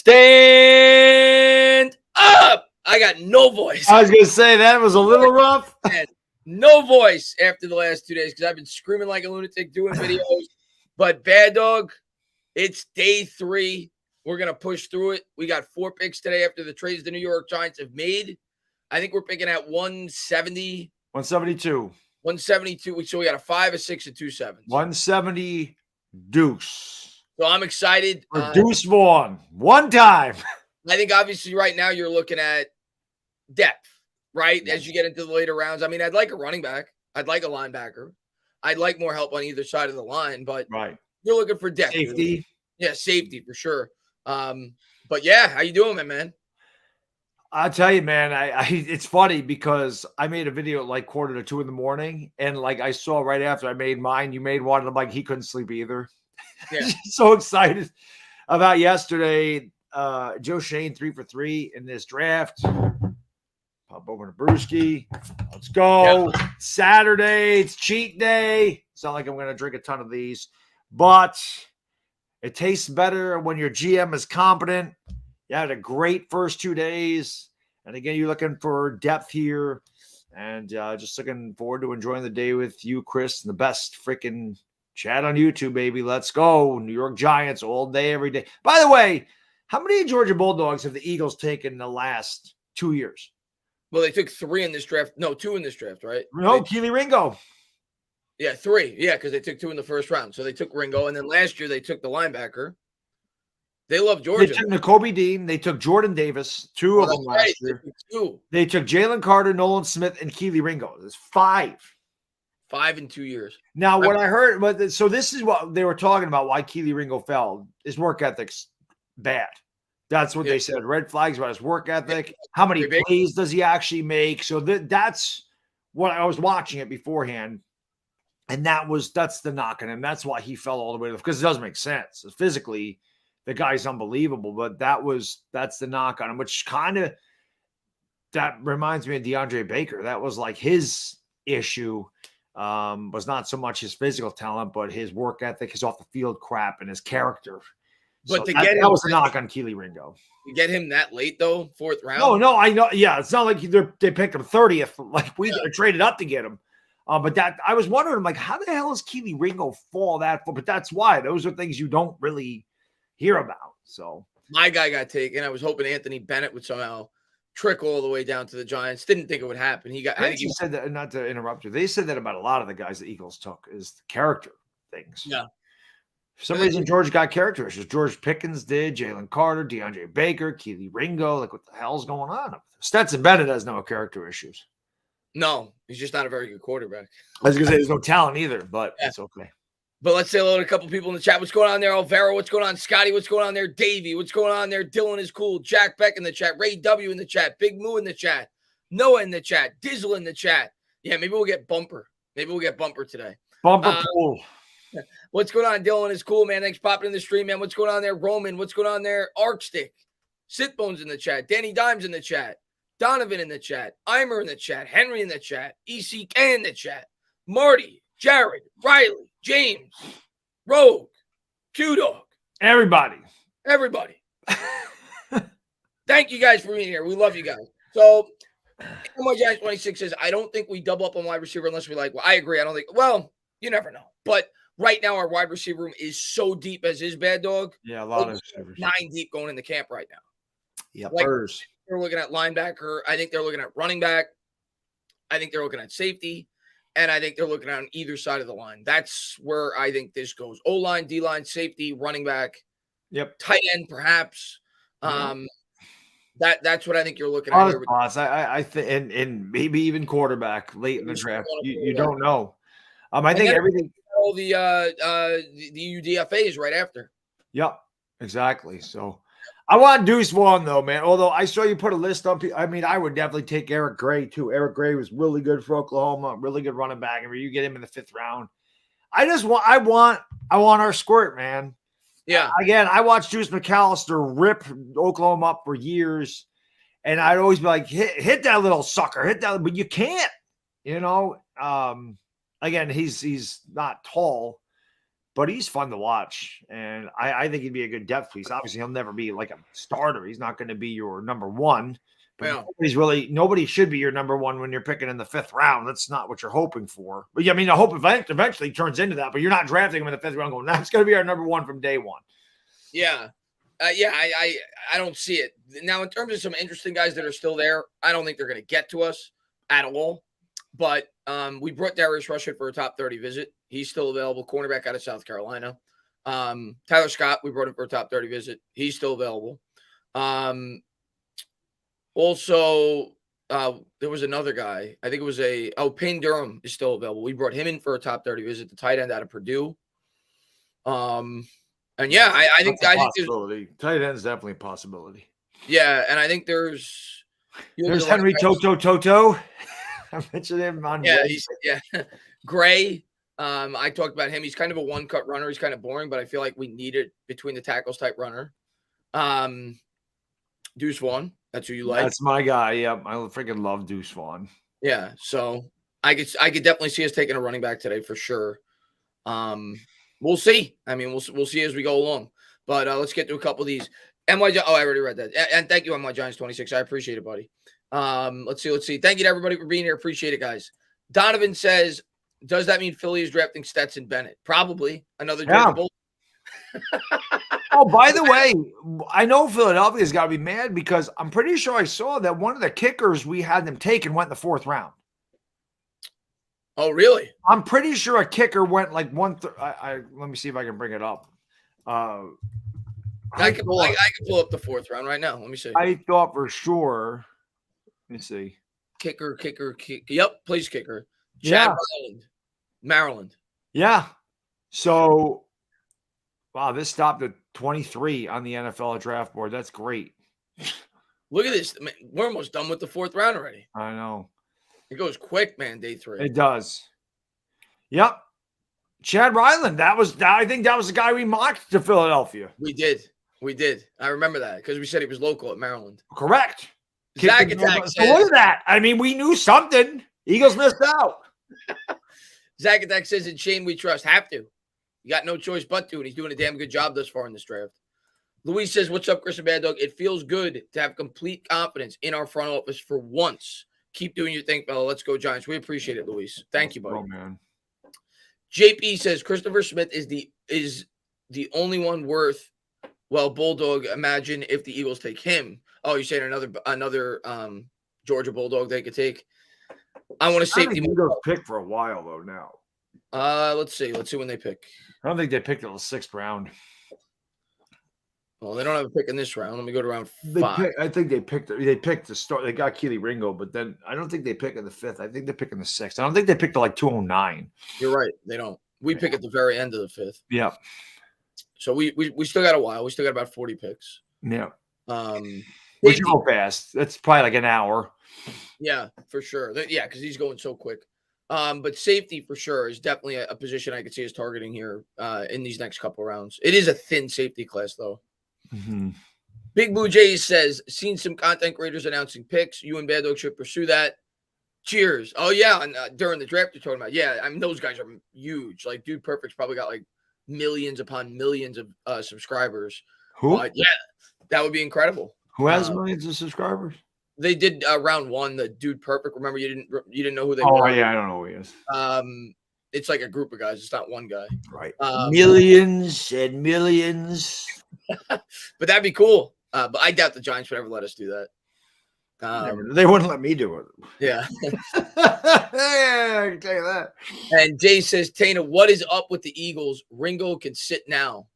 Stand up! I got no voice. I was going to say that was a little rough. No voice after the last 2 days because I've been screaming like a lunatic doing videos. But Bad Dog, it's day 3. We're going to push through it. We got 4 picks today after the trades the New York Giants have made. I think we're picking at 170. 172. 172. So we got a 5, a 6, and 2 7s. 170 Deuce. So I'm excited. Or Deuce Vaughn. One time. I think obviously right now you're looking at depth, right? As you get into the later rounds. I mean, I'd like a running back. I'd like a linebacker. I'd like more help on either side of the line, but you're looking for depth. Safety. Yeah, safety for sure. But yeah, how you doing, man? I'll tell you, man, it's funny because I made a video at like 1:45 in the morning, and like I saw right after I made mine, you made one, and I'm like, he couldn't sleep either. Yeah. So excited about yesterday. Joe Shane 3 for 3 in this draft. Pop over to Brewski. Let's go. Yeah. Saturday, it's cheat day. It's not like I'm going to drink a ton of these, but it tastes better when your GM is competent. You had a great first 2 days. And again, you're looking for depth here. And just looking forward to enjoying the day with you, Chris, and the best freaking chat on YouTube, baby. Let's go. New York Giants all day, every day. By the way, how many Georgia Bulldogs have the Eagles taken in the last 2 years? Well, they took 3 in this draft. No, 2 in this draft, right? No, Keely Ringo. Yeah, 3. Yeah, because they took 2 in the first round. So they took Ringo. And then last year they took the linebacker. They love Georgia. They took Nakobe Dean. They took Jordan Davis. 2 of them last year. They took Jalen Carter, Nolan Smith, and Keely Ringo. There's 5. 5 in 2 years. Now, what I heard, so this is what they were talking about, why Keely Ringo fell. His work ethic's bad. That's what they said. Red flags about his work ethic. How many plays does he actually make? So that's what I was watching it beforehand. And that's the knock on him. That's why he fell all the way to because it doesn't make sense. Physically, the guy's unbelievable, but that's the knock on him, which kind of that reminds me of DeAndre Baker. That was like his issue. Was not so much his physical talent, but his work ethic, his off the field crap, and his character. But so that was a knock on Keely Ringo. You get him that late though, 4th round. No, I know. Yeah, it's not like they picked him 30th. Like we traded up to get him. But that I was wondering, like, how the hell is Keely Ringo fall that far? But that's why those are things you don't really hear about. So my guy got taken. I was hoping Anthony Bennett would somehow trickle all the way down to the Giants. Didn't think it would happen. I think he said that. Not to interrupt you, they said that about a lot of the guys the Eagles took is the character things. Yeah. For some reason, George got character issues. George Pickens did, Jalen Carter, DeAndre Baker, Keely Ringo. Like, what the hell's going on? Stetson Bennett has no character issues. No, he's just not a very good quarterback. I was going to say there's no talent either, but it's okay. But let's say hello to a couple people in the chat. What's going on there? Alvaro, what's going on? Scotty, what's going on there? Davey, what's going on there? Dylan is cool. Jack Beck in the chat. Ray W in the chat. Big Moo in the chat. Noah in the chat. Dizzle in the chat. Yeah, maybe we'll get Bumper. Maybe we'll get Bumper today. Bumper pool. What's going on? Dylan is cool, man. Thanks for popping in the stream, man. What's going on there? Roman, what's going on there? Arcstick. Sitbones in the chat. Danny Dimes in the chat. Donovan in the chat. Eimer in the chat. Henry in the chat. ECK in the chat. Marty, Jared, Riley, James, Rogue, Q-Dog. Everybody. Thank you guys for being here. We love you guys. So, Giants 26 says, I don't think we double up on wide receiver unless we like. Well, I agree. I don't think. Well, you never know. But right now, our wide receiver room is so deep as is Bad Dog. Yeah, a lot of receivers. 9 deep going into camp right now. Yeah, they're looking at linebacker. I think they're looking at running back. I think they're looking at safety. And I think they're looking at on either side of the line. That's where I think this goes. O-line, D-line, safety, running back. Yep. Tight end, perhaps. That's what I think you're looking at here. I think, and maybe even quarterback late in the draft. You don't know. I think everything. All the UDFAs right after. Yep, exactly. So I want Deuce Vaughn though, man. Although I saw you put a list on. I mean, I would definitely take Eric Gray too. Eric Gray was really good for Oklahoma, really good running back. And you get him in the 5th round. I want our squirt, man. Yeah. Again, I watched Juice McAllister rip Oklahoma up for years, and I'd always be like, hit that little sucker, hit that, but you can't. Again, he's not tall, but he's fun to watch. And I think he'd be a good depth piece. Obviously, he'll never be like a starter. He's not going to be your number one. But nobody should be your number one when you're picking in the 5th round. That's not what you're hoping for. But yeah, I mean, I hope eventually turns into that. But you're not drafting him in the 5th round going, that's going to be our number one from day one. Yeah. I don't see it. Now, in terms of some interesting guys that are still there, I don't think they're going to get to us at all. But we brought Darius Rushing for a top 30 visit. He's still available. Cornerback out of South Carolina. Tyler Scott, we brought him for a top 30 visit. He's still available. Also, there was another guy. I think it was Payne Durham is still available. We brought him in for a top 30 visit, the tight end out of Purdue. And yeah, I think tight end is definitely a possibility. Yeah, and I think there's Henry Toto. I mentioned him on Gray. I talked about him. He's kind of a one-cut runner. He's kind of boring, but I feel like we need it between the tackles type runner. Deuce Vaughn. That's who you like. That's my guy. Yeah, I freaking love Deuce Vaughn. Yeah, so I could definitely see us taking a running back today for sure. We'll see. I mean, we'll see as we go along. But let's get to a couple of these. I already read that. And thank you, NY Giants 26. I appreciate it, buddy. Let's see. Thank you to everybody for being here. Appreciate it, guys. Donovan says, does that mean Philly is drafting Stetson Bennett? Probably another Georgia Bull. Oh, by the way, I know Philadelphia's got to be mad because I'm pretty sure I saw that one of the kickers we had them taken went in the 4th round. Oh, really? I'm pretty sure a kicker went like let me see if I can bring it up. I can pull up the 4th round right now. Let me see. I thought for sure. Let me see. Kicker. Yep, plays kicker. Chad Maryland. Yeah. So, wow, this stopped at 23 on the NFL draft board. That's great. Look at this. We're almost done with the 4th round already. I know. It goes quick, man, day 3. It does. Yep. Chad Ryland. I think that was the guy we mocked to Philadelphia. We did. I remember that because we said he was local at Maryland. Correct. Zach Attack says, so look at that. I mean, we knew something. Eagles missed out. Zach Attack says, in Shane we trust. Have to. You got no choice but to, and he's doing a damn good job thus far in this draft. Luis says, what's up, Chris and Bad Dog? It feels good to have complete confidence in our front office for once. Keep doing your thing, fella. Let's go, Giants. We appreciate it, Luis. Thank you, buddy. Oh, man. JP says, Christopher Smith is the only one worth, well, Bulldog, imagine if the Eagles take him. Oh, you're saying another Georgia Bulldog they could take? I want to safety. Eagles pick for a while, though, now. Let's see when they pick. I don't think they picked in the 6th round. Well, they don't have a pick in this round. Let me go to round 5. I think they picked the start. They got Keely Ringo, but then I don't think they pick in the 5th. I think they pick in the 6th. I don't think they picked like 209. You're right. They don't. We pick at the very end of the 5th. Yeah. So we still got a while. We still got about 40 picks. Yeah. Which go fast. That's probably like an hour. Yeah, for sure. Yeah, because he's going so quick. But safety for sure is definitely a position I could see us targeting here in these next couple rounds. It is a thin safety class, though. Mm-hmm. Big Blue Jays says, seen some content creators announcing picks. You and Bad Dog should pursue that. Cheers. Oh, yeah. And during the draft, you're talking about, yeah, I mean, those guys are huge. Like, Dude Perfect's probably got like millions upon millions of subscribers. Who? Yeah, that would be incredible. Who has millions of subscribers? They did round 1, the Dude Perfect. Remember, you didn't know who they were. Oh, yeah, I don't know who he is. It's like a group of guys. It's not one guy. Right. Millions and millions. But that'd be cool. But I doubt the Giants would ever let us do that. They wouldn't let me do it. Yeah. Yeah, I can tell you that. And Jay says, Tana, what is up with the Eagles? Ringo can sit now.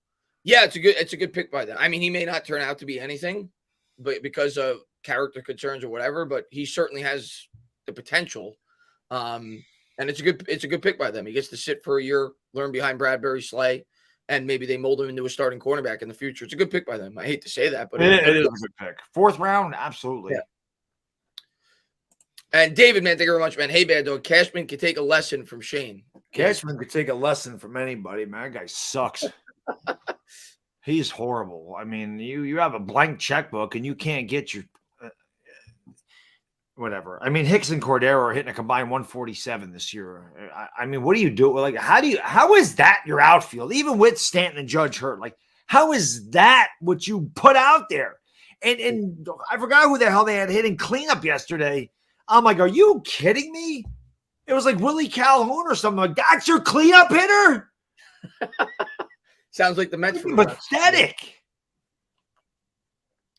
Yeah, it's a good pick by them. I mean, he may not turn out to be anything, but because of character concerns or whatever, but he certainly has the potential. And it's a good pick by them. He gets to sit for a year, learn behind Bradbury, Slay, and maybe they mold him into a starting cornerback in the future. It's a good pick by them. I hate to say that, but it is a good pick. 4th round, absolutely. Yeah. And David, man, thank you very much, man. Hey, Bad Dog, Cashman could take a lesson from Shane. Cashman could take a lesson from anybody, man. That guy sucks. He's horrible. I mean, you have a blank checkbook and you can't get your whatever. I mean, Hicks and Cordero are hitting a combined 147 this year. I mean, what do you do? Like, how is that your outfield, even with Stanton and Judge hurt? Like, how is that what you put out there? And I forgot who the hell they had hitting cleanup yesterday. I'm like, are you kidding me? It was like Willie Calhoun or something. Like, that's your cleanup hitter? Sounds like the Mets. Pathetic.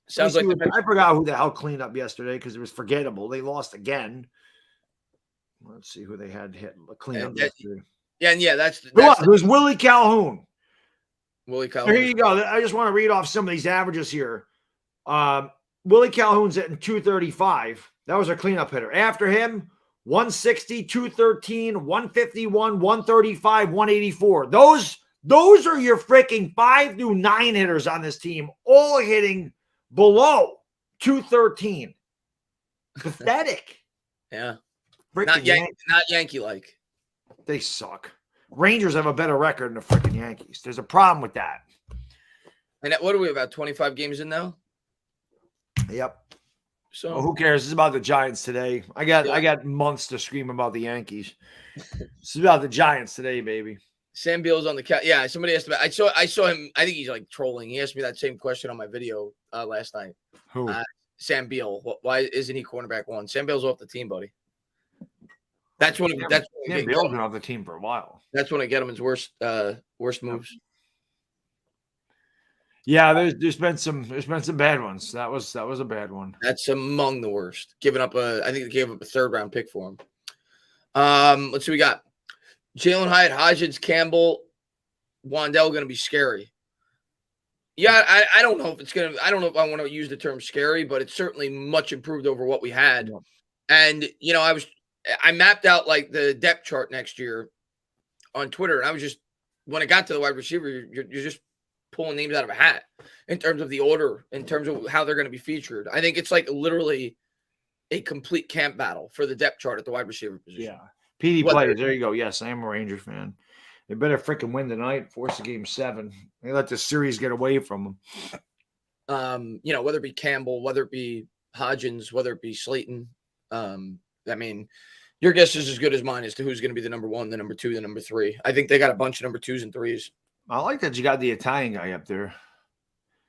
Sounds like I forgot who the hell cleaned up yesterday because it was forgettable. They lost again. Let's see who they had hit clean up yesterday. Yeah, that's it was Willie Calhoun. Willie Calhoun. Here you go. I just want to read off some of these averages here. Willie Calhoun's hitting 235. That was our cleanup hitter. After him, 160, 213, 151, 135, 184. Those are your freaking 5 through 9 hitters on this team, all hitting below 213. Pathetic. Yeah. Not Yankee-like. They suck. Rangers have a better record than the freaking Yankees. There's a problem with that. And what are we, about 25 games in now? Yep. So who cares? It's about the Giants today. I got months to scream about the Yankees. It's about the Giants today, baby. Sam Beal's on the couch. Yeah, somebody asked about. I saw him. I think he's like trolling. He asked me that same question on my video last night. Who? Sam Beal. Why isn't he cornerback one? Sam Beal's off the team, buddy. That's when. Sam Beal's been off the team for a while. That's when I get him his worst moves. Yeah, there's been some bad ones. That was a bad one. That's among the worst. Giving up I think they gave up a 3rd round pick for him. Let's see, we got Jalen Hyatt, Hodgins, Campbell, Wandell going to be scary. Yeah, I don't know if it's going to. I don't know if I want to use the term scary, but it's certainly much improved over what we had. Yeah. And I mapped out like the depth chart next year on Twitter, and I was just, when it got to the wide receiver, you're just pulling names out of a hat in terms of the order, in terms of how they're going to be featured. I think it's like literally a complete camp battle for the depth chart at the wide receiver position. Yeah. PD players. There you go. Yes, I am a Rangers fan. They better freaking win tonight, force a game 7. They let the series get away from them. Whether it be Campbell, whether it be Hodgins, whether it be Slayton. I mean, your guess is as good as mine as to who's going to be the number 1, the number 2, the number 3. I think they got a bunch of number 2s and 3s. I like that you got the Italian guy up there.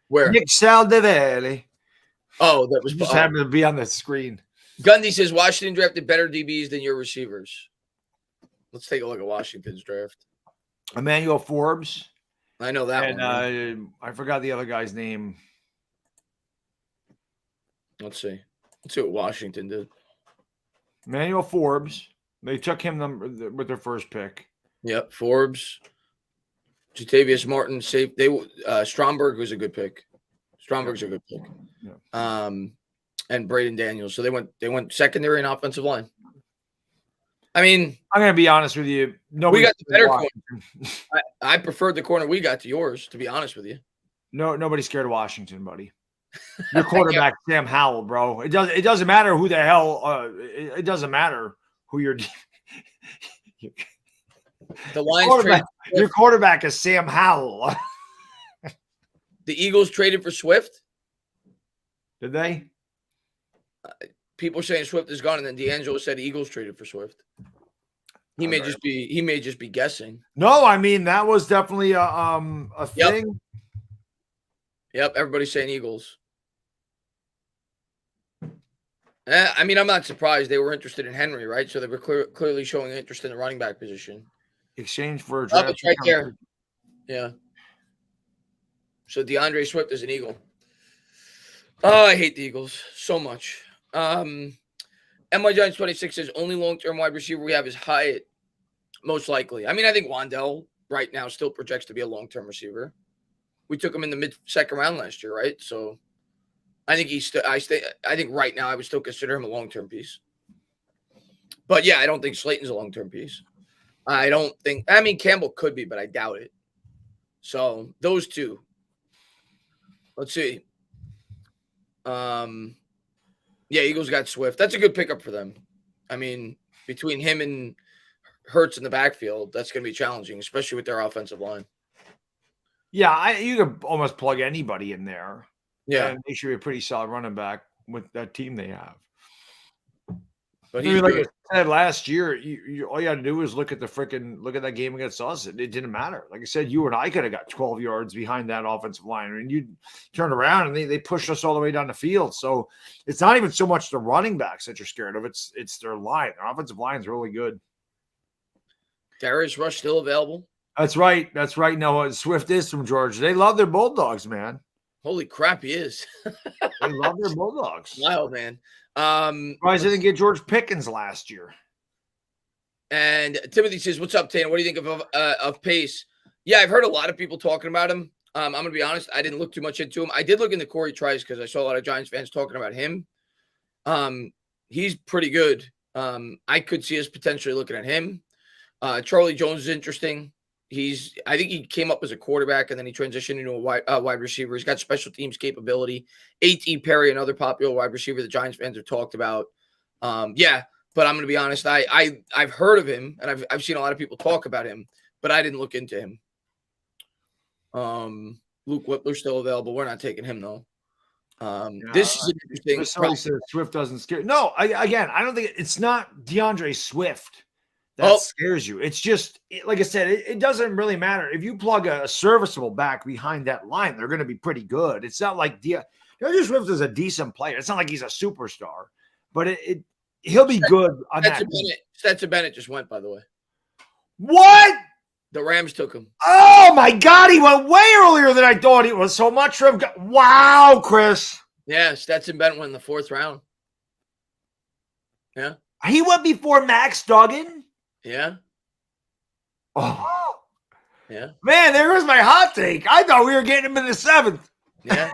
Where? Nick Saldiveri. Oh, that was just happened to be on the screen. Gundy says Washington drafted better DBs than your receivers. Let's take a look at Washington's draft. Emmanuel Forbes. I know that one. And I forgot the other guy's name. Let's see what Washington did. Emmanuel Forbes. They took him with their first pick. Yep, Forbes. Jatavius Martin, safe. Stromberg was a good pick. Stromberg's a good pick. Yeah. And Braden Daniels. So they went secondary and offensive line. I mean, I'm gonna be honest with you. We got the better corner. I preferred the corner we got to yours, to be honest with you. No, nobody's scared of Washington, buddy. Your quarterback, Sam Howell, bro. It doesn't matter who the hell. It doesn't matter who you're. The Lions your quarterback is Sam Howell. The Eagles traded for Swift. Did they? People saying Swift is gone, and then D'Angelo said Eagles traded for Swift. He may just be guessing. No, I mean that was definitely a thing. Yep, everybody's saying Eagles. I mean, I'm not surprised. They were interested in Henry, right? So they were clearly showing interest in the running back position. Exchange for a draft. It's right there. Yeah. So DeAndre Swift is an Eagle. Oh, I hate the Eagles so much. MY Giants 26 says only long-term wide receiver we have is Hyatt, most likely. I mean, I think Wandell right now still projects to be a long-term receiver. We took him in the mid-second round last year, right? So I think I think right now I would still consider him a long-term piece. But yeah, I don't think Slayton's a long-term piece. I mean, Campbell could be, but I doubt it. So those two. Let's see. Yeah, Eagles got Swift. That's a good pickup for them. I mean, between him and Hurts in the backfield, that's going to be challenging, especially with their offensive line. Yeah, you could almost plug anybody in there. Yeah. And they should be a pretty solid running back with that team they have. But I he's mean, like good. I said last year, all you had to do was look at that game against us. It didn't matter. Like I said, you and I could have got 12 yards behind that offensive line, and you turn around and they pushed us all the way down the field. So it's not even so much the running backs that you're scared of. It's their line. Their offensive line is really good. Darius Rush still available? That's right. That's right. No, Swift is from Georgia. They love their Bulldogs, man. Holy crap, he is. They love their Bulldogs. Wow, man. Surprised they didn't get George Pickens last year. And Timothy says, "What's up, Tan? What do you think of Pace?" Yeah, I've heard a lot of people talking about him. I'm gonna be honest, I didn't look too much into him. I did look into Corey Trice because I saw a lot of Giants fans talking about him. He's pretty good. I could see us potentially looking at him. Charlie Jones is interesting. I think he came up as a quarterback and then he transitioned into a wide receiver. He's got special teams capability. A.T. Perry, another popular wide receiver the Giants fans have talked about. Yeah, but I'm going to be honest. I've heard of him and I've seen a lot of people talk about him, but I didn't look into him. Luke Whippler's still available. We're not taking him though. This is interesting. Somebody says Swift doesn't scare. No, I don't think it's not DeAndre Swift that scares you. It's just, like I said, it doesn't really matter. If you plug a serviceable back behind that line, they're going to be pretty good. It's not like DeAndre Swift is a decent player. It's not like he's a superstar, but he'll be good on that. Stetson Bennett just went, by the way. What? The Rams took him. Oh, my God. He went way earlier than I thought he was. So much for him. Wow, Chris. Yeah, Stetson Bennett went in the 4th round. Yeah. He went before Max Duggan? Yeah. Oh. Yeah. Man, there was my hot take. I thought we were getting him in the 7th. Yeah.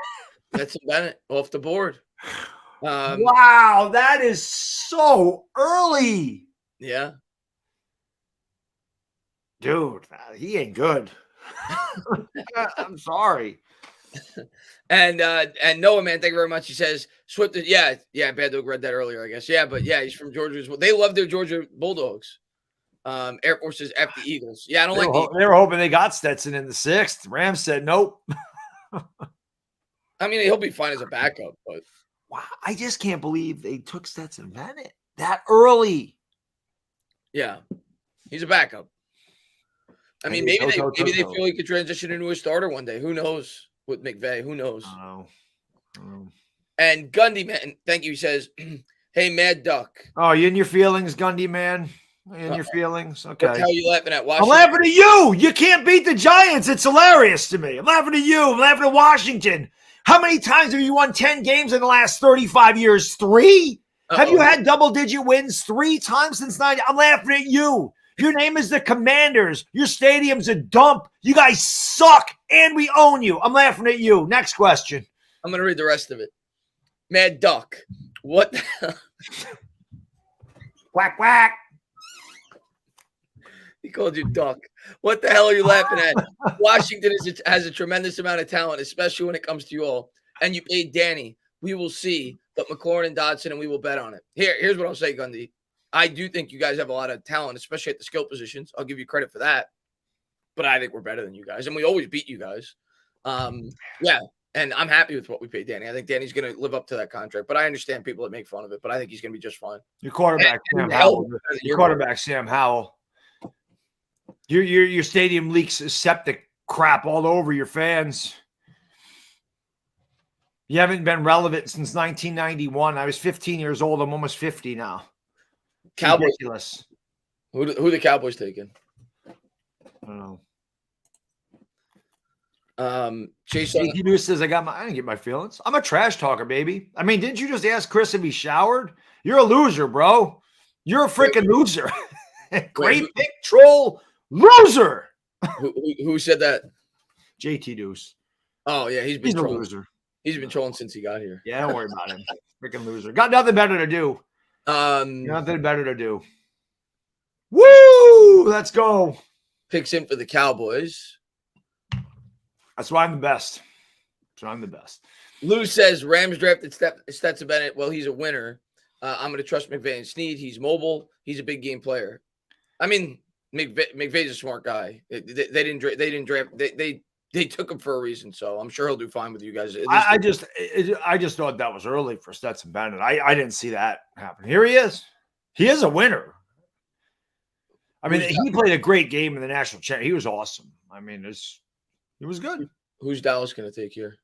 Stetson Bennett off the board. Wow, that is so early. Yeah. Dude, he ain't good. I'm sorry. And Noah, man, thank you very much. He says Swift. Yeah, Bad Dog read that earlier, I guess. Yeah, but yeah, he's from Georgia as well. They love their Georgia Bulldogs. Air Force says F the Eagles. Yeah, I don't like the Eagles. They were hoping they got Stetson in the 6th. Rams said nope. I mean, he'll be fine as a backup, but wow, I just can't believe they took Stetson Bennett that early. Yeah, he's a backup. I mean, maybe they feel he could transition into a starter one day. Who knows with McVay? Who knows? I don't know. And Gundy, man, thank you. He says, "Hey, Mad Duck." Oh, you in your feelings, Gundy, man? In your feelings? Okay. What the hell are you laughing at? Washington? I'm laughing at you. You can't beat the Giants. It's hilarious to me. I'm laughing at you. I'm laughing at Washington. How many times have you won 10 games in the last 35 years? 3? Have you had double-digit wins 3 times since 90? I'm laughing at you. Your name is the Commanders. Your stadium's a dump. You guys suck, and we own you. I'm laughing at you. Next question. I'm going to read the rest of it. Mad Duck. What the hell? Quack, quack. He called you Duck. What the hell are you laughing at? Washington has a tremendous amount of talent, especially when it comes to you all. And you paid Danny. We will see. But McLaurin and Dodson, and we will bet on it. Here's what I'll say, Gundy. I do think you guys have a lot of talent, especially at the skill positions. I'll give you credit for that. But I think we're better than you guys. And we always beat you guys. Yeah. And I'm happy with what we paid Danny. I think Danny's going to live up to that contract. But I understand people that make fun of it. But I think he's going to be just fine. Your quarterback, Sam Howell. Your quarterback, Sam Howell. Your stadium leaks septic crap all over your fans. You haven't been relevant since 1991. I was 15 years old. I'm almost 50 now. Cowboys. Ridiculous. Who the Cowboys taking? I don't know. Chase News says I didn't get my feelings. I'm a trash talker, baby. I mean, didn't you just ask Chris if he showered? You're a loser, bro. You're a freaking loser. Great pick, troll, loser. Who said that? JT Deuce. Oh yeah, he's a loser. He's been trolling since he got here. Yeah, don't worry about him. Freaking loser. Got nothing better to do. Nothing better to do. Woo! Let's go. Picks in for the Cowboys. That's why I'm the best. Lou says Rams drafted Stetson Bennett. Well, he's a winner. I'm going to trust McVay and Snead. He's mobile. He's a big game player. I mean, McVay's a smart guy. They didn't draft. They took him for a reason, so I'm sure he'll do fine with you guys. I just thought that was early for Stetson Bennett. I didn't see that happen. Here he is. He is a winner. I mean, he played a great game in the national championship. He was awesome. I mean, he was good. Who's Dallas going to take here?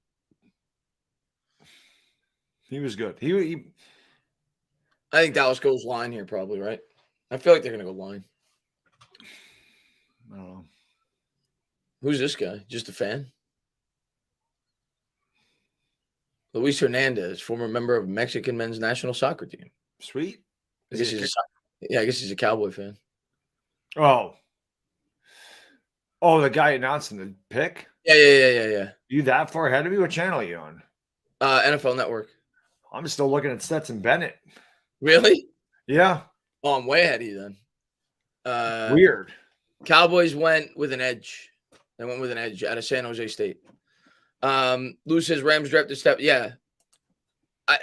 He was good. I think Dallas goes line here, probably, right? I feel like they're going to go line. I don't know. Who's this guy? Just a fan? Luis Hernandez, former member of Mexican men's national soccer team. Sweet. I guess he's a Cowboy fan. Oh, the guy announcing the pick? Yeah. You that far ahead of me? What channel are you on? NFL Network. I'm still looking at Stetson Bennett. Really? Yeah. Oh, I'm way ahead of you then. Weird. Cowboys went with an edge. They went with an edge out of San Jose State. Lou says Rams drafted Yeah.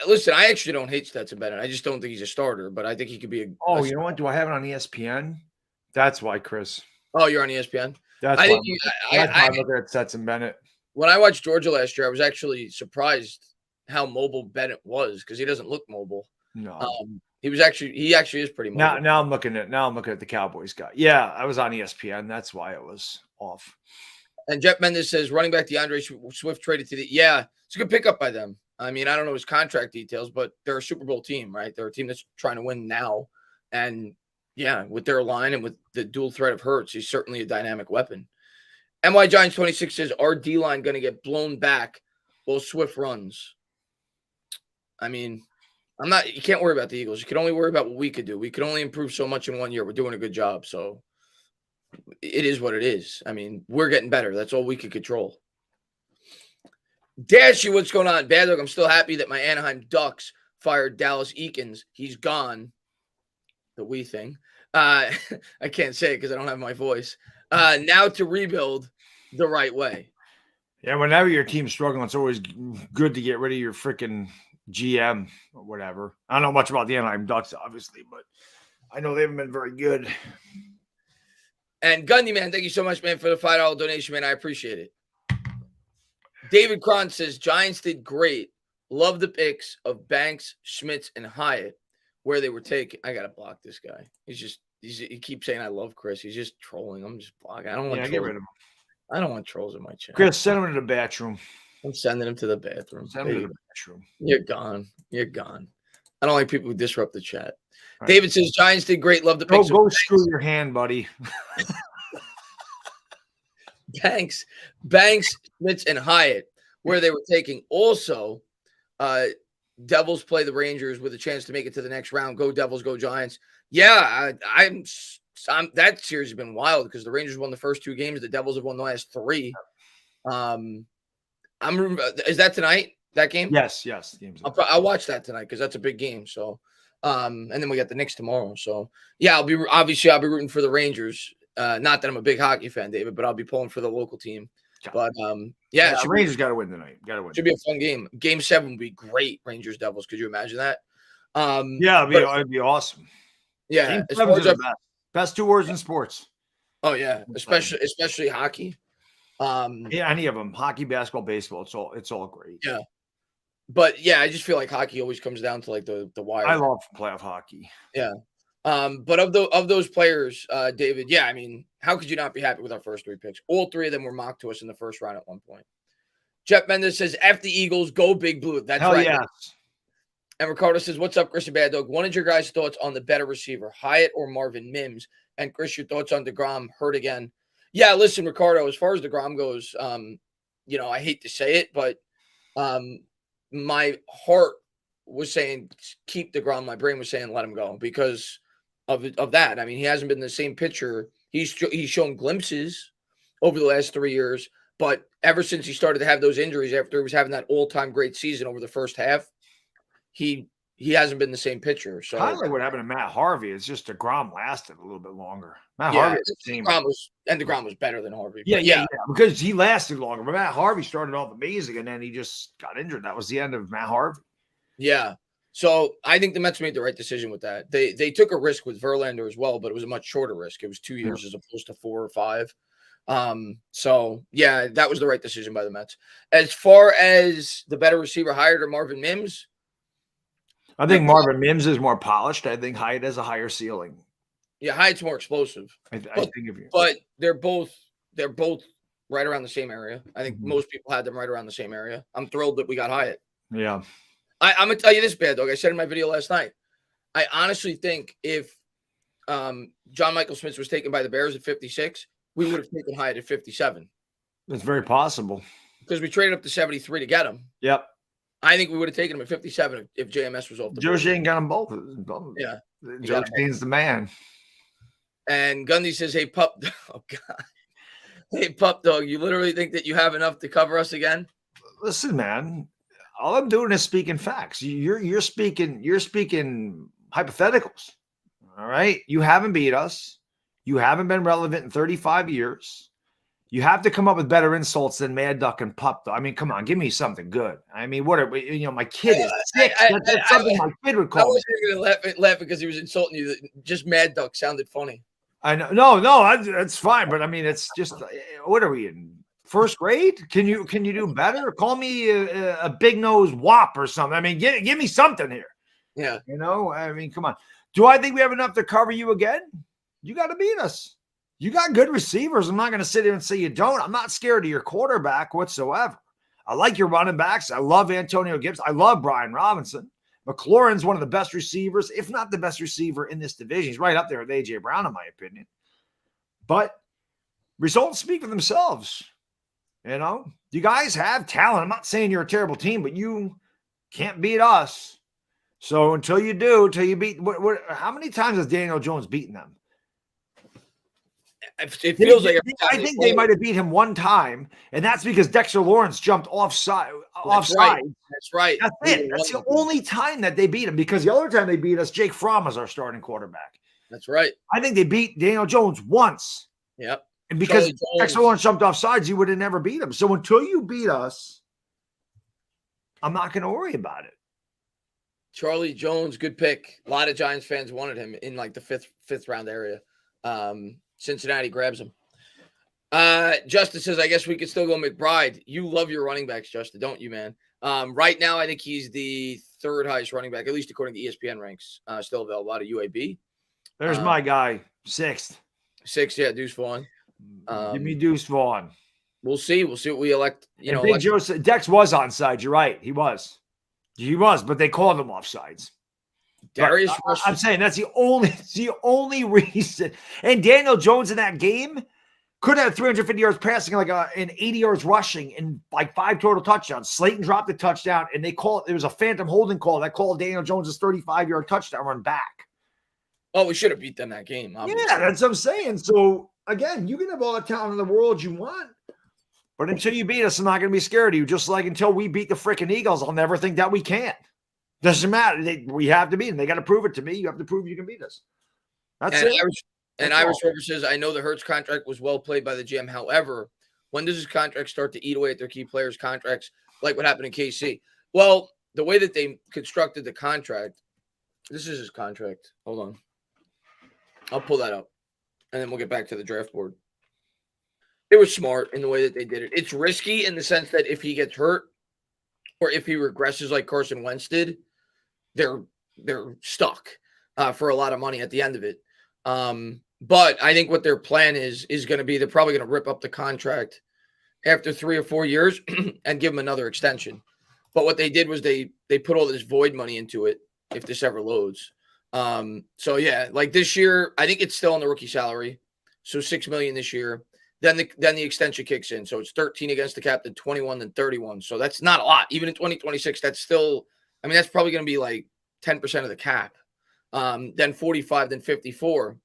Listen, I actually don't hate Stetson Bennett. I just don't think he's a starter, but I think he could be a. You know what? Do I have it on ESPN? That's why, Chris. Oh, you're on ESPN? That's why I'm looking at Stetson Bennett. When I watched Georgia last year, I was actually surprised how mobile Bennett was because he doesn't look mobile. No. He actually is pretty mobile. Now I'm looking at the Cowboys guy. Yeah, I was on ESPN. That's why it was off. And Jeff Mendes says running back DeAndre Swift traded to the it's a good pickup by them. I mean, I don't know his contract details, but they're a Super Bowl team, right? They're a team that's trying to win now. And yeah, with their line and with the dual threat of Hurts, he's certainly a dynamic weapon. NY Giants 26 says, our D-line going to get blown back while Swift runs. I mean, you can't worry about the Eagles. You can only worry about what we could do. We could only improve so much in 1 year. We're doing a good job. So it is what it is. I mean, we're getting better. That's all we can control. Dashy, what's going on? Bad Dog, I'm still happy that my Anaheim Ducks fired Dallas Eakins. He's gone. The we thing. I can't say it because I don't have my voice. Now to rebuild the right way. Yeah, whenever your team's struggling, it's always good to get rid of your freaking GM or whatever. I don't know much about the Anaheim Ducks, obviously, but I know they haven't been very good. And Gundy, man, thank you so much, man, for the $5 donation, man. I appreciate it. David Cron says, Giants did great. Love the picks of Banks, Schmitz, and Hyatt, where they were taken. I got to block this guy. He keeps saying, I love Chris. He's just trolling. I'm just blocking. I don't want get rid of him. I don't want trolls in my channel. Chris, send him to the bathroom. I'm sending him to the bathroom. Send him to the bathroom. You're gone. You're gone. I don't like people who disrupt the chat. Right. David says, Giants did great. Love the picks. Go screw your hand, buddy. Banks, Schmitz, and Hyatt, where they were taking. Also, Devils play the Rangers with a chance to make it to the next round. Go Devils, go Giants. Yeah, I'm that series has been wild because the Rangers won the first 2 games. The Devils have won the last 3. Is that tonight? That game? Yes. I'll watch that tonight because that's a big game. So, and then we got the Knicks tomorrow. So, yeah, I'll be rooting for the Rangers. Not that I'm a big hockey fan, David, but I'll be pulling for the local team. But the Rangers got to win tonight. Should be a fun game. Game 7 would be great. Rangers Devils. Could you imagine that? It'd be awesome. Yeah, best 2 words in sports. Oh yeah, especially hockey. Any of them, hockey, basketball, baseball. It's all great. Yeah, but yeah, I just feel like hockey always comes down to like the wire. I love playoff hockey. Yeah. But of those players, David, yeah, I mean, how could you not be happy with our first 3 picks? All 3 of them were mocked to us in the first round at one point. Jeff Mendes says, F the Eagles, go Big Blue. That's Hell right. Yes. And Ricardo says, what's up, Chris and Bad Dog? What is your guys' thoughts on the better receiver, Hyatt or Marvin Mims? And Chris, your thoughts on DeGrom, hurt again? Yeah, listen, Ricardo, as far as DeGrom goes, I hate to say it, but my heart was saying keep DeGrom. My brain was saying let him go because of that. I mean, he hasn't been the same pitcher. He's shown glimpses over the last 3 years, but ever since he started to have those injuries after he was having that all-time great season over the first half, he hasn't been the same pitcher. So kind of like what happened to Matt Harvey. It's just DeGrom lasted a little bit longer. DeGrom was better than Harvey. Yeah, because he lasted longer. But Matt Harvey started off amazing, and then he just got injured. That was the end of Matt Harvey. Yeah. So I think the Mets made the right decision with that. They took a risk with Verlander as well, but it was a much shorter risk. It was 2 years as opposed to 4 or 5. So yeah, that was the right decision by the Mets. As far as the better receiver hired or Marvin Mims, I think Marvin Mims is more polished. I think Hyatt has a higher ceiling. Yeah, Hyatt's more explosive. I think if you, but they're both right around the same area. I think most people had them right around the same area. I'm thrilled that we got Hyatt. Yeah. I'm gonna tell you this, Bad Dog. I said in my video last night. I honestly think if John Michael Schmitz was taken by the Bears at 56, we would have taken Hyatt at 57. It's very possible because we traded up to 73 to get him. Yep. I think we would have taken him at 57 if JMS was off the Joe board. Shane got them both. Yeah. Joe Shane's the man. And Gundy says, hey, Pup. Oh, God. Hey, Pup Dog, you literally think that you have enough to cover us again? Listen, man. All I'm doing is speaking facts. You're speaking hypotheticals. All right. You haven't beat us. You haven't been relevant in 35 years. You have to come up with better insults than Mad Duck and Pup Dog. I mean, come on, give me something good. I mean, what are we, my kid is 6. That's something my kid would call. I wasn't going to laugh because he was insulting you. Just Mad Duck sounded funny. I know. No, that's fine. But I mean, it's just, what are we in first grade? Can you do better? Call me a big nose wop or something. I mean, give me something here. Yeah. I mean, come on. Do I think we have enough to cover you again? You got to beat us. You got good receivers. I'm not going to sit here and say you don't. I'm not scared of your quarterback whatsoever. I like your running backs. I love Antonio Gibson. I love Brian Robinson. McLaurin's one of the best receivers, if not the best receiver in this division. He's right up there with A.J. Brown, in my opinion. But results speak for themselves. You guys have talent. I'm not saying you're a terrible team, but you can't beat us. So until you beat, how many times has Daniel Jones beaten them? It feels like I think they might have beat him one time, and that's because Dexter Lawrence jumped offside. That's right. That's it. That's the only time that they beat him, because the other time they beat us, Jake Fromm was our starting quarterback. That's right. I think they beat Daniel Jones once. Yep. And because Dexter Lawrence jumped off sides, you would have never beat him. So until you beat us, I'm not going to worry about it. Charlie Jones, good pick. A lot of Giants fans wanted him in like the fifth round area. Cincinnati grabs him. Justin says, I guess we could still go McBride. You love your running backs, Justin, don't you, man? Right now, I think he's the third highest running back, at least according to ESPN ranks. Still available out of UAB. There's my guy, 6th. 6th, yeah, Deuce Vaughn. Give me Deuce Vaughn. We'll see. We'll see what we elect. Big Joe said Dex was onside. You're right. He was, but they called him offsides. Darius, I'm saying that's the only reason. And Daniel Jones in that game could have 350 yards passing, like and 80 yards rushing, and like 5 total touchdowns. Slayton dropped the touchdown, and it was a phantom holding call that called Daniel Jones' 35-yard touchdown run back. Oh, we should have beat them that game. Obviously. Yeah, that's what I'm saying. So again, you can have all the talent in the world you want, but until you beat us, I'm not going to be scared of you. Just like until we beat the freaking Eagles, I'll never think that we can't. Doesn't matter. We have to beat them. They got to prove it to me. You have to prove you can beat us. That's it. Irish Rover says, I know the Hurts contract was well played by the GM. However, when does his contract start to eat away at their key players' contracts, like what happened in KC? Well, the way that they constructed the contract, this is his contract. Hold on. I'll pull that up, and then we'll get back to the draft board. It was smart in the way that they did it. It's risky in the sense that if he gets hurt or if he regresses like Carson Wentz did, they're stuck for a lot of money at the end of it. But I think what their plan is going to be, they're probably going to rip up the contract after 3 or 4 years and give him another extension. But what they did was they put all this void money into it if this ever loads. So yeah, like this year, I think it's still on the rookie salary. So $6 million this year. Then the extension kicks in. So it's 13 against the cap, then 21, then 31. So that's not a lot. Even in 2026, that's still, I mean, that's probably going to be like 10% of the cap. Then 45, then 54.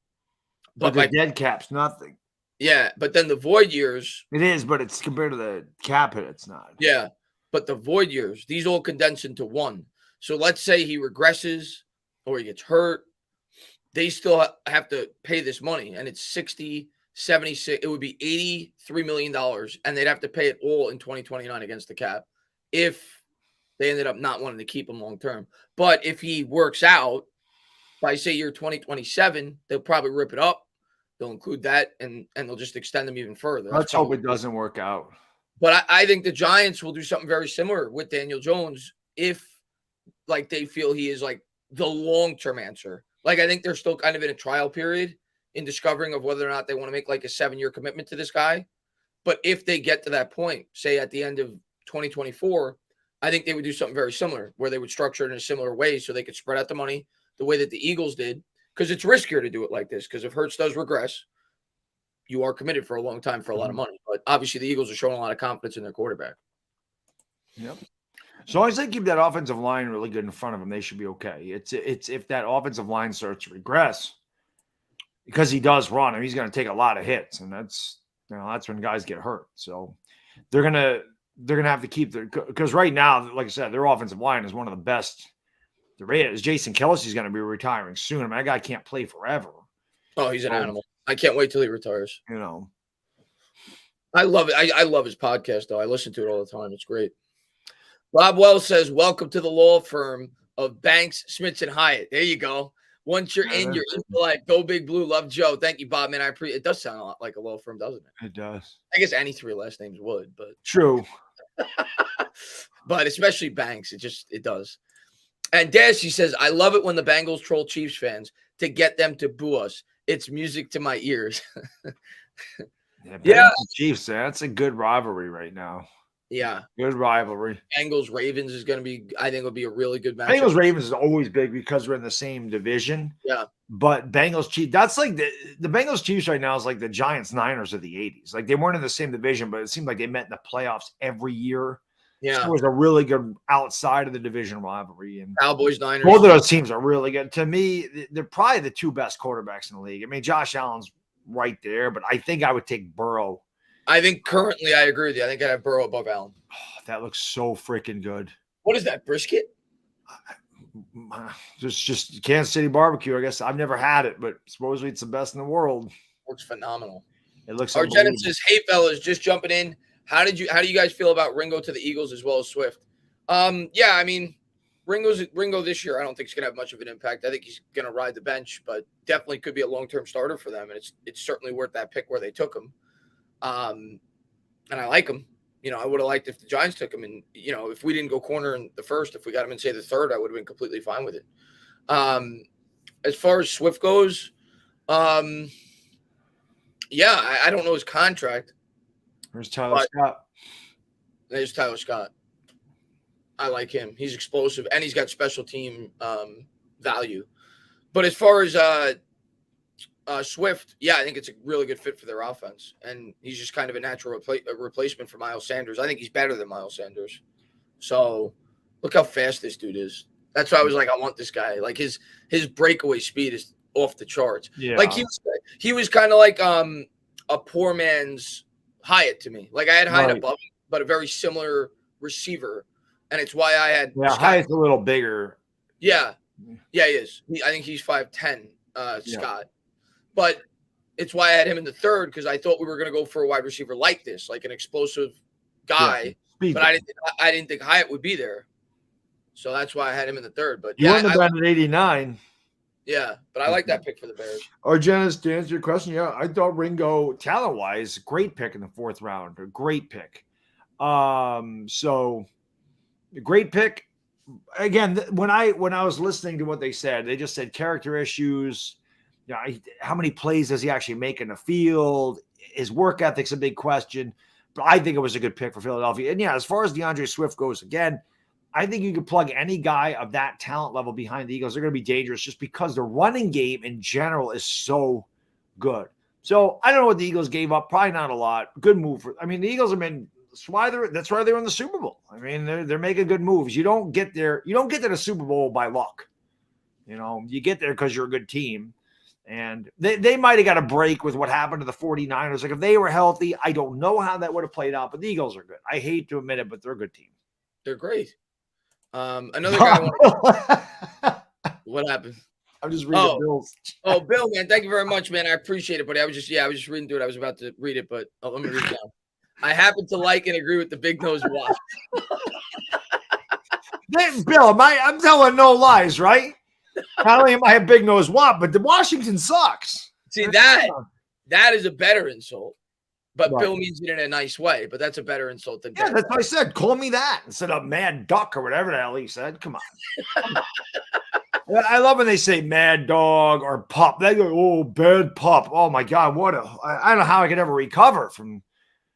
But the dead cap's nothing. Yeah, but then the void years. It is, but it's compared to the cap hit, it's not. Yeah, but the void years, these all condense into one. So let's say he regresses or he gets hurt. They still have to pay this money, and it's 60, 76. It would be $83 million, and they'd have to pay it all in 2029 against the cap if they ended up not wanting to keep him long term. But if he works out, by say year 2027, they'll probably rip it up. They'll include that, and they'll just extend them even further. Let's hope it doesn't work out. But I think the Giants will do something very similar with Daniel Jones if like they feel he is like the long-term answer. Like I think they're still kind of in a trial period in discovering of whether or not they want to make like a 7-year commitment to this guy. But if they get to that point, say at the end of 2024, I think they would do something very similar where they would structure it in a similar way so they could spread out the money the way that the Eagles did, because it's riskier to do it like this. Because if Hurts does regress, you are committed for a long time for a lot of money. But obviously, the Eagles are showing a lot of confidence in their quarterback. Yep. So long as they keep that offensive line really good in front of them, they should be okay. It's if that offensive line starts to regress, because he does run and he's going to take a lot of hits, and that's when guys get hurt. So they're gonna have to keep their, because right now, like I said, their offensive line is one of the best there is. Jason Kelce's going to be retiring soon. I mean, that guy can't play forever. Oh, he's an animal. I can't wait till he retires. You know, I love it. I love his podcast though. I listen to it all the time. It's great. Bob Wells says, "Welcome to the law firm of Banks, Smiths, and Hyatt." There you go. Once you're in, you're in for life. Go Big Blue. Love Joe. Thank you, Bob. Man, I appreciate it. Does sound a lot like a law firm, doesn't it? It does. I guess any 3 last names would, but true. But especially Banks, it does. And Dash, he says, "I love it when the Bengals troll Chiefs fans to get them to boo us. It's music to my ears." Yeah. Chiefs. That's a good rivalry right now. Yeah. Good rivalry. Bengals Ravens is going to be, I think, will be a really good match. Bengals Ravens is always big because we're in the same division. Yeah. But Bengals Chiefs, that's like the Bengals Chiefs right now is like the Giants Niners of the 80s. Like they weren't in the same division, but it seemed like they met in the playoffs every year. Yeah. So it was a really good outside of the division rivalry. And Cowboys Niners. Both of those teams are really good. To me, they're probably the 2 best quarterbacks in the league. I mean, Josh Allen's right there, but I think I would take Burrow. I think currently I agree with you. I think I have Burrow above Allen. Oh, that looks so freaking good. What is that, brisket? Just Kansas City barbecue. I guess I've never had it, but supposedly it's the best in the world. Looks phenomenal. It looks. Argentina says, "Hey fellas, just jumping in. How do you guys feel about Ringo to the Eagles as well as Swift?" Yeah, I mean, Ringo this year, I don't think he's gonna have much of an impact. I think he's gonna ride the bench, but definitely could be a long-term starter for them, and it's certainly worth that pick where they took him. And I like him. You know, I would have liked if the Giants took him, and if we didn't go corner in the first, if we got him in say the third, I would have been completely fine with it. As far as Swift goes, yeah, I don't know his contract. Where's Tyler Scott? There's Tyler Scott. I like him. He's explosive, and he's got special team value. But as far as Swift, yeah, I think it's a really good fit for their offense, and he's just kind of a natural replacement for Miles Sanders. I think he's better than Miles Sanders. So look how fast this dude is. That's why I was like, I want this guy. Like his breakaway speed is off the charts. Yeah. Like he was kind of like a poor man's Hyatt to me. Like I had Hyatt above him, but a very similar receiver, and it's why I had Hyatt's a little bigger. Yeah, he is. I think he's 5'10", Scott. But it's why I had him in the third, because I thought we were going to go for a wide receiver like this, like an explosive guy. Yeah, but I didn't think Hyatt would be there, so that's why I had him in the third. But you wouldn't have done at 89. Yeah, but I like that pick for the Bears. Argenis, to answer your question, yeah, I thought Ringo, talent-wise, great pick in the 4th round, a great pick. So great pick. Again, when I was listening to what they said, they just said character issues. How many plays does he actually make in the field? His work ethic's a big question, but I think it was a good pick for Philadelphia. And yeah, as far as DeAndre Swift goes, again, I think you could plug any guy of that talent level behind the Eagles. They're going to be dangerous just because the running game in general is so good. So I don't know what the Eagles gave up. Probably not a lot. Good move. The Eagles have been. That's why they're in the Super Bowl. I mean, they're making good moves. You don't get there. You don't get to the Super Bowl by luck. You get there because you're a good team. And they might have got a break with what happened to the 49ers. Like if they were healthy, I don't know how that would have played out, but the Eagles are good. I hate to admit it, but they're a good team. They're great. Another guy. What happened? I'm just reading Bill's. Oh, Bill, man, thank you very much, man. I appreciate it, buddy. I was just reading through it. I was about to read it, but let me read it down. I happen to like and agree with the big nose watch. Bill, I'm telling no lies, right? Not only am I a big nose wop, but the Washington sucks. See, that is a better insult. But Right. Bill means it in a nice way, but that's a better insult than Yeah, Dick. that's what I said. Call me that instead of Mad Duck or whatever the hell he said. Come on. Come on. I love when they say Mad Dog or Pup. They go, oh, bad pup. Oh my God, I don't know how I could ever recover from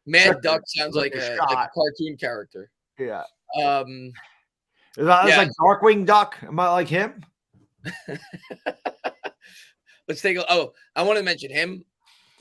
Mad Duck sounds like a shot. cartoon character. Yeah. Um, That's like Darkwing Duck. Am I like him? Let's take a. Oh, I want to mention him.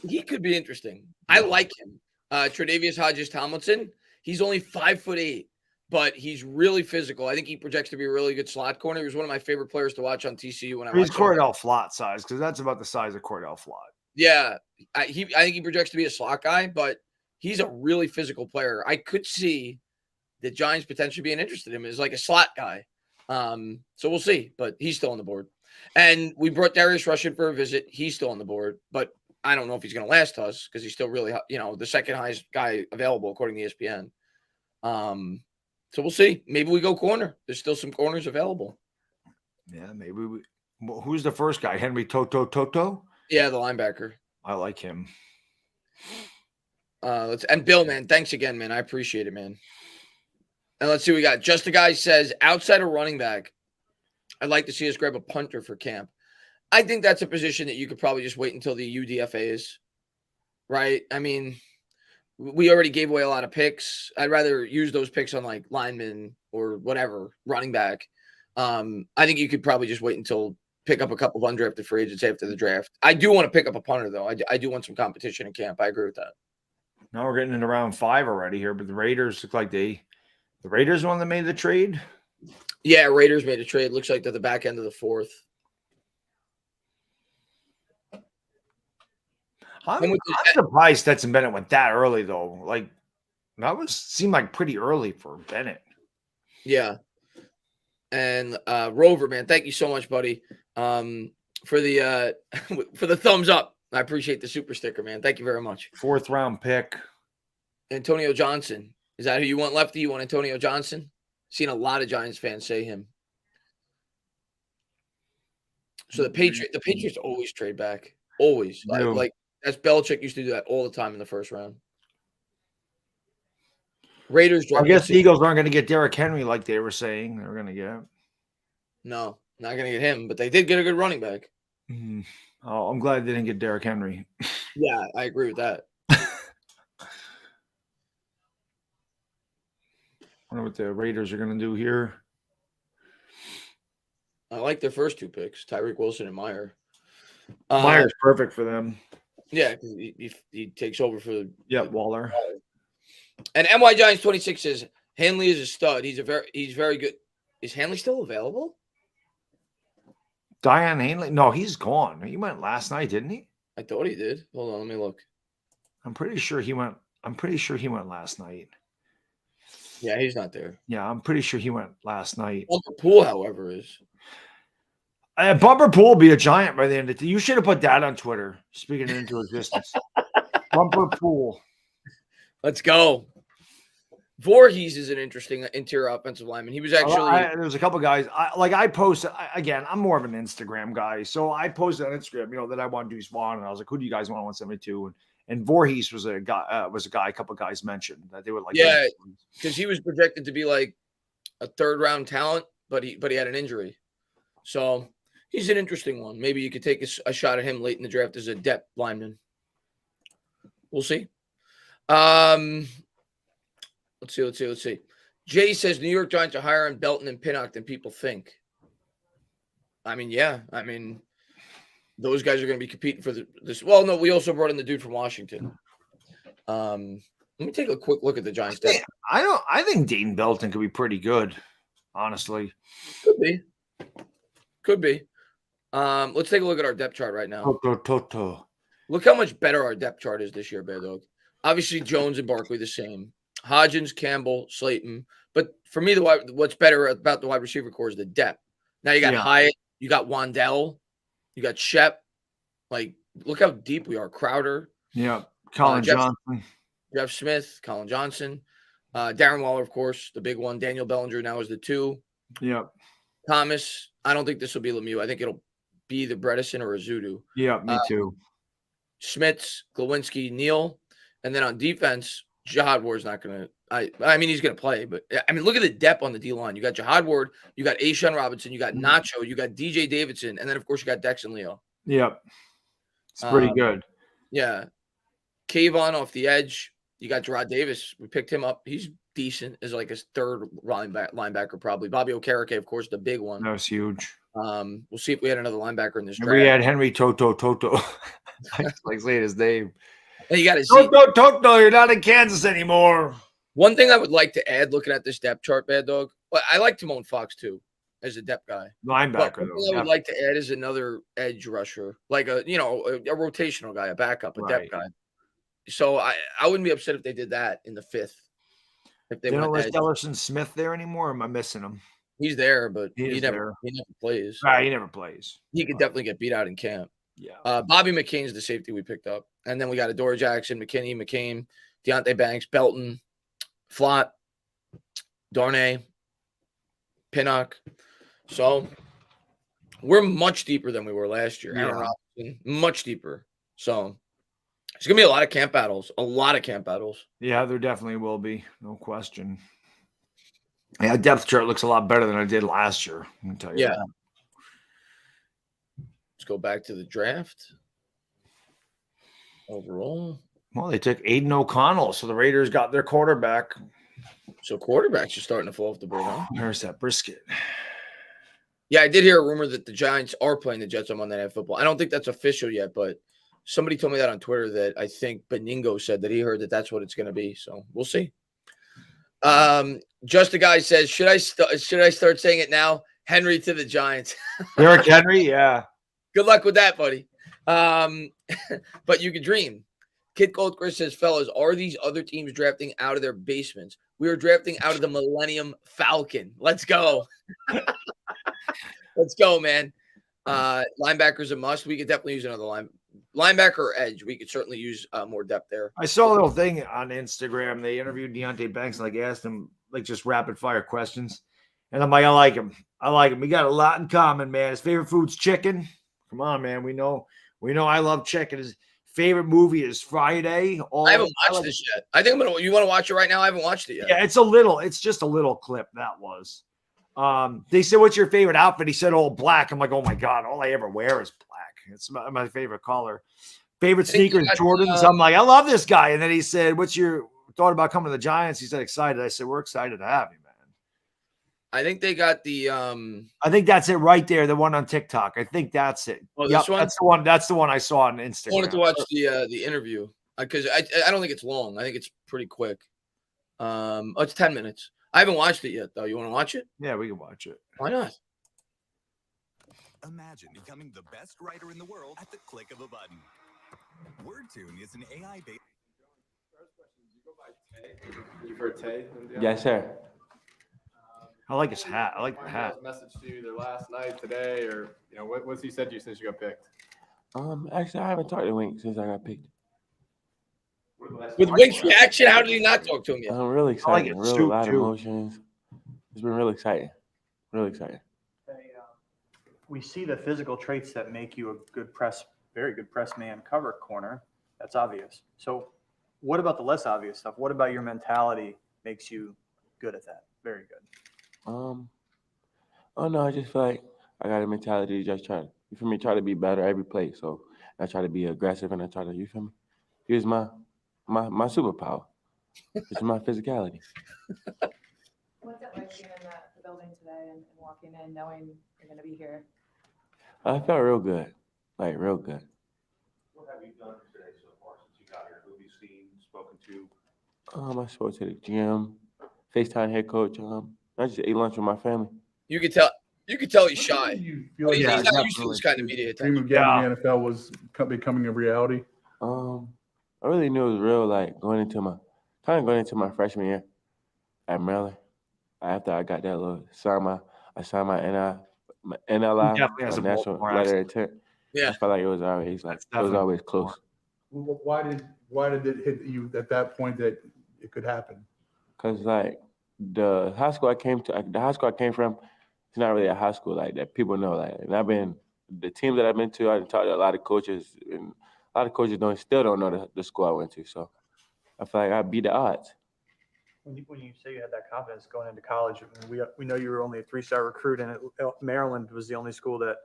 He could be interesting. I like him. Tre'Davious Hodges-Tomlinson. He's only 5'8", but he's really physical. I think he projects to be a really good slot corner. He was one of my favorite players to watch on TCU when I He's watched. Cordell Flott size because that's about the size of Cordell Flott. Yeah, I think he projects to be a slot guy, but he's a really physical player. I could see the Giants potentially being interested in him as like a slot guy. So we'll see, but he's still on the board. And we brought Darius Rush in for a visit. He's still on the board, but I don't know if he's going to last us because he's still really, the second highest guy available according to ESPN. So we'll see. Maybe we go corner. There's still some corners available. Yeah, maybe we. Who's the first guy? Henry Toto? Yeah, the linebacker. I like him. And Bill, man, thanks again, man. I appreciate it, man. And let's see what we got. Just a Guy says, outside of running back, I'd like to see us grab a punter for camp. I think that's a position that you could probably just wait until the UDFA is, right? I mean, we already gave away a lot of picks. I'd rather use those picks on like linemen or whatever, running back. I think you could probably just wait until pick up a couple of undrafted free agents after the draft. I do want to pick up a punter, though. I do want some competition in camp. I agree with that. Now we're getting into round 5 already here, but the Raiders look like the Raiders one that made the trade. Yeah, Raiders made a trade. Looks like they're the back end of the 4th. I'm surprised Stetson Bennett went that early, though. Like, that seemed like pretty early for Bennett. Yeah. And Rover, man, thank you so much, buddy, for the thumbs up. I appreciate the super sticker, man. Thank you very much. 4th round pick. Antonio Johnson. Is that who you want lefty? You want Antonio Johnson? Seen a lot of Giants fans say him. So the Patriots always trade back. Always. Like that's Belichick used to do that all the time in the first round. Raiders. I guess the Eagles aren't going to get Derrick Henry like they were saying they were going to get. No, not going to get him, but they did get a good running back. Mm-hmm. Oh, I'm glad they didn't get Derrick Henry. Yeah, I agree with that. I wonder what the Raiders are going to do here. I like their first 2 picks, Tyreek Wilson and Meyer. Meyer's perfect for them. Yeah, because he takes over for Waller. And NY Giants 26 says Hanley is a stud. He's very good. Is Hanley still available? Diane Hanley? No, he's gone. He went last night, didn't he? I thought he did. Hold on, let me look. I'm pretty sure he went last night. Yeah, he's not there. Yeah, I'm pretty sure he went last night. Bumper Pool, however, is. Bumper Pool will be a Giant by the end of the. You should have put that on Twitter. Speaking it into existence. Bumper Pool. Let's go. Voorhees is an interesting interior offensive lineman. He was actually. There was a couple guys. I posted again. I'm more of an Instagram guy, so I posted on Instagram, that I want to do Swan, and I was like, "Who do you guys want 172?" And Voorhees was a guy. A couple guys mentioned that they would like. Yeah, because he was projected to be like a 3rd round talent, but he had an injury, so he's an interesting one. Maybe you could take a shot at him late in the draft as a depth lineman. We'll see. Let's see. Jay says New York Giants are higher on Belton and Pinnock than people think. I mean, yeah. I mean, those guys are going to be competing for this. Well, no, we also brought in the dude from Washington. Let me take a quick look at the Giants. I think Dayton Belton could be pretty good, honestly. Could be. Let's take a look at our depth chart right now. Toto. Look how much better our depth chart is this year, Bear Dog. Obviously, Jones and Barkley the same. Hodgins, Campbell, Slayton. But for me, what's better about the wide receiver core is the depth. Now you got Hyatt, you got Wandell, you got Shep. Like, look how deep we are. Crowder. Yeah. Colin Johnson. Jeff Smith, Colin Johnson. Darren Waller, of course, the big one. Daniel Bellinger now is the 2. Yep. Thomas. I don't think this will be Lemieux. I think it'll be either Bredesen or Azudu. Yeah, me too. Schmitz, Glowinski, Neal. And then on defense, Jihad Ward's not going to I mean, he's going to play, but I mean, look at the depth on the D-line. You got Jihad Ward, you got A'Shaun Robinson, you got Nacho, you got DJ Davidson, and then, of course, you got Dex and Leo. Yep. It's pretty good. Yeah. Kayvon off the edge. You got Gerard Davis. We picked him up. He's decent as like his third linebacker, probably. Bobby Okereke, of course, the big one. That was huge. We'll see if we had another linebacker in this draft. We had Henry Toto. I like saying his name. And you got to Toto, you're not in Kansas anymore. One thing I would like to add, looking at this depth chart, Bad Dog, I like Timon Fox too, as a depth guy. Linebacker, one thing I would like to add is another edge rusher, like a rotational guy, a backup, a depth guy. So I wouldn't be upset if they did that in the fifth. If they don't let Ellerson Smith there anymore, or am I missing him? He's there, but he never plays. Right, he never plays. He could definitely get beat out in camp. Yeah. Bobby McCain's the safety we picked up. And then we got Adoree Jackson, McKinney, McCain, Deonte Banks, Belton, Flott, Darnay, Pinnock. So we're much deeper than we were last year. Aaron Robinson, much deeper. So it's going to be a lot of camp battles. Yeah, there definitely will be. No question. Yeah, depth chart looks a lot better than I did last year. I can tell you that. Let's go back to the draft. Overall. Well, they took Aiden O'Connell, so the Raiders got their quarterback. So quarterbacks are starting to fall off the board, huh? There's that brisket. Yeah, I did hear a rumor that the Giants are playing the Jets on Monday Night Football. I don't think that's official yet, but somebody told me that on Twitter that I think Beningo said that he heard that that's what it's going to be. So we'll see. Just a guy says, should I start saying it now? Henry to the Giants. Derrick Henry, yeah. Good luck with that, buddy. But you can dream. Kid Goldcrest says, fellas, are these other teams drafting out of their basements? We are drafting out of the Millennium Falcon. Let's go. Let's go, man. Linebackers a must. We could definitely use another linebacker or edge. We could certainly use more depth there. I saw a little thing on Instagram. They interviewed Deonte Banks and asked him just rapid fire questions. And I'm like, I like him. We got a lot in common, man. His favorite food's chicken. Come on, man. We know I love chicken. His favorite movie is Friday. I haven't watched this yet. I think you want to watch it right now? I haven't watched it yet. Yeah, it's just a little clip that was. They said, what's your favorite outfit? He said, all black. I'm like, oh my God, all I ever wear is black. It's my favorite color. Favorite sneakers, Jordans. I'm like, I love this guy. And then he said, what's your thought about coming to the Giants? He said, excited. I said, we're excited to have you, man. I think they got the I think that's it right there, the one on TikTok. I think that's it. Oh, this one? That's the one I saw on Instagram. I wanted to watch the interview because I don't think it's long. I think it's pretty quick. It's 10 minutes. I haven't watched it yet, though. You want to watch it? Yeah, we can watch it. Why not? Imagine becoming the best writer in the world at the click of a button. WordTune is an AI-based. First question, do you go by Tay? You've heard Tay? Yes, sir. I like his hat. I like the hat. Message to you either last night, today, or what's he said to you since you got picked? Actually, I haven't talked to Wink since I got picked. With Wink's reaction, how did he not talk to him yet? I'm really excited. I like it. Really lot of emotions. It's been really exciting. Really exciting. We see the physical traits that make you a very good press man cover corner. That's obvious. So what about the less obvious stuff? What about your mentality makes you good at that? Very good. Oh no, I just feel like I got a mentality to just try to be better every play. So I try to be aggressive and I try to, use my superpower. It's my physicality. What's it like being in the building today and walking in knowing you're going to be here? I felt real good, like real good. What have you done today so far since you got here? Who have you seen, spoken to? I spoke to the GM, FaceTime head coach. I just ate lunch with my family. You could tell he's shy. You feel like He's not used to this kind of media dream attention. of getting to the NFL was becoming a reality? I really knew it was real, like going into my freshman year at Maryland. After I got that little I signed my NLI, my national letter of intent. Yeah, I felt like it was always close. Why did it hit you at that point that it could happen? Cause like the high school I came from, it's not really a high school like that people know. Like, and the team that I've been to, I talked to a lot of coaches, and a lot of coaches still don't know the school I went to. So I feel like I beat the odds. When you say you had that confidence going into college, I mean, we know you were only a 3-star recruit, and Maryland was the only school that,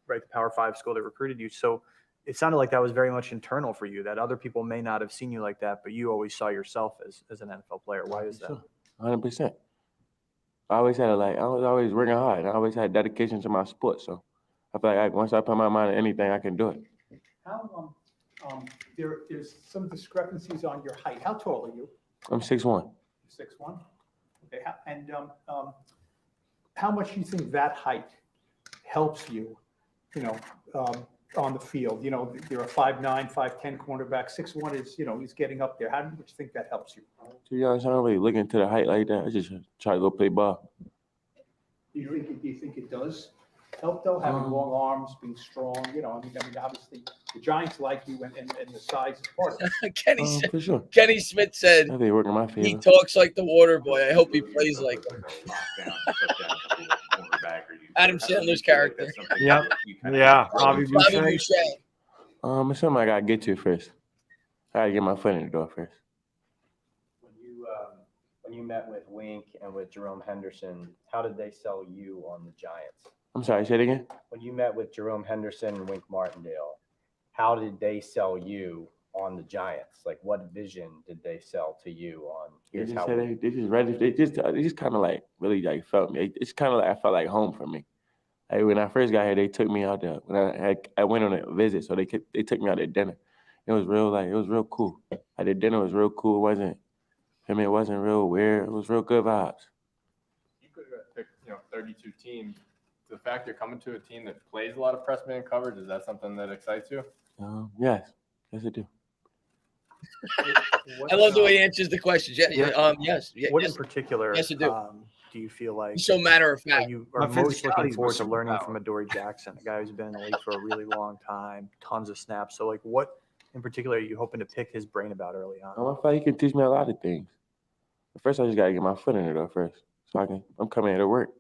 right, the Power 5 school that recruited you. So it sounded like that was very much internal for you, that other people may not have seen you like that, but you always saw yourself as an NFL player. Why is that? 100%. I always had I was always working hard. I always had dedication to my sport. So I feel like once I put my mind on anything, I can do it. How, there's some discrepancies on your height. How tall are you? I'm 6'1". 6'1"? Okay, and how much do you think that height helps you, on the field? You're a 5'9", 5'10" cornerback. 6'1" is, he's getting up there. How do you think that helps you? To be honest, I don't really look into the height like that. I just try to go play ball. Do you think it does help, though, having long arms, being strong? I mean, obviously, the Giants like you, and the size is part of it. For sure. Kenny Smith said I think working my favor. he talks like the water boy. I hope he plays like him. Adam Sandler's character. Yep. Yeah, Bobby Bobby Boucher. Boucher. It's something I gotta get to first. I gotta get my foot in the door first. When you met with Wink and with Jerome Henderson, how did they sell you on the Giants? I'm sorry, say it again? When you met with Jerome Henderson and Wink Martindale, how did they sell you on the Giants? Like, what vision did they sell to you on? They just kind of like really like felt me. It's kind of like I felt like home for me. Like when I first got here, they took me out there. When I went on a visit, so they took me out to dinner. It was real cool. Like the dinner was real cool. It wasn't real weird. It was real good vibes. You could have picked 32 teams. The fact you're coming to a team that plays a lot of press man coverage, is that something that excites you? Yes, I do. I love the way he answers the questions. Yes. What yes. in particular Yes, I do. Do you feel like He's so matter of fact. you My are most physicality looking forward was to learning superpower. from Adoree Jackson, a guy who's been in the league for a really long time, tons of snaps? So, like, what in particular are you hoping to pick his brain about early on? I feel like he can teach me a lot of things. But first, I just gotta get my foot in the door first, so I'm coming here to work.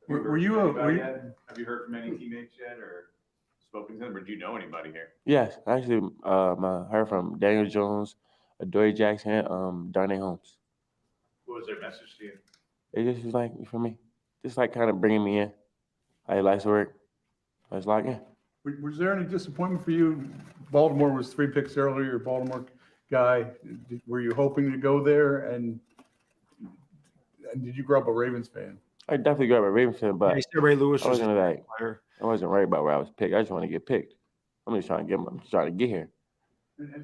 Have you heard from any teammates yet, or spoken to them, or do you know anybody here? Yes, actually, I heard from Daniel Jones, Adoree Jackson, Darnay Holmes. What was their message to you? It just was like, for me, just like kind of bringing me in. I like to work. Let's lock in. Was there any disappointment for you? Baltimore was 3 picks earlier, Baltimore guy. Were you hoping to go there? And did you grow up a Ravens fan? I definitely grew up a Ravens fan, but Yeah, he said Ray Lewis I was wasn't a player. I wasn't worried about where I was picked. I just want to get picked. I'm just trying to get here.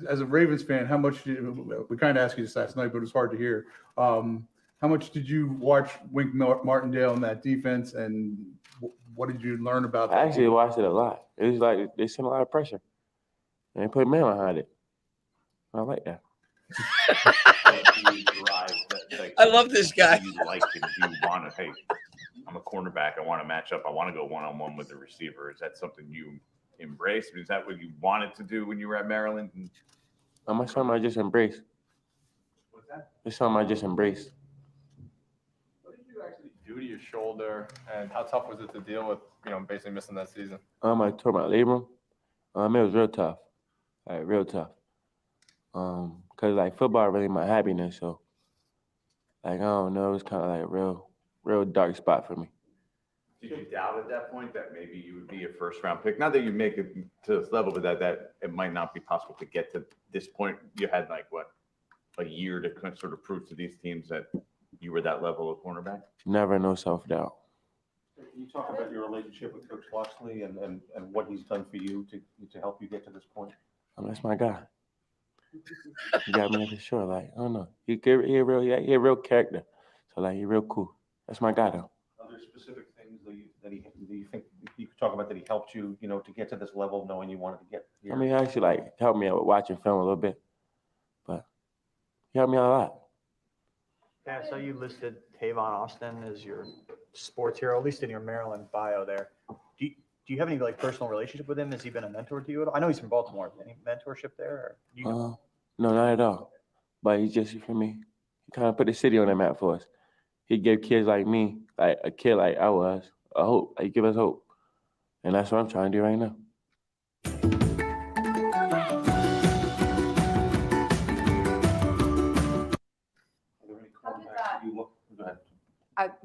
As a Ravens fan, how much we kind of asked you this last night, but it was hard to hear. How much did you watch Wink Martindale in that defense, and what did you learn about that? I actually watched it a lot. It was like they sent a lot of pressure, and they put man behind it. I like that. I love this guy. You like it? Do you want to? Hey, I'm a cornerback. I want to match up. I want to go one-on-one with the receiver. Is that something you embrace? Is that what you wanted to do when you were at Maryland? That's something I just embraced. What's that? It's something I just embraced. What did you actually do to your shoulder, and how tough was it to deal with, basically missing that season? I tore my labrum. It was real tough, like real tough. Cause like football really my happiness, so like I don't know, it was kind of like a real dark spot for me. Did you doubt at that point that maybe you would be a first-round pick? Not that you make it to this level, but that it might not be possible to get to this point. You had a year to sort of prove to these teams that you were that level of cornerback? Never no self-doubt. Can you talk about your relationship with Coach Loxley and what he's done for you to help you get to this point? That's my guy. He got me for sure. Like, I don't know. He a real character. So like, he real cool. That's my guy though. Are there specific things that you think you could talk about that he helped you, to get to this level, knowing you wanted to get here? He actually like helped me out with watching film a little bit, but he helped me out a lot. Yeah, so you listed Tavon Austin as your sports hero, at least in your Maryland bio there. Do you have any personal relationship with him? Has he been a mentor to you at all? I know he's from Baltimore. Any mentorship there? No, not at all. But he just, for me, he kind of put the city on the map for us. He gave kids like me, like a kid like I was, a hope. He give us hope. And that's what I'm trying to do right now.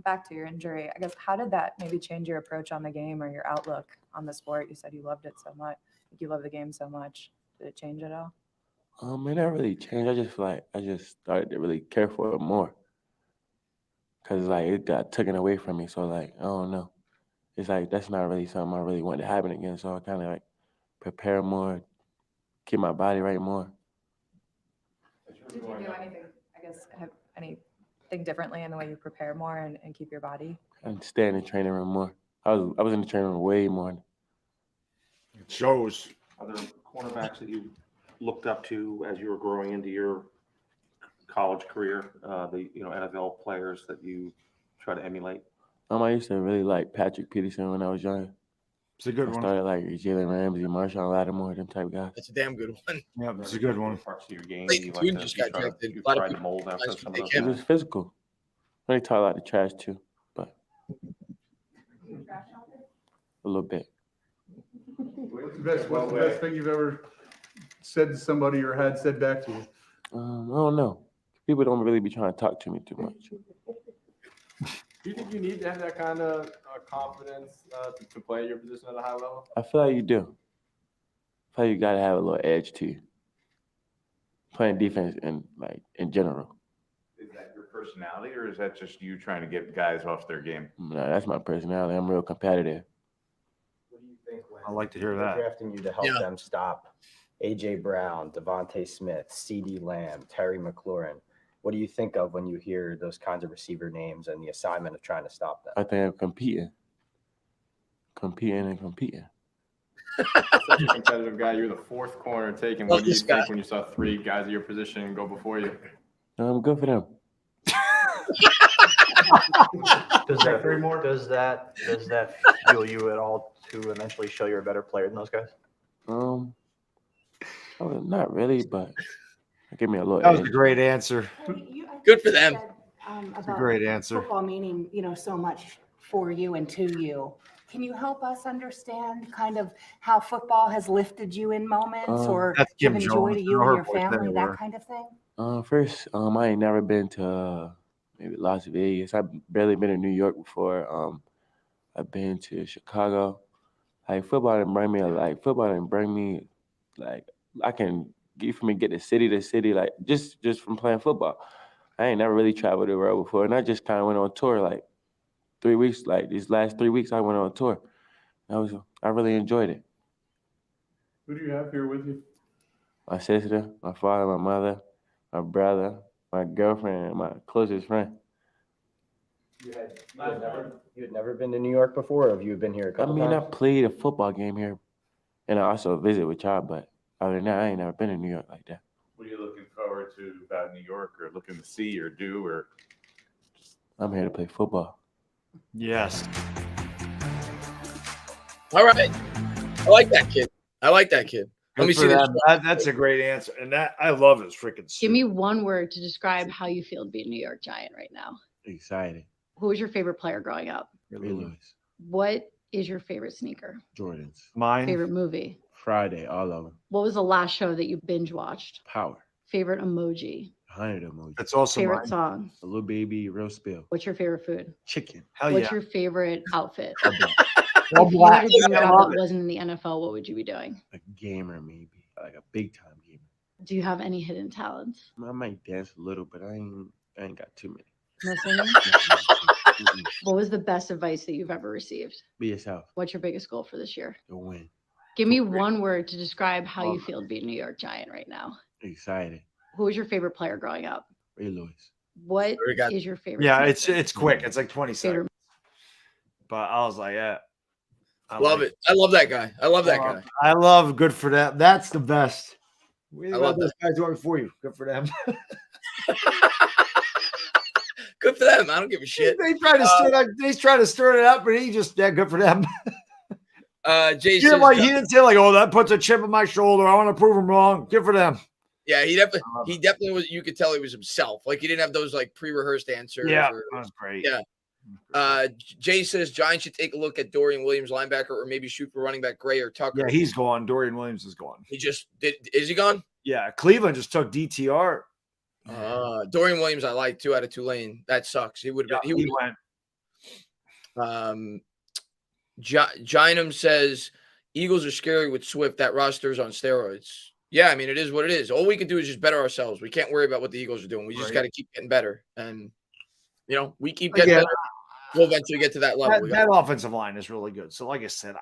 back to your injury, I guess, how did that maybe change your approach on the game or your outlook on the sport? You said you loved it so much. You love the game so much. Did it change at all? It never really changed. I just feel like I just started to really care for it more. Cause like it got taken away from me. So like, I don't know. It's like that's not really something I really want to happen again. So I kind of like prepare more, keep my body right more. Did you do anything, I guess, have anything differently in the way you prepare more and keep your body? And stay in the training room more. I was in the training room way more. It shows. Are there cornerbacks that you looked up to as you were growing into your college career? The NFL players that you try to emulate? I used to really like Patrick Peterson when I was young. It's a good I one. started like Jalen Ramsey, Marshawn Lattimore, them type guys. That's a damn good one. Yeah, it's a good one. Parts of your game Clayton you Tune like just to, got drafted. you A lot of tried to people mold after guys some of take those him. It was physical. They talk a lot of trash too, but a little bit. What's the best thing you've ever said to somebody or had said back to you? I don't know. People don't really be trying to talk to me too much. Do you think you need to have that kind of confidence to play your position at a high level? I feel like you do. I feel like you gotta have a little edge to you. Playing defense in general. Is that your personality, or is that just you trying to get guys off their game? No, that's my personality. I'm real competitive. What do you think when I like to hear they're that. drafting you to help Yeah. them stop AJ Brown, Devontae Smith, CeeDee Lamb, Terry McLaurin? What do you think of when you hear those kinds of receiver names and the assignment of trying to stop them? I think I'm competing. Such a competitive guy. You're the fourth corner taken. Love What do you this guy. think when you saw three guys of your position go before you? Good for them. Does that fuel you at all to eventually show you're a better player than those guys? Not really, but give me a little That was a edge. great answer. Good for them. It's a great answer. Football meaning, so much for you and to you. Can you help us understand kind of how football has lifted you in moments or That's Kim given joy Jones. to you Her and your voice family, everywhere. that kind of thing? First, I ain't never been to maybe Las Vegas. I've barely been to New York before. I've been to Chicago. Football didn't bring me I can get to city to city, just from playing football. I ain't never really traveled the world before, and I just kind of went on tour 3 weeks. These last 3 weeks, I went on tour. I really enjoyed it. Who do you have here with you? My sister, my father, my mother, my brother, my girlfriend, and my closest friend. You had never been to New York before, or have you been here a couple I times? played a football game here, and I also visit with y'all, but other than that, I ain't never been to New York like that. What are you looking forward to about New York, or looking to see or do, or? I'm here to play football. Yes. All right. I like that kid. Let me Good see for this. them. That's a great answer. And I love his freaking suit. Give me one word to describe how you feel to be a New York Giant right now. Excited. Who was your favorite player growing up? Ray Lewis. What is your favorite sneaker? Jordans. Mine. Favorite movie? Friday, all of them. What was the last show that you binge watched? Power. Favorite emoji? 100 emojis. That's also Favorite mine. song? A little baby, real spill. What's your favorite food? Chicken. Hell What's yeah. your favorite outfit? All If you were black. to do a I job love that it. wasn't in the NFL, what would you be doing? A gamer, maybe. Like a big time gamer. Do you have any hidden talents? I might dance a little, but I ain't got too many. No singing? Mm-mm. What was the best advice that you've ever received? Be yourself. What's your biggest goal for this year? To win. Give me one word to describe how you Love it. feel to be a New York Giant right now. Excited. Who was your favorite player growing up? Ray Lewis. What Already got- is your favorite? Yeah, sneaker? it's quick. It's like 20 Favorite- seconds. But I was like, yeah. I Love like it. I love that guy. I love that guy. I love good for them. That's the best. We I love love those guys doing it for you. Good for them. Good for them. I don't give a shit. They try to stir it up, but he just good for them. Jason. He didn't say like, oh, that puts a chip on my shoulder. I want to prove him wrong. Good for them. Yeah, he definitely was. You could tell he was himself. Like he didn't have those like pre-rehearsed answers. Yeah, or- that was great. Yeah. Jay says Giants should take a look at Dorian Williams, linebacker, or maybe shoot for running back Gray or Tucker. Yeah, he's gone. Dorian Williams is gone. He just did. Is he gone? Yeah, Cleveland just took DTR. Dorian Williams, I like 2 out of Tulane. That sucks. He would have been. He went. Gynum says Eagles are scary with Swift. That roster is on steroids. Yeah, I mean, it is what it is. All we can do is just better ourselves. We can't worry about what the Eagles are doing. We just got to keep getting better. And, we keep getting better. We'll eventually get to that level. That offensive line is really good. So, like I said,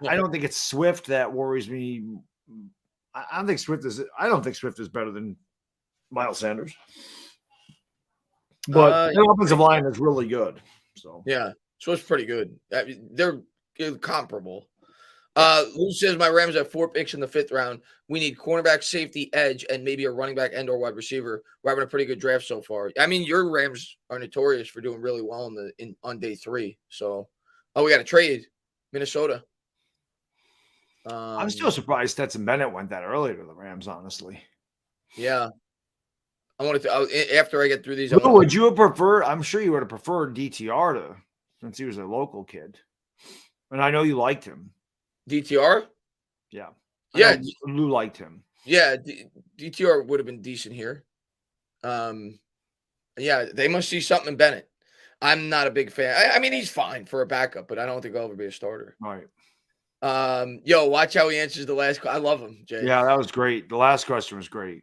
I don't think it's Swift that worries me. I don't think Swift is better than Miles Sanders. But the offensive line is really good. So yeah, Swift's pretty good. I mean, they're comparable. Lou says my Rams have 4 picks in the 5th round. We need cornerback, safety, edge, and maybe a running back and or wide receiver. We're having a pretty good draft so far. I mean, your Rams are notorious for doing really well on day 3. So, we got to trade Minnesota. I'm still surprised Stetson Bennett went that early to the Rams. Honestly, yeah. I wanted to after I get through these. Would you have preferred? I'm sure you would have preferred DTR since he was a local kid, and I know you liked him. DTR? Yeah. Yeah. Lou liked him. Yeah. DTR would have been decent here. Yeah, they must see something in Bennett. I'm not a big fan. I mean, he's fine for a backup, but I don't think he'll ever be a starter. All right. Yo, watch how he answers the last. I love him, Jay. Yeah, that was great. The last question was great.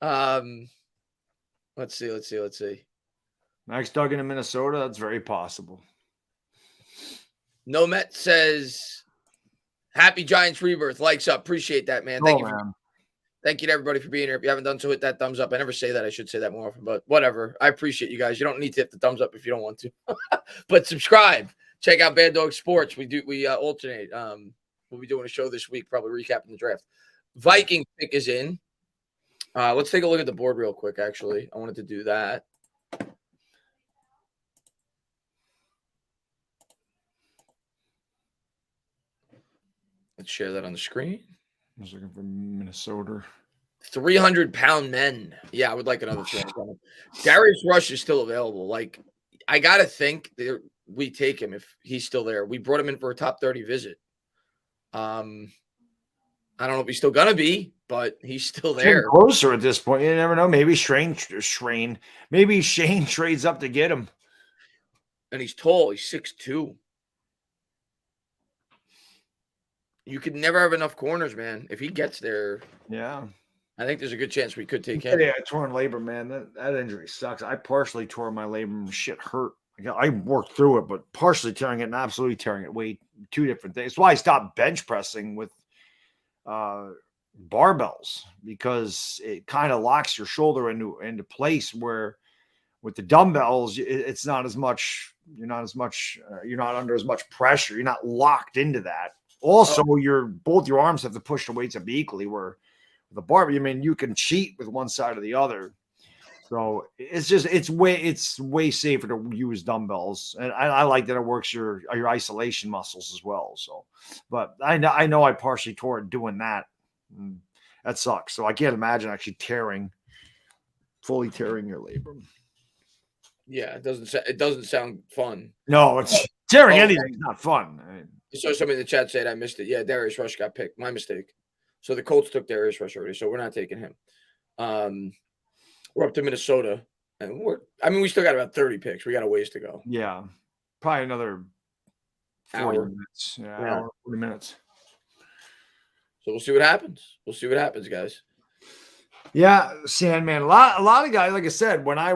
Let's see. Max Duggan in Minnesota. That's very possible. Nomet says, "Happy Giants rebirth." Likes up. Appreciate that, man. Thank you to everybody for being here. If you haven't done so, hit that thumbs up. I never say that. I should say that more often, but whatever. I appreciate you guys. You don't need to hit the thumbs up if you don't want to, but subscribe. Check out Bad Dog Sports. We alternate. We'll be doing a show this week, probably recapping the draft. Viking pick is in. Let's take a look at the board real quick. Actually, I wanted to do that. Let's share that on the screen. I was looking for Minnesota. 300-pound men. Yeah, I would like another 300-pound. Darius Rush is still available. Like, I got to think that we take him if he's still there. We brought him in for a top 30 visit. I don't know if he's still going to be, but he's still there. Getting closer at this point. You never know. Maybe Shane trades up to get him. And he's tall. He's 6'2". You could never have enough corners, man. If he gets there, yeah, I think there's a good chance we could take him. Yeah, torn labrum, man. That injury sucks. I partially tore my labrum. Shit hurt. I worked through it, but partially tearing it and absolutely tearing it. Two different things. That's why I stopped bench pressing with barbells, because it kind of locks your shoulder into place, where with the dumbbells, it's not as much. You're not under as much pressure. You're not locked into that. Also, both your arms have to push the weights up equally. Where the barbell, I mean, you can cheat with one side or the other. So it's way safer to use dumbbells, and I like that it works your isolation muscles as well. So, but I know I partially tore it doing that. That sucks. So I can't imagine actually fully tearing your labrum. Yeah, it doesn't sound fun. No, it's tearing anything is not fun. So somebody in the chat said I missed it. Yeah, Darius Rush got picked. My mistake. So the Colts took Darius Rush already, so we're not taking him. We're up to Minnesota, and we still got about 30 picks. We got a ways to go. Yeah, probably another 40 hour. Minutes. Yeah, hour, 40 minutes. So we'll see what happens. We'll see what happens, guys. Yeah, Sandman. A lot of guys, like I said, when I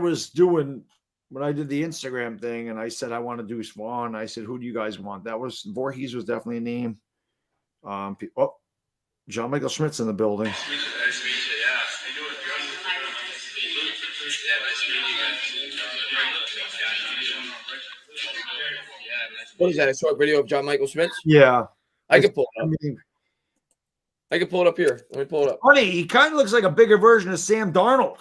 did the Instagram thing and I said I want to do Swan, I said, who do you guys want? That was Voorhees was definitely a name. John Michael Schmidt's in the building. Nice to meet you. Yeah. What is that? A short video of John Michael Schmidt? Yeah. I can pull it up. I can pull it up here. Let me pull it up. Funny, he kind of looks like a bigger version of Sam Darnold.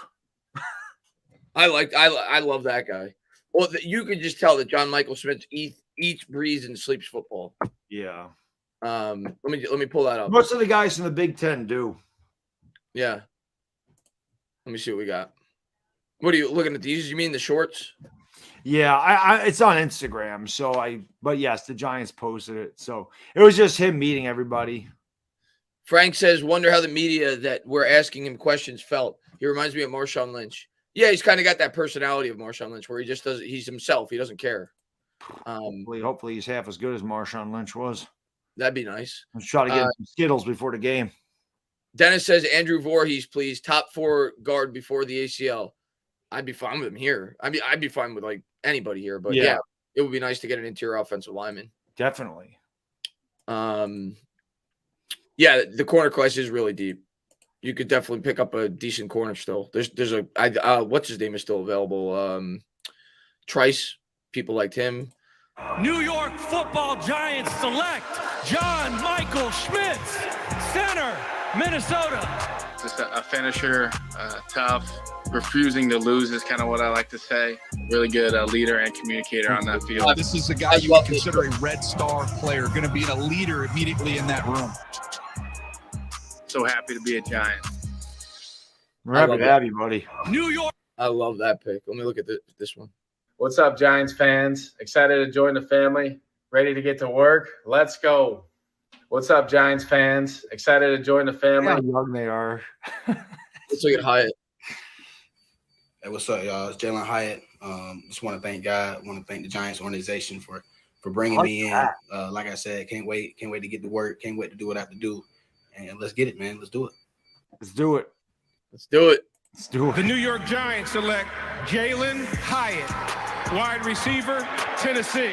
I love that guy. Well, you could just tell that John Michael Schmidt eats, breathes, and sleeps football. Yeah. Let me pull that up. Most of the guys in the Big Ten do. Yeah. Let me see what we got. What are you looking at these? You mean the shorts? Yeah, it's on Instagram. But yes, the Giants posted it. So it was just him meeting everybody. Frank says, wonder how the media that we're asking him questions felt. He reminds me of Marshawn Lynch. Yeah, he's kind of got that personality of Marshawn Lynch where he just doesn't. He's himself. He doesn't care. Hopefully he's half as good as Marshawn Lynch was. That'd be nice. Let's try to get some Skittles before the game. Dennis says Andrew Voorhees, please. Top 4 guard before the ACL. I'd be fine with him here. I'd be fine with like anybody here, but yeah, it would be nice to get an interior offensive lineman. Definitely. Yeah, the corner class is really deep. You could definitely pick up a decent corner still. There's a what's his name is still available. Trice, people liked him. New York Football Giants select John Michael Schmitz, center, Minnesota. Just a finisher, tough, refusing to lose is kind of what I like to say. Really good leader and communicator on that field. This is a guy you would consider a red star player, going to be a leader immediately in that room. So happy to be a Giant. We're happy to have you, buddy. New York. I love that pick. Let me look at this one. What's up, Giants fans? Excited to join the family. Ready to get to work? Let's go. What's up, Giants fans? Excited to join the family. How young they are. Let's look at Hyatt. Hey, what's up, y'all? It's Jalen Hyatt. Just want to thank God. Want to thank the Giants organization for bringing me in. Like I said, can't wait to get to work. Can't wait to do what I have to do. And let's get it, man. Let's do it. Let's do it. Let's do it. Let's do it. The New York Giants select Jalen Hyatt, wide receiver, Tennessee.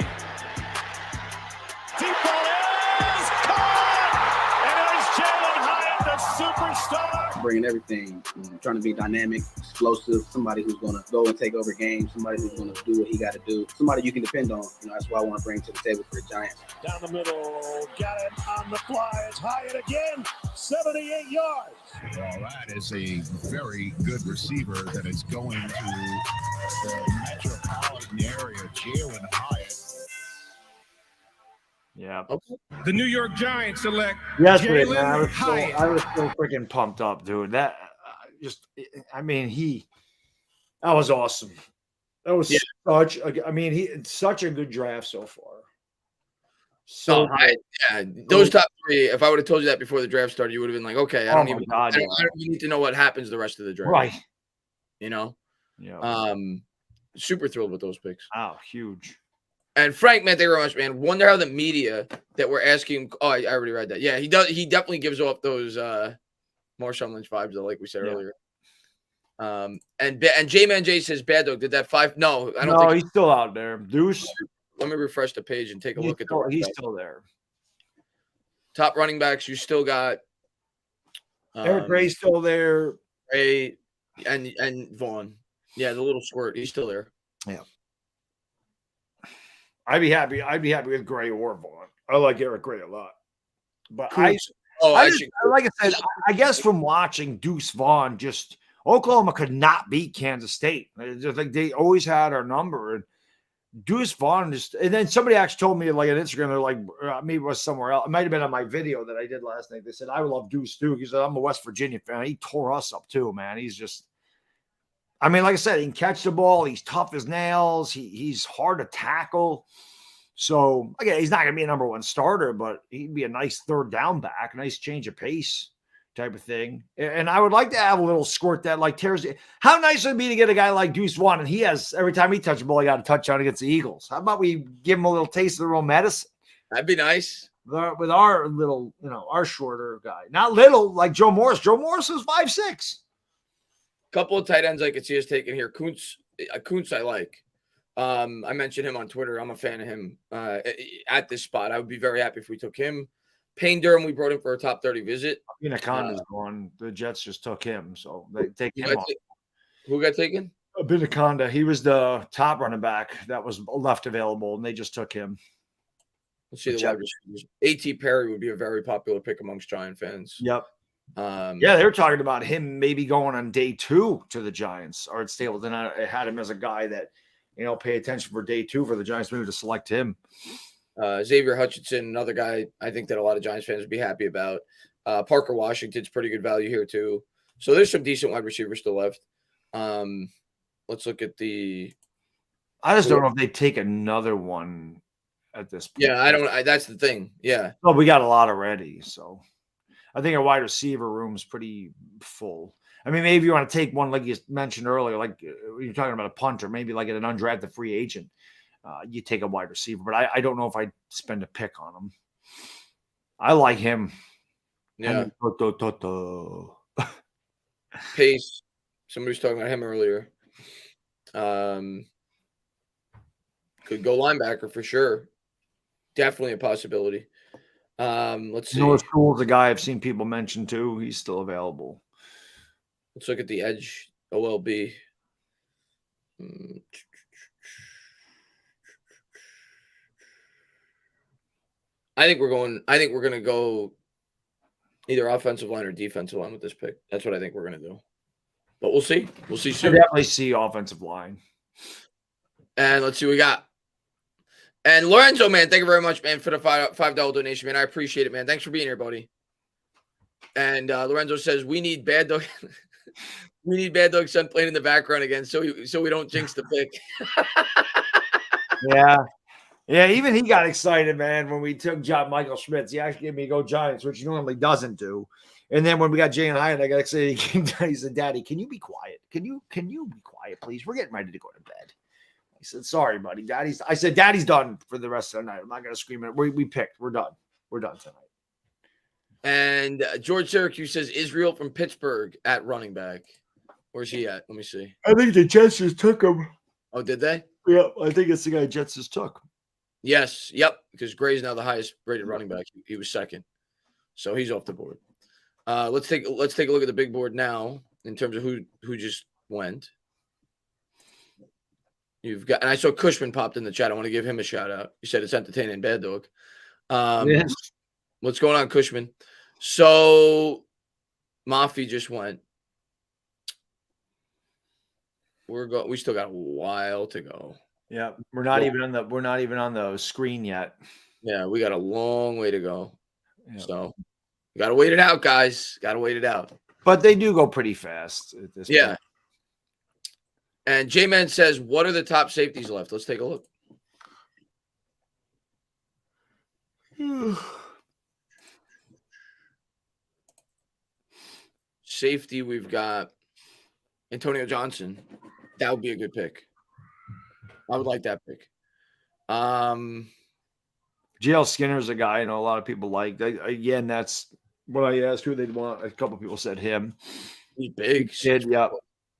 Deep ball is caught, and it is Jalen Hyatt, the superstar. Bringing everything, trying to be dynamic, explosive, somebody who's going to go and take over games, somebody who's going to do what he got to do, somebody you can depend on. That's what I want to bring to the table for the Giants. Down the middle, got it on the fly. It's Hyatt again, 78 yards. All right, is a very good receiver that is going to the metropolitan area, Jalen Hyatt. Yeah. The New York Giants select Yesterday, Jalen man, Hyatt. I was so freaking pumped up, dude. That that was awesome. That was such a good draft so far. So those top 3. If I would have told you that before the draft started, you would have been like, okay, I don't even need to know what happens the rest of the draft. Right. You know? Yeah. Super thrilled with those picks. Oh, huge. And Frank, man, thank you very much, man. Wonder how the media that we're asking. Oh, I already read that. Yeah, he does. He definitely gives off those Marshawn Lynch vibes, though, like we said earlier. And J-Man J says, Bad Dog, did that 5? No, I don't think he's still out there. Deuce. Let me refresh the page and take a look at the. He's still there. Top running backs, you still got Eric Gray's still there. Gray and Vaughn. Yeah, the little squirt, he's still there. Yeah. I'd be happy with Gray or Vaughn. I like Eric Gray a lot. But like I said, I guess from watching Deuce Vaughn, just Oklahoma could not beat Kansas State. Just like they always had our number. And Deuce Vaughn and then somebody actually told me like on Instagram, they're like, maybe it was somewhere else. It might have been on my video that I did last night. They said, I love Deuce too. He said, I'm a West Virginia fan. He tore us up too, man. He's just, like I said, he can catch the ball. He's tough as nails. He's hard to tackle. So, again, he's not going to be a number 1 starter, but he'd be a nice third down back, a nice change of pace type of thing. And I would like to have a little squirt that like tears. How nice would it be to get a guy like Deuce Vaughn, and he has, every time he touches the ball, he got a touchdown against the Eagles. How about we give him a little taste of their own medicine? That'd be nice. With our little, our shorter guy. Not little, like Joe Morris. Joe Morris is 5'6". Couple of tight ends I could see us taking here. Kuntz I like. I mentioned him on Twitter. I'm a fan of him at this spot. I would be very happy if we took him. Payne Durham, we brought him for a top 30 visit. Binaconda's gone. The Jets just took him, so they take him off. Who got taken? Binaconda. He was the top running back that was left available, and they just took him. Let's see the wide receivers. A.T. Perry would be a very popular pick amongst Giant fans. Yep. They were talking about him maybe going on day 2 to the Giants. Art Stapleton had him as a guy that, pay attention for day 2 for the Giants maybe to select him. Xavier Hutchinson, another guy I think that a lot of Giants fans would be happy about. Parker Washington's pretty good value here too. So there's some decent wide receivers still left. Let's look at the. I just don't know if they take another one at this point. Yeah, that's the thing. Yeah. Well, we got a lot already, so I think our wide receiver room is pretty full. I mean, maybe you want to take one like you mentioned earlier, like you're talking about a punter, maybe like an undrafted free agent. You take a wide receiver, but I don't know if I'd spend a pick on him. I like him. Yeah. Pace. Somebody was talking about him earlier. Could go linebacker for sure. Definitely a possibility. Let's see. North School's a guy I've seen people mention too. He's still available. Let's look at the edge OLB. I think we're going to go either offensive line or defensive line with this pick. That's what I think we're going to do. But we'll see. We'll see soon. I definitely see offensive line. And let's see what we got. And Lorenzo, man, thank you very much, man, for the $5 donation, man. I appreciate it, man. Thanks for being here, buddy. And Lorenzo says we need Bad Dog. We need Bad Dog Son playing in the background again, so we don't jinx the pick. Yeah. Even he got excited, man, when we took John Michael Schmitz. He actually gave me a go Giants, which he normally doesn't do. And then when we got Jalen Hyatt, I got excited. He said, "Daddy, can you be quiet? Can you be quiet, please? We're getting ready to go to bed." I said, "Sorry, buddy. I said, Daddy's done for the rest of the night. I'm not going to scream at it. We picked. We're done. We're done tonight." And George Syracuse says Israel from Pittsburgh at running back. Where's he at? Let me see. I think the Jets just took him. Oh, did they? Yeah, I think it's the guy Jets just took. Yes. Yep. Because Gray's now the highest rated running back. He was second. So he's off the board. Let's take a look at the big board now in terms of who just went. You've got, and I saw Cushman popped in the chat. I want to give him a shout out. You said it's entertaining, Bad Dog. Yes. What's going on, Cushman? So Mafi just went. We still got a while to go. Yeah, we're not even on the screen yet. Yeah, we got a long way to go. Yeah. So we got to wait it out, guys. Got to wait it out. But they do go pretty fast at this point. Yeah. And J-Man says, what are the top safeties left? Let's take a look. Safety, we've got Antonio Johnson. That would be a good pick. I would like that pick. GL Skinner's a guy I know a lot of people like. Again, that's what I asked who they'd want. A couple people said him. He's big. Kid, yeah.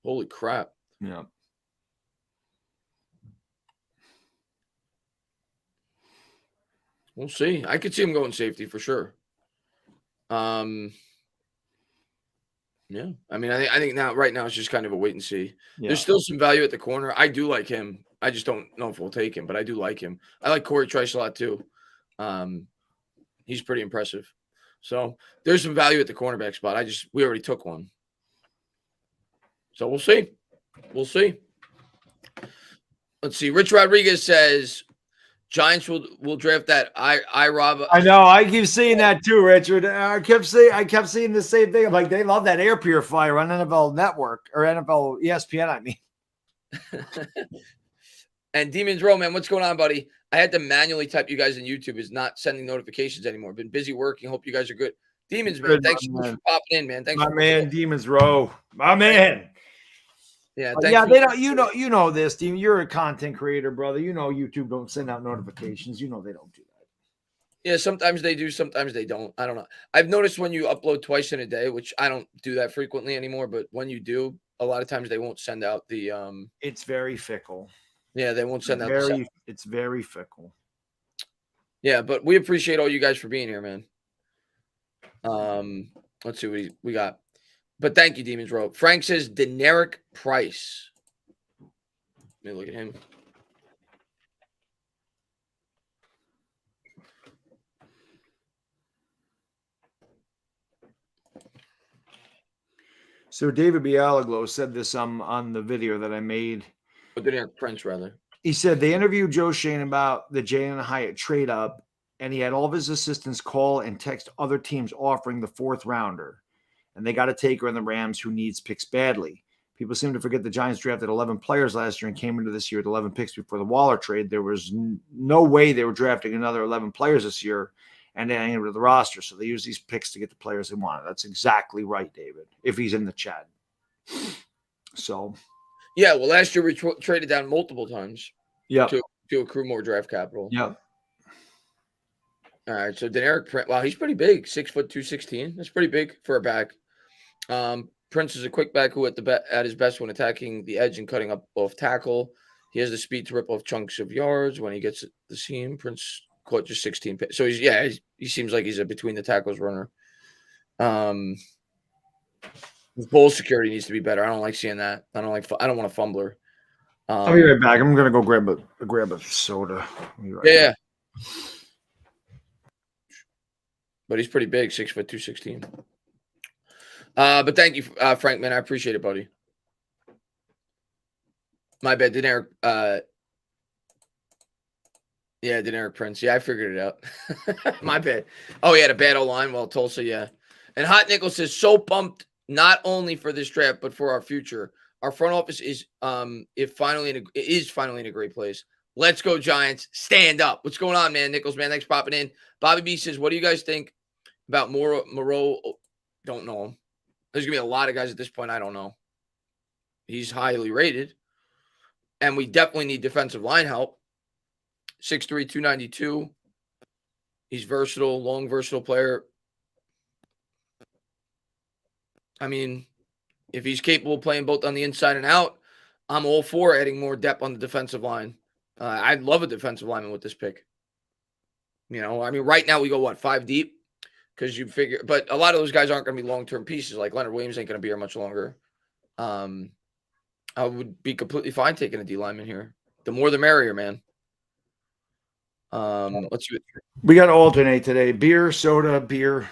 Holy crap. Yeah. We'll see. I could see him going safety for sure. Yeah. I mean, I think right now it's just kind of a wait and see. Yeah. There's still some value at the corner. I do like him. I just don't know if we'll take him, but I do like him. I like Corey Trice a lot too. He's pretty impressive. So there's some value at the cornerback spot. We already took one. So we'll see. We'll see. Let's see. Rich Rodriguez says Giants will draft that I-Rob. I know. I keep seeing that too, Richard. I kept seeing the same thing. I'm like, they love that air purifier on NFL Network or NFL ESPN. I mean, and Demons Row, man, what's going on, buddy? I had to manually type you guys in YouTube. Is not sending notifications anymore. Been busy working. Hope you guys are good. Demons, man, thanks so much for popping in, man. Thanks, my man, Demons Row, my man. Yeah, they don't. You know this, Demon. You're a content creator, brother. You know YouTube don't send out notifications. You know they don't do that. Yeah, sometimes they do, sometimes they don't. I don't know. I've noticed when you upload twice in a day, which I don't do that frequently anymore, but when you do, a lot of times they won't send out the. It's very fickle. Yeah, they won't send out. It's very fickle. Yeah, but we appreciate all you guys for being here, man. Let's see what we got. But thank you, Demons Row. Frank says Deneric Price. Let me look at him. So David Bialaglo said this on the video that I made. Deneric Prince, rather. He said they interviewed Joe Schoen about the Jalen Hyatt trade up, and he had all of his assistants call and text other teams offering the 4th rounder. And they got a taker in the Rams who needs picks badly. People seem to forget the Giants drafted 11 players last year and came into this year with 11 picks before the Waller trade. There was no way they were drafting another 11 players this year and adding to the roster. So they use these picks to get the players they wanted. That's exactly right, David, if he's in the chat. So, yeah. Well, last year we traded down multiple times. Yeah. To accrue more draft capital. Yeah. All right. So Deneric Prince, wow, he's pretty big. 6'2", 216. That's pretty big for a back. Prince is a quick back who at his best when attacking the edge and cutting up off tackle. He has the speed to rip off chunks of yards when he gets the seam. Prince caught just 16. So he seems like he's a between the tackles runner. His ball security needs to be better. I don't like seeing that. I don't want a fumbler. I'll be right back. I'm gonna go grab a soda. Yeah. But he's pretty big, 6'2", 216. But thank you, Frank, man. I appreciate it, buddy. My bad, Deneric. Deneric Prince. Yeah, I figured it out. My bad. Oh, he had a bad O-line. Well, Tulsa, yeah. And Hot Nickel says, so pumped not only for this draft, but for our future. Our front office is finally in a great place. Let's go, Giants. Stand up. What's going on, man? Nichols, man. Thanks for popping in. Bobby B says, what do you guys think about Moreau? Don't know him. There's going to be a lot of guys at this point I don't know. He's highly rated. And we definitely need defensive line help. 6'3", 292. He's versatile, long, versatile player. I mean, if he's capable of playing both on the inside and out, I'm all for adding more depth on the defensive line. I'd love a defensive lineman with this pick. You know, I mean, right now we go, 5 deep? Because you figure, but a lot of those guys aren't going to be long-term pieces. Like Leonard Williams ain't going to be here much longer. I would be completely fine taking a D lineman here. The more the merrier, man. Let's see. We got to alternate today. Beer, soda, beer.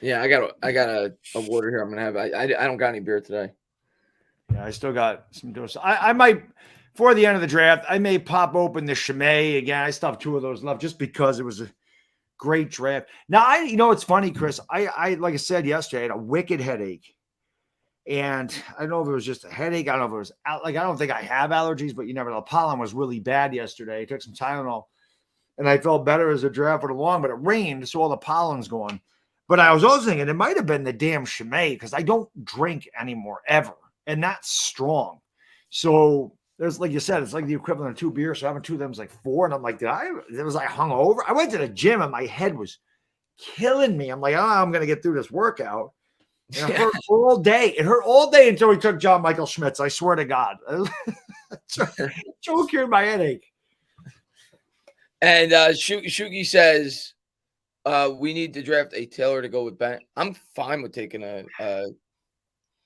Yeah, I got a water here. I'm gonna have. I don't got any beer today. Yeah, I still got some dose. I might, for the end of the draft, I may pop open the Chimay again. I still have 2 of those left just because it was a great draft. Now, you know, it's funny, Chris. I like I said yesterday, I had a wicked headache. And I don't know if it was just a headache. I don't know if it was I don't think I have allergies, but you never know. Pollen was really bad yesterday. I took some Tylenol and I felt better as the draft went along, but it rained, so all the pollen's gone. But I was also thinking it might have been the damn Chimay because I don't drink anymore ever. And that's strong. So there's, like you said, it's like the equivalent of 2 beers. So having 2 of them is like 4. And I'm like, it was like hungover. I went to the gym and my head was killing me. I'm like, I'm going to get through this workout. And it hurt all day. It hurt all day until we took John Michael Schmitz. I swear to God. Joe cured my headache. And Shugi says, we need to draft a Taylor to go with Ben. I'm fine with taking a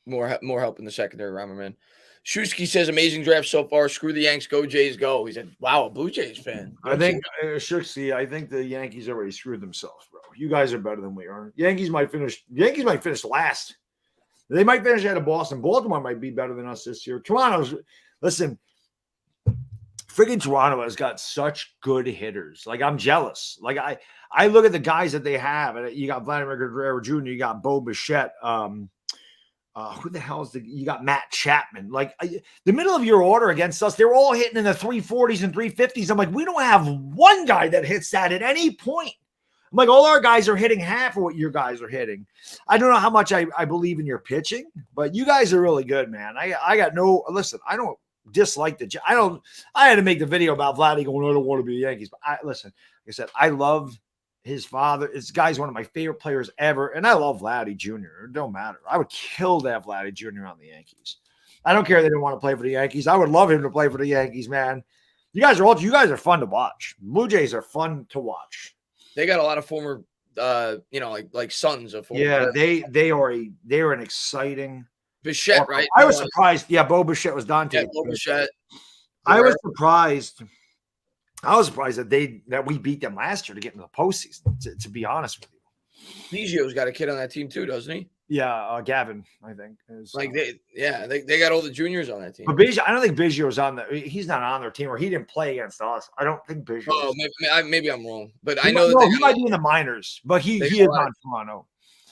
more help in the secondary round, man. Shusky says, amazing draft so far. Screw the Yanks. Go Jays. Go. He said, wow, a Blue Jays fan. I think Shusky, I think the Yankees already screwed themselves, bro. You guys are better than we are. Yankees might finish last. They might finish ahead of Boston. Baltimore might be better than us this year. Listen, freaking Toronto has got such good hitters. Like, I'm jealous. Like, I look at the guys that they have, and you got Vladimir Guerrero Jr., you got Bo Bichette, who the hell is you got Matt Chapman. Like, the middle of your order against us, they're all hitting in the 340s and 350s. I'm like, we don't have one guy that hits that at any point. I'm like, all our guys are hitting half of what your guys are hitting. I don't know how much I believe in your pitching, but you guys are really good, man. I got no, listen, I don't dislike I had to make the video about Vladdy going, I don't want to be the Yankees. But listen, like I said, I love his father. This guy's one of my favorite players ever. And I love Vladdy Jr. It don't matter. I would kill to have Vladdy Jr. on the Yankees. I don't care they didn't want to play for the Yankees. I would love him to play for the Yankees, man. You guys are fun to watch. Blue Jays are fun to watch. They got a lot of former, like sons of former. Yeah, they are an exciting. Bichette, right? I was surprised. Yeah, Bo Bichette was Dante. Yeah, Bo Bichette. I was surprised that we beat them last year to get into the postseason. To be honest with you, Biggio's got a kid on that team too, doesn't he? Yeah, Gavin, I think. They got all the juniors on that team. But Biggio, I don't think Biggio's he's not on their team, or he didn't play against us. I don't think Biggio. Oh, maybe I'm wrong, but I know he might be in the minors, but he is on Toronto.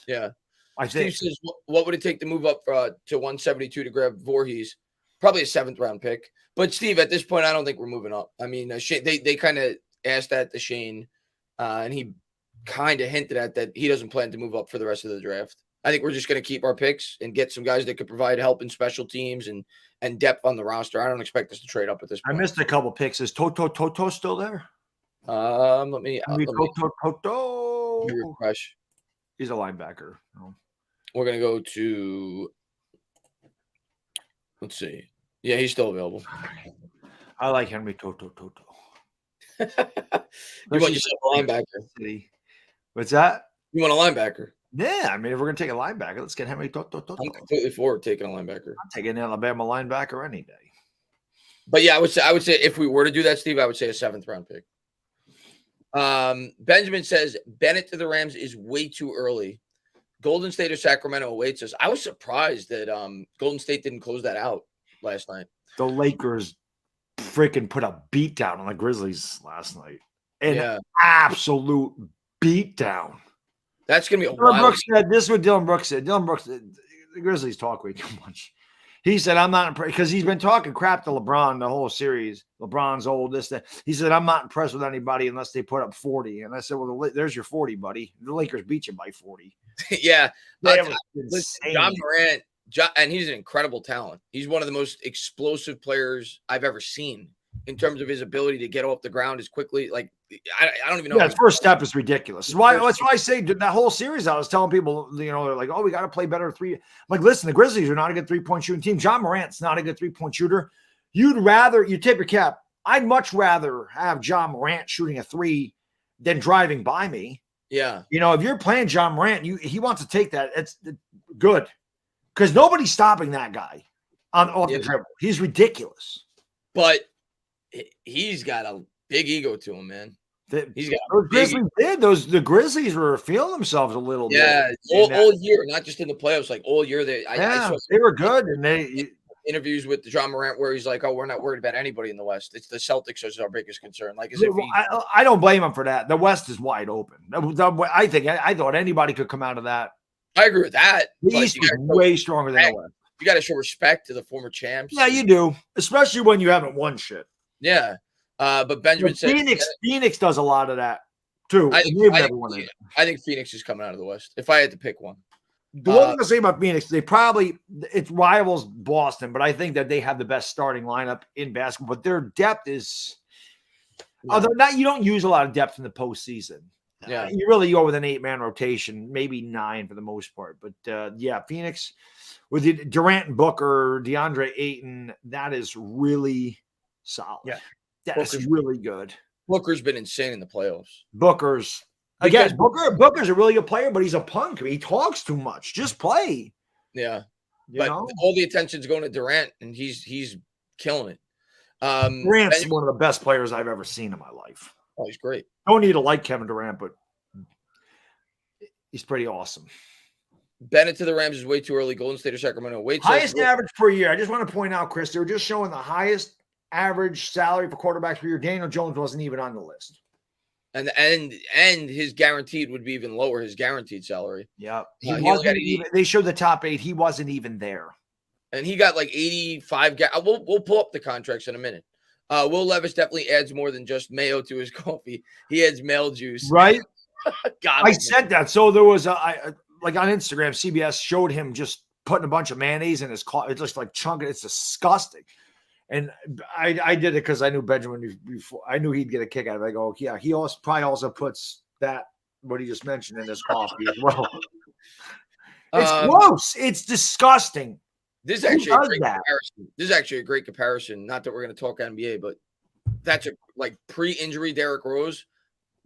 Yeah, I think. Steve says, what would it take to move up to 172 to grab Voorhees? Probably a 7th round pick. But Steve, at this point, I don't think we're moving up. I mean, they kind of asked that to Shane, and he kind of hinted at that he doesn't plan to move up for the rest of the draft. I think we're just going to keep our picks and get some guys that could provide help in special teams and depth on the roster. I don't expect us to trade up at this I point. missed a couple picks. Is Toto still there? Let me Toto. refresh. He's a linebacker. Oh. We're going to go to, let's see. Yeah, he's still available. I like Henry Toto. You want yourself a linebacker. What's that? You want a linebacker? Yeah, I mean, if we're going to take a linebacker, let's get Henry Toto. I'm completely for taking a linebacker. I'm taking an Alabama linebacker any day. But yeah, I would say if we were to do that, Steve, I would say a 7th round pick. Benjamin says Bennett to the Rams is way too early. Golden State or Sacramento awaits us. I was surprised that Golden State didn't close that out last night. The Lakers freaking put a beat down on the Grizzlies last night. An absolute beat down. That's going to be a Dylan wild. Brooks said, this is what Dylan Brooks said. Dylan Brooks said, the Grizzlies talk way too much. He said, I'm not impressed because he's been talking crap to LeBron the whole series. LeBron's old, this, that. He said, I'm not impressed with anybody unless they put up 40. And I said, well, there's your 40, buddy. The Lakers beat you by 40. Yeah. That was Listen, John Morant, and he's an incredible talent. He's one of the most explosive players I've ever seen in terms of his ability to get off the ground as quickly. Like, I don't even know. Yeah, his first step is ridiculous. That's why I say that whole series, I was telling people, they're like, oh, we got to play better three. I'm like, listen, the Grizzlies are not a good 3-point shooting team. John Morant's not a good 3-point shooter. You tip your cap. I'd much rather have John Morant shooting a 3 than driving by me. Yeah. If you're playing John Morant, he wants to take that. It's good because nobody's stopping that guy off the dribble. He's ridiculous. But he's got a big ego to him, man. He's got the Grizzlies were feeling themselves a little bit. Yeah, all year, not just in the playoffs, like all year. They were good, and they interviews with John Morant where he's like, "Oh, we're not worried about anybody in the West. It's the Celtics is our biggest concern." Like, as if I don't blame him for that. The West is wide open. I thought anybody could come out of that. I agree with that. The East is way stronger than the West. You got to show respect to the former champs. Yeah, you do, especially when you haven't won shit. Yeah. But Benjamin said Phoenix does a lot of that too. I think Phoenix is coming out of the West. If I had to pick one, the one thing to say about Phoenix, it rivals Boston, but I think that they have the best starting lineup in basketball. But their depth is, although you don't use a lot of depth in the postseason. Yeah, you really go with an 8-man rotation, maybe 9 for the most part. But Phoenix with Durant and Booker, DeAndre Ayton, that is really solid. Yeah. That's really good. Booker's been insane in the playoffs. Booker's a really good player, but he's a punk. I mean, he talks too much. Just play. Yeah. But all the attention's going to Durant, and he's killing it. Durant's one of the best players I've ever seen in my life. Oh, he's great. Don't need to like Kevin Durant, but he's pretty awesome. Bennett to the Rams is way too early. Golden State or Sacramento. Highest average per year. I just want to point out, Chris, they were just showing the highest average salary for quarterbacks per year. Daniel Jones wasn't even on the list. And his guaranteed would be even lower, his guaranteed salary. Yeah. They showed the top 8. He wasn't even there. And he got like 85. We'll pull up the contracts in a minute. Will Levis definitely adds more than just mayo to his coffee. He adds male juice. Right? God, I said that. So there was like on Instagram, CBS showed him just putting a bunch of mayonnaise in his coffee. It's just like chunking. It's disgusting. And I did it because I knew Benjamin before. I knew he'd get a kick out of it. I go, yeah, he probably also puts what he just mentioned in his coffee as well. It's gross. It's disgusting. This is actually a great comparison. This is actually a great comparison. Not that we're going to talk NBA, but that's like pre-injury Derrick Rose.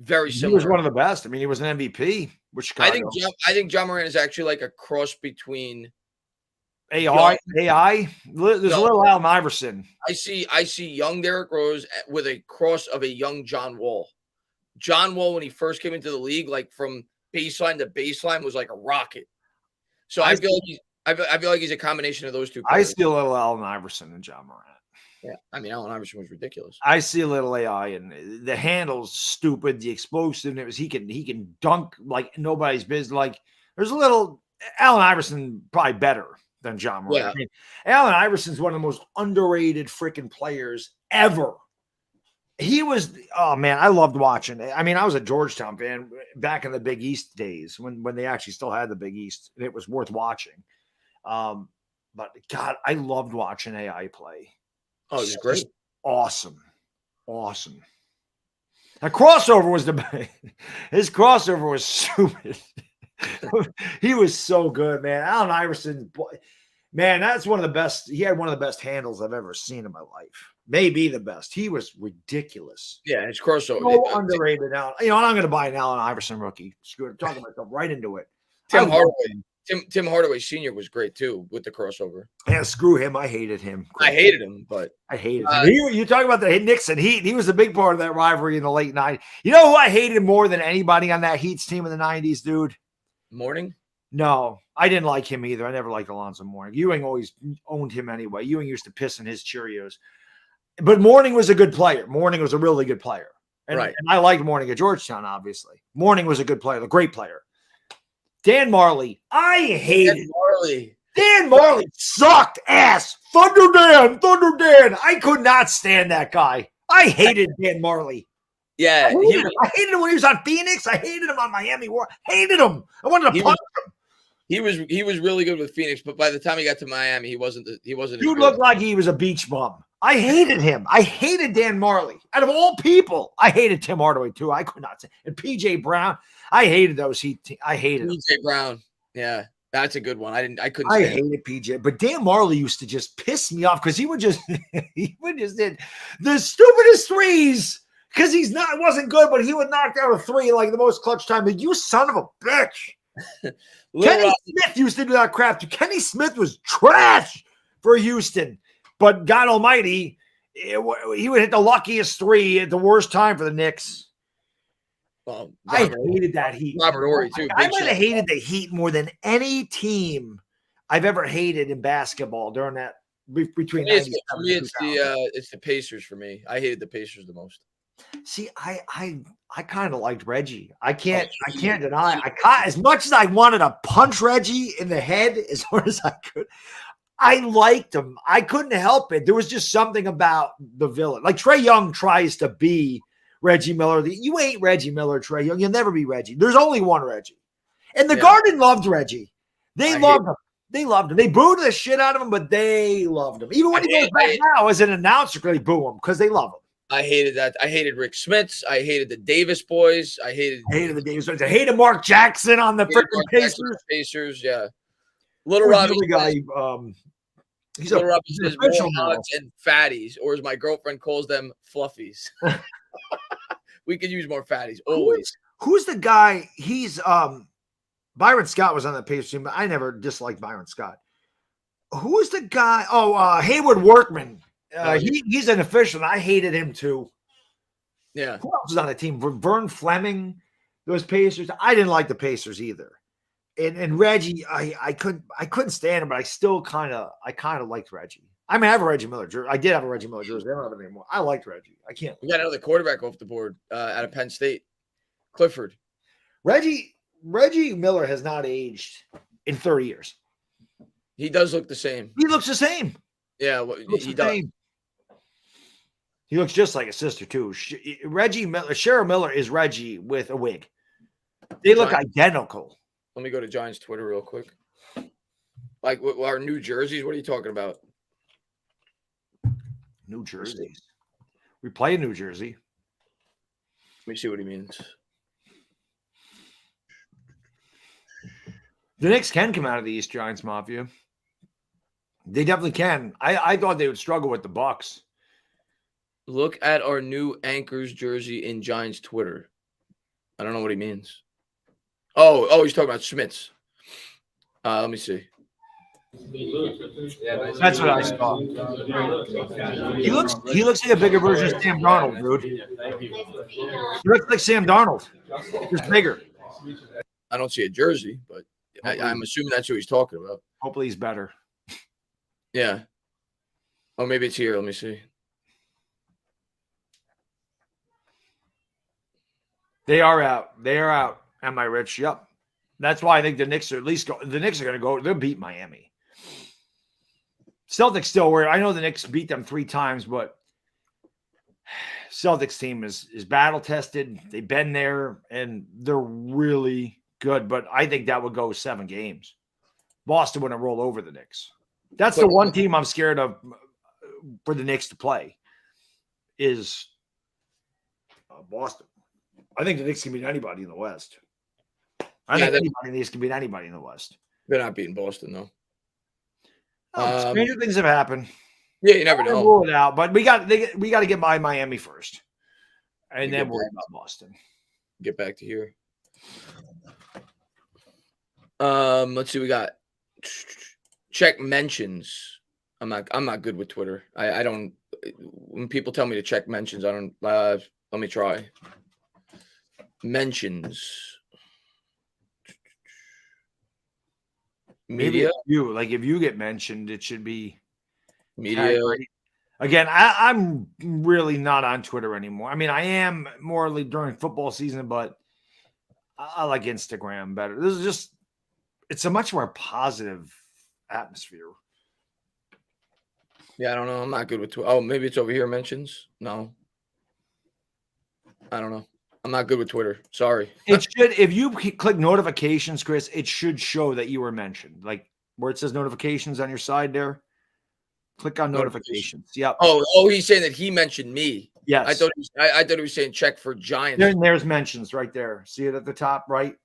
Very similar. He was one of the best. I mean, he was an MVP. I think John Morant is actually like a cross between AI. There's a little Allen Iverson. I see young Derrick Rose with a cross of a young John Wall. John Wall, when he first came into the league, like from baseline to baseline, was like a rocket. So I feel like he's a combination of those two players. I see a little Allen Iverson and John Morant. Yeah, I mean, Allen Iverson was ridiculous. I see a little AI, and the handle's stupid. The explosiveness, he can dunk like nobody's business. Like there's a little Allen Iverson probably better than John Morant. Yeah. I mean, Allen Iverson's one of the most underrated freaking players ever. He was, oh man, I loved watching. I mean, I was a Georgetown fan. back in the Big East days when they actually still had the Big East, and it was worth watching. But God, I loved watching AI play. Oh, it was great. Just awesome. That crossover was his crossover was stupid. He was so good, man. Allen Iverson, boy, man, that's one of the best. He had one of the best handles I've ever seen in my life. Maybe the best. He was ridiculous. Yeah, his crossover. So underrated now. You know, I'm going to buy an Allen Iverson rookie. Screw it. Talking myself right into it. Tim Hardaway Sr. was great too with the crossover. Yeah, screw him. I hated him. I hated him, but I hated him. You talk about the Knicks and Heat. He was a big part of that rivalry in the late 90s. You know who I hated more than anybody on that Heat's team in the 90s, dude? Mourning? No, I didn't like him either. I never liked Alonzo Mourning. Ewing always owned him anyway. Ewing used to piss in his Cheerios. But Mourning was a good player. Mourning was a really good player. And I liked Mourning at Georgetown, obviously. Mourning was a good player, a great player. Dan Marley, I hated Marley. Dan Marley sucked ass. Thunder Dan. I could not stand that guy. I hated Dan Marley. Yeah. I hated him when he was on Phoenix. I hated him on Miami. Hated him. I wanted to punch him. He was really good with Phoenix, but by the time he got to Miami, he wasn't. Dude looked like he was a beach bum. I hated him. I hated Dan Marley. Out of all people, I hated Tim Hardaway too. I could not say. And PJ Brown, I hated those. I hated PJ Brown. Yeah, that's a good one. I couldn't. I hated PJ, but Dan Marley used to just piss me off because he would just hit the stupidest threes. Because wasn't good, but he would knock down a three like the most clutch time. But you son of a bitch. Kenny Smith used to do that crap too. Kenny Smith was trash for Houston. But God Almighty, he would hit the luckiest three at the worst time for the Knicks. Well, I hated that Heat. Robert Horry too. I might have hated the Heat more than any team I've ever hated in basketball during that between. For me, it's the Pacers. For me, I hated the Pacers the most. See, I kind of liked Reggie. I can't deny. As much as I wanted to punch Reggie in the head as hard as I could. I liked him. I couldn't help it. There was just something about the villain. Like Trae Young tries to be Reggie Miller. You ain't Reggie Miller, Trae Young. You'll never be Reggie. There's only one Reggie. And the Garden loved Reggie. They loved him. They loved him. They booed the shit out of him, but they loved him. Even when he goes back now as an announcer, they boo him because they love him. I hated that. I hated Rick Smits. I hated the Davis boys. I hated the Davis boys. I hated Mark Jackson on the freaking Pacers. Pacers, yeah. Little Robbie guy. He's Little Robbie says warthogs and fatties, or as my girlfriend calls them, fluffies. We could use more fatties always. Who's the guy? He's Byron Scott was on that Pacers team, but I never disliked Byron Scott. Who is the guy? Oh, Hayward Workman. He's an official, and I hated him too. Yeah. Who else was on the team? Vern Fleming, those Pacers. I didn't like the Pacers either. And Reggie, I couldn't stand him, but I still kind of liked Reggie. I mean, I have a Reggie Miller jersey. I did have a Reggie Miller jersey. I don't have it anymore. I liked Reggie. I can't. We got another quarterback off the board out of Penn State, Clifford. Reggie Miller has not aged in 30 years. He does look the same. He looks the same. Yeah, he does. He looks just like his sister too. Reggie Miller, Cheryl Miller is Reggie with a wig. They look identical. Let me go to Giants Twitter real quick. Like our New Jerseys. What are you talking about? New Jerseys. We play in New Jersey. Let me see what he means. The Knicks can come out of the East, Giants Mafia. They definitely can. I thought they would struggle with the Bucks. Look at our new Anchors jersey in Giants Twitter. I don't know what he means. Oh, he's talking about Smits. Let me see. That's what I saw. He looks like a bigger version of Sam Darnold, dude. He looks like Sam Darnold, just bigger. I don't see a jersey, but I'm assuming that's who he's talking about. Hopefully he's better. Yeah. Oh, maybe it's here. Let me see. They are out. They are out. Am I rich? Yep. That's why I think the Knicks are at least go. The Knicks are going to go. They'll beat Miami. Celtics still were. I know the Knicks beat them 3 times, but Celtics team is battle tested. They've been there and they're really good. But I think that would go 7 games. Boston wouldn't roll over the Knicks. That's the one team I'm scared of for the Knicks to play is Boston. I think the Knicks can beat anybody in the West. I think the Knicks can beat anybody in the West. They're not beating Boston though. Stranger things have happened. Yeah, you never know. Rule it out, but we got to get by Miami first, and then worry about Boston. Get back to here. Let's see. We got check mentions. I'm not good with Twitter. I don't. When people tell me to check mentions, I don't. Let me try. Mentions. Media. If you get mentioned, it should be media. Again, I'm really not on Twitter anymore. I mean, I am more during football season, but I like Instagram better. This is just, it's a much more positive atmosphere. Yeah, I don't know. I'm not good with Twitter. Oh, maybe it's over here mentions. No. I don't know. I'm not good with Twitter. Sorry. It should, if you click notifications, Chris, it should show that you were mentioned. Like where it says notifications on your side there. Click on notifications. Yep. Oh, he's saying that he mentioned me. Yes. I thought he was saying check for Giants. There's mentions right there. See it at the top right?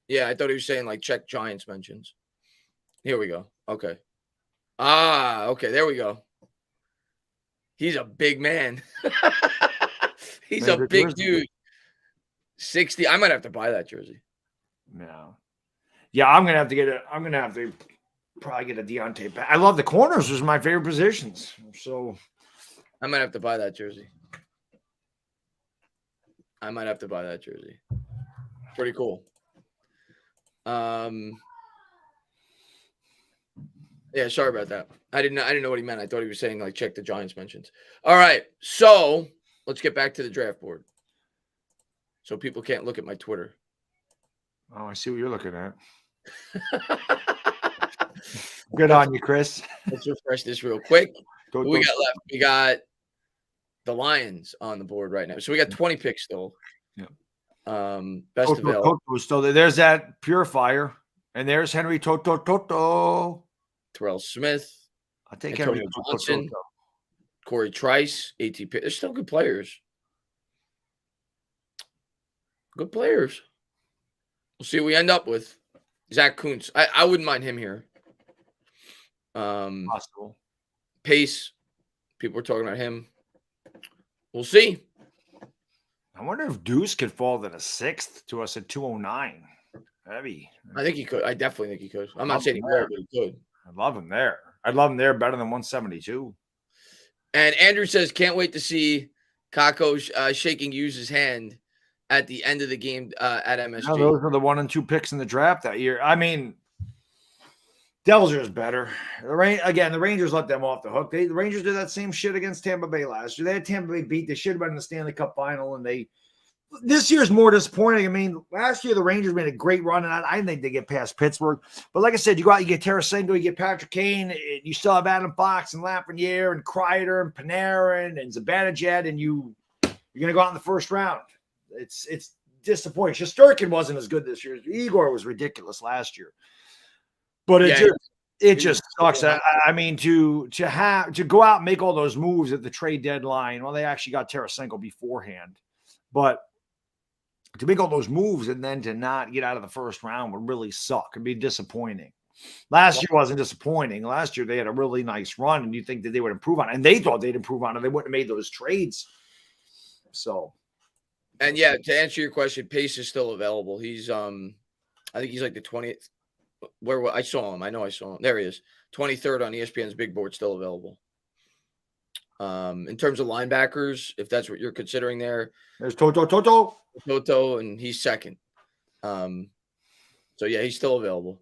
Yeah, I thought he was saying like check Giants mentions. Here we go. Okay. Okay. There we go. He's a big man. He's a big dude. 60. I might have to buy that jersey. No. Yeah, I'm gonna have to probably get a Deontay back. I love the corners. Those are my favorite positions. So I might have to buy that jersey. Pretty cool. Yeah, sorry about that. I didn't know what he meant. I thought he was saying like check the Giants mentions. All right, so let's get back to the draft board. So people can't look at my Twitter. Oh, I see what you're looking at. Good on you, Chris. Let's refresh this real quick. What we got left? We got the Lions on the board right now. So we got 20 picks still. Yeah. Best available. Still there. There's that purifier. And there's Henry Toto. Terrell Smith. I'll take Antonio Henry Johnson. Toto. Corey Trice. ATP. They're still good players. Good players. We'll see what we end up with. Zach Kuntz. I wouldn't mind him here. Possible. Pace. People are talking about him. We'll see. I wonder if Deuce could fall to the 6th to us at 209. Heavy. I think he could. I definitely think he could. I'm not saying he will, but he could. I love him there. I'd love him there better than 172. And Andrew says, can't wait to see Kako shaking Hughes' hand at the end of the game at MSG. No, those are the 1 and 2 picks in the draft that year. I mean, Delger is better. The Rangers let them off the hook. The Rangers did that same shit against Tampa Bay last year. They had Tampa Bay beat. They should have been in the Stanley Cup final, and this year's more disappointing. I mean, last year the Rangers made a great run, and I think they get past Pittsburgh. But like I said, you go out, you get Tarasenko, you get Patrick Kane, you still have Adam Fox and Lafreniere and Kreider and Panarin and Zibanejad, and you're going to go out in the first round. It's disappointing. Shesterkin wasn't as good this year. Igor was ridiculous last year. But it just sucks. I mean, to go out and make all those moves at the trade deadline. Well, they actually got Tarasenko beforehand, but to make all those moves and then to not get out of the first round would really suck. It'd be disappointing. Last year wasn't disappointing. Last year they had a really nice run, and you think that they would improve on it, and they thought they'd improve on it. They wouldn't have made those trades. So, and yeah, to answer your question, Pace is still available. He's I think he's like the 20th. Where I saw him. I know I saw him. There he is. 23rd on ESPN's big board, still available. In terms of linebackers, if that's what you're considering there's Toto, and he's second. So yeah, he's still available.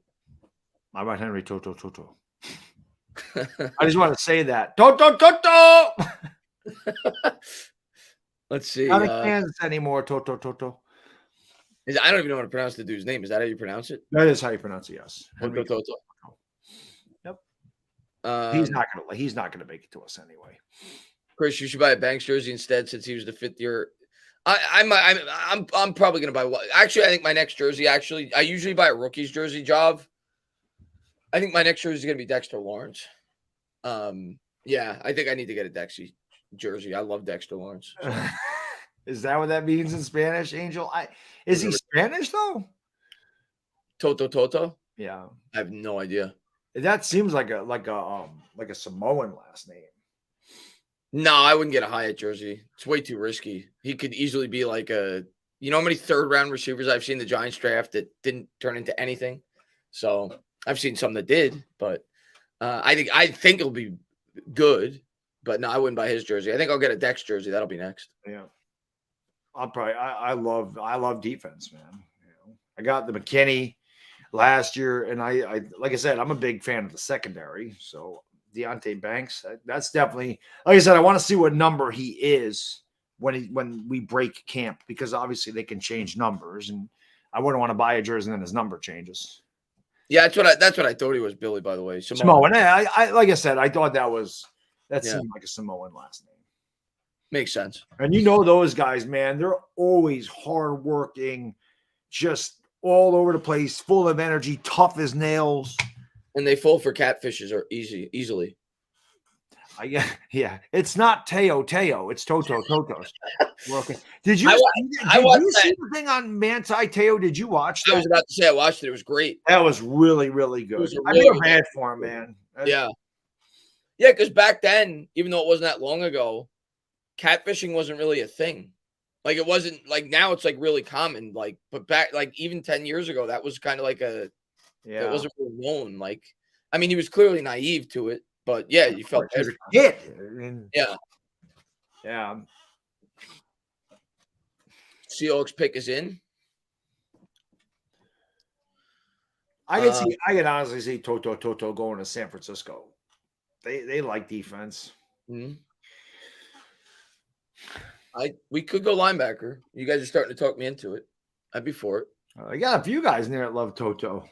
I want Henry Toto. I just want to say that. Toto. Let's see. Not in Kansas anymore, Toto. I don't even know how to pronounce the dude's name. Is that how you pronounce it? That is how you pronounce it, yes. Toto. Yep. He's not gonna make it to us anyway. Chris, you should buy a Banks jersey instead since he was the 5th year. I'm probably gonna buy one. Actually, I think my next jersey. I usually buy a rookies jersey. Jav. I think my next jersey is gonna be Dexter Lawrence. Yeah, I think I need to get a Dexy jersey. I love Dexter Lawrence. So. Is that what that means in Spanish, Angel? Is he Spanish though? Toto? Yeah. I have no idea. That seems like a Samoan last name. No, I wouldn't get a Hyatt jersey. It's way too risky. He could easily be like you know how many 3rd-round receivers I've seen the Giants draft that didn't turn into anything? So I've seen some that did, but I think it'll be good. But no, I wouldn't buy his jersey. I think I'll get a Dex jersey. That'll be next. Yeah. I love defense, man. You know, I got the McKinney last year, and I like I said, I'm a big fan of the secondary. So Deonte Banks, that's definitely, like I said, I want to see what number he is when we break camp, because obviously they can change numbers, and I wouldn't want to buy a jersey and then his number changes. Yeah, that's what I thought he was, Billy, by the way. Samoan. I like I said, I thought that seemed like a Samoan last name. Makes sense. And you know those guys, man, they're always hardworking, just all over the place, full of energy, tough as nails. And they fall for catfishes or easily. Yeah. It's not Teo, it's Totos. Okay. Did you see the thing on Manti Teo? Did you watch that? I was about to say I watched it. It was great. That was really, really good. I feel bad for him, man. Yeah. Yeah, because back then, even though it wasn't that long ago, catfishing wasn't really a thing. Like, it wasn't like now it's like really common. Like, but back like even 10 years ago, that was kind of like it wasn't really known. Like, I mean, he was clearly naive to it, but yeah, you felt bad. Yeah. Seahawks pick is in. I can honestly see Toto going to San Francisco. They like defense. Mm-hmm. We could go linebacker. You guys are starting to talk me into it. I'd be for it. I got a few guys in there that love Toto.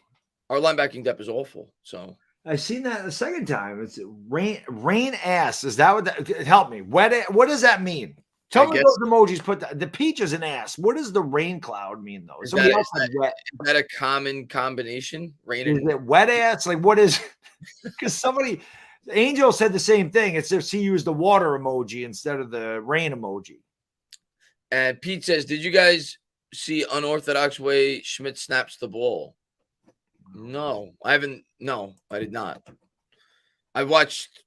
Our linebacking depth is awful. So I've seen that the second time. It's rain ass. Is that what that? Help me. What does that mean? Tell me those emojis. Put the peach is an ass. What does the rain cloud mean though? Is that a common combination? Rain is it wet ass? Like what is? Because Angel said the same thing. It's just he used the water emoji instead of the rain emoji. And Pete says, did you guys see unorthodox way Schmidt snaps the ball? No, I haven't. No, I did not. I watched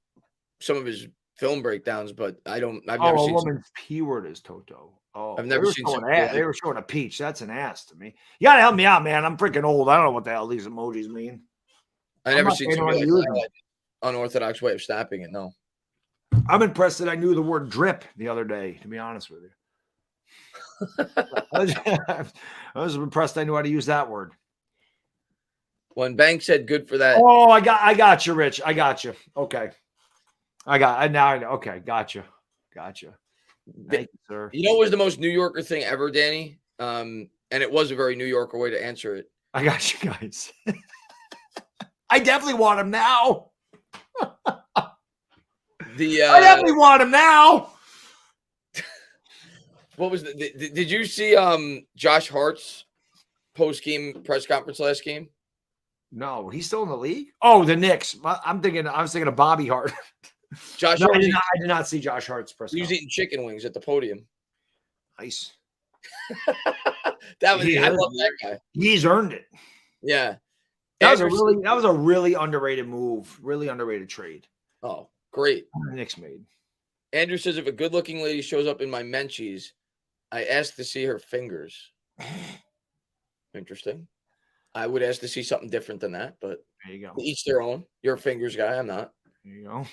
some of his film breakdowns, but I've never seen. Woman's P word is Toto. Oh, I've never seen they were showing a peach. That's an ass to me. You gotta help me out, man. I'm freaking old. I don't know what the hell these emojis mean. I never seen somebody like that. Unorthodox way of snapping it. No, I'm impressed that I knew the word drip the other day. To be honest with you, I was impressed I knew how to use that word. When Banks said good for that. Oh, I got you, Rich. I got you. Okay, okay, gotcha. Thank you, sir. You know what was the most New Yorker thing ever, Danny? And it was a very New Yorker way to answer it. I got you guys. I definitely want him now. I definitely want him now. What was did you see Josh Hart's post-game press conference last game? No, he's still in the league. Oh, the Knicks. I was thinking of Bobby Hart. Josh Hart, I did not see Josh Hart's press conference. He was eating chicken wings at the podium. Nice. I love that guy. He's earned it. Yeah. That was a really underrated move. Really underrated trade. Oh, great. The Knicks made. Andrew says, if a good-looking lady shows up in my Menchie's, I ask to see her fingers. Interesting. I would ask to see something different than that, but there you go. Each their own. You're a fingers guy. I'm not. There you go.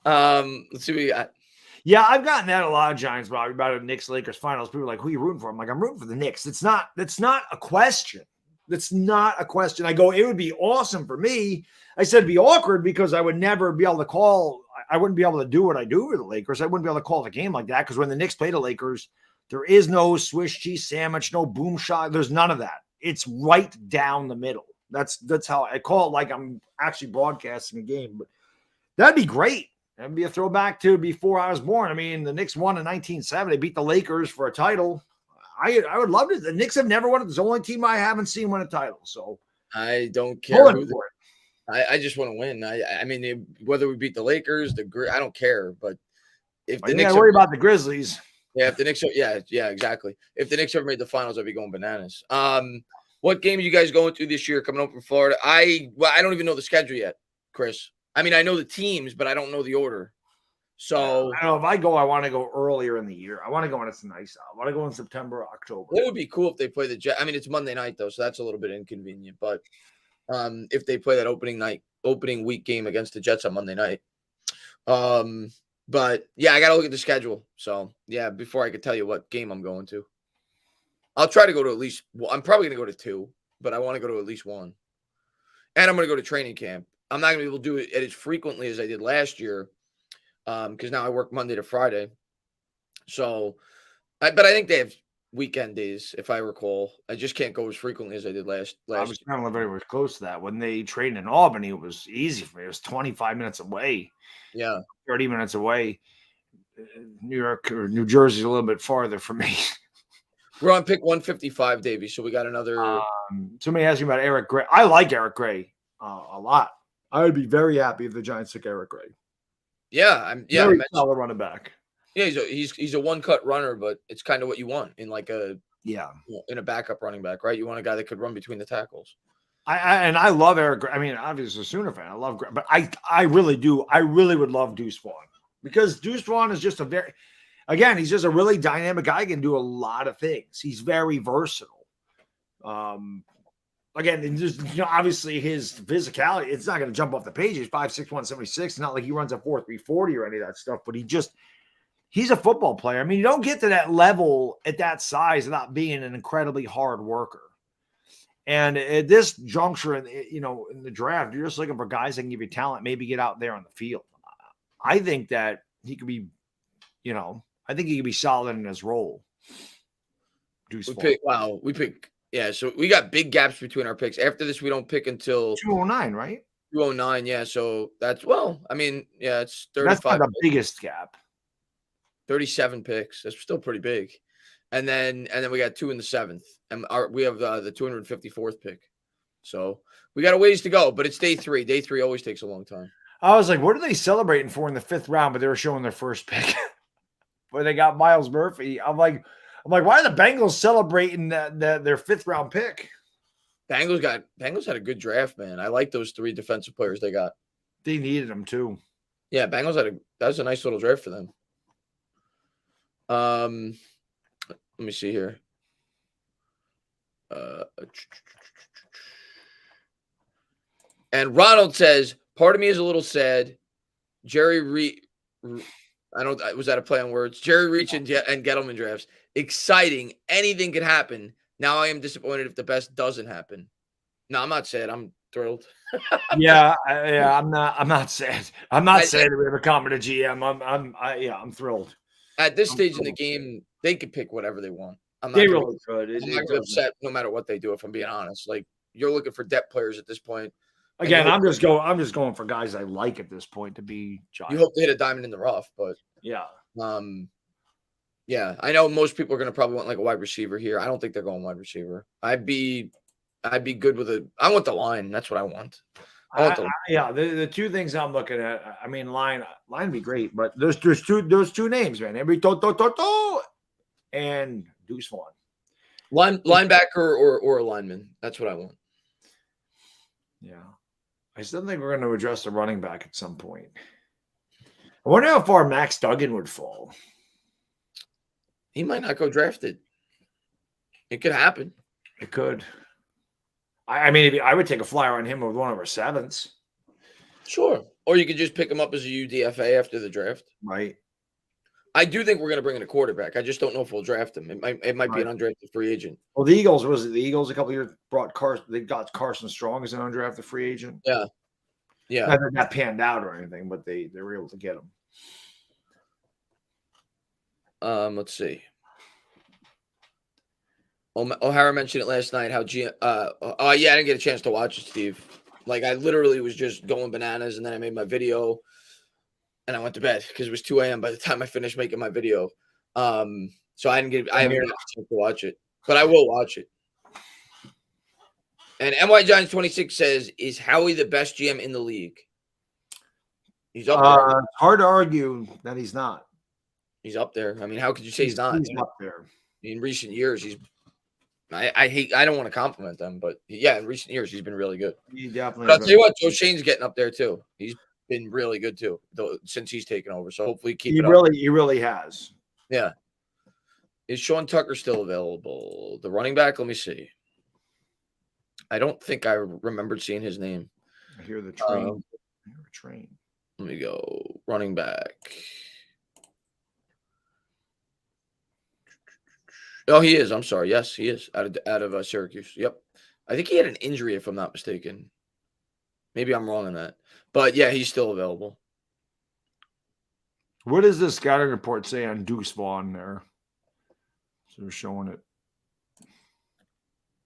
Let's see what we got. Yeah, I've gotten that a lot of Giants about a Knicks Lakers finals. People are like, who are you rooting for? I'm like, I'm rooting for the Knicks. That's not a question. That's not a question. I go, it would be awesome for me. I said it'd be awkward because I would never be able to call. I wouldn't be able to do what I do with the Lakers. I wouldn't be able to call the game like that because when the Knicks play the Lakers, there is no Swiss cheese sandwich, no boom shot. There's none of that. It's right down the middle. That's how I call it, like I'm actually broadcasting a game. But That'd be great. That'd be a throwback to before I was born. I mean, the Knicks won in 1970. They beat the Lakers for a title. I would love it. The Knicks have never won it. It's the only team I haven't seen win a title. So I don't care. Pulling for it. I just want to win. I mean, whether we beat the Lakers, I don't care. But if the You Knicks gotta worry about the Grizzlies. yeah, if the Knicks, yeah, exactly. If the Knicks ever made the finals, I'd be going bananas. What games you guys going through this year coming up from Florida? I don't even know the schedule yet, Chris. I mean, I know the teams, but I don't know the order. So I don't know if I go, I want to go earlier in the year. I want to go when it's nice out. I want to go in September, October. it would be cool if they play the Jets. I mean, it's Monday night though, so that's a little bit inconvenient. But if they play that opening week game against the Jets on Monday night. But yeah, I got to look at the schedule. So yeah, before I could tell you what game I'm going to, I'll try to go to at least. Well, I'm probably going to go to 2, but I want to go to at least 1. And I'm going to go to training camp. I'm not going to be able to do it as frequently as I did last year, because now I work Monday to Friday. So, but I think they have weekend days, if I recall. I just can't go as frequently as I did last I was trying to live very close to that. When they trained in Albany, it was easy for me. It was 25 minutes away. Yeah. 30 minutes away. New York or New Jersey is a little bit farther for me. We're on pick 155, Davey. So we got another. Somebody asked me about Eric Gray. I like Eric Gray a lot. I would be very happy if the Giants took Eric Gray. Yeah, Very solid running back. Yeah, he's a one-cut runner, but it's kind of what you want in like a in a backup running back, right? You want a guy that could run between the tackles. I love Eric Gray. I mean, obviously a Sooner fan. I love Gray, but I really do. I really would love Deuce Vaughn because Deuce Vaughn is just he's just a really dynamic guy. He can do a lot of things. He's very versatile. Again, just obviously his physicality, it's not going to jump off the page. He's 5'6", 176. It's not like he runs a 4.340 or any of that stuff, but he's a football player. I mean, you don't get to that level at that size without being an incredibly hard worker. And at this juncture in the draft, you're just looking for guys that can give you talent, maybe get out there on the field. I think that he could be, I think he could be solid in his role. We pick. Yeah, so we got big gaps between our picks. After this, we don't pick until 209, right? 209, yeah. So it's 35. That's not the biggest gap. 37 picks. That's still pretty big. And then we got 2 in the 7th. And we have the 254th pick. So we got a ways to go, but it's day 3. Day 3 always takes a long time. I was like, what are they celebrating for in the 5th round? But they were showing their first pick where they got Miles Murphy. I'm like, why are the Bengals celebrating their 5th round pick? Bengals had a good draft, man. I like those 3 defensive players they got. They needed them too. Yeah, Bengals that was a nice little draft for them. Let me see here. And Ronald says, part of me is a little sad. Was that a play on words? Jerry Reach and Gettleman drafts. Exciting. Anything could happen. Now I am disappointed if the best doesn't happen. No, I'm not sad. I'm thrilled. I'm not sad. I'm not sad that we have a competent GM. I'm thrilled. At this stage in the game, they could pick whatever they want. They really could. I'm not upset no matter what they do, if I'm being honest. Like, you're looking for depth players at this point. Again, I'm just going for guys I like at this point to be Giants. You hope to hit a diamond in the rough, but I know most people are going to probably want like a wide receiver here. I don't think they're going wide receiver. I'd be good with I want the line. That's what I want. The 2 things I'm looking at. I mean, line would be great, but there's 2 names, man. Every Toto and Deuce Vaughn. Linebacker or a lineman. That's what I want. Yeah. I still think we're going to address the running back at some point. I wonder how far Max Duggan would fall. He might not go drafted. It could happen. It could. I mean, I would take a flyer on him with one of our 7s. Sure. Or you could just pick him up as a UDFA after the draft. Right. I do think we're going to bring in a quarterback. I just don't know if we'll draft him. It might be an undrafted free agent. Well, the Eagles a couple of years brought Carson. They got Carson Strong as an undrafted free agent. Yeah. Not that that panned out or anything, but they were able to get him. Let's see. O'Hara mentioned it last night. How I didn't get a chance to watch it, Steve. Like, I literally was just going bananas, and then I made my video. and I went to bed because it was 2 a.m. by the time I finished making my video. So I haven't had a chance to watch it, but I will watch it. And NY Giants 26 says, "Is Howie the best GM in the league?" He's up there. It's hard to argue that he's not. He's up there. I mean, how could you say he's not? He's up there. In recent years, I don't want to compliment them, but yeah, in recent years, he's been really good. He definitely. But I'll tell you what, Joe Shane's getting up there too. He's been really good too, though, since he's taken over. So hopefully keep it up. He really has. Yeah. Is Sean Tucker still available? The running back? Let me see. I don't think I remembered seeing his name. I hear the train. I hear a train. Let me go. Running back. Oh, he is. I'm sorry. Yes, he is out of Syracuse. Yep. I think he had an injury, if I'm not mistaken. Maybe I'm wrong on that. But yeah, he's still available. What does this scouting report say on Deuce Vaughn there? So they're showing it.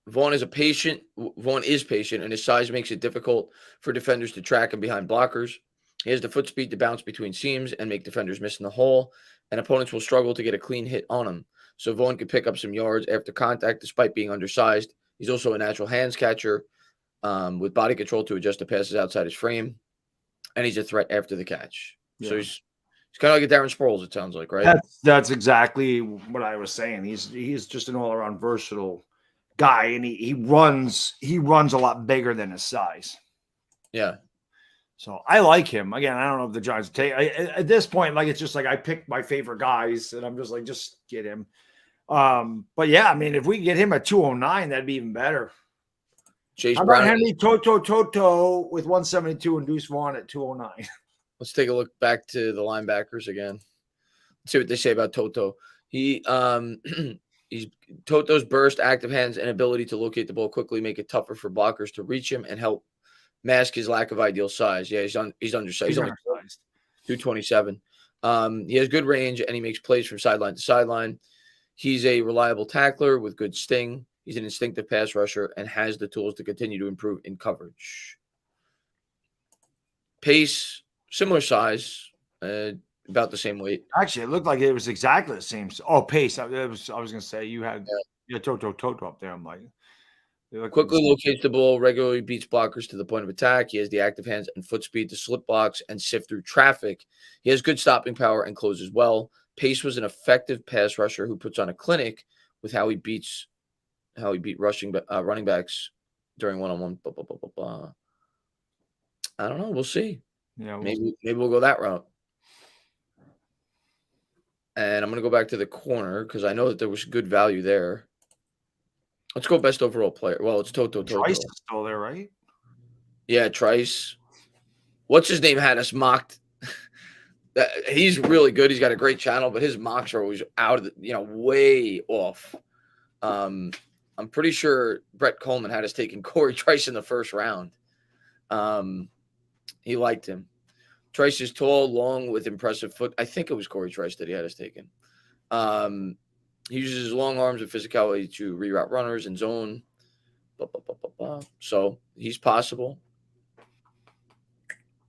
Vaughn is patient, and his size makes it difficult for defenders to track him behind blockers. He has the foot speed to bounce between seams and make defenders miss in the hole, and opponents will struggle to get a clean hit on him. So Vaughn can pick up some yards after contact despite being undersized. He's also a natural hands catcher with body control to adjust the passes outside his frame, and he's a threat after the catch. Yeah. So he's kind of like a Darren Sproles, it sounds like, right? That's exactly what I was saying. He's just an all-around versatile guy, and he runs a lot bigger than his size. Yeah. So I like him. Again, I don't know if the Giants take at this point. Like, it's just like I picked my favorite guys, and I'm just like, just get him. But yeah, I mean, if we can get him at 209, that'd be even better. Chase How Brown. about Henry Toto with 172 and Deuce Vaughn at 209? Let's take a look back to the linebackers again. Let's see what they say about Toto. He's Toto's burst, active hands, and ability to locate the ball quickly make it tougher for blockers to reach him and help mask his lack of ideal size. Yeah, he's undersized. He's only 227. He has good range, and he makes plays from sideline to sideline. He's a reliable tackler with good sting. He's an instinctive pass rusher and has the tools to continue to improve in coverage. Pace, similar size, about the same weight. Actually, it looked like it was exactly the same. Oh, pace. I was going to say you had Toto up there. I'm like, quickly locates the ball, regularly beats blockers to the point of attack. He has the active hands and foot speed to slip blocks and sift through traffic. He has good stopping power and closes well. Pace was an effective pass rusher who puts on a clinic with how he beat running backs during one-on-one. I don't know. We'll see. Yeah, maybe we'll go that route. And I'm going to go back to the corner because I know that there was good value there. Let's go best overall player. Well, it's Toto. Trice is still there, right? Yeah, Trice. What's his name had us mocked. He's really good. He's got a great channel, but his mocks are always out of the, way off. I'm pretty sure Brett Coleman had us taking Corey Trice in the first round. He liked him. Trice is tall, long, with impressive foot. I think it was Corey Trice that he had us taken. He uses his long arms and physicality to reroute runners and zone. So he's possible.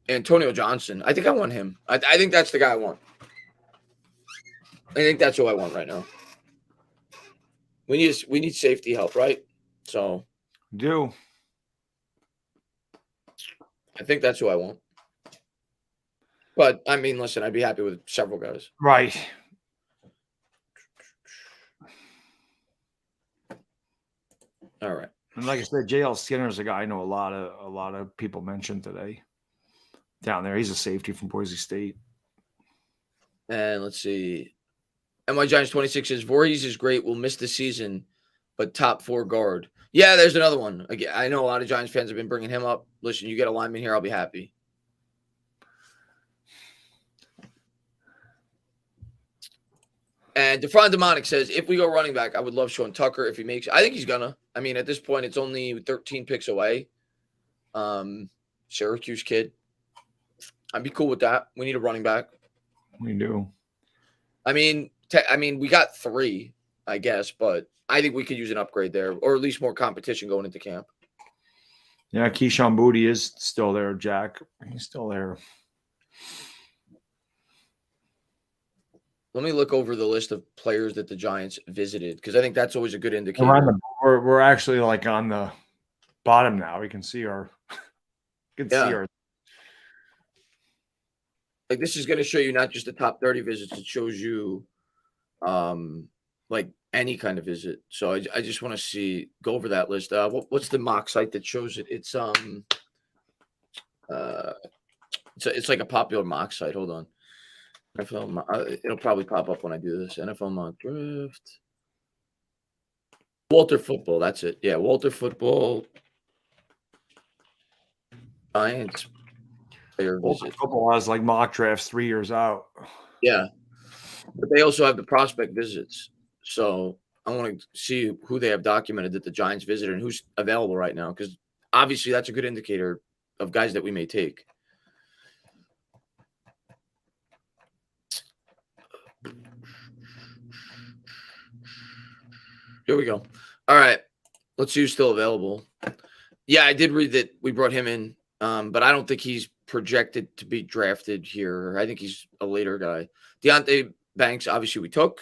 Antonio Johnson. I think I want him. I think that's the guy I want. I think that's who I want right now. We need safety help, right? So do. I think that's who I want. But I mean, listen, I'd be happy with several guys. Right. All right. And like I said, JL Skinner is a guy I know a lot of people mentioned today. Down there, he's a safety from Boise State. And let's see. NY Giants 26 says Voorhees is great. We'll miss the season, but top 4 guard. Yeah, there's another one. Again, I know a lot of Giants fans have been bringing him up. Listen, you get a lineman here, I'll be happy. And DeFron Demonic says, if we go running back, I would love Sean Tucker if he makes. I think he's gonna. I mean, at this point, it's only 13 picks away. Syracuse kid. I'd be cool with that. We need a running back. We do. I mean, we got 3, I guess, but I think we could use an upgrade there, or at least more competition going into camp. Yeah, Keyshawn Booty is still there, Jack. He's still there. Let me look over the list of players that the Giants visited because I think that's always a good indicator. We're actually like on the bottom now. We can see our. See our. Like this is going to show you not just the top 30 visits; it shows you, like any kind of visit. So I just want to go over that list. What's the mock site that shows it? It's it's like a popular mock site. Hold on. NFL, it'll probably pop up when I do this. NFL mock draft. Walter Football, that's it. Yeah, Walter Football. Giants player visit. Football has like mock drafts 3 years out. Yeah, but they also have the prospect visits. So I want to see who they have documented that the Giants visited and who's available right now, because obviously that's a good indicator of guys that we may take. Here we go. All right. Let's see who's still available. Yeah, I did read that we brought him in, but I don't think he's projected to be drafted here. I think he's a later guy. Deonte Banks, obviously, we took.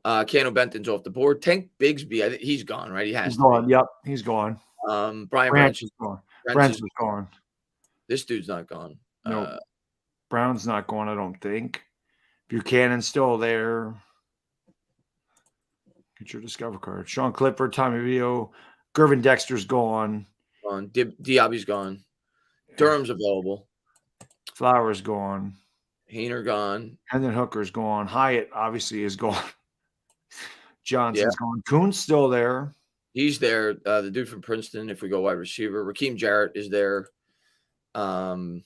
Keanu Benton's off the board. Tank Bigsby, I think he's gone, right? He's gone. Yep, he's gone. Brian Branch is gone. Branch is gone. This dude's not gone. No, Brown's not gone, I don't think. Buchanan's still there. Get your Discover card. Sean Clifford, Tommy Vito, Gervin Dexter's gone. Diaby's gone. Durham's available. Flowers gone. Hayner gone. Hendon Hooker's gone. Hyatt obviously is gone. Johnson's gone. Kuhn's still there. He's there. The dude from Princeton, if we go wide receiver. Raheem Jarrett is there. So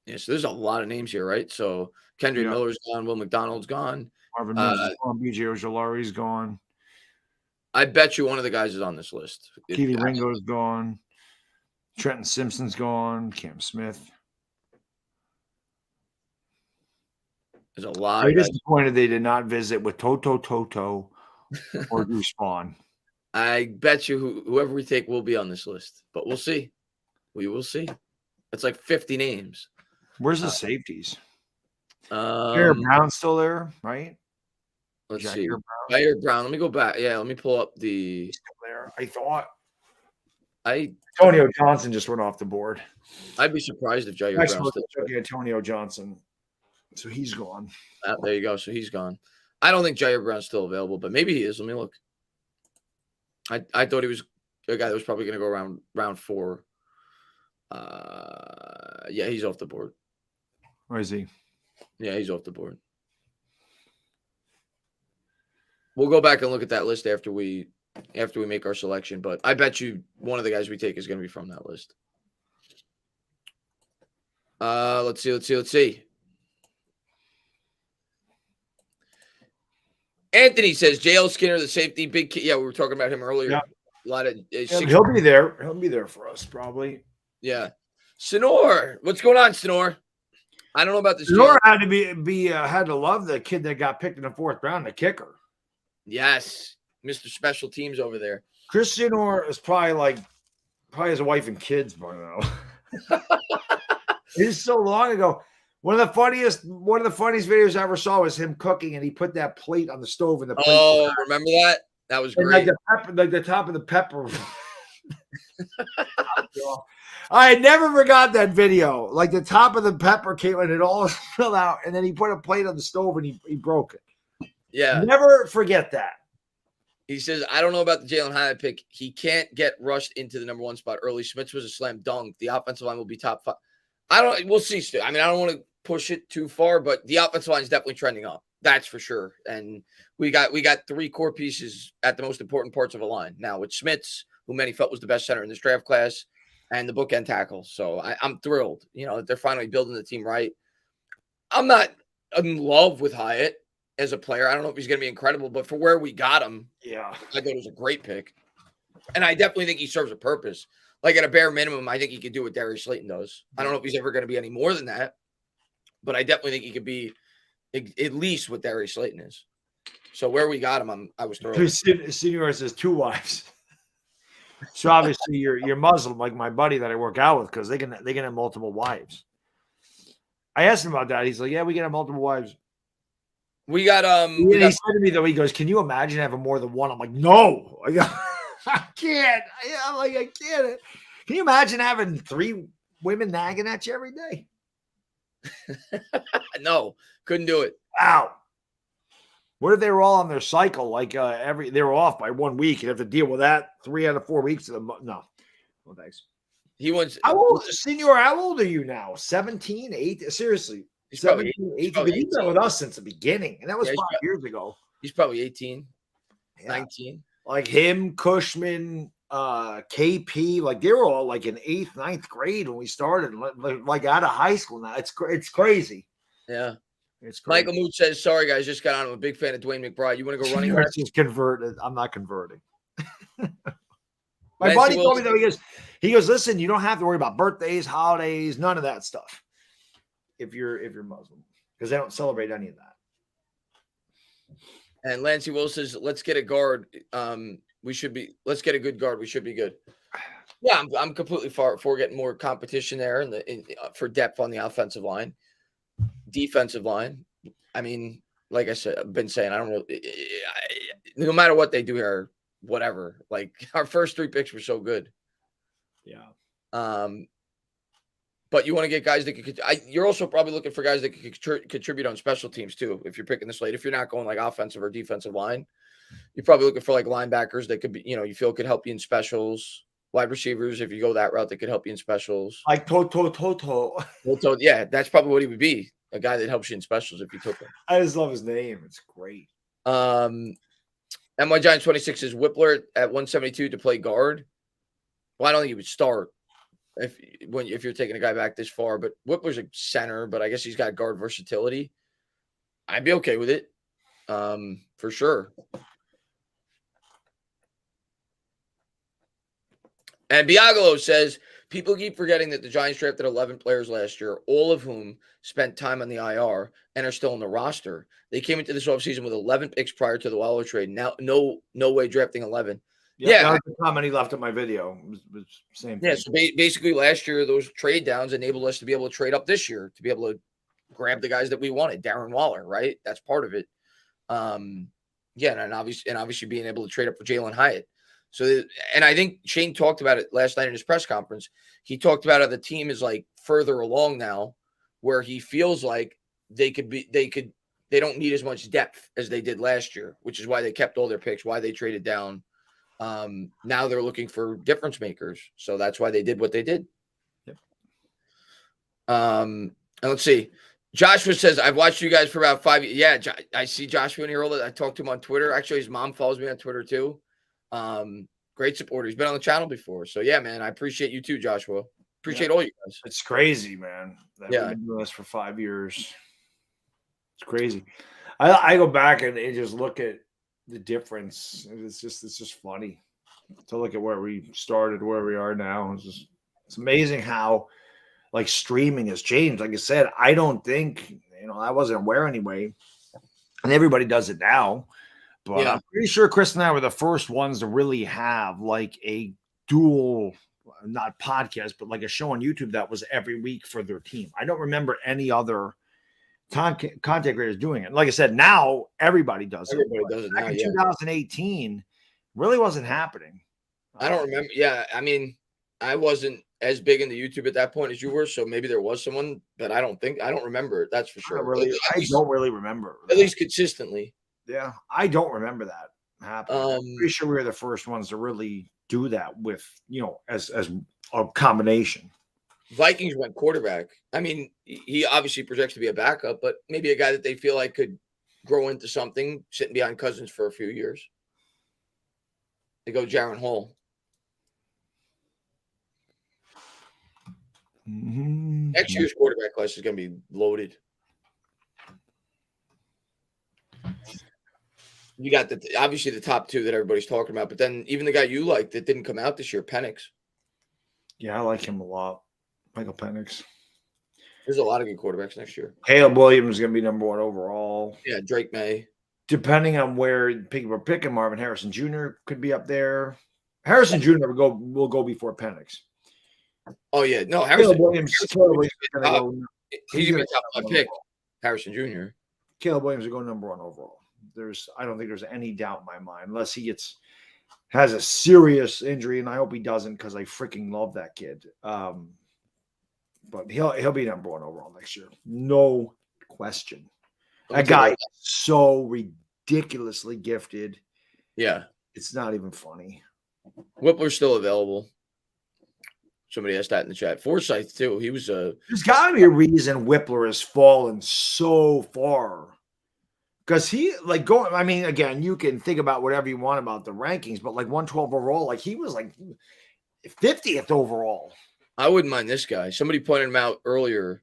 there's a lot of names here, right? So Kendrick Miller's gone. Will McDonald's gone. Marvin Mims is gone. B.J. Ojolari's gone. I bet you one of the guys is on this list. Keely Ringo's gone. Trenton Simpson's gone. Cam Smith. There's a lot. I'm disappointed they did not visit with Toto or Goose Spawn. I bet you whoever we take will be on this list, but we'll see. We will see. It's like 50 names. Where's the safeties? Jair Brown's still there, right? Let's see. Jair Brown. Let me go back. Yeah, let me pull up the. He's still there. I thought. Antonio Johnson just went off the board. I'd be surprised if Jair Brown's still there. Antonio Johnson. So he's gone. There you go. So he's gone. I don't think Jair Brown's still available, but maybe he is. Let me look. I thought he was a guy that was probably going to go round 4. Yeah, he's off the board. Where is he? Yeah, he's off the board. We'll go back and look at that list after we make our selection, but I bet you one of the guys we take is going to be from that list. Let's see. Anthony says JL Skinner, the safety, big kid. Yeah, we were talking about him earlier. Yeah. A lot of he'll be there. He'll be there for us probably. Yeah. Sonor, what's going on, Sonor? I don't know about this. Sonor had to had to love the kid that got picked in the 4th round, the kicker. Yes, Mr. Special Teams over there. Chris Sonor is probably has a wife and kids by now. It's so long ago. One of the funniest videos I ever saw was him cooking, and he put that plate on the stove and the plate. Oh, remember that? That was great. Like the top of the pepper. I never forgot that video. Like the top of the pepper came and it all fell out, and then he put a plate on the stove and he broke it. Yeah. Never forget that. He says, I don't know about the Jalen Hyatt pick. He can't get rushed into the number 1 spot early. Smith was a slam dunk. The offensive line will be top 5. We'll see, Stu. I mean, I don't want to push it too far, but the offensive line is definitely trending up. That's for sure. And we got 3 core pieces at the most important parts of a line. Now with Smits, who many felt was the best center in this draft class, and the bookend tackle. So I'm thrilled, that they're finally building the team right. I'm not in love with Hyatt as a player. I don't know if he's going to be incredible, but for where we got him, yeah, I thought it was a great pick. And I definitely think he serves a purpose. Like at a bare minimum, I think he could do what Darius Slayton does. I don't know if he's ever going to be any more than that, but I definitely think he could be at least what Darius Slayton is. So where we got him, I was thrilled. Senior says 2 wives. So obviously you're Muslim, like my buddy that I work out with, because they can have multiple wives. I asked him about that. He's like, yeah, we can have multiple wives. We got He said to me though, he goes, "Can you imagine having more than one?" I'm like, "No, I can't." I'm like, I can't. Can you imagine having 3 women nagging at you every day? No, couldn't do it. Wow. What if they were all on their cycle? Like they were off by 1 week. You have to deal with that 3 out of 4 weeks of the month. No. Well, thanks. He wants. How old, Senor? How old are you now? 17, 8? Seriously. He's 17, probably 18. But he's been with us since the beginning. And that was Yeah, 5 years ago. He's probably 18, 19. Like him, Cushman, KP, like they were all like in 8th, 9th grade when we started, like out of high school now. It's crazy. Yeah. It's crazy. Michael Moot says, sorry, guys, just got on. I'm a big fan of Dwayne McBride. You want to go running back? Just converted. I'm not converting. My Lance buddy told me Wilson. though, he goes, listen, you don't have to worry about birthdays, holidays, none of that stuff. If you're Muslim, because they don't celebrate any of that. And Lancey Will says, let's get a guard. Let's get a good guard. We should be good. Yeah, I'm completely for getting more competition there for depth on the offensive line, defensive line. I mean, like I said, I've been saying, I don't really, no matter what they do here, whatever. Like our first 3 picks were so good. Yeah. But you want to get guys that could. You're also probably looking for guys that could contribute on special teams too. If you're picking this late, if you're not going like offensive or defensive line, you're probably looking for like linebackers that could be, you feel could help you in specials. Wide receivers, if you go that route, that could help you in specials. Like Toto. Yeah, that's probably what he would be. A guy that helps you in specials if you took him. I just love his name. It's great. NY Giants 26 is Whippler at 172 to play guard. Well, I don't think he would start if you're taking a guy back this far, but Whippler's a center, but I guess he's got guard versatility. I'd be okay with it. For sure. And Biagalo says, people keep forgetting that the Giants drafted 11 players last year, all of whom spent time on the IR and are still on the roster. They came into this offseason with 11 picks prior to the Waller trade. Now, no way drafting 11. Yeah, that was the comment he left in my video. It was same thing. Yeah, so basically last year, those trade downs enabled us to be able to trade up this year, to be able to grab the guys that we wanted. Darren Waller, right? That's part of it. Yeah, and obviously being able to trade up for Jalen Hyatt. So, and I think Shane talked about it last night in his press conference. He talked about how the team is like further along now, where he feels like they don't need as much depth as they did last year, which is why they kept all their picks, why they traded down. Now they're looking for difference makers. So that's why they did what they did. Yep. And let's see. Joshua says, I've watched you guys for about 5 years. Yeah, I see Joshua in here all the time. I talked to him on Twitter. Actually, his mom follows me on Twitter too. Great supporter. He's been on the channel before. So yeah, man, I appreciate you too, Joshua. Appreciate all you guys. It's crazy, man. That Yeah. we've been doing this for 5 years. It's crazy. I go back and just look at the difference. It's just funny to look at where we started, where we are now. It's amazing how like streaming has changed. Like I said, I don't think, I wasn't aware anyway. And everybody does it now. But Yeah. I'm pretty sure Chris and I were the first ones to really have like a dual, not podcast, but like a show on YouTube that was every week for their team. I don't remember any other content creators doing it. Like I said, now everybody does it. Everybody does it Back now, in yeah. 2018, really wasn't happening. I don't remember. Yeah, I mean, I wasn't as big into YouTube at that point as you were, so maybe there was someone, but I don't remember it. That's for sure. I don't really remember. At least consistently. Yeah, I don't remember that happening. I'm pretty sure we were the first ones to really do that with, as a combination. Vikings went quarterback. I mean, he obviously projects to be a backup, but maybe a guy that they feel like could grow into something, sitting behind Cousins for a few years. They go Jaron Hall. Next year's quarterback class is going to be loaded. You got obviously the top 2 that everybody's talking about, but then even the guy you like that didn't come out this year, Penix. Yeah, I like him a lot. Michael Penix. There's a lot of good quarterbacks next year. Caleb Williams is going to be number 1 overall. Yeah, Drake May. Depending on where people are picking, Marvin Harrison Jr. could be up there. Harrison Jr. will go before Penix. Oh yeah, no, Harrison Williams. He's going to be a top 5 pick. Harrison Jr. Caleb Williams will go number 1 overall. I don't think there's any doubt in my mind, unless he has a serious injury, and I hope he doesn't because I freaking love that kid. But he'll be number 1 overall next year, no question. That guy is so ridiculously gifted. Yeah, it's not even funny. Whippler's still available. Somebody asked that in the chat. Forsyth too. He was a. There's got to be a reason Whippler has fallen so far. Because he I mean, again, you can think about whatever you want about the rankings, but like 112 overall, like he was like 50th overall. I wouldn't mind this guy. Somebody pointed him out earlier.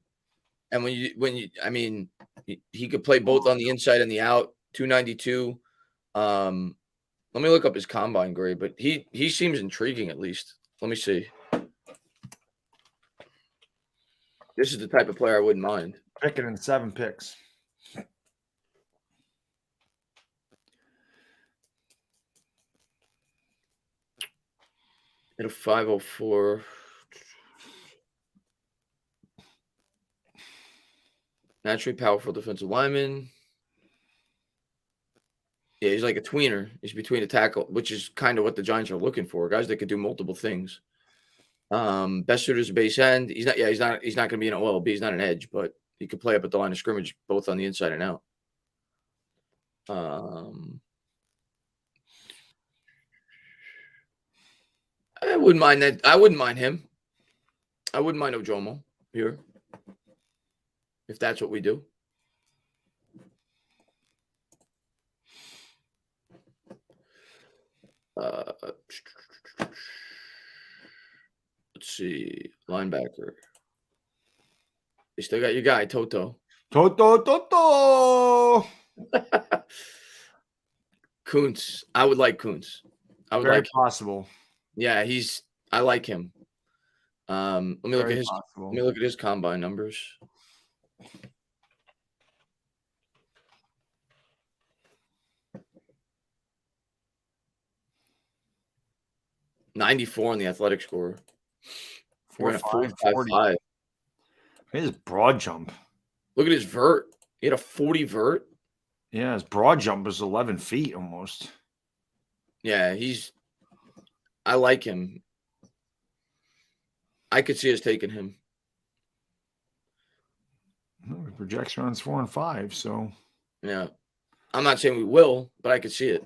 And I mean, he could play both on the inside and the out, 292. Let me look up his combine grade, but he seems intriguing at least. Let me see. This is the type of player I wouldn't mind. Picking in 7 picks. At a 504. Naturally powerful defensive lineman. Yeah, he's like a tweener. He's between a tackle, which is kind of what the Giants are looking for. Guys that could do multiple things. Best suitor is a base end. He's not going to be an OLB. He's not an edge, but he could play up at the line of scrimmage, both on the inside and out. I wouldn't mind that. I wouldn't mind him. I wouldn't mind Ojomo here, if that's what we do. Let's see. Linebacker. You still got your guy, Toto. Toto. Kuntz. I would like Kuntz. I would Very like possible. Yeah, I like him. Let me look Very at his possible. let me look at his combine numbers. .94 on the athletic score. 4.5. His broad jump. Look at his vert. He had a 40 vert. Yeah, his broad jump is 11 feet almost. Yeah, I like him. I could see us taking him. The projection runs 4 and 5, so yeah. I'm not saying we will, but I could see it.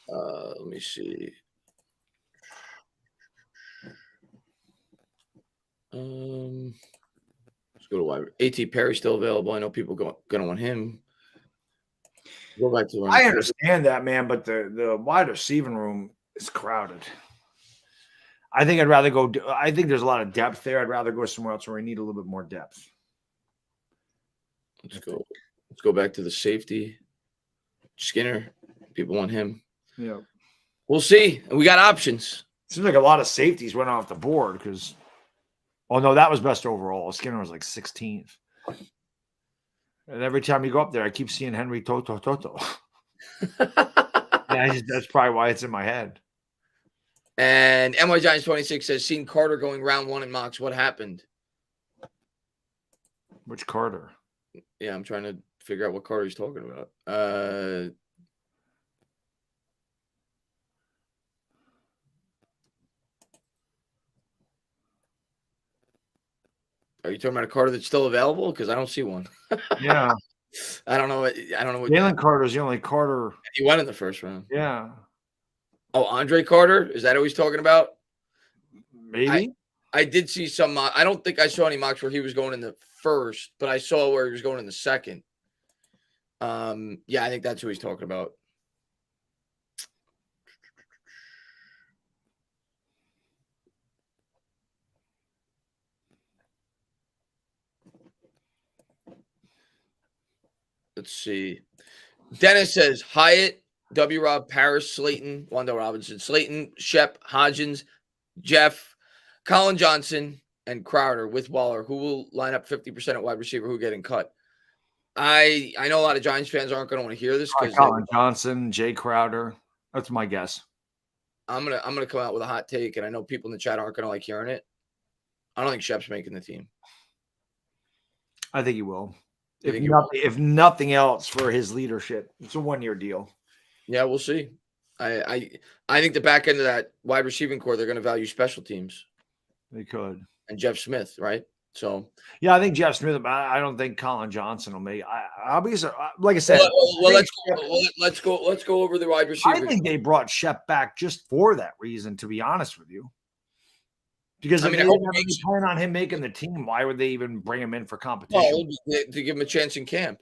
Let me see. Let's go to wide. A.T. Perry still available. I know people gonna want him. Go back to. I understand that, man, but the wide receiving room is crowded. I think I'd rather go. I think there's a lot of depth there. I'd rather go somewhere else where I need a little bit more depth. Let's go. Let's go back to the safety. Skinner. People want him. Yeah. We'll see. We got options. Seems like a lot of safeties went off the board because. Oh no, that was best overall. Skinner was like 16th. And every time you go up there, I keep seeing Henry Toto. Yeah, that's probably why it's in my head. And NY Giants 26 says, seen Carter going round 1 in mocks. What happened? Which Carter? Yeah, I'm trying to figure out what Carter he's talking about. Are you talking about a Carter that's still available? Because I don't see one. Yeah. I don't know what. Jalen Carter's the only Carter. He went in the first round. Yeah. Oh, Andre Carter? Is that who he's talking about? Maybe. I did see some. I don't think I saw any mocks where he was going in the first, but I saw where he was going in the second. Yeah, I think that's who he's talking about. Let's see. Dennis says Hyatt, W. Rob, Paris, Slayton, Wando Robinson, Slayton, Shep, Hodgins, Jeff, Colin Johnson, and Crowder with Waller, who will line up 50% at wide receiver, who getting cut. I know a lot of Giants fans aren't going to want to hear this because Colin Johnson, Jay Crowder. That's my guess. I'm gonna come out with a hot take, and I know people in the chat aren't going to like hearing it. I don't think Shep's making the team. I think he will. If nothing else, for his leadership. It's a 1-year deal. Yeah, we'll see. I think the back end of that wide receiving core, they're going to value special teams. They could. And Jeff Smith, right? So yeah, I think Jeff Smith. But I don't think Colin Johnson will make. Obviously, like I said, let's go over the wide receiver. I think they brought Shep back just for that reason. To be honest with you, because if they didn't plan on him making the team, why would they even bring him in for competition? Well, to give him a chance in camp.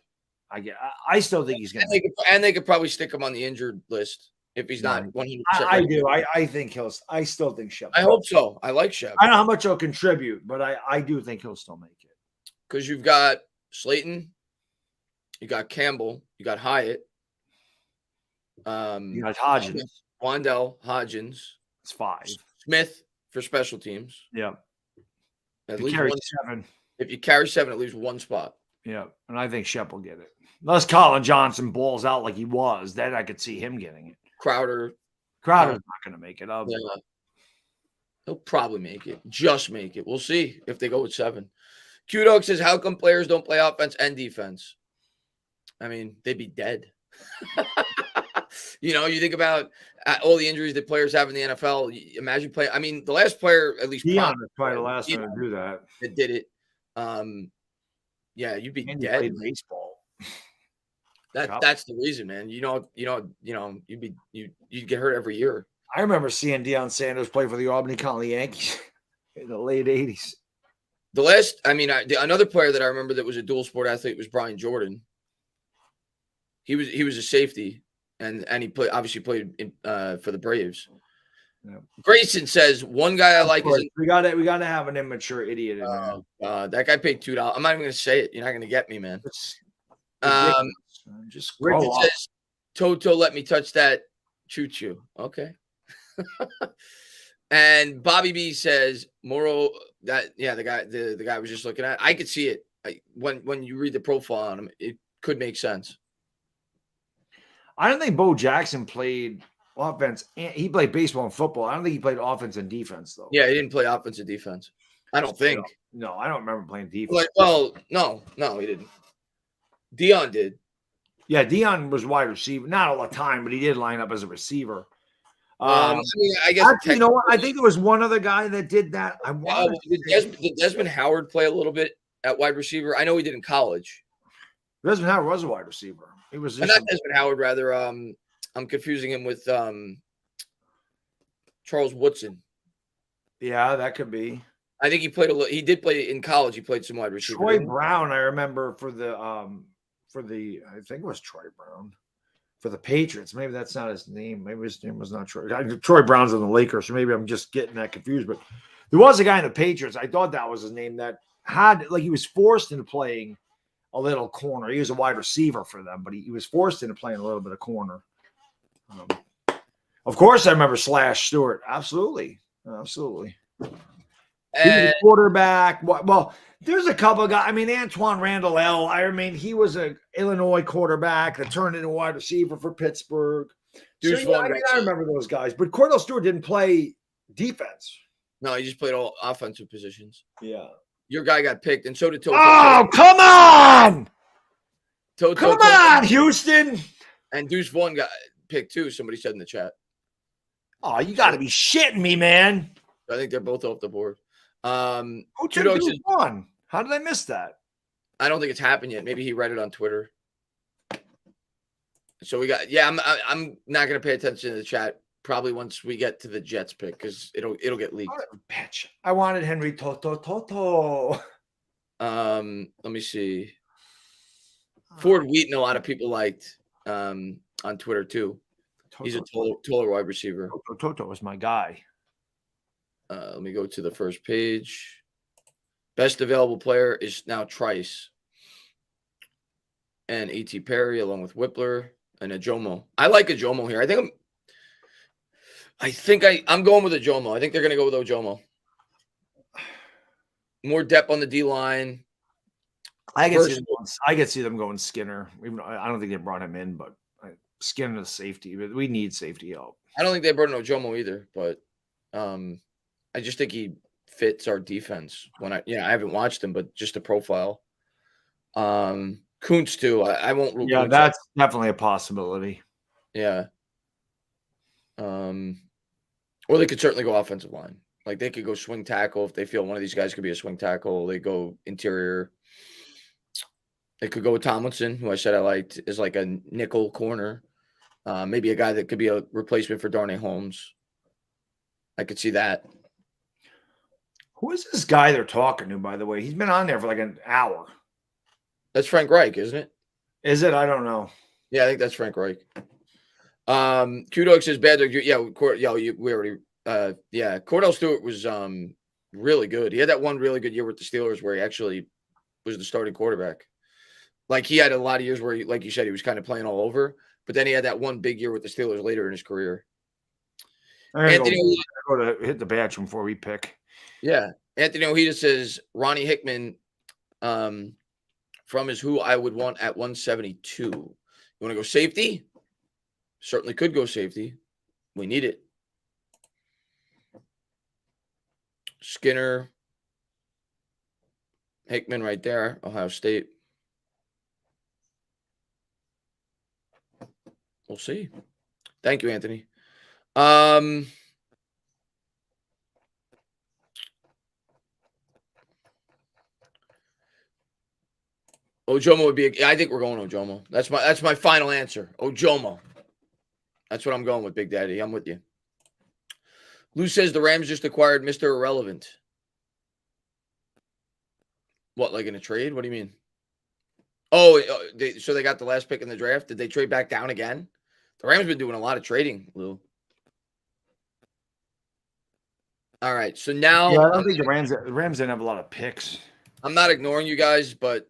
I still think he's going to. And they could probably stick him on the injured list if he's not 100%. I do. I think he'll. I still think Shep. I hope so. I like Shep. I don't know how much he'll contribute, but I do think he'll still make it. Because you've got Slayton, you got Campbell, you got Hyatt, you got Hodgins, Wandell, Hodgins. It's 5. Smith for special teams. Yeah. At You least carry one, 7. If you carry 7, it leaves one spot. Yeah, and I think Shep will get it. Unless Colin Johnson balls out like he was, then I could see him getting it. Crowder's not going to make it. He'll probably make it. Just make it. We'll see if they go with 7. Q-Dog says, how come players don't play offense and defense? I mean, they'd be dead. You think about all the injuries that players have in the NFL. Imagine playing. I mean, the last player, at least Deion is probably the last one to do that. That did it. Yeah, you'd be And dead. he played baseball. That's the reason, man. You'd get hurt every year. I remember seeing Deion Sanders play for the Albany County Yankees in the late 80s. Another player that I remember that was a dual sport athlete was Brian Jordan. He was a safety, and he obviously played for the Braves. Yeah. Grayson says one guy I like is we got to have an immature idiot in there. That guy paid $2. I'm not even going to say it. You're not going to get me, man. Just Rick grow up. says, Toto, let me touch that choo-choo. Okay. And Bobby B says, Moro, the guy was just looking at. I could see it. When you read the profile on him, it could make sense. I don't think Bo Jackson played offense. He played baseball and football. I don't think he played offense and defense, though. Yeah, he didn't play offense and defense. I don't think. No, I don't remember playing defense. No, he didn't. Deion did. Yeah, Deion was wide receiver. Not all the time, but he did line up as a receiver. I guess actually, you know what? I think there was one other guy that did that. Did Desmond Howard play a little bit at wide receiver? I know he did in college. Desmond Howard was a wide receiver. He was not Desmond Howard, rather. I'm confusing him with Charles Woodson. Yeah, that could be. I think he played he did play in college. He played some wide receiver. Troy Brown, I remember for the I think it was Troy Brown for the Patriots. Maybe that's not his name. Maybe his name was not Troy. Troy Brown's on the Lakers, so maybe I'm just getting that confused. But there was a guy in the Patriots. I thought that was his name that had he was forced into playing a little corner. He was a wide receiver for them, but he was forced into playing a little bit of corner. Of course, I remember Slash Stewart. Absolutely. He was a quarterback. Well, there's a couple of guys. I mean, Antoine Randall L. He was an Illinois quarterback that turned into a wide receiver for Pittsburgh. I remember those guys. But Cordell Stewart didn't play defense. No, he just played all offensive positions. Yeah. Your guy got picked, and so did Toto. Oh, come on! Come on, Houston! And Deuce Vaughn got picked too. Somebody said in the chat. Oh, you got to be shitting me, man! I think they're both off the board. Who took Deuce Vaughn? How did I miss that? I don't think it's happened yet. Maybe he read it on Twitter. So we got. Yeah, I'm not going to pay attention to the chat. Probably once we get to the Jets pick, because it'll get leaked. Bitch. I wanted Henry Toto. Let me see. Ford Wheaton, a lot of people liked on Twitter too. He's a taller wide receiver. Toto was my guy. Let me go to the first page. Best available player is now Trice and A.T. Perry, along with Whippler and Ajomo. I like Ajomo here. I'm going with Ajomo. I think they're going to go with Ajomo. More depth on the D line. I could see them going Skinner. Even I don't think they brought him in, but Skinner is safety. But we need safety help. I don't think they brought in Ajomo either, but I just think he fits our defense. I haven't watched him, but just the profile. Kuntz too. I won't rule Yeah, Kuntz out. that's definitely a possibility. Yeah. Or they could certainly go offensive line. Like they could go swing tackle if they feel one of these guys could be a swing tackle. They go interior. They could go with Tomlinson, who I said I liked, is like a nickel corner. Maybe a guy that could be a replacement for Darnay Holmes. I could see that. Who is this guy they're talking to, by the way? He's been on there for like an hour. That's Frank Reich, isn't it? Is it? I don't know. Yeah, I think that's Frank Reich. Q-Dog says bad. Yeah, we already. Yeah, Cordell Stewart was really good. He had that one really good year with the Steelers where he actually was the starting quarterback. Like he had a lot of years where, like you said, he was kind of playing all over. But then he had that one big year with the Steelers later in his career. Anthony, go to hit the bathroom before we pick. Yeah, Anthony Ojeda says Ronnie Hickman, from is who I would want at 172. You want to go safety? Certainly could go safety. We need it. Skinner, Hickman right there, Ohio State. We'll see. Thank you, Anthony. Ojomo would be. I think we're going Ojomo. That's my final answer. Ojomo. That's what I'm going with, Big Daddy. I'm with you. Lou says the Rams just acquired Mr. Irrelevant. What, like in a trade? What do you mean? Oh, so they got the last pick in the draft. Did they trade back down again? The Rams been doing a lot of trading, Lou. All right, so now Yeah, I don't think the Rams didn't have a lot of picks. I'm not ignoring you guys, but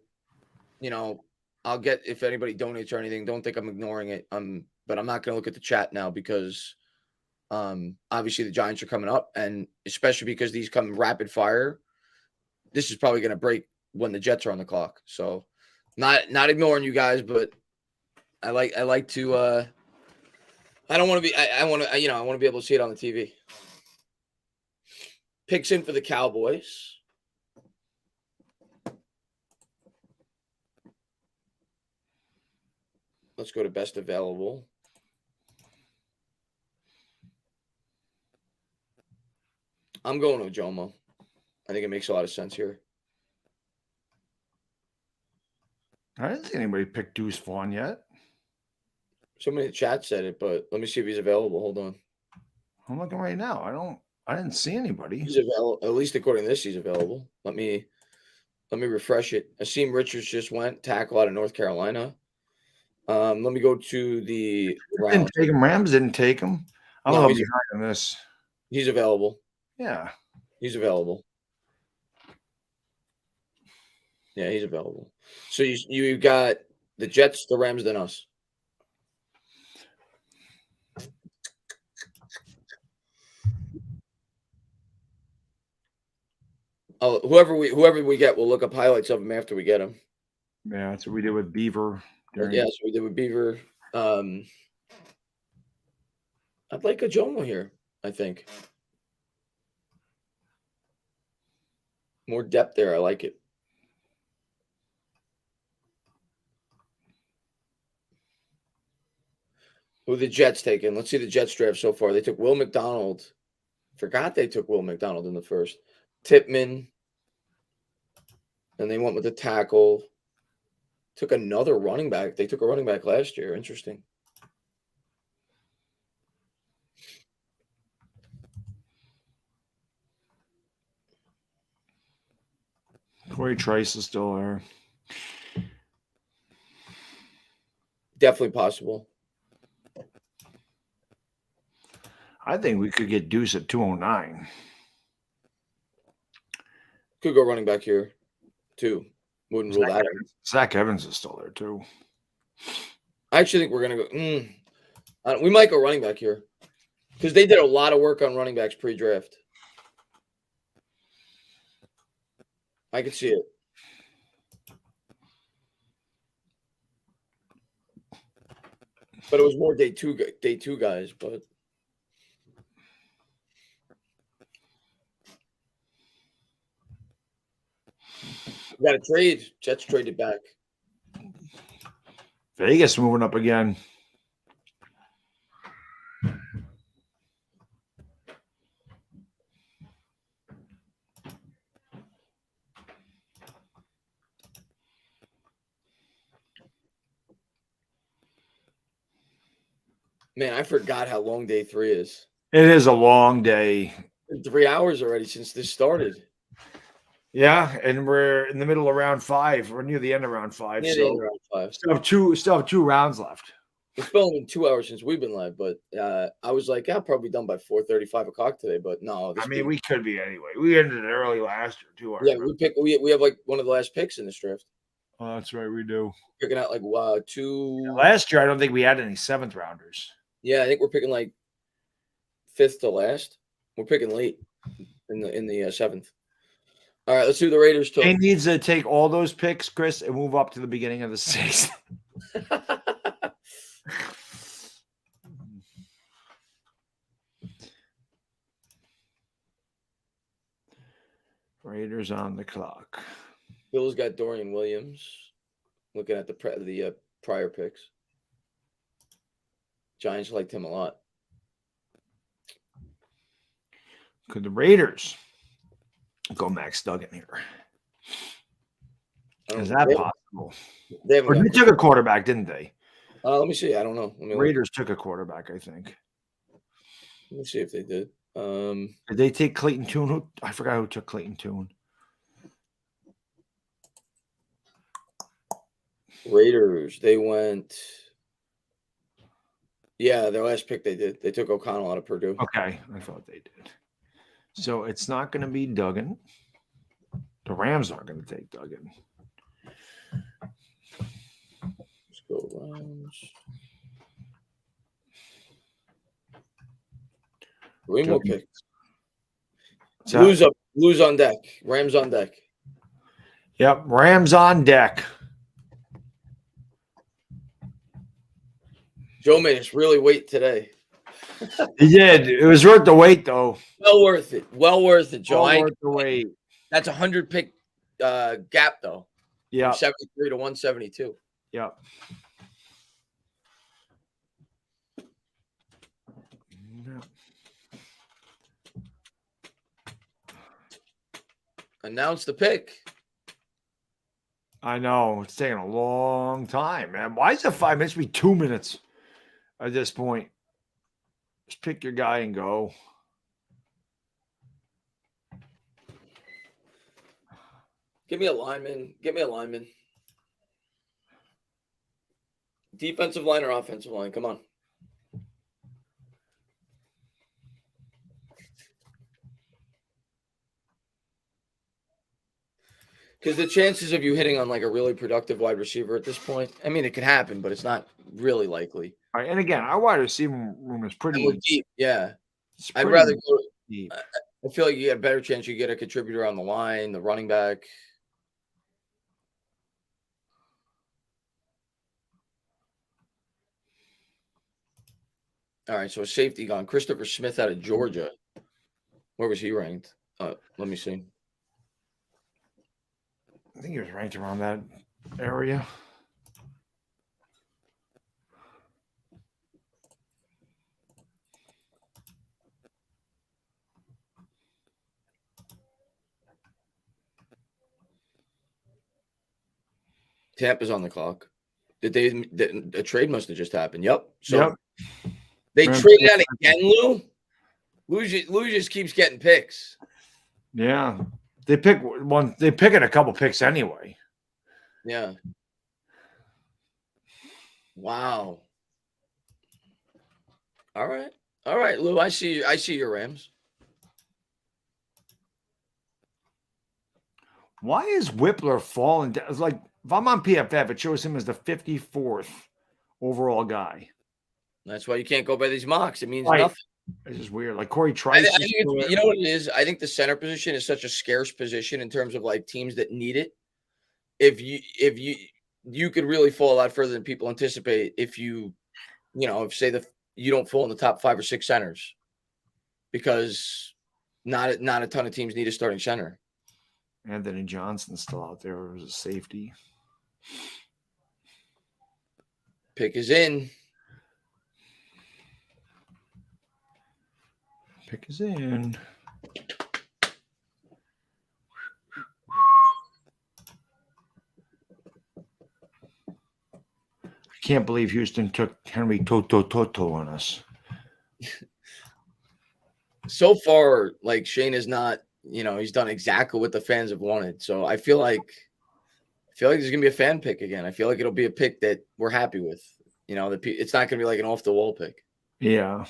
you know, I'll get if anybody donates or anything. Don't think I'm ignoring it. But I'm not going to look at the chat now because obviously the Giants are coming up, and especially because these come rapid fire. This is probably going to break when the Jets are on the clock. So, not ignoring you guys, but I like to. I don't want to be. I want to. I want to be able to see it on the TV. Picks in for the Cowboys. Let's go to best available. I'm going with Ojomo. I think it makes a lot of sense here. I didn't see anybody pick Deuce Vaughn yet. Somebody in the chat said it, but let me see if he's available. Hold on. I'm looking right now. I didn't see anybody. He's available. At least according to this, he's available. Let me refresh it. Akeem Richards just went tackle out of North Carolina. Let me go to the Didn't take him. Rams didn't take him. I'm a little behind on this. He's available. Yeah. He's available. Yeah, he's available. So you got the Jets, the Rams, then us. Oh, whoever we get, we'll look up highlights of them after we get them. Yeah, that's what we did with Beaver. Yeah, so we did with Beaver. I'd like a Ojomo here, I think. More depth there. I like it. Who the Jets taking? Let's see the Jets draft so far. They took Will McDonald. Forgot they took Will McDonald in the first. Tippmann. And they went with the tackle. Took another running back. They took a running back last year. Interesting. Corey Trice is still there. Definitely possible. I think we could get Deuce at 209. Could go running back here, too. Wouldn't rule that out. Zach Evans is still there, too. I actually think we're going to go. We might go running back here because they did a lot of work on running backs pre-draft. I could see it. But it was more day two guys, but we got to trade. Jets traded back. Vegas moving up again. Man, I forgot how long day 3 is. It is a long day. 3 hours already since this started. Yeah, and we're in the middle of round 5. We're near the end of round 5. Near the so end of round 5. Still have two rounds left. It's been only 2 hours since we've been live, but I was like, I'll probably be done by 4:30, 5 o'clock today. But no, I mean, we could be anyway. We ended it early last year too. Yeah, we have like one of the last picks in this draft. Oh, that's right, we do. Picking out like 2. Last year, I don't think we had any 7th rounders. Yeah, I think we're picking like 5th to last. We're picking late in the 7th. All right, let's do the Raiders. He needs to take all those picks, Chris, and move up to the beginning of the 6th. Raiders on the clock. Bill's got Dorian Williams. Looking at the prior picks, Giants liked him a lot. Could the Raiders go Max Duggan here? Is that possible? They took a quarterback, didn't they? Let me see. I don't know. Raiders took a quarterback, I think. Let me see if they did. Did they take Clayton Tune? I forgot who took Clayton Tune. Raiders, they went. Yeah, their last pick they did. They took O'Connell out of Purdue. Okay, I thought they did. So it's not going to be Duggan. The Rams aren't going to take Duggan. Let's go Rams. 3 more picks. Lose on deck. Rams on deck. Yep, Rams on deck. Joe made us really wait today. He did. It was worth the wait, though. Well worth it. Well worth it, Joe. Well worth the wait. That's a 100 pick gap, though. Yeah. 73 to 172. Yep. Announce the pick. I know. It's taking a long time, man. Why is it 5 minutes? It should be 2 minutes at this point. Just pick your guy and go. Give me a lineman. Give me a lineman. Defensive line or offensive line? Come on. Because the chances of you hitting on like a really productive wide receiver at this point, I mean, it could happen, but it's not really likely. All right, and again, our wide receiver room is pretty deep. Yeah, I'd pretty rather go. deep. I feel like you get a better chance you get a contributor on the line, the running back. All right, so a safety gone. Christopher Smith out of Georgia. Where was he ranked? Let me see. I think he was ranked around that area. Tampa's on the clock. A trade must have just happened. Yep. So they traded out again, Lou? Lou just keeps getting picks. Yeah. They pick one. They pick it a couple picks anyway. Yeah. Wow. All right, Lou. I see your Rams. Why is Whippler falling down? It's like if I'm on PFF, it shows him as the 54th overall guy. That's why you can't go by these mocks. It means Right. nothing. It's just weird. Like Corey Trice. I think you know what it is? I think the center position is such a scarce position in terms of like teams that need it. If you could really fall a lot further than people anticipate if you say you don't fall in the top 5 or 6 centers, because not a ton of teams need a starting center. Anthony Johnson's still out there as a safety. Pick is in. Pick is in. I can't believe Houston took Henry Toto on us. So far, like Shane is not, he's done exactly what the fans have wanted. So I feel like there's gonna be a fan pick again. I feel like it'll be a pick that we're happy with. It's not gonna be like an off the wall pick. Yeah.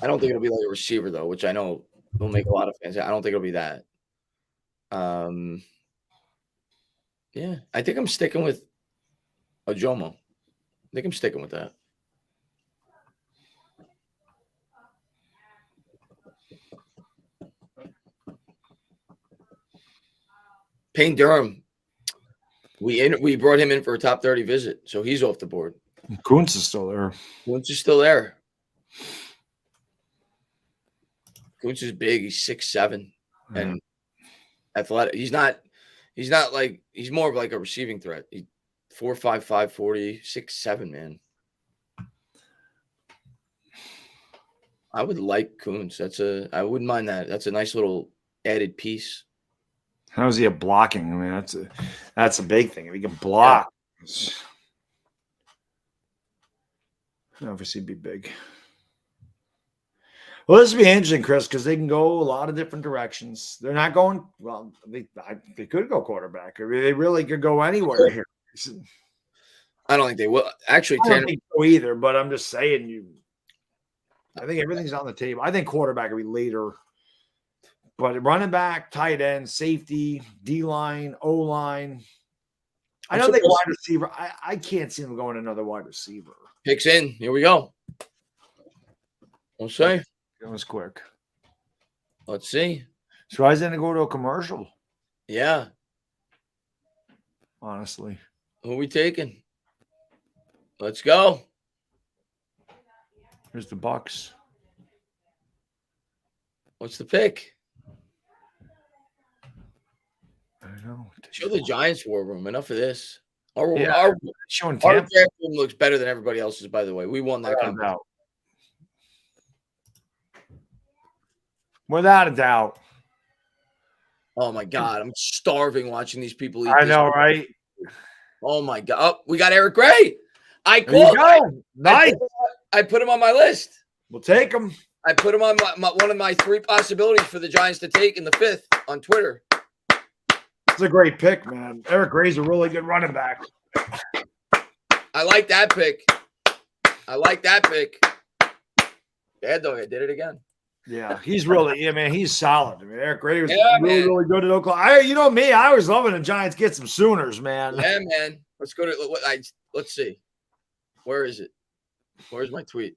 I don't think it'll be like a receiver though, which I know will make a lot of fans. I don't think it'll be that. Yeah, I think I'm sticking with Ojomo. I think I'm sticking with that. Payne Durham. We brought him in for a top 30 visit, so he's off the board. Kuntz is still there. Kuntz is still there. Kuntz is big. He's 6'7" and athletic. He's more of like a receiving threat. He's 4.55, 40, 6'7", man. I would like Kuntz. I wouldn't mind that. That's a nice little added piece. How's he at blocking? I mean, that's a big thing. If he can block, obviously be big. Well, this will be interesting, Chris, because they can go a lot of different directions. They're not going well. They could go quarterback. I mean, they really could go anywhere here. I don't think they will. Actually, I don't think so either. But I'm just saying, I think everything's on the table. I think quarterback will be later. But running back, tight end, safety, D-line, O-line. I don't think wide receiver. I can't see them going another wide receiver. Picks in. Here we go. We'll see. It was quick. Let's see. So I was going to go to a commercial. Yeah. Honestly. Who are we taking? Let's go. Here's the Bucks. What's the pick? I know. Show the Giants war room. Enough of this. Our showing draft room looks better than everybody else's, by the way. We won that competition. Without a doubt. Oh my God. I'm starving watching these people eat. I know, right? Oh my God. Oh, we got Eric Gray. There you go. Nice. I put him on my list. We'll take him. I put him on one of my 3 possibilities for the Giants to take in the 5th on Twitter. It's a great pick, man. Eric Gray's a really good running back. I like that pick. Bad dog, I did it again. Yeah, he's really, man, he's solid. I mean, Eric Gray was really good at Oklahoma. You know me, I was loving the Giants get some Sooners, man. Yeah, man. Let's go to let's see. Where is it? Where's my tweet?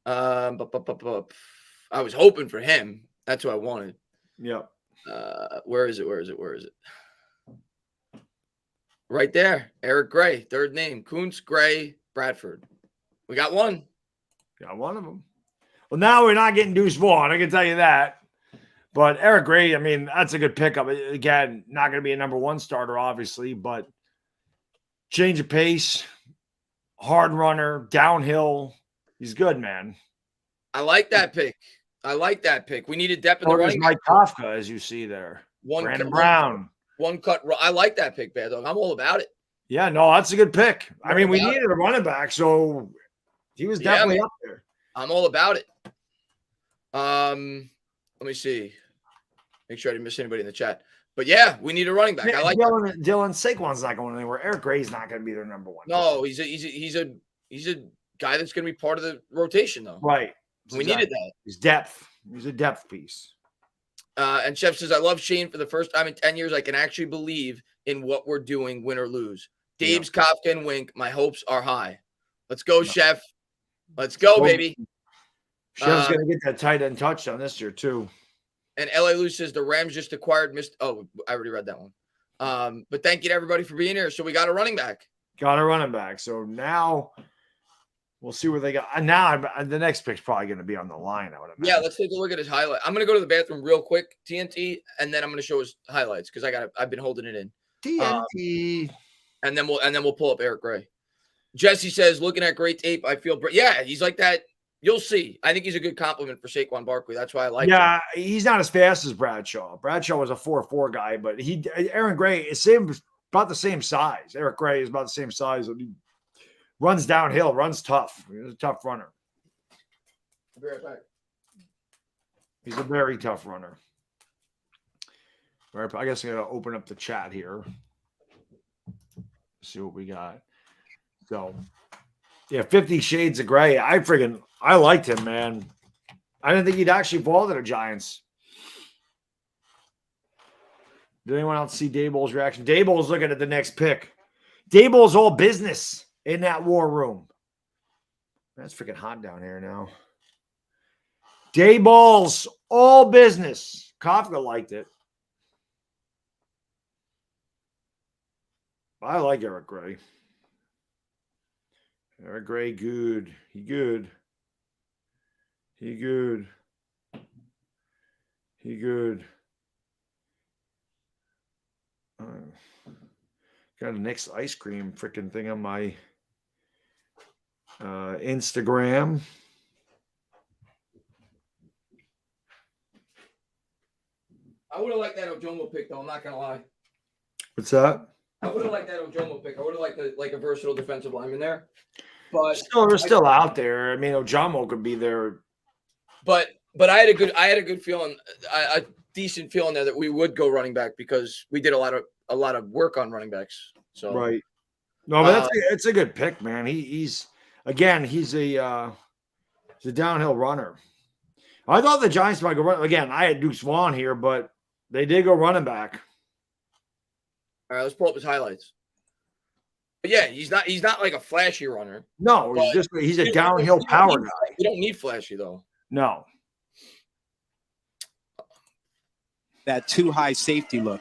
I was hoping for him. That's what I wanted. Yep. Where is it? Right there. Eric Gray, 3rd name. Kuntz, Gray, Bradford. We got one. Got one of them. Well, now we're not getting Deuce Vaughn. I can tell you that. But Eric Gray, I mean, that's a good pickup. Again, not going to be a number 1 starter, obviously, but change of pace, hard runner, downhill. He's good, man. I like that pick. We needed depth in the running back. Mike Kafka, as you see there. Brandon Brown. One cut. I like that pick, Bad Dog. I'm all about it. Yeah, no, that's a good pick. I mean, we needed a running back, so he was definitely up there. I'm all about it. Let me see. Make sure I didn't miss anybody in the chat. But yeah, we need a running back. Yeah, I like Dylan Saquon's not going anywhere. Eric Gray's not going to be their number 1. No, he's a guy that's going to be part of the rotation, though. Right. We needed that. He's depth. He's a depth piece. And Chef says, I love Shane. For the first time in 10 years, I can actually believe in what we're doing, win or lose. Dave's, Kafka, and Wink. My hopes are high. Let's go, Chef. Let's go, baby. Chef's going to get that tight end touchdown this year, too. And LA Lou says the Rams just acquired Oh, I already read that one. But thank you to everybody for being here. So we got a running back. So now We'll see where they go. And now the next pick's probably going to be on the line, I would imagine. Yeah, let's take a look at his highlight. I'm going to go to the bathroom real quick, TNT, and then I'm going to show his highlights because I've been holding it in. TNT. And then we'll pull up Eric Gray. Jesse says, looking at great tape, I feel yeah, he's like that. You'll see. I think he's a good compliment for Saquon Barkley. That's why I like him. Yeah, he's not as fast as Bradshaw. Bradshaw was a 4.4 guy, but Aaron Gray is about the same size. Eric Gray is about the same size. He runs downhill, runs tough. He's a tough runner. I'll be right back. He's a very tough runner. All right, I guess I got to open up the chat here. See what we got. So, yeah, 50 Shades of Gray. I liked him, man. I didn't think he'd actually fall to the Giants. Did anyone else see Daboll's reaction? Daboll's looking at the next pick. Daboll's all business in that war room. That's freaking hot down here now. Daboll's all business. Kafka liked it. I like Eric Gray. Eric Gray, good. He good. He good. He good. Got a Nick's ice cream freaking thing on my Instagram. I would have liked that Ojomo pick, though. I'm not going to lie. What's that? I would have liked that Ojomo pick. I would have liked a versatile defensive lineman there. But They're still out there. I mean, Ojomo could be there. But I had a good feeling, a decent feeling there that we would go running back because we did a lot of work on running backs. So right. No, but it's a good pick, man. He's a downhill runner. I thought the Giants might go run again. I had Duke Swan here, but they did go running back. All right, let's pull up his highlights. But yeah, he's not like a flashy runner. No, he's a downhill power guy. You don't need flashy though. No. That too high safety look.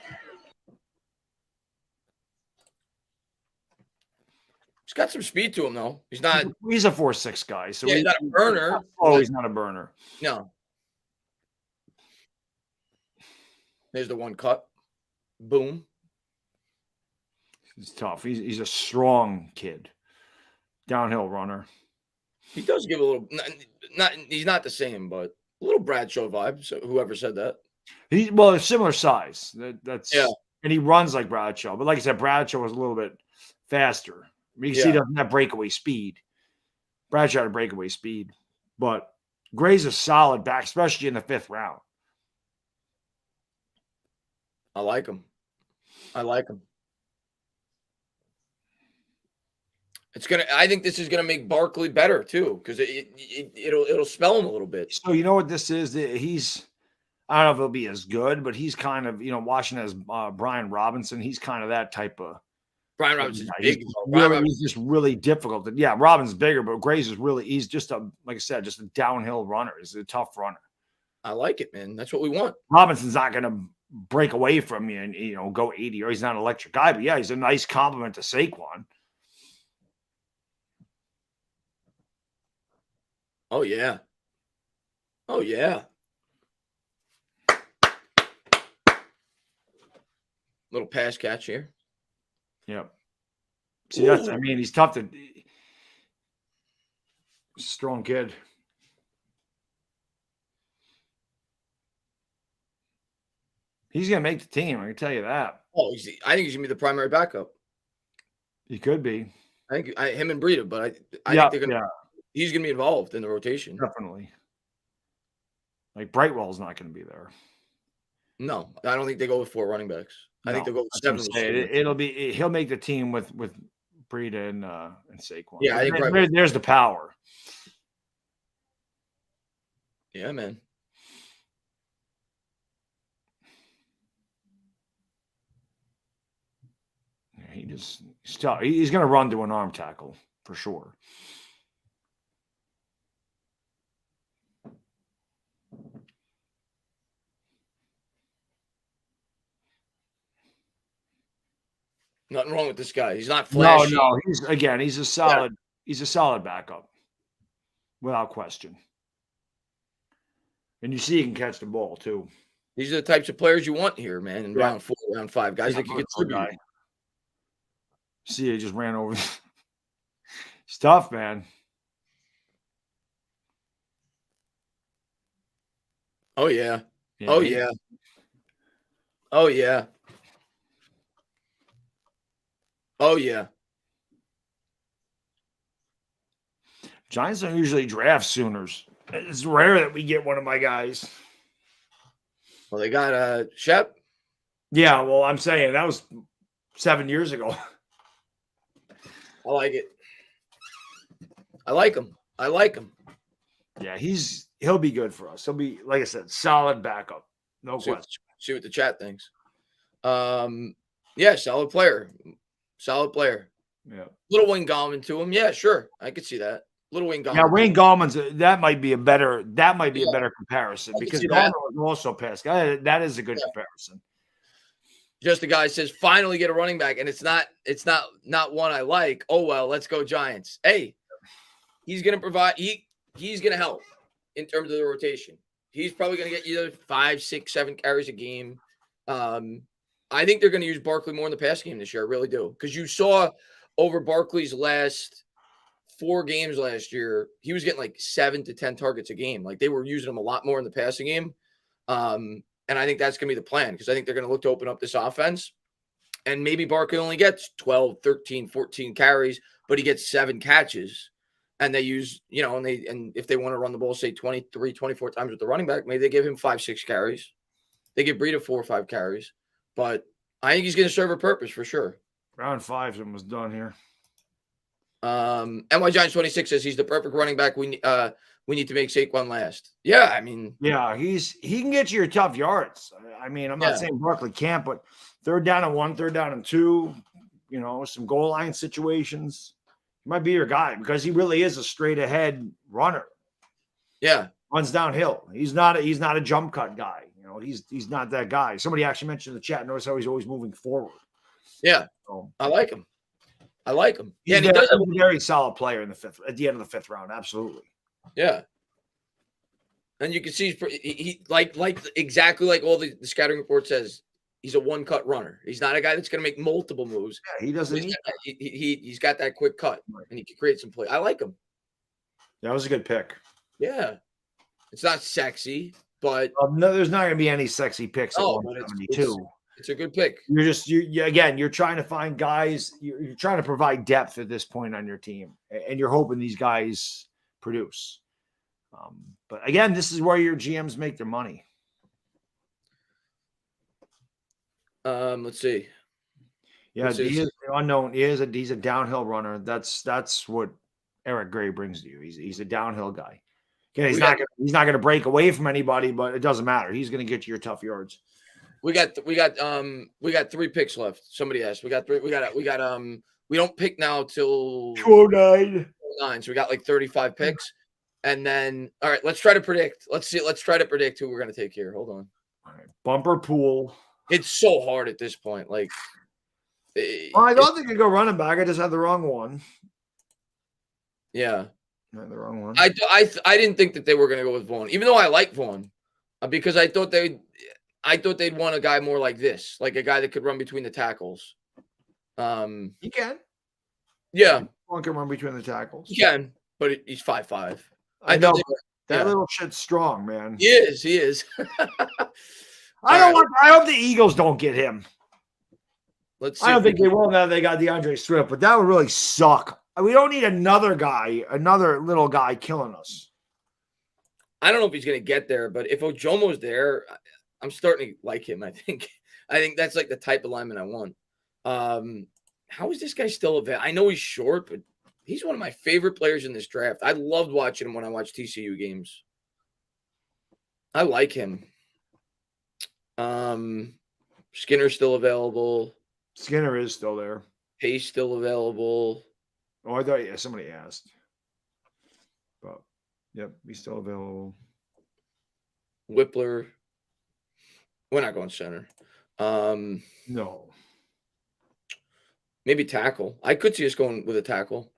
He's got some speed to him though. He's not. He's a 4.6 guy, so he's not a burner. He's not a burner. No. There's the one cut. Boom. He's tough. He's a strong kid. Downhill runner. He does give a little he's not the same, but a little Bradshaw vibe. So whoever said that. A similar size. That's yeah. And he runs like Bradshaw. But like I said, Bradshaw was a little bit faster. You see, he doesn't have breakaway speed. Bradshaw had breakaway speed. But Gray's a solid back, especially in the 5th round. I like him. I think this is gonna make Barkley better too, because it'll spell him a little bit. So you know what this is? I don't know if he'll be as good, but he's kind of watching as Brian Robinson. He's kind of that type of. Brian Robinson's big. He's just really difficult. Yeah, Robinson's bigger, but Gray's he's just like I said, just a downhill runner. He's a tough runner. I like it, man. That's what we want. Robinson's not going to break away from you and go 80, or he's not an electric guy, but yeah, he's a nice compliment to Saquon. Oh yeah. Oh yeah. Little pass catch here. Yep. See, he's tough to. Strong kid. He's going to make the team. I can tell you that. Oh, I think he's going to be the primary backup. He could be. I think him and Breida, but I think they're going to. Yeah. He's going to be involved in the rotation. Definitely. Like Brightwell's not going to be there. No, I don't think they go with 4 running backs. I think they'll go with 7. He'll make the team with Breida and Saquon. Yeah, I think there's the power. Yeah, man. He's going to run to an arm tackle for sure. Nothing wrong with this guy. He's not flashy. No. He's a solid. Yeah. He's a solid backup. without question. And you see he can catch the ball too. These are the types of players you want here, man, in round 4, round 5. Guys that can contribute. See, he just ran over. It's tough, man. Oh, yeah. Yeah, Oh, he- yeah. Oh, yeah. Oh, yeah. Giants don't usually draft Sooners. It's rare that we get one of my guys. Well, they got Shep. Yeah, well, I'm saying that was 7 years ago. I like it. I like him. I like him. Yeah, he'll be good for us. He'll be, like I said, solid backup. No See question. what the chat thinks. Yeah, solid player. Solid player. Yeah. Little Wayne Gallman to him. Yeah, sure. I could see that. Little Wayne Gallman. Yeah, Wayne Gallman's that might be a better comparison I can because see Gallman that. was also a pass guy. That is a good comparison. Just the guy says finally get a running back, and it's not one I like. Oh well, let's go Giants. Hey, he's gonna provide. He's gonna help in terms of the rotation. He's probably gonna get you 5, 6, 7 carries a game. I think they're gonna use Barkley more in the pass game this year. I really do, because you saw over Barkley's last 4 games last year, he was getting like 7 to 10 targets a game. Like they were using him a lot more in the passing game. And I think that's going to be the plan because I think they're going to look to open up this offense. And maybe Barkley only gets 12, 13, 14 carries, but he gets 7 catches. And they use, and if they want to run the ball, say 23, 24 times with the running back, maybe they give him 5, 6 carries. They give Breida 4 or 5 carries. But I think he's going to serve a purpose for sure. Round 5 is almost done here. NY Giants 26 says he's the perfect running back. We need to make Saquon last. Yeah, I mean, yeah, he can get you your tough yards. I mean, I'm not saying Barkley can't, but 3rd down and 1, 3rd down and 2, some goal line situations. He might be your guy because he really is a straight ahead runner. Yeah, runs downhill. He's not a jump cut guy. He's not that guy. Somebody actually mentioned in the chat. Notice how he's always moving forward. Yeah, so, I like him. He's Yeah, he's a very solid player at the end of the 5th round. Absolutely. Yeah. And you can see he like exactly like all the scouting report says, he's a one-cut runner. He's not a guy that's going to make multiple moves. Yeah, he doesn't. He's got that quick cut, and he can create some play. I like him. That was a good pick. Yeah, it's not sexy, but no, there's not going to be any sexy picks at 172. It's a good pick. You're trying to find guys. You're trying to provide depth at this point on your team, and you're hoping these guys produce. But again, this is where your GMs make their money. Let's see. Yeah, he is unknown. He's a downhill runner. That's what Eric Gray brings to you. He's a downhill guy. Again, he's not going to break away from anybody, but it doesn't matter. He's going to get you your tough yards. We got 3 picks left. Somebody asked. We got 3. We don't pick now till 209. So we got like 35 picks. And then, all right, let's try to predict. Let's try to predict who we're going to take here. Hold on. All right. Bumper pool. It's so hard at this point. Like, I don't think you go running back. I just had the wrong one. Yeah. Not the wrong one. I didn't think that they were going to go with Vaughn, even though I like Vaughn, because I thought they'd want a guy more like this, like a guy that could run between the tackles. He can. Yeah. Vaughn can run between the tackles. He can, but he's 5'5". I know that little shit's strong, man. He is. I hope the Eagles don't get him. Let's see. I don't think they will now they got DeAndre Swift, but that would really suck. We don't need another little guy killing us. I don't know if he's going to get there, but if Ojomo's there, I'm starting to like him. I think that's like the type of lineman I want. How is this guy still available? I know he's short, but he's one of my favorite players in this draft. I loved watching him when I watched TCU games. I like him. Skinner's still available. Skinner is still there. Pace still available. Oh, I thought somebody asked. But yep, he's still available. Whippler. We're not going center. No. Maybe tackle. I could see us going with a tackle.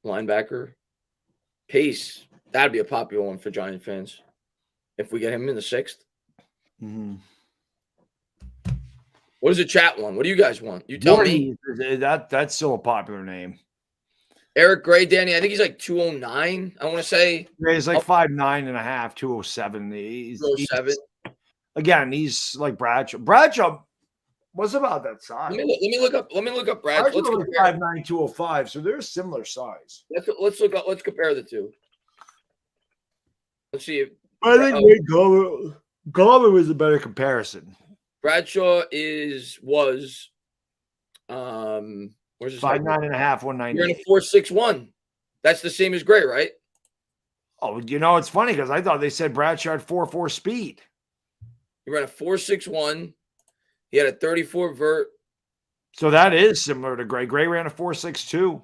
linebacker. Pace. That'd be a popular one for Giant fans if we get him in the 6th. Mm-hmm. What is the chat one? What do you guys want? You tell me. That's still a popular name. Eric Gray, Danny. I think he's like 209. I want to say. Yeah, he's like 5'9.5", 207. He's 207. Again, he's like Bradshaw. Bradshaw was about that size. Let me look up. Let me look up Bradshaw. Let's Bradshaw was compare. 5'9", 205. So they're similar size. Let's look up. Let's compare the two. Let's see if I think Wade Garber was a better comparison. Bradshaw was where's his 5'9.5", 190. You're in a 4.61. That's the same as Gray, right? Oh, it's funny because I thought they said Bradshaw had 4.4 speed. He ran a 4.61. He had a 34 vert. So that is similar to Gray. Gray ran a 4.62.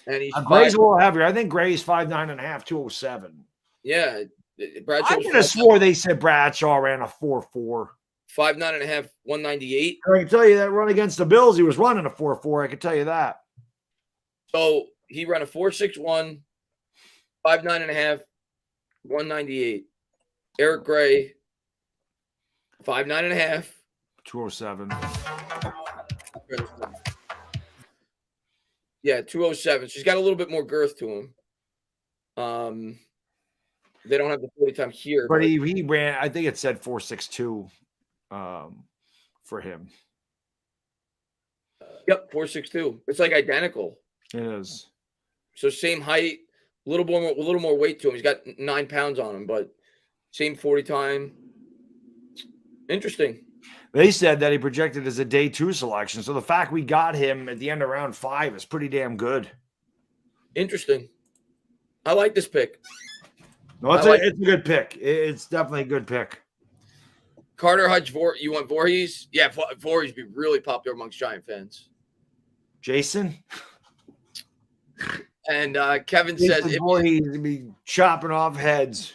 And he's Gray's a little heavier. I think Gray's 5'9.5", 207. Yeah. Bradshaw I could have swore they said Bradshaw ran a 4.4. 5'9.5", 198. I can tell you that run against the Bills, he was running a 4.4. I can tell you that. So he ran a 4.61, 5'9.5", 198. Eric Gray, 5'9.5", 207. Yeah, 207. So he's got a little bit more girth to him. They don't have the 40 time here. But he ran, I think it said 4.62 for him. Yep, 4.62. It's like identical. It is. So same height, a little more weight to him. He's got 9 pounds on him, but same 40 time. Interesting. They said that he projected as a day 2 selection. So the fact we got him at the end of round 5 is pretty damn good. Interesting. I like this pick. No, it's a good pick. It's definitely a good pick. Carter Hutch, you want Voorhees? Yeah, Voorhees would be really popular amongst Giant fans. Jason? And Kevin Jason says Voorhees would be chopping off heads.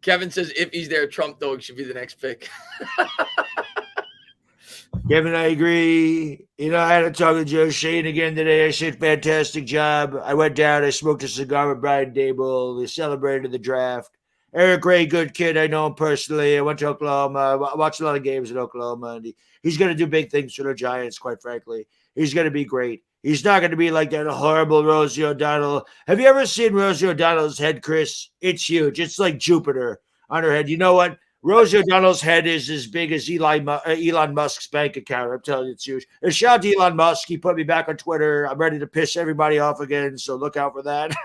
Kevin says if he's there, Trump Dog should be the next pick. Kevin, I agree. I had a talk with Joe Shane again today. I said, fantastic job. I went down. I smoked a cigar with Brian Dable. We celebrated the draft. Eric Gray, good kid. I know him personally. I went to Oklahoma. I watched a lot of games in Oklahoma. And he's going to do big things for the Giants, quite frankly. He's going to be great. He's not going to be like that horrible Rosie O'Donnell. Have you ever seen Rosie O'Donnell's head, Chris? It's huge. It's like Jupiter on her head. You know what? Rosie O'Donnell's head is as big as Elon Musk's bank account. I'm telling you, it's huge. And shout out to Elon Musk. He put me back on Twitter. I'm ready to piss everybody off again, so look out for that.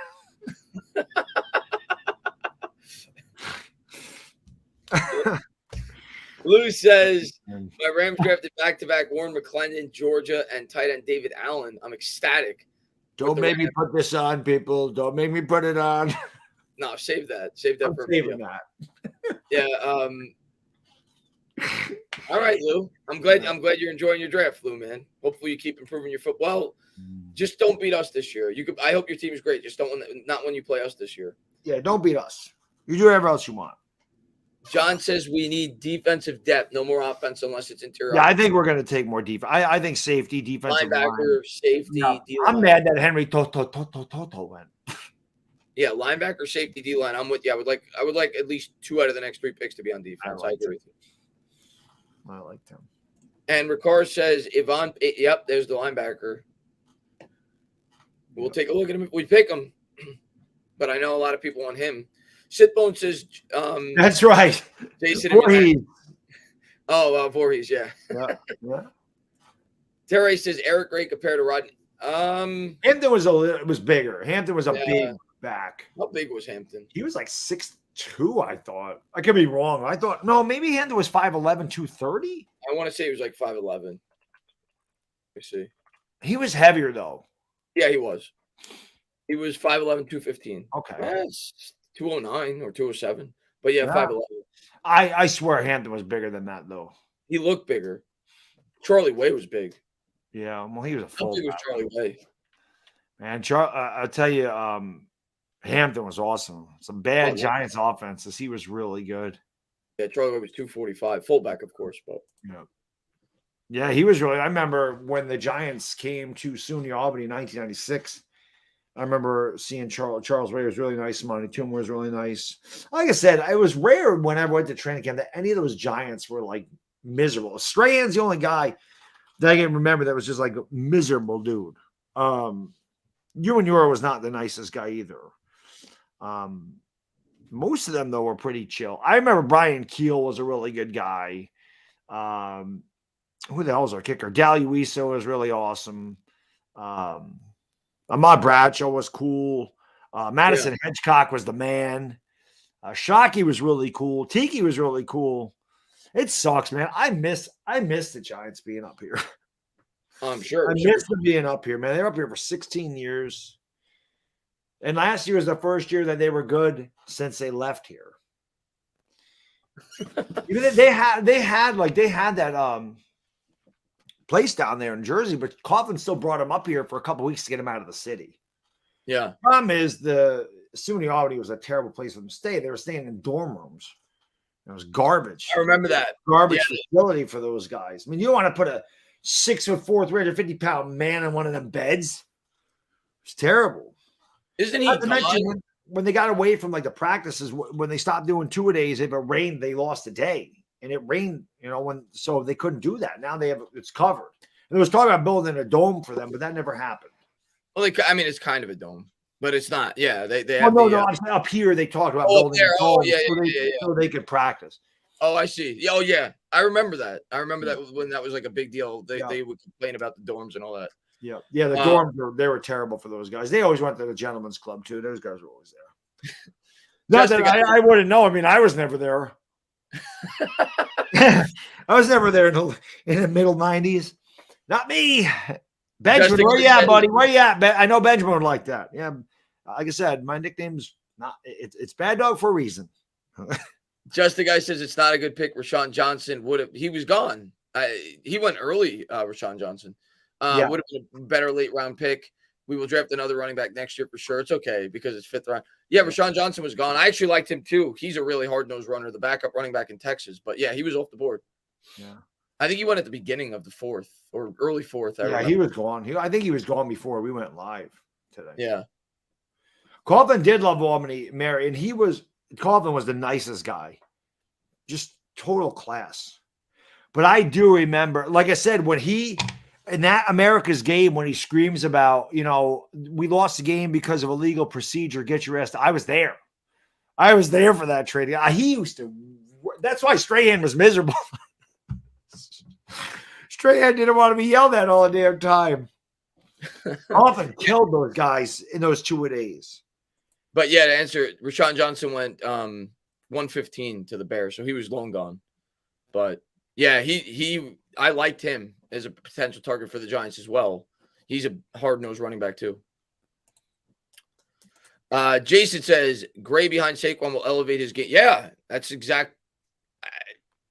Lou says, my Rams drafted back-to-back Warren McClendon, Georgia, and tight end David Allen. I'm ecstatic. Don't make me put this on, people. Don't make me put it on. No, save that. Save that I'm for a saving video. that. Yeah. All right, Lou. I'm glad you're enjoying your draft, Lou, man. Hopefully you keep improving your foot. Well, just don't beat us this year. I hope your team is great. Just not when you play us this year. Yeah, don't beat us. You do whatever else you want. John says we need defensive depth, no more offense unless it's interior. Yeah, I think we're going to take more defense. I think safety, defensive linebacker, safety. No, I'm mad that Henry Toto went. Yeah, linebacker, safety, D line. I'm with you. I would like at least 2 out of the next 3 picks to be on defense. I agree with you. I like them. And Ricard says Yvonne. Yep, there's the linebacker. We'll take a look at him if we pick him. But I know a lot of people want him. Sitbone says that's right. Jason Voorhees. Voorhees, yeah. Yeah. Terry says Eric Gray compared to Rodney. Hampton was bigger. Hampton was a big back. How big was Hampton? He was like 6'2", I thought. I could be wrong. I thought maybe Hampton was 5'11", 230. I want to say he was like 5'11". Let me see. He was heavier though. Yeah, he was. He was 5'11", 215. Okay. That's 209 or 207. But yeah, 5'11". I swear Hampton was bigger than that though. He looked bigger. Charlie Way was big. Yeah, well, he was a full. How big was Charlie Way? Man, I'll tell you, Hampton was awesome. Some bad Giants offenses. He was really good. Yeah, Charlie Way was 245. Fullback, of course, but yeah, he was really. I remember when the Giants came to SUNY Albany in 1996. I remember seeing Charles Ray was really nice. Monty Toon was really nice. Like I said, it was rare when I went to training camp that any of those Giants were like miserable. Strahan's the only guy that I can remember that was just like a miserable dude. Ewan Euro was not the nicest guy either. Most of them, though, were pretty chill. I remember Brian Keel was a really good guy. Who the hell was our kicker? Daluiso was really awesome. Ahmad Bradshaw was cool. Madison Hedgecock was the man. Shockey was really cool. Tiki was really cool. It sucks, man. I miss the Giants being up here. I'm sure. I miss them being up here, man. They're up here for 16 years. And last year was the first year that they were good since they left here. Even they had that place down there in Jersey, but Coughlin still brought him up here for a couple weeks to get him out of the city. Yeah. Problem is the SUNY Albany was a terrible place for them to stay. They were staying in dorm rooms. It was garbage. I remember that. Garbage facility for those guys. I mean, you don't want to put a 6'4", 350-pound man in one of them beds. It's terrible. Isn't he? Not to mention when they got away from like the practices, when they stopped doing 2-a-days, if it rained, they lost a day. And it rained, so they couldn't do that. Now it's covered. And it was talking about building a dome for them, but that never happened. Well, it's kind of a dome, but it's not. Yeah, they Well, have no, up here they talked about building a dome so they could practice. Oh, I see. Oh, yeah. I remember that. That when that was like a big deal. They would complain about the dorms and all that. Yeah. Yeah, the dorms they were terrible for those guys. They always went to the gentleman's club too. Those guys were always there. Not that I wouldn't know. I mean, I was never there. I was never there in the middle 90s. Not me. Benjamin, where you at, buddy? Where you at? I know Benjamin would like that. Yeah. Like I said, my nickname's it's Bad Dog for a reason. Just the guy says it's not a good pick. Rashawn Johnson he was gone. He went early, Rashawn Johnson. Would have been a better late round pick. We will draft another running back next year for sure. It's okay because it's 5th round. Yeah, Rashawn Johnson was gone. I actually liked him too. He's a really hard-nosed runner, the backup running back in Texas. But yeah, he was off the board. Yeah. I think he went at the beginning of the 4th or early 4th. Yeah, he was gone. I think he was gone before we went live today. Yeah. Coughlin did love Albany, Mary, and Coughlin was the nicest guy. Just total class. But I do remember, like I said, when in that America's game, when he screams about, we lost the game because of illegal procedure, get your ass. I was there. I was there for that trade. He used to. That's why Strahan was miserable. Strahan didn't want to be yelled at all the damn time. Often killed those guys in those 2-a-days. But yeah, to answer it, Rashawn Johnson went 115 to the Bears, so he was long gone. But yeah, I liked him as a potential target for the Giants as well. He's a hard-nosed running back too. Jason says Gray behind Saquon will elevate his game. Yeah, that's exact.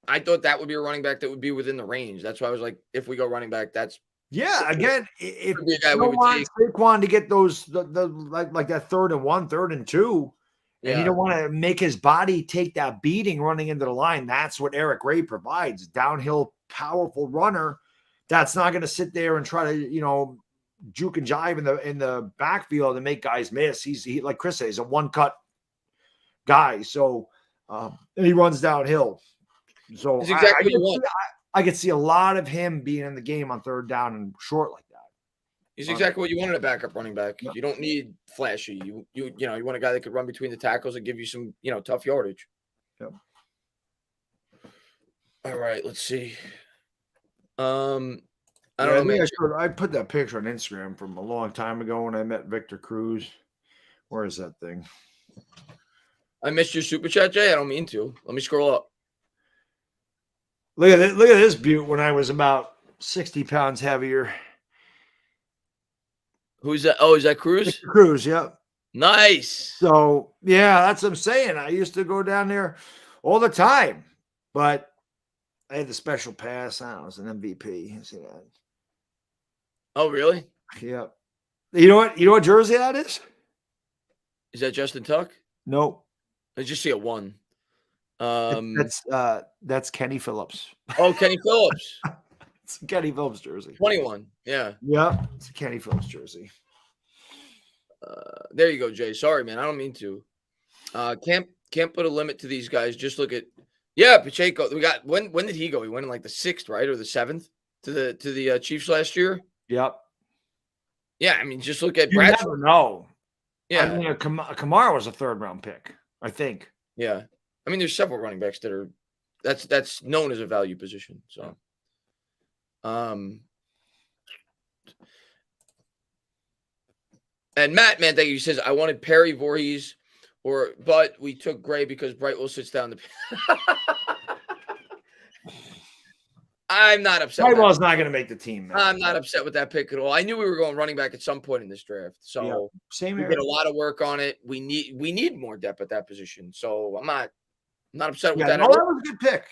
I thought that would be a running back that would be within the range. That's why I was like, if we go running back, that's again. If you don't want Saquon to get those like that 3rd and 1, 3rd and 2, and you don't want to make his body take that beating running into the line. That's what Eric Gray provides. Downhill, powerful runner. That's not going to sit there and try to, juke and jive in the backfield and make guys miss. He like Chris says, he's a one-cut guy. So and he runs downhill. So that's exactly what you want. I could see a lot of him being in the game on 3rd down and short like that. He's exactly what you want in a backup running back. You don't need flashy. You want a guy that could run between the tackles and give you some, tough yardage. Yep. All right, let's see. I don't know. Man. I put that picture on Instagram from a long time ago when I met Victor Cruz. Where is that thing? I missed your super chat, Jay. I don't mean to. Let me scroll up. Look at this beaut when I was about 60 pounds heavier. Who's that? Oh, is that Cruz? Victor Cruz, yep. Nice. So, yeah, that's what I'm saying. I used to go down there all the time, but I had the special pass. I was an MVP. You see that? Oh, really? Yep. You know what jersey that is? Is that Justin Tuck? Nope. I just see a 1. That's Kenny Phillips. Oh, Kenny Phillips. It's a Kenny Phillips jersey. 21. Yeah. Yep. It's a Kenny Phillips jersey. There you go, Jay. Sorry, man. I don't mean to. Can't put a limit to these guys. Just look at Pacheco. We got when did he go? He went in like the 6th, right, or the 7th to the Chiefs last year. Yep. Yeah, I mean, just look at You Bradshaw. never know. Yeah, I mean, Kamara was a 3rd-round pick, I think. yeah. I mean, there's several running backs that are that's known as a value position. So, and Matt, man, thank you. He says I wanted Perry Voorhees, but we took Gray because Brightwell sits down the. I'm not upset. Brightwell's not going to make the team, man. I'm not upset with that pick at all. I knew we were going running back at some point in this draft, so same we here. did a lot of work on it. We need more depth at that position, so I'm not upset with that. No, that was a good pick.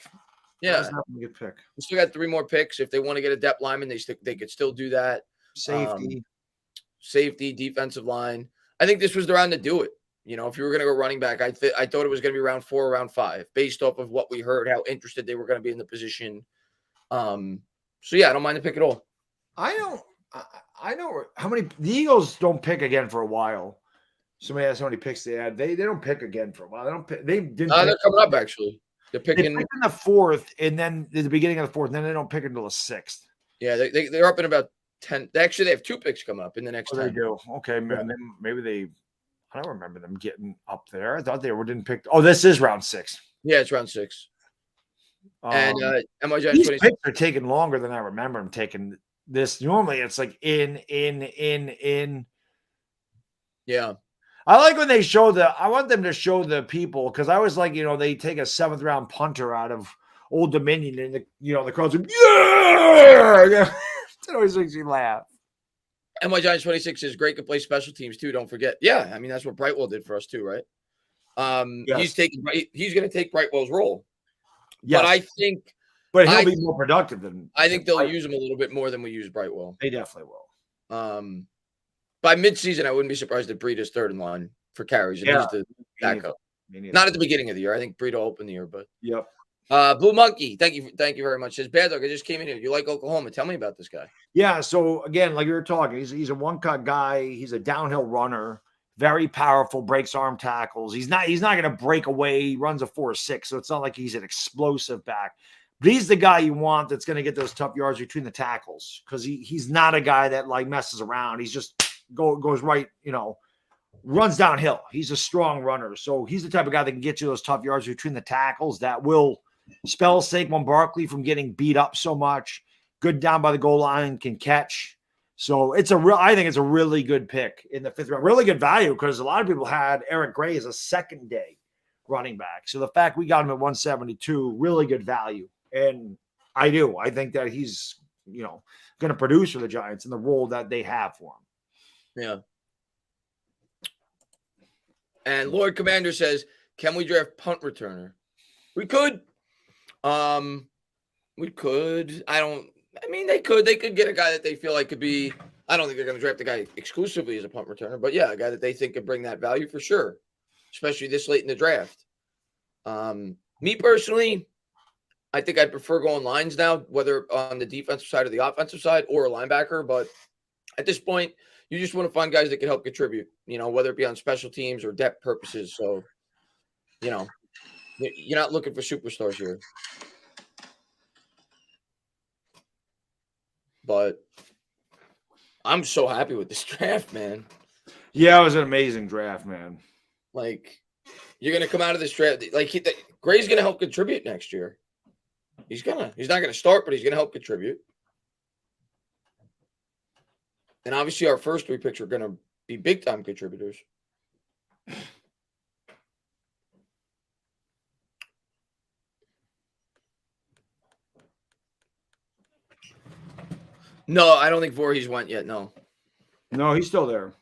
Yeah, That was definitely a good pick. we still got 3 more picks. If they want to get a depth lineman, they could still do that. Safety, defensive line. I think this was the round to do it. You know, if you were going to go running back, I thought it was going to be round 4 or round 5, based off of what we heard, how interested they were going to be in the position. So yeah, I don't mind the pick at all. I know how many the Eagles don't pick again for a while. Somebody asked how many picks they had. They don't pick again for a while. They don't pick. They didn't. They're coming up actually. They're They picking. pick in the 4th, and then at the beginning of the 4th, and then they don't pick until the 6th. Yeah, they're up in about 10. Actually, they have 2 picks coming up in the next. Oh, they 10. do. Okay, maybe they. I don't remember them getting up there. I thought they didn't pick. Oh, this is round 6. Yeah, it's round 6. And MI Giants these 26. picks are taking longer than I remember them taking. This normally it's like in. Yeah. I like when they show I want them to show the people because I was like, they take a 7th-round punter out of Old Dominion and the crowds are, yeah! It always makes me laugh. MI Giants 26 is great, could play special teams too. Don't forget. Yeah, I mean that's what Brightwell did for us too, right? Yes. He's going to take Brightwell's role. Yes. But he'll be more productive than. I think they'll use him a little bit more than we use Brightwell. They definitely will. By midseason, I wouldn't be surprised if Breed is 3rd in line for carries and he's the backup. Not at the beginning of the year. I think Breed will open the year, but yep. Blue Monkey, thank you very much. Says Bad Dog, I just came in here. You like Oklahoma? Tell me about this guy. Yeah. So again, like you were talking, he's a one-cut guy. He's a downhill runner, very powerful, breaks arm tackles. He's not going to break away. He runs a 4.6, so it's not like he's an explosive back. But he's the guy you want that's going to get those tough yards between the tackles because he's not a guy that like messes around. He's just goes right, runs downhill. He's a strong runner. So he's the type of guy that can get you those tough yards between the tackles that will spell Saquon Barkley from getting beat up so much. Good down by the goal line, can catch. So I think it's a really good pick in the 5th round. Really good value because a lot of people had Eric Gray as a 2nd-day running back. So the fact we got him at 172, really good value. And I think that he's, going to produce for the Giants in the role that they have for him. Yeah. And Lord Commander says, can we draft punt returner? We could. We could. They could. They could get a guy that they feel like could be. I don't think they're going to draft a guy exclusively as a punt returner, but yeah, a guy that they think could bring that value for sure, especially this late in the draft. Me personally, I think I'd prefer going lines now, whether on the defensive side or the offensive side or a linebacker. But at this point, you just want to find guys that can help contribute, whether it be on special teams or depth purposes. So, you're not looking for superstars here. But I'm so happy with this draft, man. Yeah, it was an amazing draft, man. Like, you're going to come out of this draft. Like, Gray's going to help contribute next year. He's not going to start, but he's going to help contribute. And obviously our first 3 picks are going to be big-time contributors. No, I don't think Voorhees went yet, no. No, he's still there.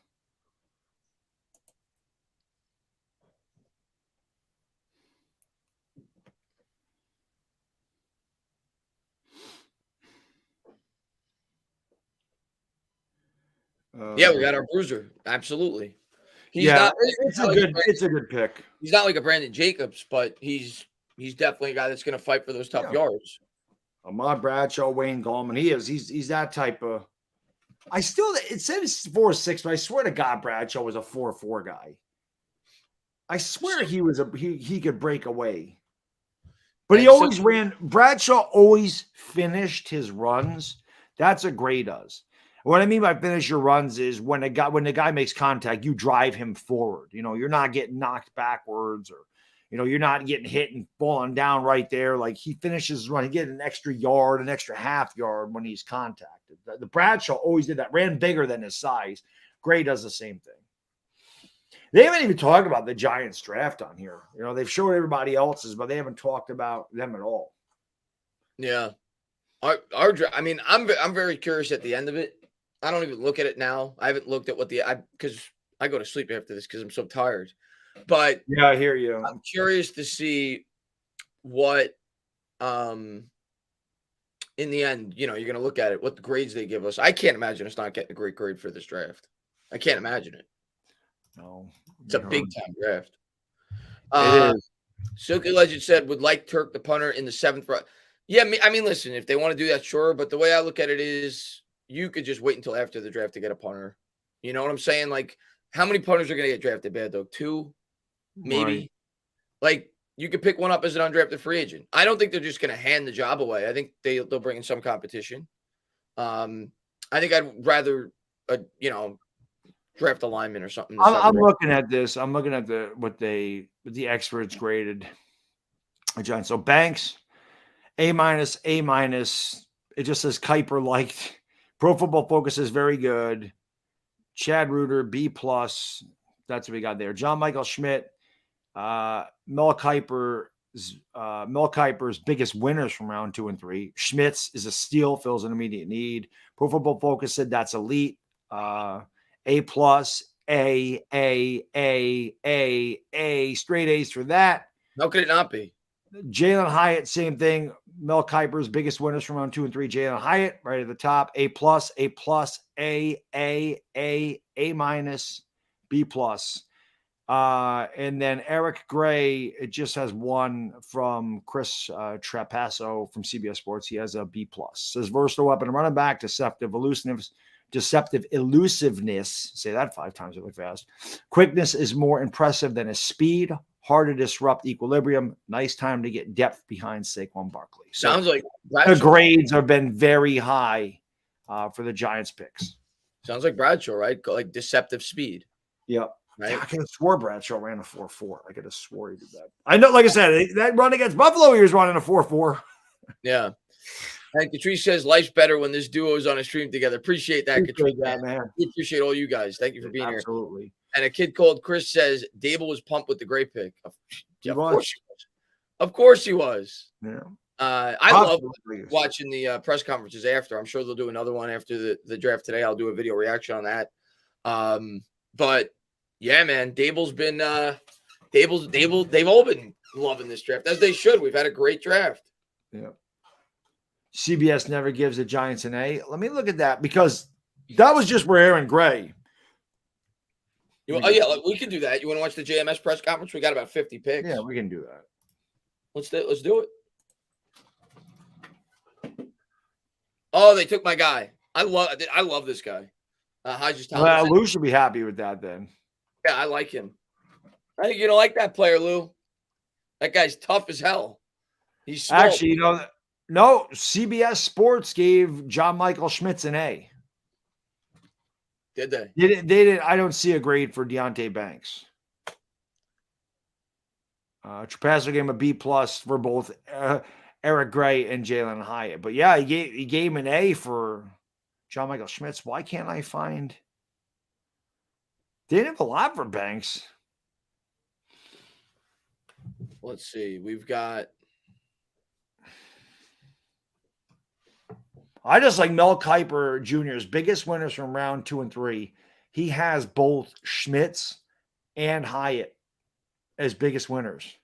Yeah, we got our bruiser. Absolutely. It's a good pick. He's not like a Brandon Jacobs, but he's definitely a guy that's going to fight for those tough yards. Ahmad Bradshaw, Wayne Gallman. He's that type of It says 4.6, but I swear to God, Bradshaw was a 4.4 guy. I swear he could break away. But he always Bradshaw always finished his runs. That's what Gray does. What I mean by finish your runs is when the guy makes contact, you drive him forward. You're not getting knocked backwards or, you're not getting hit and falling down right there. Like he finishes his run. He gets an extra yard, an extra half yard when he's contacted. The Bradshaw always did that, ran bigger than his size. Gray does the same thing. They haven't even talked about the Giants draft on here. They've showed everybody else's, but they haven't talked about them at all. Yeah. I'm very curious at the end of it. I don't even look at it now. I haven't looked at because I go to sleep after this because I'm so tired. But yeah, I hear you. I'm curious to see what, in the end, you're going to look at it, what the grades they give us. I can't imagine it's not getting a great grade for this draft. I can't imagine it. No, it's a big time draft. It is. Silky Legend said, would like Turk the punter in the 7th round. Yeah, I mean, listen, if they want to do that, sure. But the way I look at it is, you could just wait until after the draft to get a punter. You know what I'm saying? Like, how many punters are going to get drafted, Bad Dog? 2, maybe. Right. Like, you could pick one up as an undrafted free agent. I don't think they're just going to hand the job away. I think they'll bring in some competition. I think I'd rather, draft a lineman or something. I'm looking at this. I'm looking at what the experts graded. John. So Banks, A-, A-. It just says Kiper liked. Pro Football Focus is very good. Chad Reuter, B+. That's what we got there. John Michael Schmidt, Mel Kiper's biggest winners from round 2 and 3. Schmitz is a steal, fills an immediate need. Pro Football Focus said that's elite. A+, A, straight A's for that. How could it not be? Jalen Hyatt, same thing. Mel Kiper's biggest winners from round 2 and 3. Jalen Hyatt, right at the top. A+, A-, B+. And then Eric Gray, it just has one from Chris Trapasso from CBS Sports. He has a B+. Says versatile weapon, running back, deceptive elusiveness. Say that 5 times really fast. Quickness is more impressive than his speed. Hard to disrupt equilibrium. Nice time to get depth behind Saquon Barkley. So sounds like the grades have been very high for the Giants picks. Sounds like Bradshaw, right? Like deceptive speed. Yep. Right? I could have swore Bradshaw ran a 4.4. I could have swore he did that. I know, like I said, that run against Buffalo, he was running a 4.4. Yeah. And Catrice says life's better when this duo is on a stream together. Appreciate that, Catrice. Man. We appreciate all you guys. Thank you for being Absolutely. here. And a kid called Chris says Dable was pumped with the great pick. Of course he was. Of course he was. Yeah. I love watching the press conferences after. I'm sure they'll do another one after the draft today. I'll do a video reaction on that. But yeah, man, Dable's been they've all been loving this draft, as they should. We've had a great draft. Yeah. CBS never gives the Giants an A. Let me look at that, because that was just for Aaron Gray. Yeah, we can do that. You want to watch the JMS press conference? We got about 50 picks. Yeah, we can do that. Let's do it. Oh, they took my guy. I love this guy. Hodges Thomas. Well, Lou should be happy with that then. Yeah, I like him. I think you don't like that player, Lou. That guy's tough as hell. He's small. Actually, no, CBS Sports gave John Michael Schmitz an A. Did they? They did. I don't see a grade for Deonte Banks. Trapasso gave him a B+ for both Eric Gray and Jalen Hyatt. But yeah, he gave him an A for John Michael Schmitz. Why can't I find? They didn't have a lot for Banks. Let's see. We've got. I just like Mel Kiper Jr.'s biggest winners from round 2 and 3. He has both Schmitz and Hyatt as biggest winners.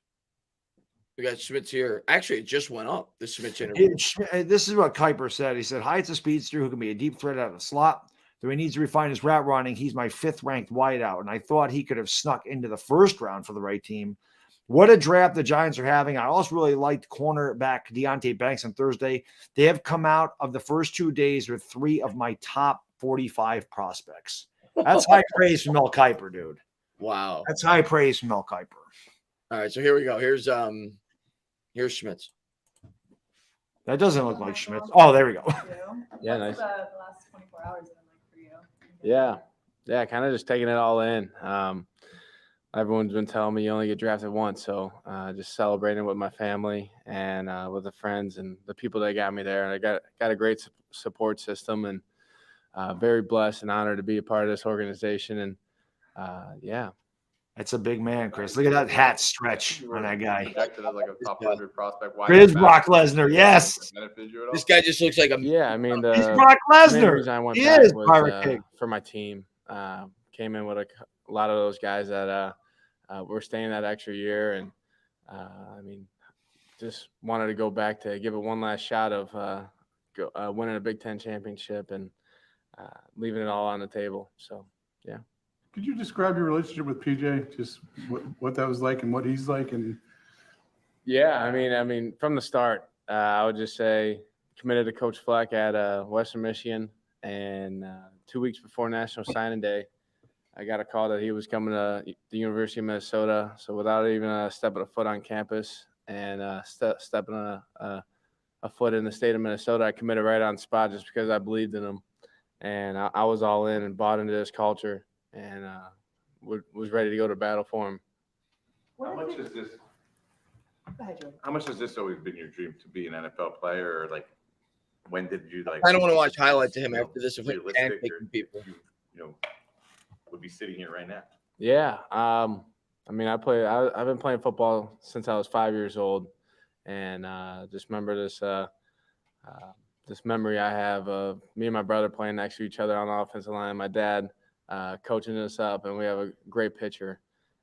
We got Schmitz here. Actually, it just went up, the Schmitz interview. This is what Kiper said. He said, Hyatt's a speedster who can be a deep threat out of the slot. Though he needs to refine his route running, he's my 5th ranked wideout, and I thought he could have snuck into the 1st round for the right team. What a draft the Giants are having. I also really liked cornerback Deonte Banks on Thursday. They have come out of the first 2 days with 3 of my top 45 prospects. That's high praise from Mel Kiper, dude. Wow. That's high praise from Mel Kiper. All right, so here we go. Here's Schmitz. That doesn't look like Schmitz. Oh, there we go. Yeah, nice. The last 24 hours been like for you? Yeah, kind of just taking it all in. Everyone's been telling me you only get drafted once, so just celebrating with my family and with the friends and the people that got me there. And I got a great support system, and very blessed and honored to be a part of this organization. And yeah. That's a big man, Chris. Look at that hat stretch on that guy. Projected as like a top 100 prospect. Why It is Brock Lesnar, yes. This guy just looks like a I mean, He's Brock main Lesnar. reason I went He back is was, Pirate King. for my team. Came in with a lot of those guys that were staying that extra year, and I mean, just wanted to go back to give it one last shot of winning a Big Ten championship and leaving it all on the table. So, yeah. Could you describe your relationship with PJ? Just what that was like and what he's like, and Yeah, I mean, from the start, I would just say committed to Coach Fleck at Western Michigan, and 2 weeks before National Signing Day, I got a call that he was coming to the University of Minnesota. So without even stepping a foot on campus and stepping a foot in the state of Minnesota, I committed right on the spot just because I believed in him, and I was all in and bought into this culture, and was ready to go to battle for him. How much is this? Go ahead, Jordan. How much has this always been your dream to be an NFL player, or like when did you like? I don't want to watch highlights of him after this. Realistic, or People. you would be sitting here right now. Yeah, I mean, I've been playing football since I was 5 years old, and just remember this this memory I have of me and my brother playing next to each other on the offensive line. My dad coaching us up, and we have a great pitcher.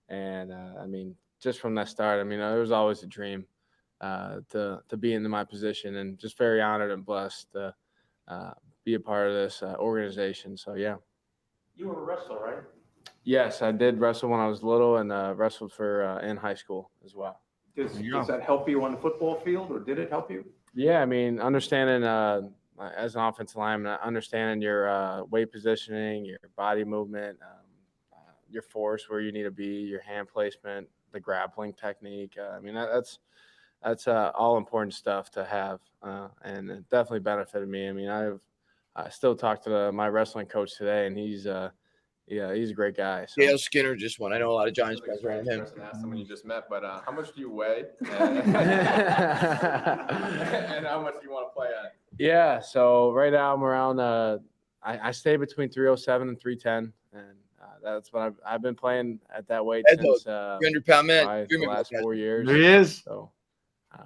And I mean, just from that start, I mean, there was always a dream to be in my position, and just very honored and blessed to be a part of this organization. So yeah. You were a wrestler, right? Yes, I did wrestle when I was little, and wrestled for in high school as well. Does that help you on the football field, or did it help you? Yeah, I mean, understanding as an offensive lineman, understanding your weight positioning, your body movement, your force where you need to be, your hand placement, the grappling technique. I mean, that's all important stuff to have, and it definitely benefited me. I mean, I still talk to my wrestling coach today, and he's a great guy. So. Dale Skinner just won. I know a lot of Giants fans around him. Ask someone you just met, but how much do you weigh? And how much do you want to play at? Yeah, so right now I'm around. I stay between 307 and 310, and that's what I've been playing at that weight since 300-pound man. the last 4 years. There he is. So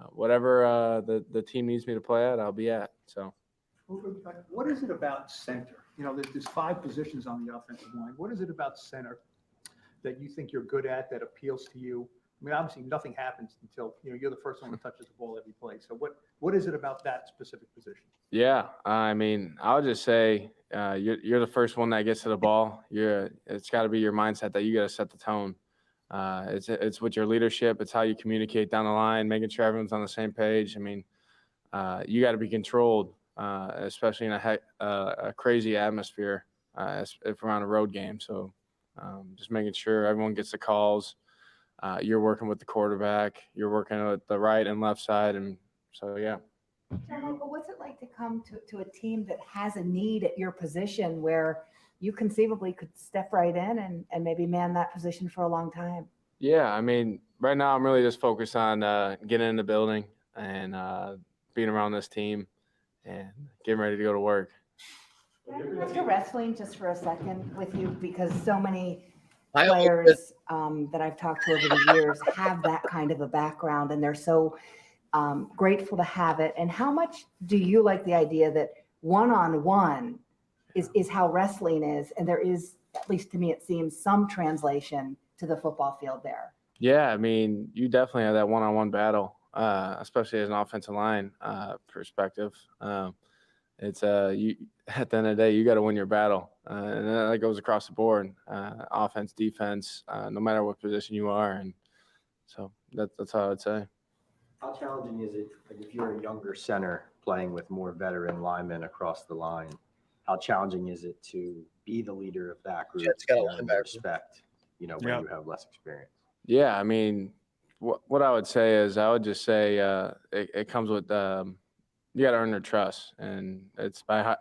whatever the team needs me to play at, I'll be at. So. What is it about center? You know, there's 5 positions on the offensive line. What is it about center that you think you're good at that appeals to you? I mean, obviously nothing happens until, you're the first one that touches the ball every play. So what is it about that specific position? Yeah, I mean, I would just say you're the first one that gets to the ball. It's got to be your mindset that you got to set the tone. It's with your leadership. It's how you communicate down the line, making sure everyone's on the same page. I mean, you got to be controlled. Especially in a crazy atmosphere if we're on a road game. So just making sure everyone gets the calls. You're working with the quarterback. You're working with the right and left side. And so, yeah. Michael, what's it like to come to a team that has a need at your position where you conceivably could step right in and maybe man that position for a long time? Yeah, I mean, right now I'm really just focused on getting in the building and being around this team and getting ready to go to work. Can I go to wrestling just for a second with you, because so many I players that I've talked to over the years have that kind of a background, and they're so grateful to have it. And how much do you like the idea that one-on-one is how wrestling is, and there is, at least to me it seems, some translation to the football field there? Yeah, I mean, you definitely have that one-on-one battle. Especially as an offensive line perspective. It's you at the end of the day, you got to win your battle, and that goes across the board, offense, defense, no matter what position you are, and so that's how I'd say. How challenging is it if you're a younger center playing with more veteran linemen across the line? how challenging is it to be the leader of that group? Jets got a and linebacker. respect, when Yep. you have less experience. Yeah, I mean, what I would say is I would just say it comes with you got to earn their trust, and it's by how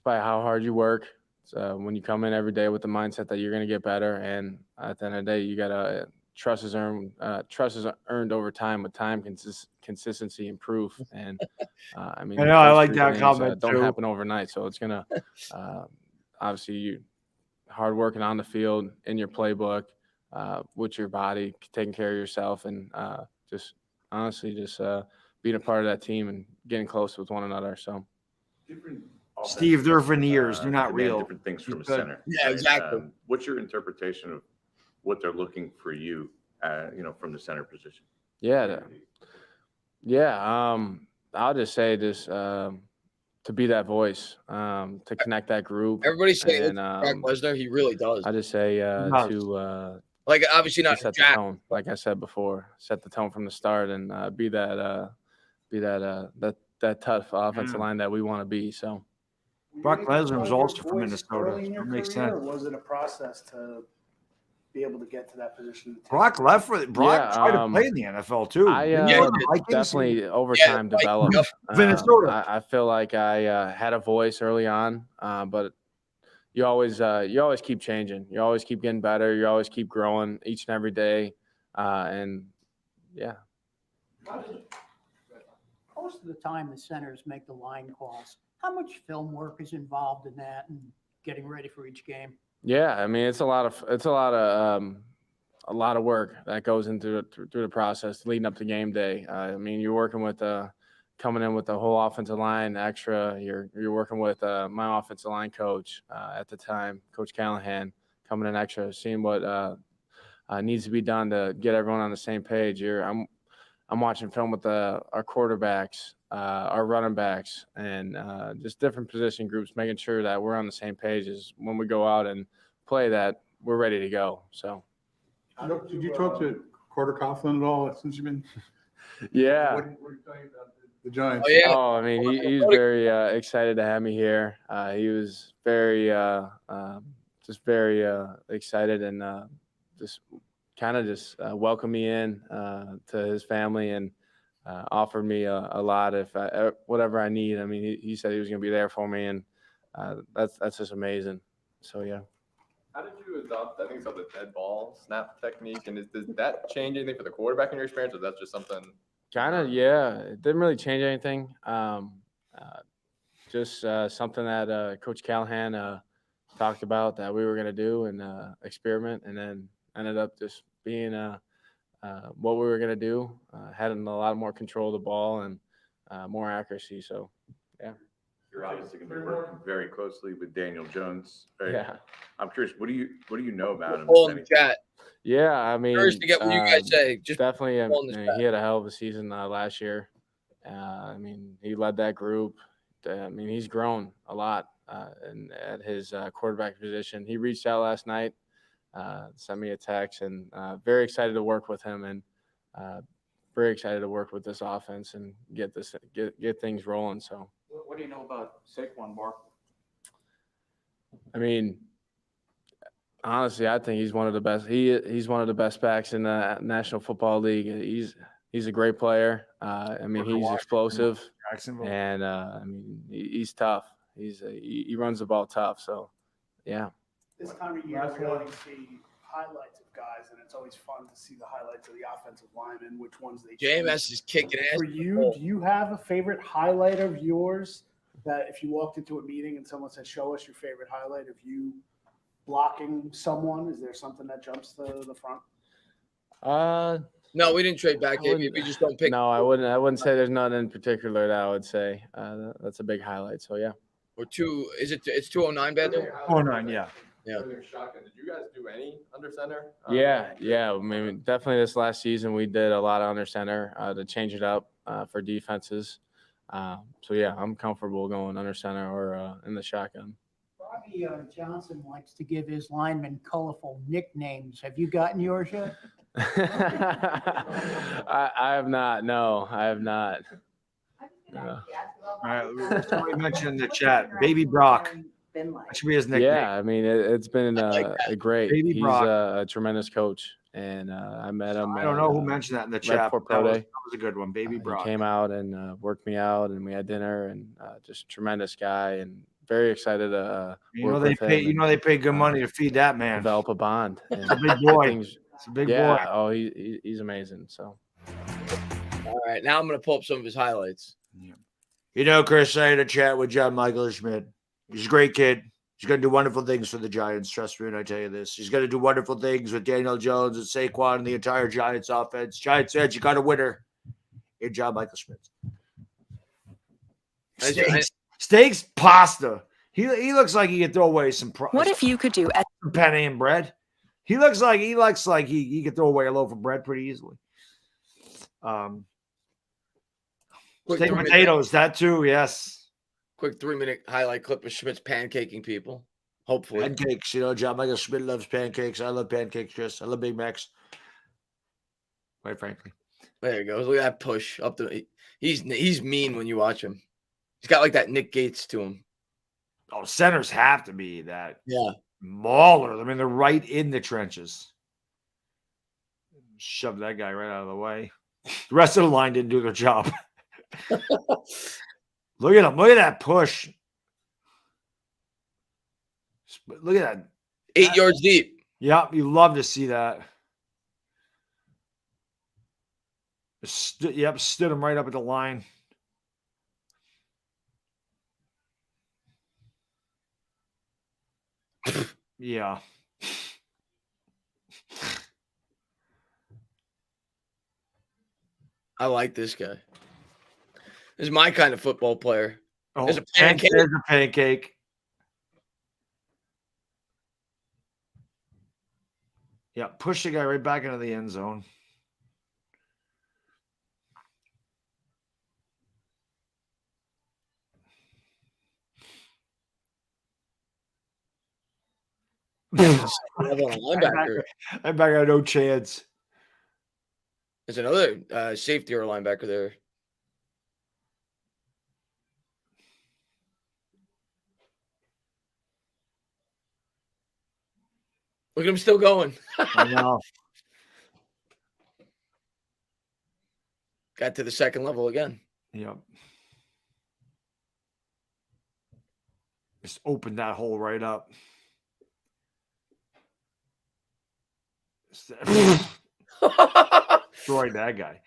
hard you work. So when you come in every day with the mindset that you're going to get better, and at the end of the day, you got to trust is earned. Trust is earned over time with time, consistency, and proof. And I mean, I know, I those like three that things, comment don't too. happen overnight. So it's gonna obviously you hard working on the field, in your playbook, with your body, taking care of yourself, and just honestly just being a part of that team and getting close with one another. So. Steve, they're veneers. They're not demand real. different things from a He's good. center. Yeah, right? exactly. What's your interpretation of what they're looking for you, from the center position? Yeah. I'll just say this, to be that voice, to connect that group. Everybody say and, Brock Lesnar. He really does. I just say does. to Like obviously not set the Jack. tone, like I said before, set the tone from the start, and be that tough offensive line that we want to be. So. Brock Lesnar was also from Minnesota. That makes sense. Or was it a process to be able to get to that position? Brock tried to play in the NFL too. I Didn't he go to the Vikings? definitely over time developed. Minnesota. I feel like I had a voice early on, but you always keep changing. You always keep getting better. You always keep growing each and every day, and yeah. Most of the time, the centers make the line calls. How much film work is involved in that and getting ready for each game? Yeah, I mean it's a lot of work that goes into through the process leading up to game day. I mean you're working with coming in with the whole offensive line extra. You're working with my offensive line coach at the time, Coach Callahan, coming in extra, seeing what needs to be done to get everyone on the same page. I'm watching film with our quarterbacks, our running backs, and just different position groups, making sure that we're on the same page as when we go out and play, that we're ready to go. So, Did you talk to Carter Coughlin at all since you've been? Yeah. What are you talking about the Giants? Oh, yeah. Oh, I mean, he's very excited to have me here. He was very excited and just kind of welcomed me in to his family and offered me a lot if whatever I need. I mean, he said he was going to be there for me, and that's just amazing. So yeah. How did you adopt? I think it's called the dead ball snap technique, and does that change anything for the quarterback in your experience, or that's just something? Kind of, yeah. It didn't really change anything. Just something that Coach Callahan talked about that we were going to do and experiment, and then ended up just being what we were going to do, having a lot more control of the ball and more accuracy. So, yeah. You're obviously going to be working very closely with Daniel Jones. Right? Yeah. I'm curious, what do you know about him? All in the chat. Yeah, I mean, Curious to get what you guys say. Just definitely. all in the chat. He had a hell of a season last year. I mean, he led that group. I mean, he's grown a lot and at his quarterback position. He reached out last night, sent me a text, and very excited to work with him, and very excited to work with this offense and get things rolling. So. What do you know about Saquon Barkley? I mean, honestly, I think he's one of the best. He's one of the best backs in the National Football League. He's a great player. I mean, he's explosive, and I mean, he's tough. He runs the ball tough. So, yeah. This time of year, we always see highlights of guys, and it's always fun to see the highlights of the offensive linemen, which ones they choose. JMS is kicking ass. For you, do you have a favorite highlight of yours that if you walked into a meeting and someone said, show us your favorite highlight of you blocking someone, is there something that jumps to the front? No, we didn't trade back. We just don't pick. No, I wouldn't say there's none in particular that I would say. That's a big highlight. So, yeah. Or it's 209 bad there? 209, yeah. Yeah. Shotgun. Did you guys do any under center? Yeah. I mean, definitely this last season we did a lot of under center to change it up for defenses. So yeah, I'm comfortable going under center or in the shotgun. Bobby Johnson likes to give his linemen colorful nicknames. Have you gotten yours yet? I have not. No, I have not. All right. Somebody mentioned in the chat, Baby Brock. That should be his nickname. Yeah, I mean, it's been a great. Baby He's Brock. a tremendous coach, and I met him. I don't know who mentioned that in the right chat. before That Pro was, Day. that was a good one, Baby Brock. He came out and worked me out, and we had dinner, and just a tremendous guy, and very excited to work with him. You know they pay good money to feed that man. Develop a bond. And It's a big boy. things- It's a big yeah. boy. Oh, he's amazing. So. All right, now I'm going to pull up some of his highlights. You know, Chris, I had a chat with John Michael Schmidt. He's a great kid. He's going to do wonderful things for the Giants. Trust me when I tell you this. He's going to do wonderful things with Daniel Jones and Saquon and the entire Giants offense. Giants fans, you got a winner in John Michael Schmidt. Steaks, pasta. He looks like he could throw away some. What if you could do some penny and bread? He looks like he could throw away a loaf of bread pretty easily. Steak and potatoes, that too, yes. Quick 3-minute highlight clip of Schmidt's pancaking people. Hopefully. Pancakes, you know, John Michael Schmidt loves pancakes. I love pancakes, Chris. I love Big Macs. Quite frankly. There you go. Look at that push up the. He's mean when you watch him. He's got like that Nick Gates to him. Oh, centers have to be that. Yeah. Mauler. I mean, they're right in the trenches. Shove that guy right out of the way. The rest of the line didn't do their job. Look at him. Look at that push. Look at that. 8 yards deep. Yep, you love to see that. Stood him right up at the line. Yeah. I like this guy. This is my kind of football player. Oh, There's a pancake. There's a pancake. Yeah, push the guy right back into the end zone. Linebacker. Linebacker had no chance. There's another safety or linebacker there. Look at him still going. I know. Got to the second level again. Yep. Just opened that hole right up. Destroyed that guy.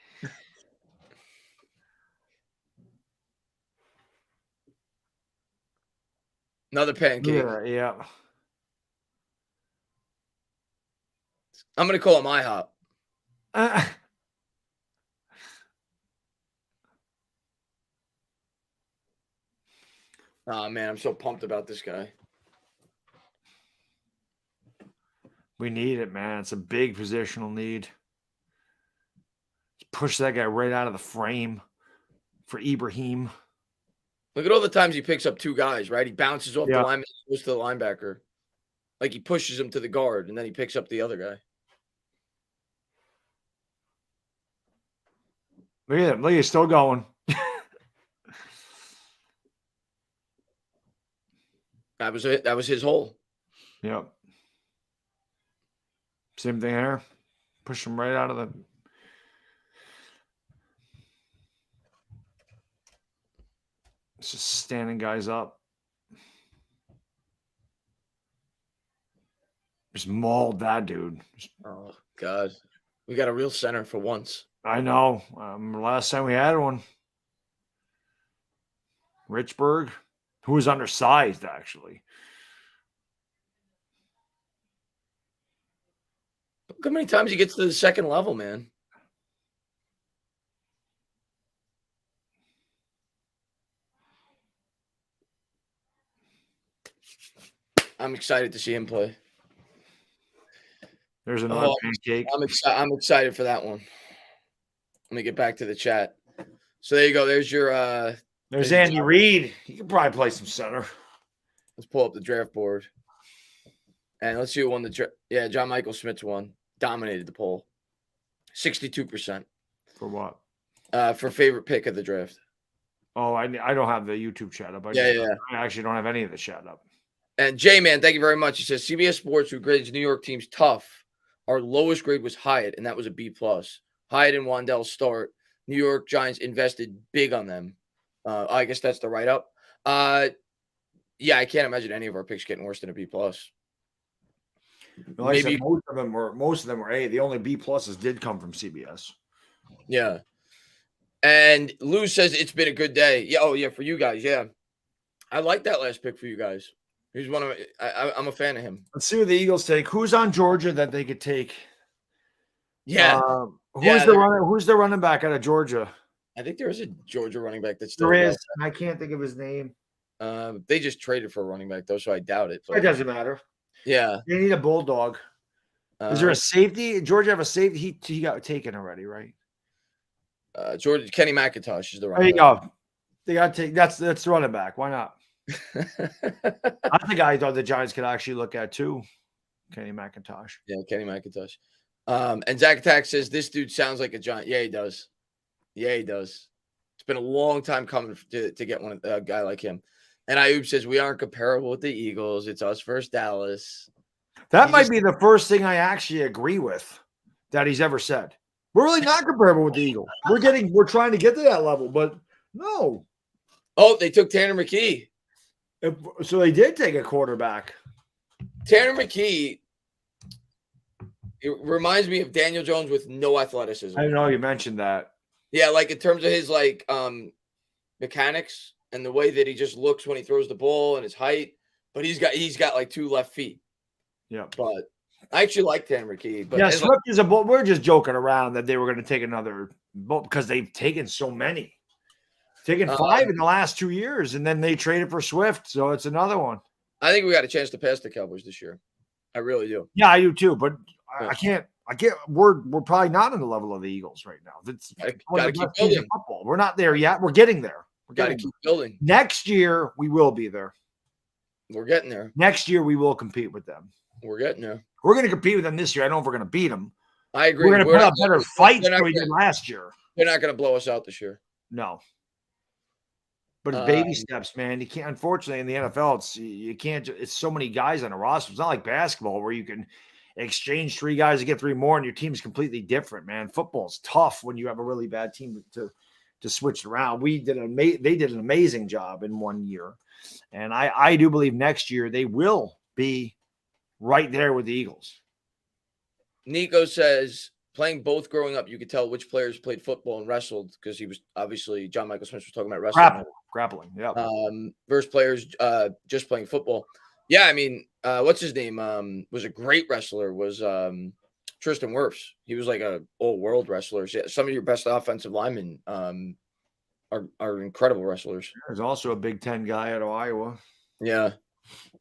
Another pancake. Yeah. I'm going to call him IHOP. Oh, man, I'm so pumped about this guy. We need it, man. It's a big positional need. Push that guy right out of the frame for Ibrahim. Look at all the times he picks up two guys, right? He bounces off the lineman, goes to the linebacker. Like he pushes him to the guard, and then he picks up the other guy. Look at him. Look, he's still going. That was it. That was his hole. Yep. Same thing here. Push him right out of the. It's just standing guys up. Just mauled that dude. Oh, God. We got a real center for once. I know. Last time we had one. Richburg, who was undersized, actually. Look how many times he gets to the second level, man. I'm excited to see him play. There's another pancake. I'm excited for that one. Let me get back to the chat. So there you go. There's your There's Andy Reid. He could probably play some center. Let's pull up the draft board. And let's see who won the draft. Yeah, John Michael Schmitz won. Dominated the poll. 62%. For what? For favorite pick of the draft. Oh, I don't have the YouTube chat up. Yeah. I actually don't have any of the chat up. And J-Man, thank you very much. He says CBS Sports, who grades New York teams tough, our lowest grade was Hyatt, and that was a B+. Hyatt and Wandell start. New York Giants invested big on them. I guess that's the write-up. Yeah, I can't imagine any of our picks getting worse than a B+. Like maybe most of them were A. The only B pluses did come from CBS. Yeah. And Lou says it's been a good day. Yeah. Oh, yeah. For you guys. Yeah. I like that last pick for you guys. He's one of I'm a fan of him. Let's see what the Eagles take. Who's on Georgia that they could take? Yeah. Who's the running back out of Georgia? I think there is a Georgia running back that's still there is. And I can't think of his name. They just traded for a running back though, so I doubt it. It doesn't matter. Yeah. They need a bulldog. Is there a safety? Georgia have a safety? He got taken already, right? Georgia Kenny McIntosh is the running back. There you go. They got to take that's the running back. Why not? That's the guy I thought the Giants could actually look at too. Kenny McIntosh. Yeah, Kenny McIntosh. And Zach Attack says this dude sounds like a Giant. Yeah, he does. Yeah, he does. It's been a long time coming to get a guy like him. And Ayub says we aren't comparable with the Eagles. It's us versus Dallas. That might be the first thing I actually agree with that he's ever said. We're really not comparable with the Eagles. We're trying to get to that level, but no. Oh, they took Tanner McKee. So they did take a quarterback. Tanner McKee, it reminds me of Daniel Jones with no athleticism. I know you mentioned that. Yeah, like in terms of his mechanics and the way that he just looks when he throws the ball and his height. But he's got like 2 left feet. Yeah. But I actually like Tanner McKee. But yeah, Swift is a bull. We're just joking around that they were going to take another bolt because they've taken so many. Taken 5 in the last 2 years, and then they traded for Swift, so it's another one. I think we got a chance to pass the Cowboys this year. I really do. Yeah, I do too, but I can't. We're probably not on the level of the Eagles right now. It's gotta keep building. Football. We're not there yet. We're getting there. Gotta keep building. Next year we will be there. We're getting there. Next year we will compete with them. We're getting there. We're going to compete with them this year. I don't know if we're going to beat them. I agree. We're going to put up better fights than we did last year. They're not going to blow us out this year. No. But it's baby steps, man. You can't. Unfortunately, in the NFL, you can't. It's so many guys on a roster. It's not like basketball where you can exchange 3 guys to get 3 more, and your team's completely different, man. Football's tough when you have a really bad team to switch around. They did an amazing job in 1 year, and I do believe next year they will be right there with the Eagles. Nico says, playing both growing up, you could tell which players played football and wrestled because he was obviously John Michael Smith was talking about wrestling. Grappling, yeah. Versus players just playing football. Yeah, I mean, what's his name? Was a great wrestler. Was Tristan Wirfs. He was like a all-world wrestler. So yeah, some of your best offensive linemen are incredible wrestlers. There's also a Big Ten guy out of Iowa. Yeah,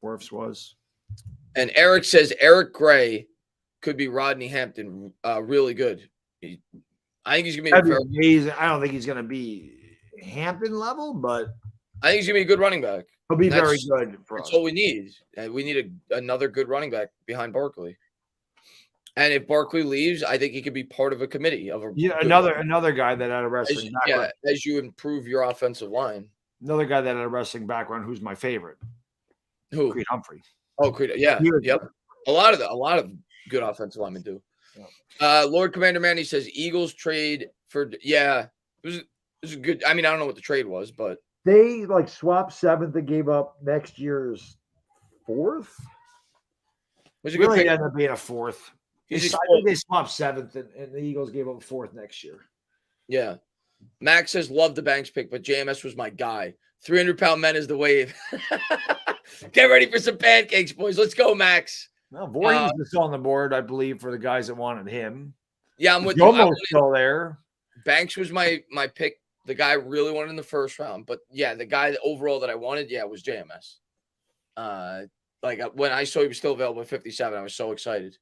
Wirfs was. And Eric says Eric Gray could be Rodney Hampton. Really good. I think he's gonna be amazing. I don't think he's gonna be Hampton level, but I think he's gonna be a good running back. He'll be very good for us. That's all we need. We need another good running back behind Barkley. And if Barkley leaves, I think he could be part of a committee of another guy that had a wrestling background. Yeah, as you improve your offensive line. Another guy that had a wrestling background who's my favorite. Who? Creed Humphrey. Oh, Creed. Yeah. Yep. A lot of good offensive linemen do. Yeah. Lord Commander Manny says Eagles trade for it was a good. I mean, I don't know what the trade was, but they swapped 7th and gave up next year's 4th. Was a good pick. Ended up being a 4th. I think they swapped 7th and the Eagles gave up 4th next year. Yeah. Max says love the Banks pick, but JMS was my guy. 300-pound men is the wave. Get ready for some pancakes, boys. Let's go, Max. Well, Voorhees is still on the board, I believe, for the guys that wanted him. Yeah, I'm with you. Almost still there. Banks was my pick. The guy I really wanted in the first round. But, yeah, the guy overall that I wanted, was JMS. When I saw he was still available at 57, I was so excited.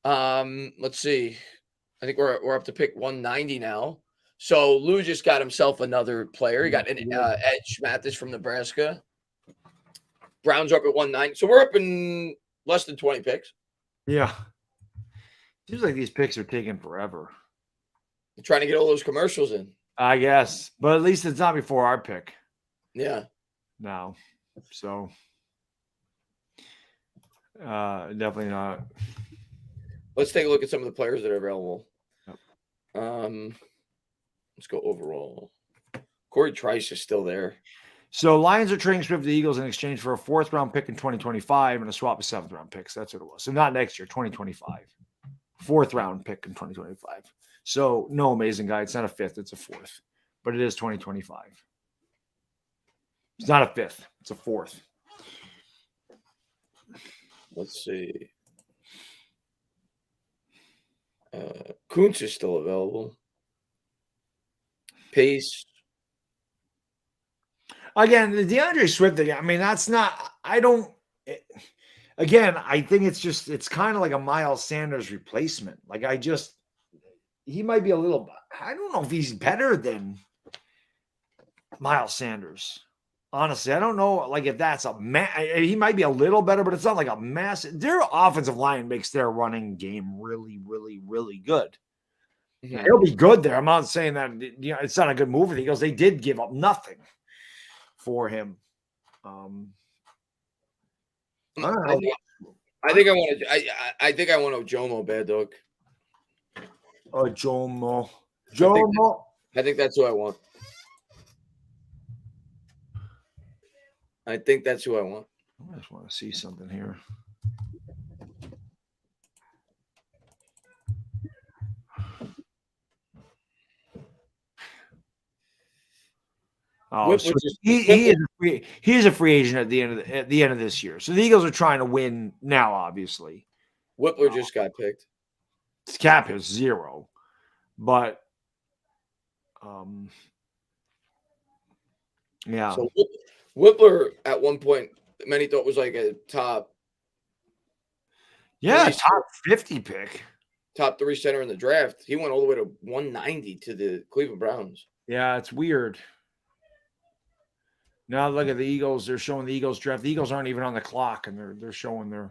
Let's see. I think we're up to pick 190 now. So Lou just got himself another player. He got an Edge Mathis from Nebraska. Browns are up at 190. So we're up in less than 20 picks. Yeah. Seems like these picks are taking forever. They're trying to get all those commercials in. I guess, but at least it's not before our pick. Yeah. No. So definitely not. Let's take a look at some of the players that are available. Let's go overall. Corey Trice is still there. So Lions are trading Swift to the Eagles in exchange for a 4th-round pick in 2025 and a swap of 7th-round picks. That's what it was. So not next year, 2025. 4th-round pick in 2025. So no Amazing Guy. It's not a 5th. It's a 4th. But it is 2025. It's not a 5th. It's a 4th. Let's see. Kuntz is still available. Pace. Again, the DeAndre Swift thing, I mean, that's not, I don't, again, I think it's kind of like a Miles Sanders replacement. Like, he might be a little, I don't know if he's better than Miles Sanders. Honestly, I don't know, like, if that's he might be a little better, but it's not like a massive, their offensive line makes their running game really, really, really good. Mhm. It'll be good there. I'm not saying that, it's not a good move for the Eagles. They did give up nothing for him. I don't know. I think I want Ojomo, Bad Dog. Jomo. I think that's who I want. I think that's who I want. I just want to see something here. Oh, so he is a free agent at the end of this year. So the Eagles are trying to win now, obviously. Whippler just got picked. His cap is 0, but yeah. So Whippler at one point, many thought was like a top. Yeah, top 50 pick. Top 3 center in the draft. He went all the way to 190 to the Cleveland Browns. Yeah, it's weird. Now look at the Eagles. They're showing the Eagles draft. The Eagles aren't even on the clock, and they're showing their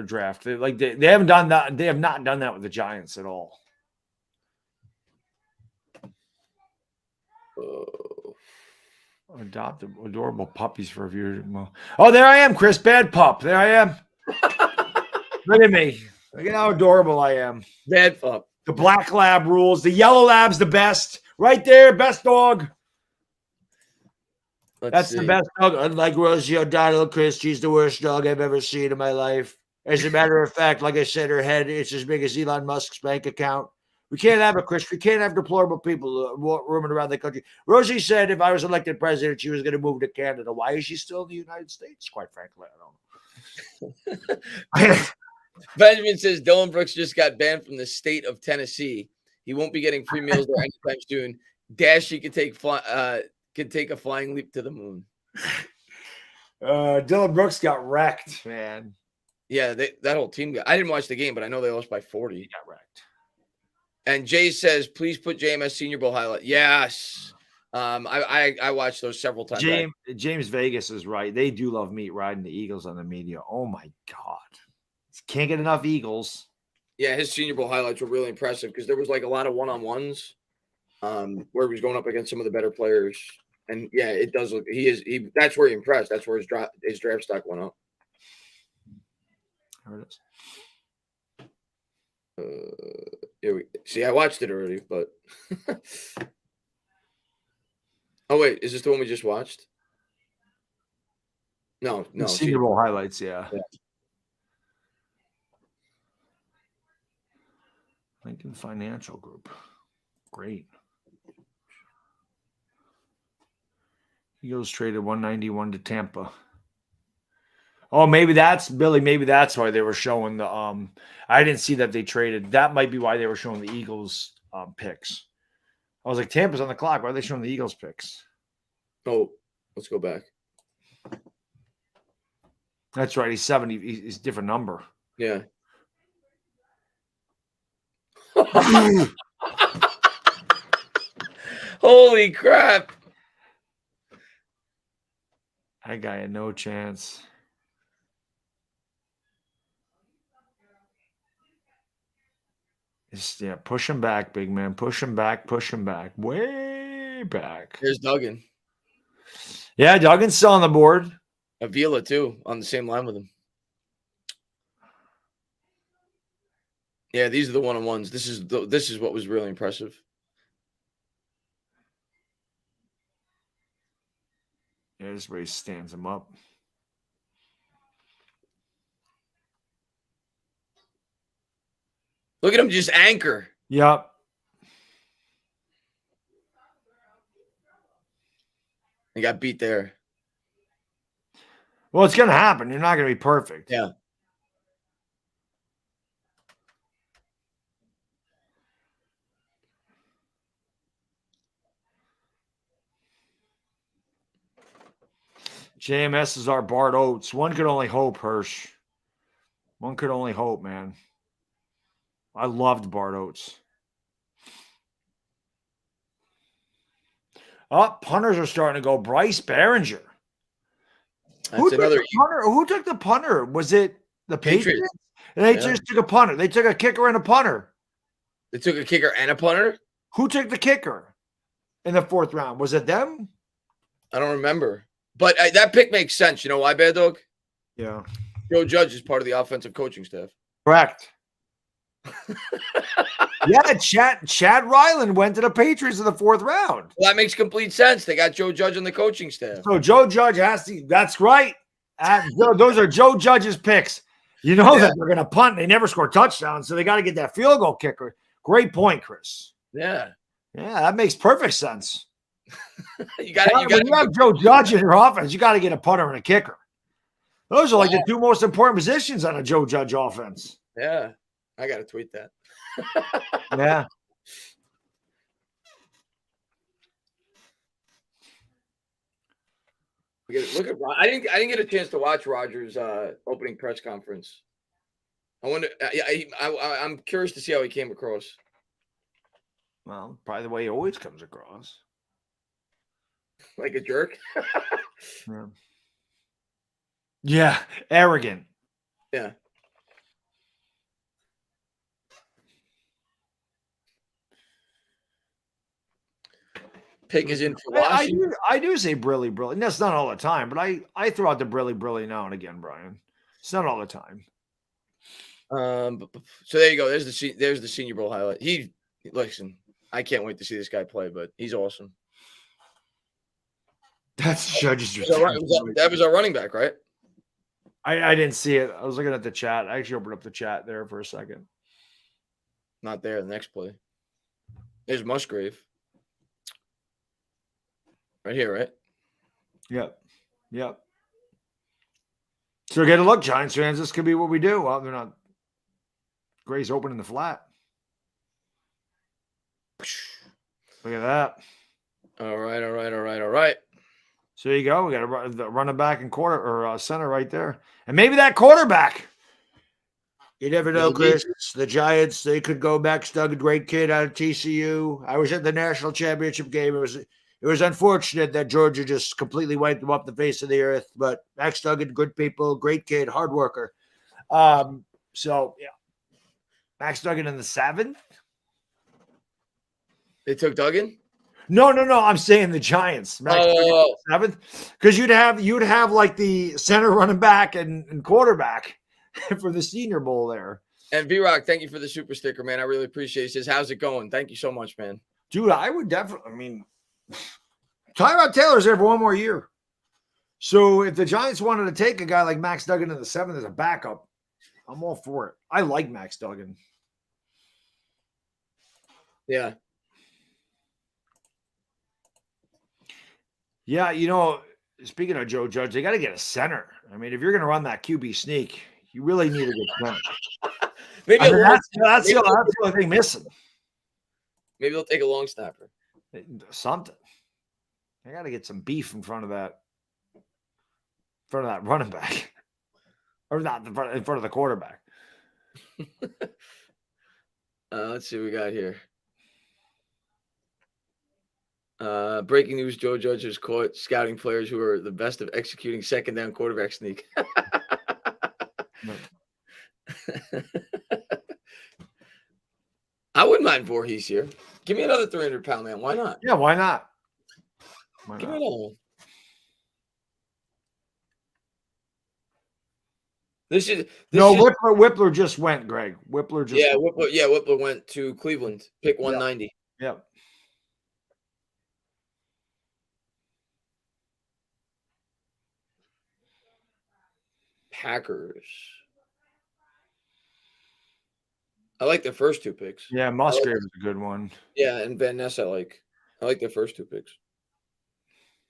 draft. They haven't done that. They have not done that with the Giants at all. Adopted adorable puppies for a viewer. Oh, there I am, Chris. Bad pup. There I am. Look at me. Look at how adorable I am. Bad pup. The black lab rules. The yellow lab's the best. Right there, best dog. That's the best dog. Unlike Rosie O'Donnell, Chris, she's the worst dog I've ever seen in my life. As a matter of fact, like I said, her head is as big as Elon Musk's bank account. We can't have it, Chris. We can't have deplorable people roaming around the country. Rosie said if I was elected president, she was going to move to Canada. Why is she still in the United States? Quite frankly, I don't know. Benjamin says Dylan Brooks just got banned from the state of Tennessee. He won't be getting free meals there anytime soon. Dashy could take a flying leap to the moon. Dylan Brooks got wrecked, man. Yeah, that whole team got. I didn't watch the game, but I know they lost by 40. He got wrecked. And Jay says, please put JMS Senior Bowl highlight. Yes. I watched those several times. James Vegas is right. They do love meat riding the Eagles on the media. Oh my God. Can't get enough Eagles. Yeah, his Senior Bowl highlights were really impressive because there was like a lot of one-on-ones where he was going up against some of the better players. And yeah, it does look that's where he impressed. That's where his draft stock went up. There it is. See, I watched it already, but oh wait, is this the one we just watched? No. Senior Bowl highlights, yeah. Lincoln Financial Group. Great. Eagles traded 191 to Tampa. Oh, maybe that's Billy. Maybe that's why they were showing the I didn't see that they traded. That might be why they were showing the Eagles picks. I was like, Tampa's on the clock. Why are they showing the Eagles picks? Oh, let's go back. That's right. He's 70. He's a different number. Yeah. Holy crap. That guy had no chance. Just, push him back, big man. Push him back. Way way back. Here's Duggan. Yeah, Duggan's still on the board. Avila, too, on the same line with him. Yeah, these are the one-on-ones. This is what was really impressive. Yeah, this way stands him up. Look at him just anchor. Yep. He got beat there. Well, it's going to happen. You're not going to be perfect. Yeah. JMS is our Bart Oates. One could only hope, Hirsch. One could only hope, man. I loved Bart Oates. Oh, punters are starting to go. Bryce Behringer. Who took the punter? Was it the Patriots? And they just took a punter. They took a kicker and a punter. They took a kicker and a punter? Who took the kicker in the 4th round? Was it them? I don't remember. But that pick makes sense. You know why, Bad Dog? Yeah. Joe Judge is part of the offensive coaching staff. Correct. Yeah, Chad Ryland went to the Patriots in the 4th round. Well, that makes complete sense. They got Joe Judge on the coaching staff. So Joe Judge has to. That's right. Those are Joe Judge's picks. You know that they're going to punt. They never score touchdowns, so they got to get that field goal kicker. Great point, Chris. Yeah. Yeah, that makes perfect sense. You got when you have Joe Judge in your offense, you got to get a punter and a kicker. Those are like the 2 most important positions on a Joe Judge offense. Yeah. I got to tweet that. Yeah. Look at I didn't get a chance to watch Rodgers' opening press conference. I wonder. I'm curious to see how he came across. Well, probably the way he always comes across. Like a jerk. Yeah, arrogant. Yeah. Pick is in for Washington. I do say Brilly. And that's not all the time, but I throw out the Brilly now and again, Brian. It's not all the time. So there you go. There's the Senior Bowl highlight. Listen, I can't wait to see this guy play, but he's awesome. That's Judge's. That was our running back, right? I didn't see it. I was looking at the chat. I actually opened up the chat there for a second. Not there. The next play. There's Musgrave. Right here, right? Yep. So get a look, Giants fans. This could be what we do. Well, they're not. Gray's open in the flat. Look at that. All right. So there you go. We got a running back and center right there. And maybe that quarterback. You never know, Chris. The Giants, they could go Max Duggan, great kid out of TCU. I was at the national championship game. It was unfortunate that Georgia just completely wiped them off the face of the earth. But Max Duggan, good people, great kid, hard worker. So, yeah. Max Duggan in the 7th? They took Duggan? No. I'm saying the Giants. Max Duggan in the 7th. Because you'd have like the center running back and quarterback for the Senior Bowl there. And V-Rock, thank you for the super sticker, man. I really appreciate it. He says, how's it going? Thank you so much, man. Dude, I would definitely, Tyrod Taylor's there for one more year. So if the Giants wanted to take a guy like Max Duggan in the 7th as a backup, I'm all for it. I like Max Duggan. Yeah. Yeah, speaking of Joe Judge, they got to get a center. I mean, if you're going to run that QB sneak, you really need a good center. That's the only thing missing. Maybe they'll take a long snapper. Something. I got to get some beef in front of that running back, or not in front of the quarterback. Let's see what we got here. Breaking news: Joe Judge has caught scouting players who are the best of executing second down quarterback sneak. I wouldn't mind Voorhees here. Give me another 300-pound man. Why not? Yeah, why not? Why Give me not? another one. This is No, Whippler just went, Greg. Whippler just Whippler went to Cleveland. Pick 190. Yep. Packers. I like their first two picks. Yeah, Musgrave is a good one. Yeah, and Van Ness I like their first two picks.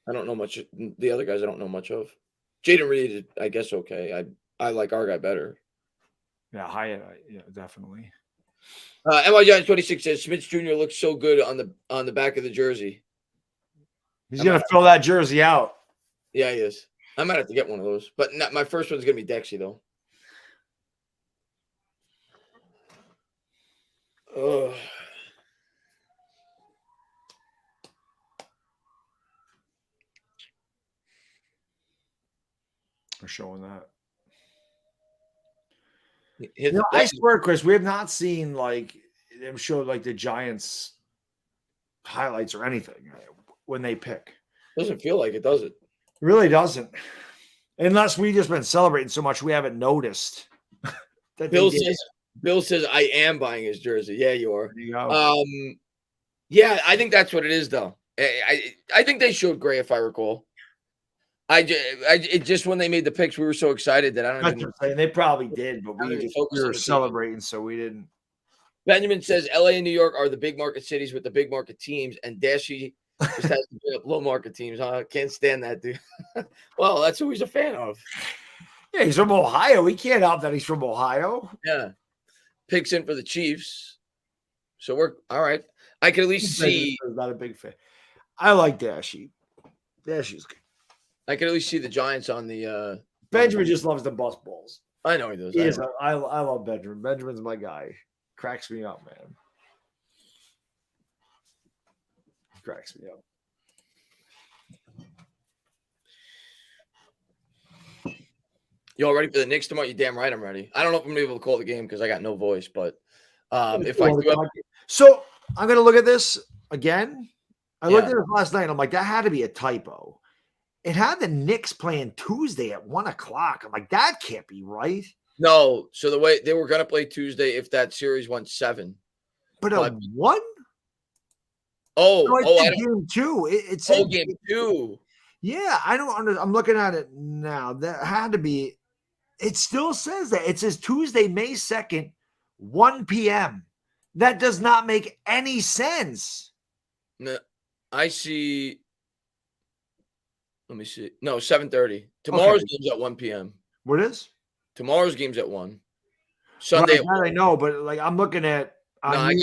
I don't know much. The other guys I don't know much of. Jaden Reed, I guess okay. I like our guy better. Yeah, Hyatt. Yeah, definitely. NY Giants 26 says Smith Jr. looks so good on the back of the jersey. He's gonna fill that jersey out. Yeah, he is. I might have to get one of those, but my first one's gonna be Dexy though. Oh. We're showing that. Hit I swear, Chris, we have not seen like them show like the Giants highlights or anything when they pick. Doesn't feel like it, does it? It really doesn't. Unless we just been celebrating so much we haven't noticed. that Bill says I am buying his jersey. Yeah, you are. There you go. Yeah, I think that's what it is though. I think they showed Gray if I recall. It just when they made the picks, we were so excited that I don't That's even. what I'm saying. They probably did, but I don't even we focus were on the team. celebrating, so we didn't. Benjamin says LA and New York are the big market cities with the big market teams, and Dashy just has to bring up low market teams. Huh? Can't stand that dude. Well, that's who he's a fan of. Yeah, he's from Ohio. We can't help that he's from Ohio. Yeah, picks in for the Chiefs, so we're all right. I can at least see. Not a big fan. I like Dashy. Dashy's good. I can at least see the Giants on the. Benjamin just loves the bus balls. I know he does. He is. I love Benjamin. Benjamin's my guy. Cracks me up, man. Cracks me up. You all ready for the Knicks tomorrow? You damn right I'm ready. I don't know if I'm gonna be able to call the game because I got no voice, but if I do, so I'm gonna look at this again. I looked at it last night. And I'm like, that had to be a typo. It had the Knicks playing Tuesday at 1:00. I'm like, that can't be right. No, so the way they were gonna play Tuesday if that series went 7. But a 1? Oh, game 2. It said game 2. Yeah, I don't understand. I'm looking at it now. That had to be. It still says that. It says Tuesday, May 2nd, 1 p.m. That does not make any sense. No, I see. Let me see. No, 7:30. Tomorrow's game's at 1 p.m. What is? Tomorrow's game's at 1. Sunday. I know, but like I'm looking at. No, I'm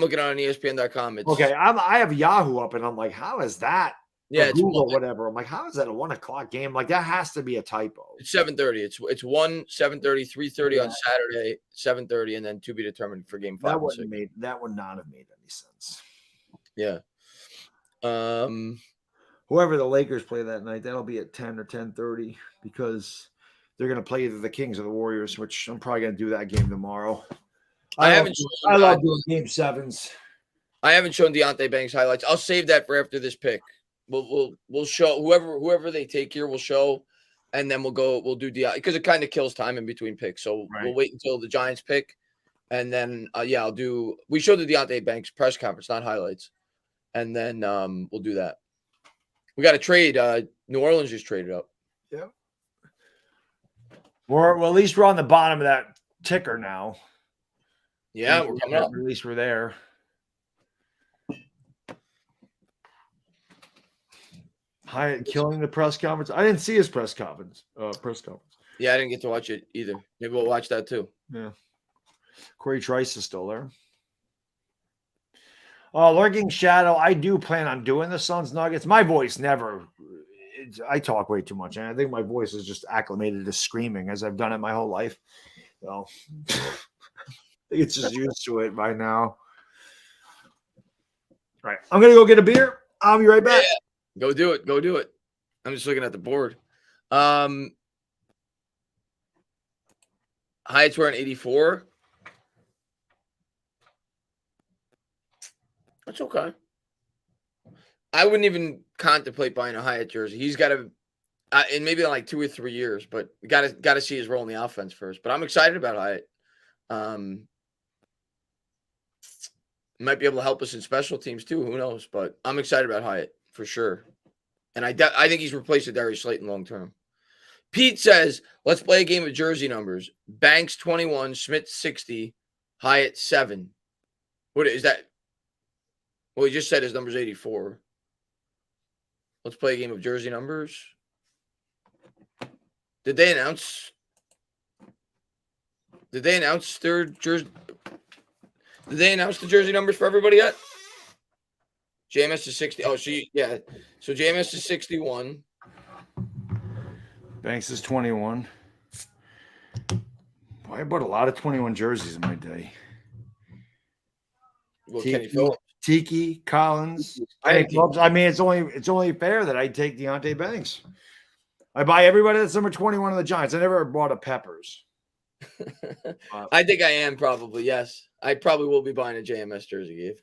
looking on ESPN.com. It's, okay, I have Yahoo up, and I'm like, how is that? Yeah, or it's Google, whatever. I'm like, how is that a 1:00 game? Like that has to be a typo. It's 7:30. It's 1, 7:30, 3:30 on Saturday, 7:30, and then to be determined for game 5. That would not have made any sense. Yeah. Whoever the Lakers play that night, that'll be at 10 or 10:30 because they're gonna play either the Kings or the Warriors, which I'm probably gonna do that game tomorrow. I love doing game 7s. I haven't shown Deonte Banks highlights. I'll save that for after this pick. We'll show whoever they take here. We'll show, and then we'll do Deonte because it kind of kills time in between picks. So we'll wait until the Giants pick, and then I'll do. We showed the Deonte Banks press conference, not highlights, and then we'll do that. We got to trade. New Orleans just traded up. Yeah. Well, at least we're on the bottom of that ticker now. Yeah, we're coming up. At least we're there. Hyatt killing the press conference. I didn't see his press conference. Yeah, I didn't get to watch it either. Maybe we'll watch that too. Yeah. Corey Trice is still there. Lurking Shadow. I do plan on doing the Suns Nuggets. My voice never. I talk way too much, and I think my voice is just acclimated to screaming as I've done it my whole life. So it's just used to it by now. All right, I'm gonna go get a beer. I'll be right back. Yeah. Go do it. Go do it. I'm just looking at the board. Hyatt's wearing 84. That's okay. I wouldn't even contemplate buying a Hyatt jersey. He's got to, in maybe like 2 or 3 years, but got to see his role in the offense first. But I'm excited about Hyatt. Might be able to help us in special teams too. Who knows? But I'm excited about Hyatt for sure. And I think he's replaced Darius Slayton long term. Pete says, let's play a game of jersey numbers. Banks 21, Smith 60, Hyatt 7. What is that? Well, he just said his number's 84. Let's play a game of jersey numbers. Did they announce their jersey? Did they announce the jersey numbers for everybody yet? JMS is 60. Oh, yeah. So JMS is 61. Banks is 21. Boy, I bought a lot of 21 jerseys in my day. Well, Kenny Phillips. Tiki, Collins. I mean, it's only fair that I take Deontay Banks. I buy everybody that's number 21 of the Giants. I never bought a Peppers. I think I am probably, yes. I probably will be buying a JMS jersey, Gabe.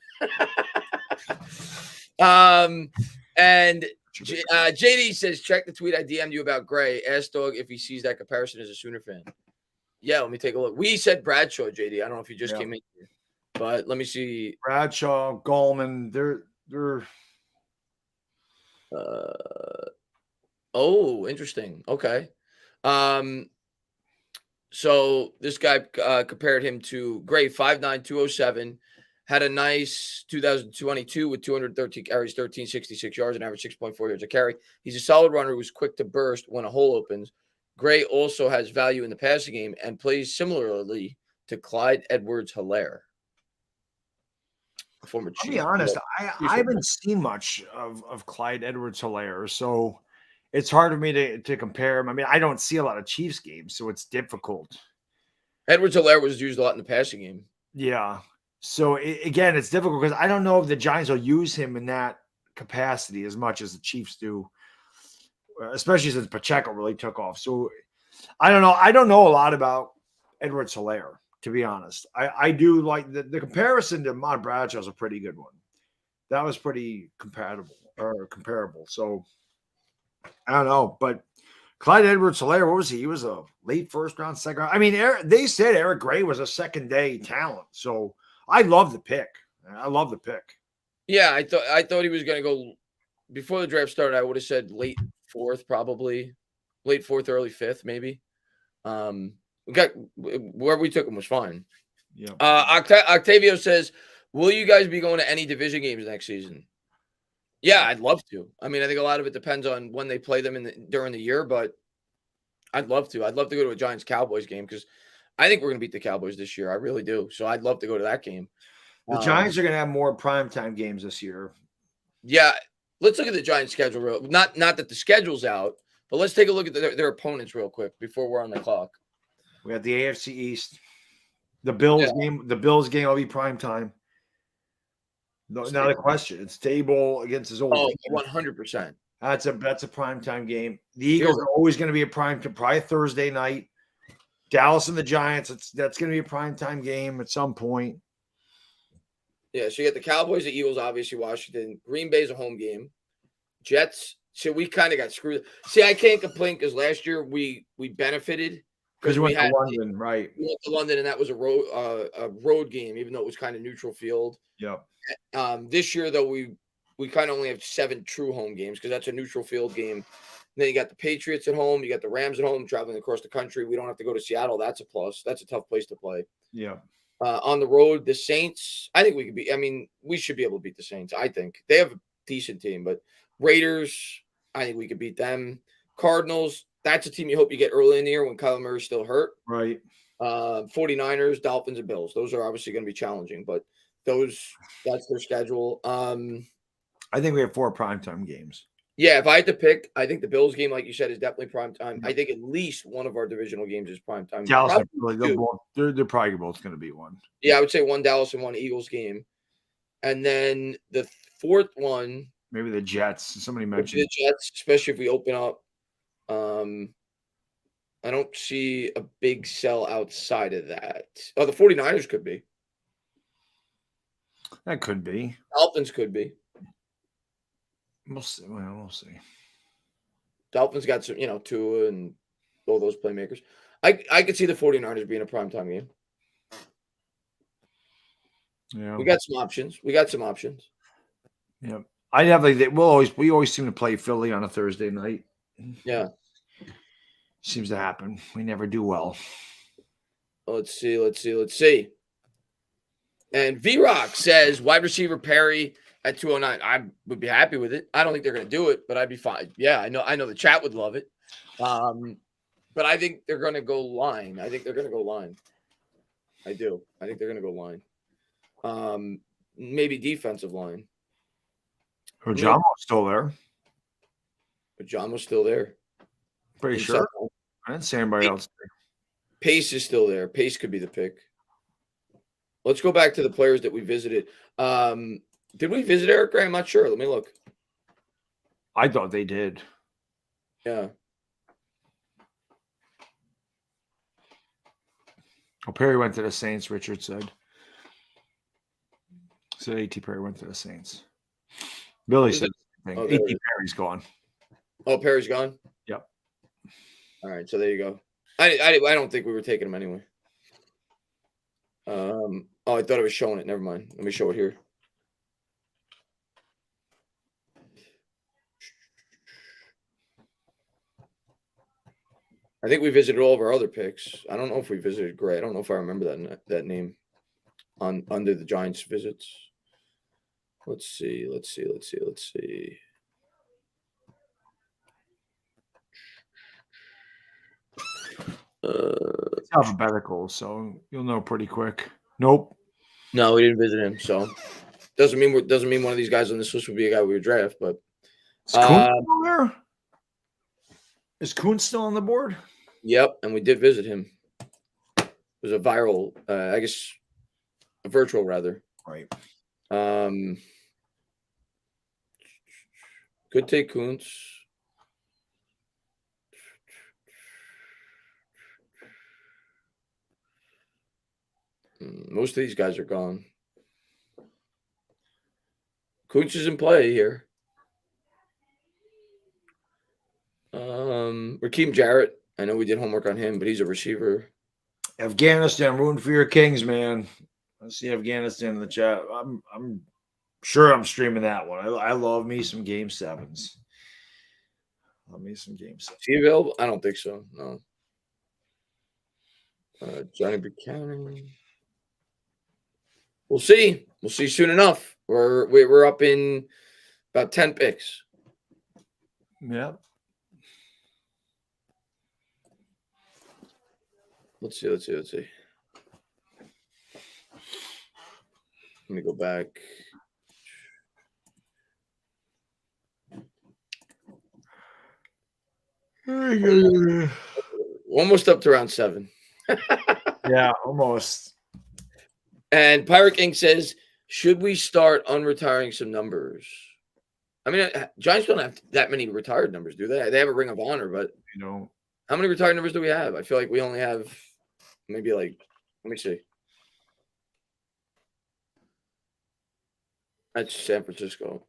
And JD says, check the tweet I DM'd you about Gray. Ask Dog if he sees that comparison as a Sooner fan. Yeah, let me take a look. We said Bradshaw, JD. I don't know if you just came in here, but let me see. Bradshaw, Gallman, they're oh, interesting. Okay. So this guy compared him to Gray, 5'9", 207, had a nice 2022 with 213 carries, 1366 yards, and average 6.4 yards a carry. He's a solid runner who's quick to burst when a hole opens. Gray also has value in the passing game and plays similarly to Clyde Edwards-Helaire. Former I'll be honest, I haven't seen much of Clyde Edwards-Helaire, so it's hard for me to compare him. I mean, I don't see a lot of Chiefs games, so it's difficult. Edwards-Helaire was used a lot in the passing game. Yeah. So, again, it's difficult because I don't know if the Giants will use him in that capacity as much as the Chiefs do, especially since Pacheco really took off. So, I don't know. I don't know a lot about Edwards-Helaire, to be honest. I do like the comparison to Mon Bradshaw is a pretty good one. That was pretty comparable. So, I don't know. But Clyde Edwards-Helaire, what was he? He was a late first round, second round. I mean, they said Eric Gray was a second day talent. So, I love the pick. Yeah, I thought he was going to go before the draft started. I would have said late fourth, probably late fourth, early fifth, maybe. We got where we took him was fine. Yeah. Octavio says, "Will you guys be going to any division games next season?" Yeah, I'd love to. I mean, I think a lot of it depends on when they play them during the year, but I'd love to. I'd love to go to a Giants-Cowboys game because I think we're going to beat the Cowboys this year. I really do. So I'd love to go to that game. The Giants are going to have more primetime games this year. Yeah. Let's look at the Giants' schedule. Not that the schedule's out, but let's take a look at their opponents real quick before we're on the clock. We got the AFC East. The Bills game. The Bills game will be primetime. No, not a question. It's Table against his old. Oh, 100%. That's a primetime game. The Eagles are always going to be a probably Thursday night. Dallas and the Giants, that's going to be a primetime game at some point. Yeah, so you got the Cowboys, the Eagles, obviously Washington. Green Bay's a home game. Jets. So we kind of got screwed. See, I can't complain because last year we benefited because we went to London, right? We went to London, and that was a road game, even though it was kind of neutral field. Yep. This year, though, we kind of only have 7 true home games because that's a neutral field game. And then you got the Patriots at home. You got the Rams at home, traveling across the country. We don't have to go to Seattle. That's a plus. That's a tough place to play. Yeah. On the road, the Saints, I think we could be. I mean, we should be able to beat the Saints. I think they have a decent team, but Raiders, I think we could beat them. Cardinals, that's a team you hope you get early in the year when Kyler Murray's still hurt. Right. 49ers, Dolphins, and Bills. Those are obviously going to be challenging, but that's their schedule. I think we have 4 primetime games. Yeah, if I had to pick, I think the Bills game, like you said, is definitely primetime. I think at least one of our divisional games is primetime. Dallas, they're probably both going to be one. Yeah, I would say one Dallas and one Eagles game. And then the fourth one. Maybe the Jets. Somebody mentioned the Jets, especially if we open up. I don't see a big sell outside of that. Oh, the 49ers could be. That could be. Dolphins could be. We'll see. Well, we'll see. Dolphins got some, Tua and all those playmakers. I could see the 49ers being a primetime game. Yeah. We got some options. Yeah. I definitely we always seem to play Philly on a Thursday night. Yeah. Seems to happen. We never do well. Let's see. And V-Rock says wide receiver Perry at 209. I would be happy with it. I don't think they're going to do it, but I'd be fine. Yeah, I know the chat would love it. But I think they're going to go line. I do. I think they're going to go line. Maybe defensive line. John was still there. But John was still there. Pretty sure. I didn't see anybody else there. Pace is still there. Pace could be the pick. Let's go back to the players that we visited. Did we visit Eric Gray? I'm not sure. Let me look. I thought they did. Yeah. Well, Perry went to the Saints, Richard said. So A.T. Perry went to the Saints. Billy said the same thing. A.T. Perry's gone. Oh, Perry's gone? Yep. All right, so there you go. I don't think we were taking him anyway. I thought it was showing it. Never mind. Let me show it here. I think we visited all of our other picks. I don't know if we visited Gray. I don't know if I remember that name under the Giants visits. Let's see. It's alphabetical, so you'll know pretty quick. Nope. No, we didn't visit him. So doesn't mean one of these guys on this list would be a guy we would draft. But is Kuhn still there? Is Kuhn still on the board? Yep, and we did visit him. It was a viral, I guess, a virtual rather. Right. Could take Kuntz. Most of these guys are gone. Kuntz is in play here. Raheem Jarrett. I know we did homework on him, but he's a receiver. Afghanistan, rooting for your Kings, man. I see Afghanistan in the chat. I'm sure I'm streaming that one. I love me some Game 7s. Love me some Game 7s. Is he available? I don't think so. No. Johnny Buchanan. We'll see. We'll see soon enough. We're up in about 10 picks. Yeah. Let's see. Let me go back. Almost up to round 7. Yeah, almost. And Pirate King says, should we start unretiring some numbers? I mean, Giants don't have that many retired numbers, do they? They have a Ring of Honor, but how many retired numbers do we have? I feel like we only have maybe let me see. That's San Francisco.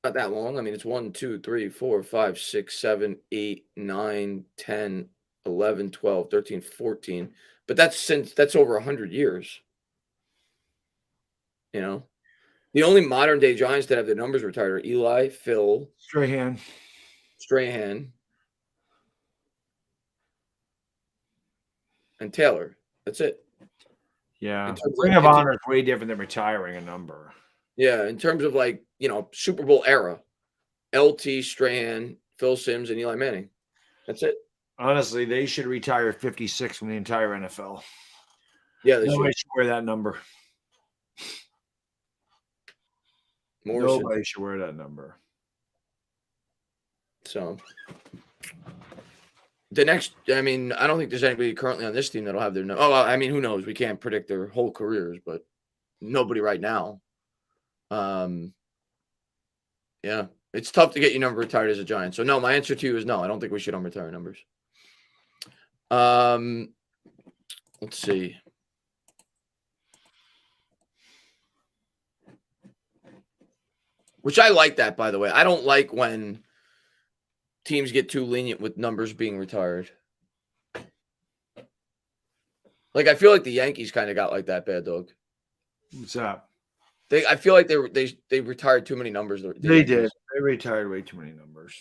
Not that long. I mean, it's 1, 2, 3, 4, 5, 6, 7, 8, 9, 10, 11, 12, 13, 14. But that's over 100 years. The only modern day Giants that have their numbers retired are Eli, Phil, Strahan, and Taylor. That's it. Yeah. Ring of Honor is way different than retiring a number. Yeah, in terms of Super Bowl era, LT, Strahan, Phil Simms, and Eli Manning. That's it. Honestly, they should retire 56 from the entire NFL. Yeah, they Nobody should wear that number. Nobody should wear that number. So the next, I don't think there's anybody currently on this team that'll have their number. Oh, who knows? We can't predict their whole careers, but nobody right now. Yeah, it's tough to get your number retired as a Giant. So no, my answer to you is no. I don't think we should unretire numbers. Let's see. Which I like that, by the way. I don't like when teams get too lenient with numbers being retired. Like, I feel like the Yankees kind of got like that, Bad Dog. What's that? I feel like they retired too many numbers. They did. They retired way too many numbers.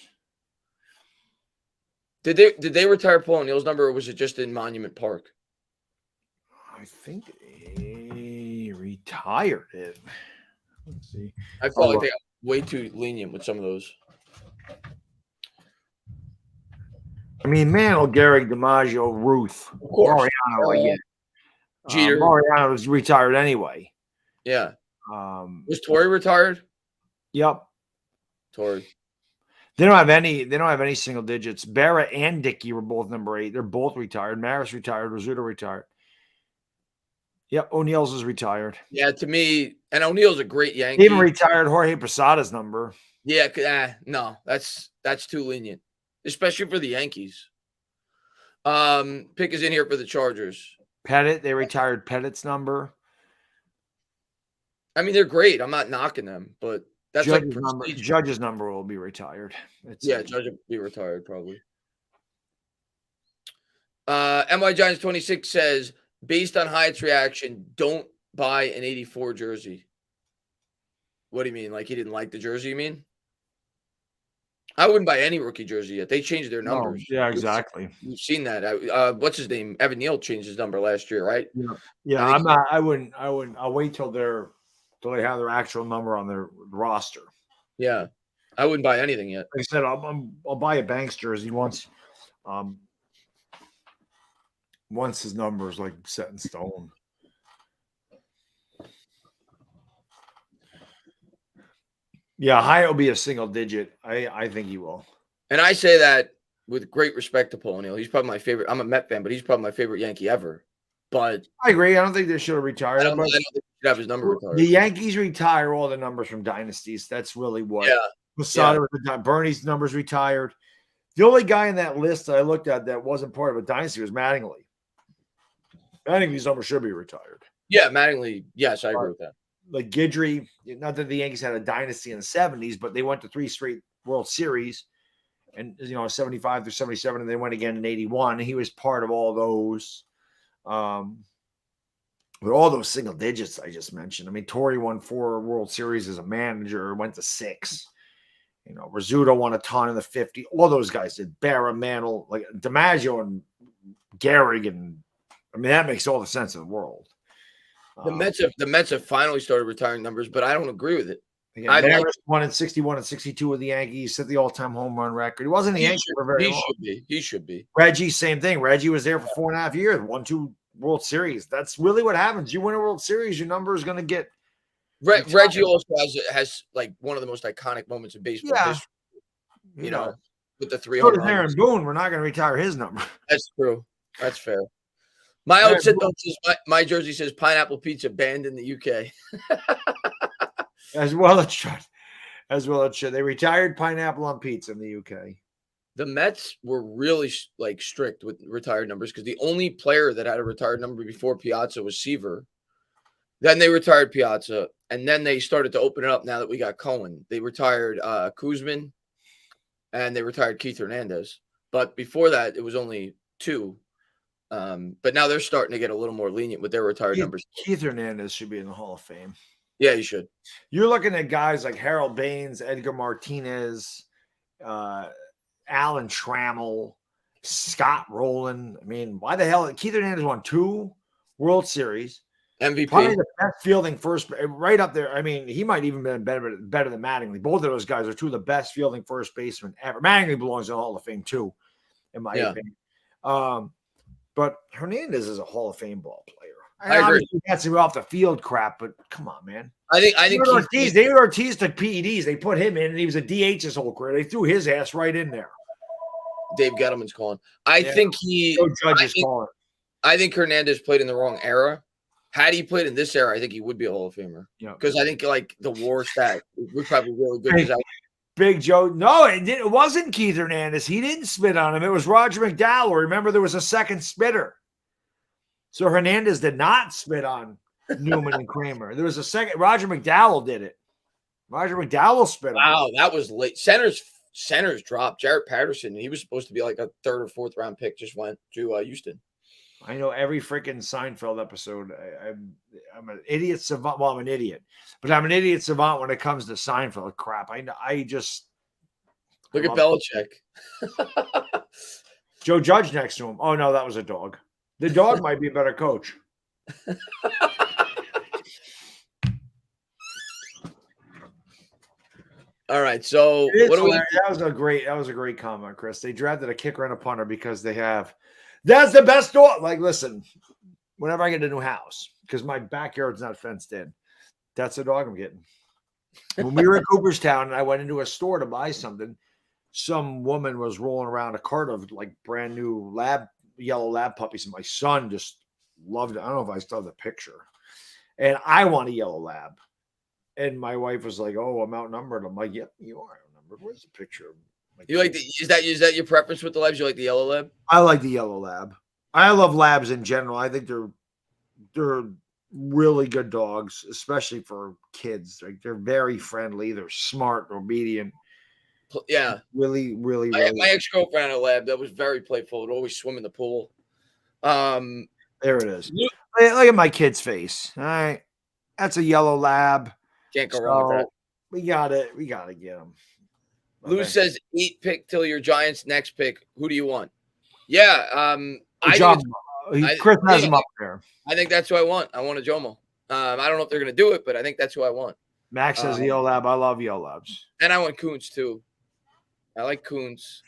Did they retire Paul O'Neill's number, or was it just in Monument Park? I think they retired it. Let's see. I felt like they got way too lenient with some of those. I mean, Mantle, Gehrig, DiMaggio, Ruth, Mariano again. Jeter. Mariano was retired anyway. Yeah. Was Torrey retired? Yep. Torrey. They don't have any single digits. Barrett and Dickey were both number 8. They're both retired. Maris retired. Rizzuto retired. Yep. O'Neill's is retired. Yeah, to me, and O'Neill's a great Yankee. Even retired Jorge Posada's number. Yeah, no, that's too lenient, especially for the Yankees. Pick is in here for the Chargers. Pettit, they retired Pettit's number. I mean, they're great. I'm not knocking them, but that's Judge's number will be retired. Judge will be retired probably. MY Giants 26 says, based on Hyatt's reaction, don't buy an 84 jersey. What do you mean? Like he didn't like the jersey, you mean? I wouldn't buy any rookie jersey yet. They changed their numbers. No, yeah, exactly. You've seen that. What's his name? Evan Neal changed his number last year, right? Yeah. I'm not. I wouldn't. I'll wait till they have their actual number on their roster. Yeah, I wouldn't buy anything yet. Like I said, I'll buy a Banks jersey once. Once his number is like set in stone. Yeah, Hyatt will be a single digit. I think he will. And I say that with great respect to Paul O'Neill. He's probably my favorite. I'm a Met fan, but he's probably my favorite Yankee ever. But I agree. I don't think they should have retired. I don't think he should have his number retired. The Yankees retire all the numbers from dynasties. That's really what. Yeah. Posada, Bernie's numbers retired. The only guy in that list that I looked at that wasn't part of a dynasty was Mattingly. Mattingly's number should be retired. Yeah, Mattingly. Yes, I agree with that. Like Guidry, not that the Yankees had a dynasty in the 70s, but they went to 3 straight World Series and, 75 through 77, and they went again in 81. He was part of all those. But all those single digits I just mentioned. I mean, Torrey won 4 World Series as a manager, went to 6. Rizzuto won a ton in the 50. All those guys did. Barra, Mantle, like DiMaggio and Gehrig, and I mean that makes all the sense in the world. The Mets have finally started retiring numbers, but I don't agree with it. Maris won in 61 and 62 with the Yankees, set the all-time home run record. He wasn't a Yankee for very long. He should be. Reggie, same thing. Reggie was there for 4.5 years, won 2 World Series. That's really what happens. You win a World Series, your number is going to get. Reggie also has like one of the most iconic moments in baseball history. With the 3 home runs. Aaron Boone, we're not going to retire his number. That's true. That's fair. My old my jersey says pineapple pizza banned in the UK. As well it should. They retired pineapple on pizza in the UK. The Mets were really strict with retired numbers because the only player that had a retired number before Piazza was Seaver. Then they retired Piazza, and then they started to open it up now that we got Cohen. They retired Kuzman, and they retired Keith Hernandez. But before that, it was only 2. But now they're starting to get a little more lenient with their retired numbers. Keith Hernandez should be in the Hall of Fame. Yeah, he should. You're looking at guys like Harold Baines, Edgar Martinez, Alan Trammell, Scott Rowland. I mean, why the hell? Keith Hernandez won 2 World Series. MVP. Probably the best fielding first, right up there. I mean, he might even been better than Mattingly. Both of those guys are 2 of the best fielding first basemen ever. Mattingly belongs in the Hall of Fame too, in my opinion. But Hernandez is a Hall of Fame ball player. I agree. That's off the field crap, but come on, man. I think David Ortiz took PEDs. They put him in, and he was a DH his whole career. They threw his ass right in there. Dave Gettleman's calling. I think Hernandez played in the wrong era. Had he played in this era, I think he would be a Hall of Famer. Yeah, because I think like the WAR stat would probably be really good. Big Joe. No, it wasn't Keith Hernandez. He didn't spit on him. It was Roger McDowell. Remember, there was a second spitter. So Hernandez did not spit on Newman and Kramer. There was a second. Roger McDowell did it. Roger McDowell spit him. Wow, that was late. Centers dropped. Jarrett Patterson, he was supposed to be like a 3rd or 4th round pick, just went to Houston. I know every freaking Seinfeld episode. I'm an idiot savant. Well, I'm an idiot, but I'm an idiot savant when it comes to Seinfeld crap. I just look at Belichick. Joe Judge next to him. Oh no, that was a dog. The dog might be a better coach. All right, so what do we? That was a great comment, Chris. They drafted a kicker and a punter because that's the best dog. Like, listen, whenever I get a new house, because my backyard's not fenced in, that's the dog I'm getting. When we were in Cooperstown and I went into a store to buy something, some woman was rolling around a cart of like brand new yellow lab puppies, and my son just loved it. I don't know if I still have the picture. And I want a yellow lab. And my wife was like, "Oh, I'm outnumbered." I'm like, "Yep, you are outnumbered. Where's the picture?" You like is that your preference with the labs? You like the yellow lab? I like the yellow lab. I love labs in general. I think they're really good dogs, especially for kids. Like, they're very friendly. They're smart, obedient. Yeah, really. My ex-girlfriend had a lab that was very playful. Would always swim in the pool. There it is. Look at my kid's face. All right, that's a yellow lab. Can't go wrong with that. We got to get him. Lou says, "Eat pick till your Giants next pick. Who do you want?" Yeah, Chris has him up there. I think that's who I want. I want a Jomo. I don't know if they're going to do it, but I think that's who I want. Max says yellow lab. I love yellow labs. And I want Coons too. I like Coons.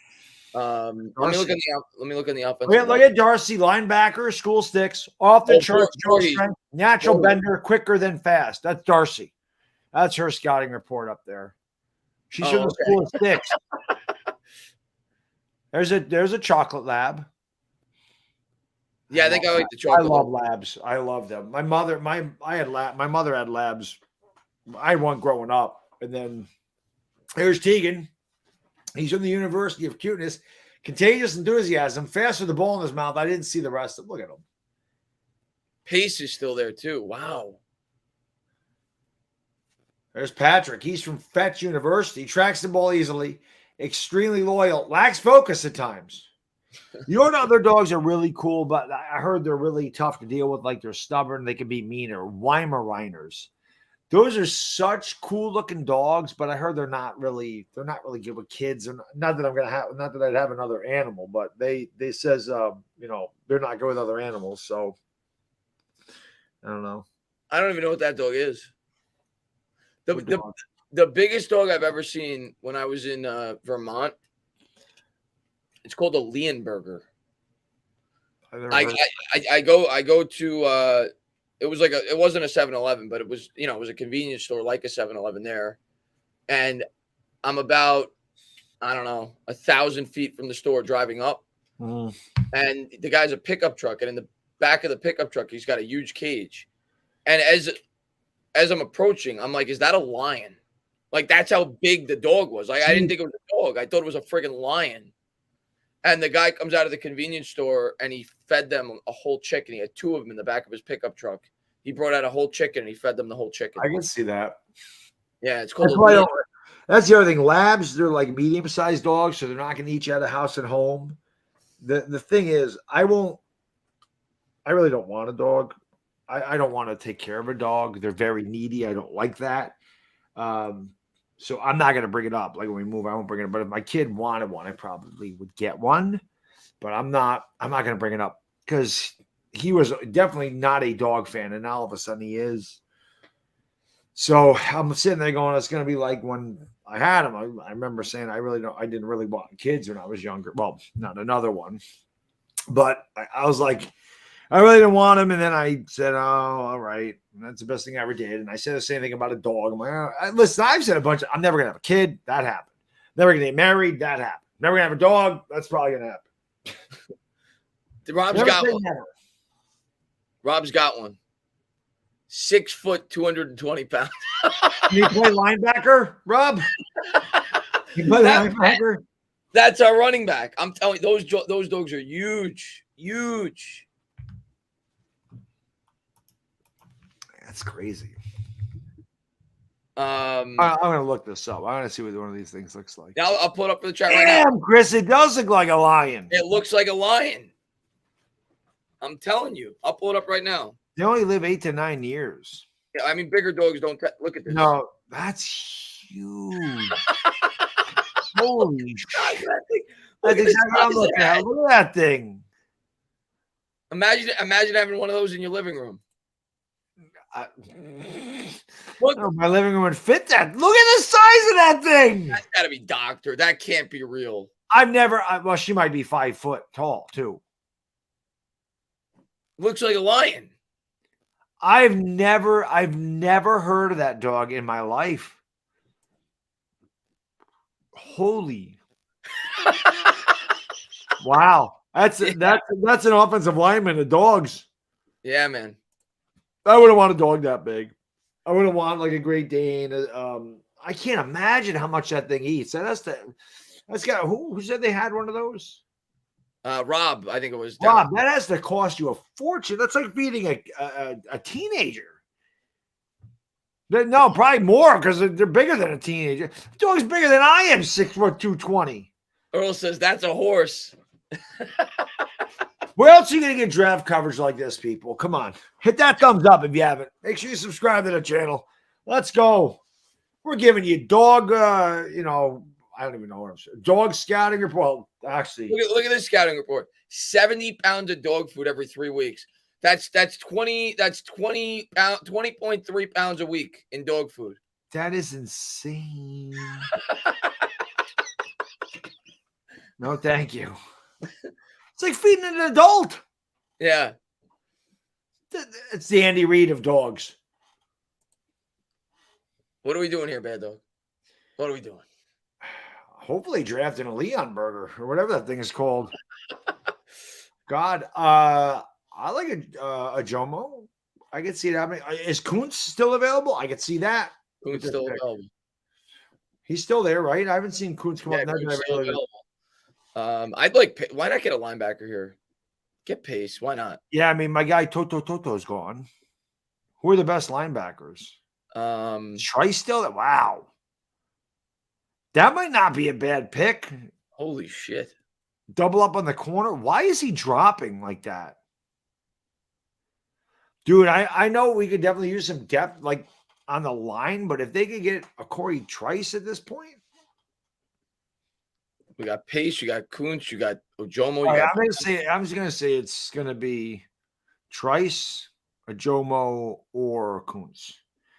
Let me look in the offense. Look at Darcy, linebacker, school sticks, off the charts, natural bender, quicker than fast. That's Darcy. That's her scouting report up there. She's from the school of sticks. There's a chocolate lab. Yeah, I think I like the chocolate. I love labs. I love them. My mother had labs. I had one growing up, and then there's Tegan. He's from the University of Cuteness. Contagious enthusiasm, fast with the ball in his mouth. I didn't see the rest of them. Look at him. Pace is still there too. Wow. There's Patrick. He's from Fetch University. Tracks the ball easily. Extremely loyal. Lacks focus at times. You know what other dogs are really cool, but I heard they're really tough to deal with. Like, they're stubborn. They can be meaner. Weimaraners. Those are such cool looking dogs, but I heard they're not really good with kids. And not that I'd have another animal, but they says they're not good with other animals. So I don't know. I don't even know what that dog is. The biggest dog I've ever seen when I was in Vermont, it's called a Leonberger. I go to it wasn't a 7-Eleven, but it was a convenience store like a 7-Eleven there. And I'm about, I don't know, 1,000 feet from the store driving up. Mm. And the guy's a pickup truck, and in the back of the pickup truck, he's got a huge cage. And as I'm approaching, I'm like, is that a lion? Like, that's how big the dog was. Like, I didn't think it was a dog. I thought it was a friggin' lion. And the guy comes out of the convenience store and he fed them a whole chicken. He had 2 of them in the back of his pickup truck. He brought out a whole chicken and he fed them the whole chicken. I can see that. Yeah, it's called that's the other thing. Labs, they're like medium-sized dogs, so they're not going to eat you out of house and home. The thing is, I really don't want a dog. I don't want to take care of a dog. They're very needy. I don't like that. So I'm not going to bring it up. Like, when we move, I won't bring it up. But if my kid wanted one, I probably would get one. But I'm not going to bring it up because he was definitely not a dog fan, and now all of a sudden he is. So I'm sitting there going, it's going to be like when I had him. I remember saying I didn't really want kids when I was younger. Well, not another one. But I was like, I really didn't want him. And then I said, oh, all right. And that's the best thing I ever did. And I said the same thing about a dog. I'm like, listen, I've said I'm never going to have a kid. That happened. Never going to get married. That happened. Never going to have a dog. That's probably going to happen. Rob's got one. Rob's got one. 6 foot, 220 pounds. Can you play linebacker, Rob? You play linebacker? That's our running back. I'm telling you, those dogs are huge. Huge. That's crazy. Um, I'm gonna look this up. I want to see what one of these things looks like. yeah, I'll pull it up for the chat right now. Damn, Chris, it does look like a lion. It looks like a lion. I'm telling you. I'll pull it up right now. They only live 8 to 9 years. Yeah, I mean, bigger dogs don't look at this. No, that's huge. Holy shit. That's exactly what I'm looking at. Look at that thing. Imagine having one of those in your living room. No, my living room would fit that. Look at the size of that thing. That's got to be doctored. That can't be real. Well, she might be 5 foot tall too. Looks like a lion. I've never heard of that dog in my life. Holy. Wow. That's an offensive lineman of dogs. Yeah, man. I wouldn't want a dog that big. I wouldn't want like a Great Dane. I can't imagine how much that thing eats. That's got who said they had one of those? Rob, I think it was. Rob, that has to cost you a fortune. That's like feeding a teenager. No, probably more because they're bigger than a teenager. The dog's bigger than I am, 6 foot 220. Earl says that's a horse. Where else are you going to get draft coverage like this, people? Come on. Hit that thumbs up if you haven't. Make sure you subscribe to the channel. Let's go. We're giving you dog, I don't even know what I'm saying. Dog scouting report. Actually, Look at this scouting report. 70 pounds of dog food every 3 weeks. That's 20.3 pounds a week in dog food. That is insane. No, thank you. It's like feeding an adult. Yeah. It's the Andy Reid of dogs. What are we doing here, Bad Dog? What are we doing? Hopefully drafting a Leon burger or whatever that thing is called. God, I like a Jomo. I could see it happening. Is Kuntz still available? I could see that. Kuntz still available. He's still there, right? I haven't seen Kuntz come up. Kuntz still available. I'd like. Why not get a linebacker here? Get Pace. Why not? Yeah, I mean, my guy Toto's gone. Who are the best linebackers? Trice still. Wow, that might not be a bad pick. Holy shit! Double up on the corner. Why is he dropping like that, dude? I know we could definitely use some depth, like on the line, but if they could get a Corey Trice at this point. We got Pace, you got Kuntz, you got Ojomo. I'm just gonna say it's gonna be Trice, Ojomo, or Kuntz.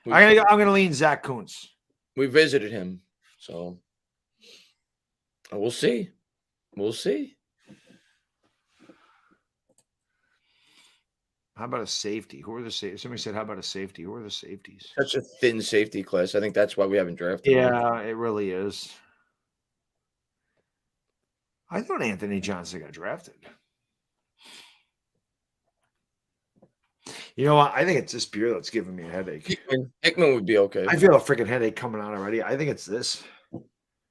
I'm gonna lean Zach Kuntz. We visited him, so we'll see. We'll see. How about a safety? Who are the safeties? Somebody said, "How about a safety?" Who are the safeties? Such a thin safety class. I think that's why we haven't drafted. Yeah, it really is. I thought Anthony Johnson got drafted. You know what? I think it's this beer that's giving me a headache. Hickman would be okay. I feel a freaking headache coming on already. I think it's this.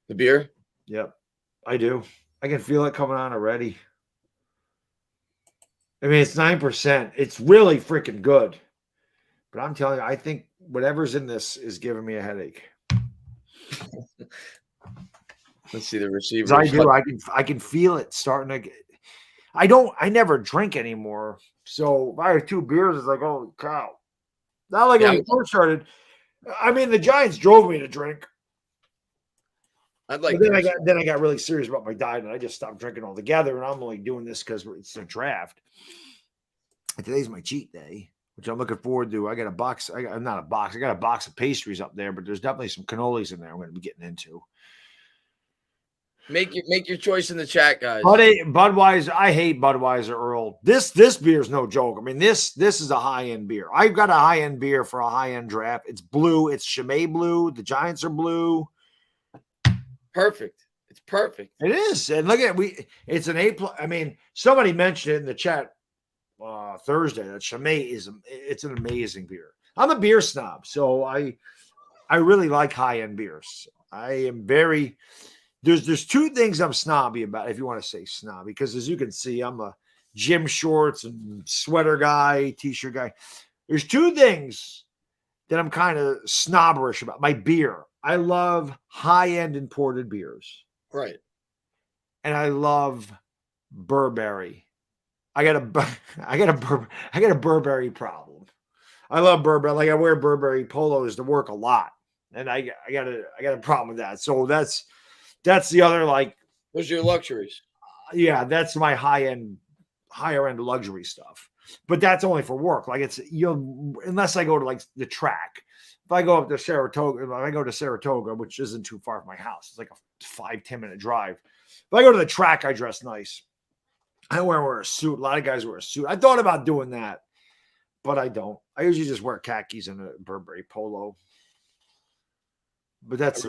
The beer? Yep, I do. I can feel it coming on already. I mean, it's 9%. It's really freaking good. But I'm telling you, I think whatever's in this is giving me a headache. Let's see the receivers. I do. I can feel it starting to. I never drink anymore. So if I have 2 beers, it's like, holy cow. Not like when I first started. I mean, the Giants drove me to drink. I'd like. Then I got really serious about my diet, and I just stopped drinking altogether. And I'm only doing this because it's a draft. And today's my cheat day, which I'm looking forward to. I got a box. I got a box of pastries up there, but there's definitely some cannolis in there I'm going to be getting into. Make your choice in the chat, guys. Budweiser. I hate Budweiser, Earl. This beer is no joke. I mean, this is a high-end beer. I've got a high-end beer for a high-end draft. It's blue. It's Chimay blue. The Giants are blue. Perfect. It's perfect. It is. And look at it's an A+. I mean, somebody mentioned it in the chat Thursday that Chimay it's an amazing beer. I'm a beer snob, so I really like high-end beers. I am very there's 2 things I'm snobby about, if you want to say snobby, because as you can see, I'm a gym shorts and sweater guy, t-shirt guy. There's 2 things that I'm kind of snobberish about. My beer. I love high-end imported beers. Right. And I love Burberry. I got a Burberry problem. I love Burberry. Like I wear Burberry polos to work a lot. And I got a problem with that. So that's the other, like, those are your luxuries. Yeah, that's my higher end luxury stuff. But that's only for work. Like it's unless I go to like the track. If I go up to Saratoga, which isn't too far from my house, it's like a 5-10 minute drive. If I go to the track, I dress nice. I wear a suit. A lot of guys wear a suit. I thought about doing that, but I don't. I usually just wear khakis and a Burberry polo. But that's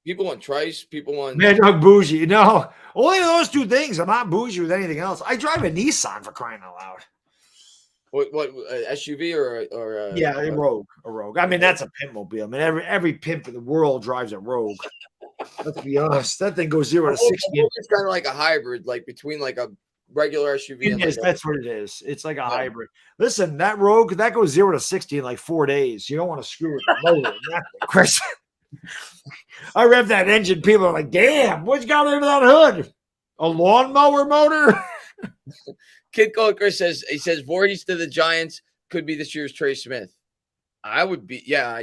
people want Trice. People want Mad Dog bougie. No, only those two things. I'm not bougie with anything else. I drive a Nissan, for crying out loud. What SUV or yeah, a Rogue. I mean, that's a pimp mobile. I mean, every pimp in the world drives a Rogue. Let's be honest. That thing goes 0 to 60. It's kind of like a hybrid, like between like a regular SUV. And that's what it is. It's like a hybrid. Listen, that Rogue that goes 0 to 60 in like 4 days. You don't want to screw with the motor, Chris. I rev that engine. People are like, "Damn, what's got under that hood? A lawnmower motor?" Kid Called Chris says Voorhees to the Giants could be this year's Trey Smith. I would be, yeah.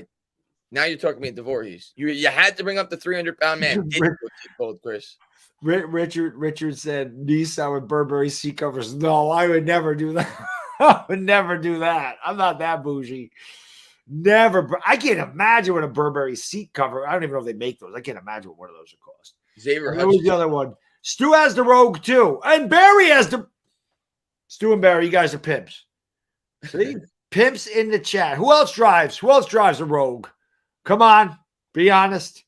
Now you're talking me into Voorhees. You had to bring up the 300-pound man. Kid Called Chris. Richard said Nissan with Burberry seat covers. No, I would never do that. I would never do that. I'm not that bougie. Never. I can't imagine what a Burberry seat cover. I don't even know if they make those. I can't imagine what one of those would cost. Xavier Hutchinson. What was the other one? Stu has the Rogue too, and Barry has the. Stu and Barry, you guys are pimps. See? Pimps in the chat. Who else drives? Who else drives a Rogue? Come on, be honest.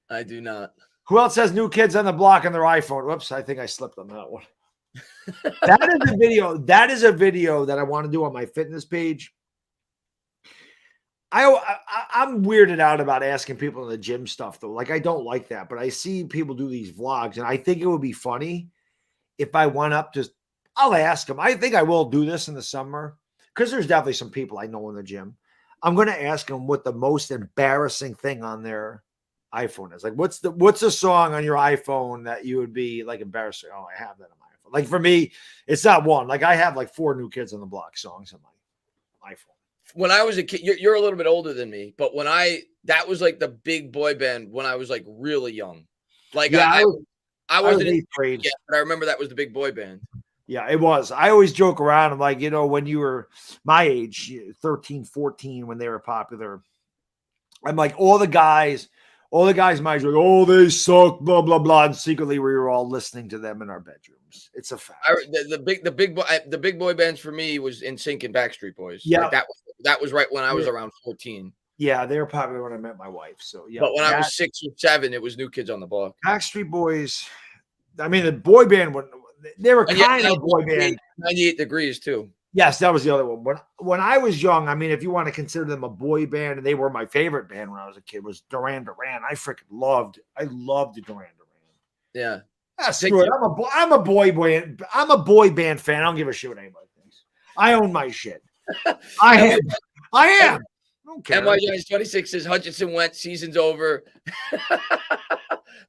I do not. Who else has New Kids on the Block on their iPhone? Whoops, I think I slipped on that one. That is a video. That is a video that I want to do on my fitness page. I'm weirded out about asking people in the gym stuff though. Like I don't like that, but I see people do these vlogs, and I think it would be funny if I went up to. I'll ask them. I think I will do this in the summer because there's definitely some people I know in the gym. I'm going to ask them what the most embarrassing thing on their iPhone is. Like, what's the song on your iPhone that you would be like embarrassing? Oh, I have that on my iPhone. Like for me, it's not one. Like I have like 4 New Kids on the Block songs on my iPhone. When I was a kid, you're a little bit older than me, but that was like the big boy band when I was like really young. Like yeah, I wasn't in grade yet, but I remember that was the big boy band. Yeah, it was. I always joke around. I'm like, when you were my age, 13, 14, when they were popular, I'm like, all the guys my age were like, oh, they suck, blah, blah, blah. And secretly we were all listening to them in our bedrooms. It's a fact. The big boy bands for me was NSYNC and Backstreet Boys. Yeah. Like that was right when I was around 14. Yeah, they were popular when I met my wife. So yeah. But when I was 6 or 7, it was New Kids on the Block. Backstreet Boys, I mean, the boy band they were kind of a boy band. 98 Degrees too. Yes, that was the other one. When I was young, I mean, if you want to consider them a boy band, and they were my favorite band when I was a kid, was Duran Duran. I loved Duran Duran. Yeah. Screw it. I'm a boy band fan. I don't give a shit what anybody thinks. I own my shit. I am. Okay. NY Giants 26 says Hutchinson went. Season's over.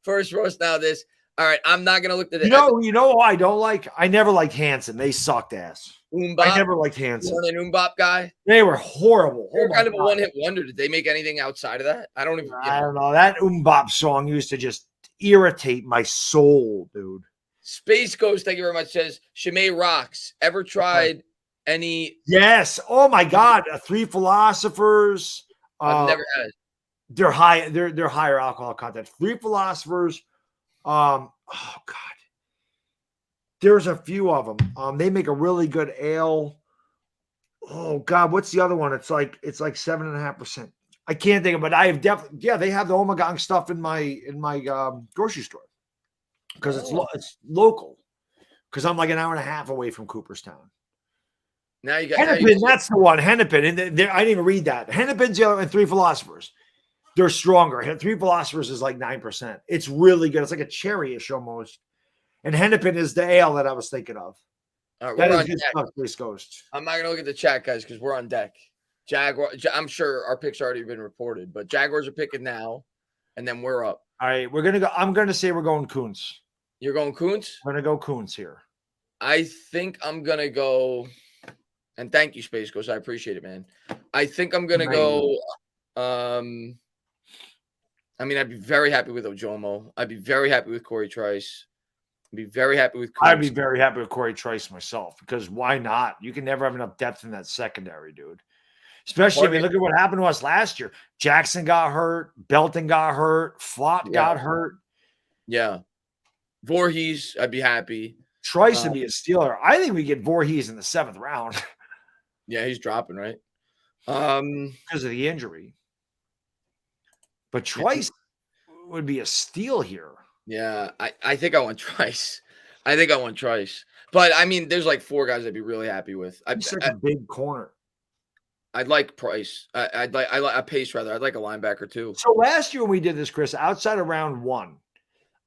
First roast now this. All right, I'm not gonna look at it. You know who I don't like? I never liked Hanson. They sucked ass. I never liked Hanson. You weren't an Bop guy? They were horrible. They were kind of a one-hit wonder. Did they make anything outside of that? I don't know. That Bop song used to just irritate my soul, dude. Space Ghost, thank you very much, says Shimei rocks. Ever tried any? Yes. Oh my God. 3 Philosophers. I've never had it. They're higher alcohol content. 3 Philosophers. Oh God. There's a few of them. They make a really good ale. Oh God, what's the other one? It's like 7.5%. I can't think of it. I have definitely, they have the Omegang stuff in my grocery store because it's local. Because I'm like an hour and a half away from Cooperstown. Now you got Hennepin. That's the one. Hennepin. And I didn't even read that. Hennepin's the other, and 3 Philosophers. They're stronger. 3 Philosophers is like 9%. It's really good. It's like a cherry-ish almost. And Hennepin is the ale that I was thinking of. All right, that we're is on good deck. stuff, Space Ghost. I'm not going to look at the chat, guys, because we're on deck. Jaguar. I'm sure our picks already been reported, but Jaguars are picking now, and then we're up. All right, we're gonna go. I'm gonna say we're going Kuntz. You're going Kuntz? We're gonna go Kuntz here. I think I'm gonna go. And thank you, Space Ghost. I appreciate it, man. I think I'm gonna go. I mean, I'd be very happy with Ojomo. I'd be very happy with Corey Trice. I'd be very happy with Kuntz. I'd be very happy with Corey Trice myself because why not? You can never have enough depth in that secondary, dude. Especially, I mean, look at what happened to us last year. Jackson got hurt. Belton got hurt. Flott got hurt. Yeah. Voorhees, I'd be happy. Trice would be a Steeler. I think we get Voorhees in the 7th round. Yeah, he's dropping, right? Because of the injury. But Trice would be a steal here. Yeah, I think I want Trice. I think I want Trice. But, I mean, there's like 4 guys I'd be really happy with. He's such a big corner. I'd like Price. I'd like a Pace rather. I'd like a linebacker too. So last year when we did this, Chris, outside of round 1,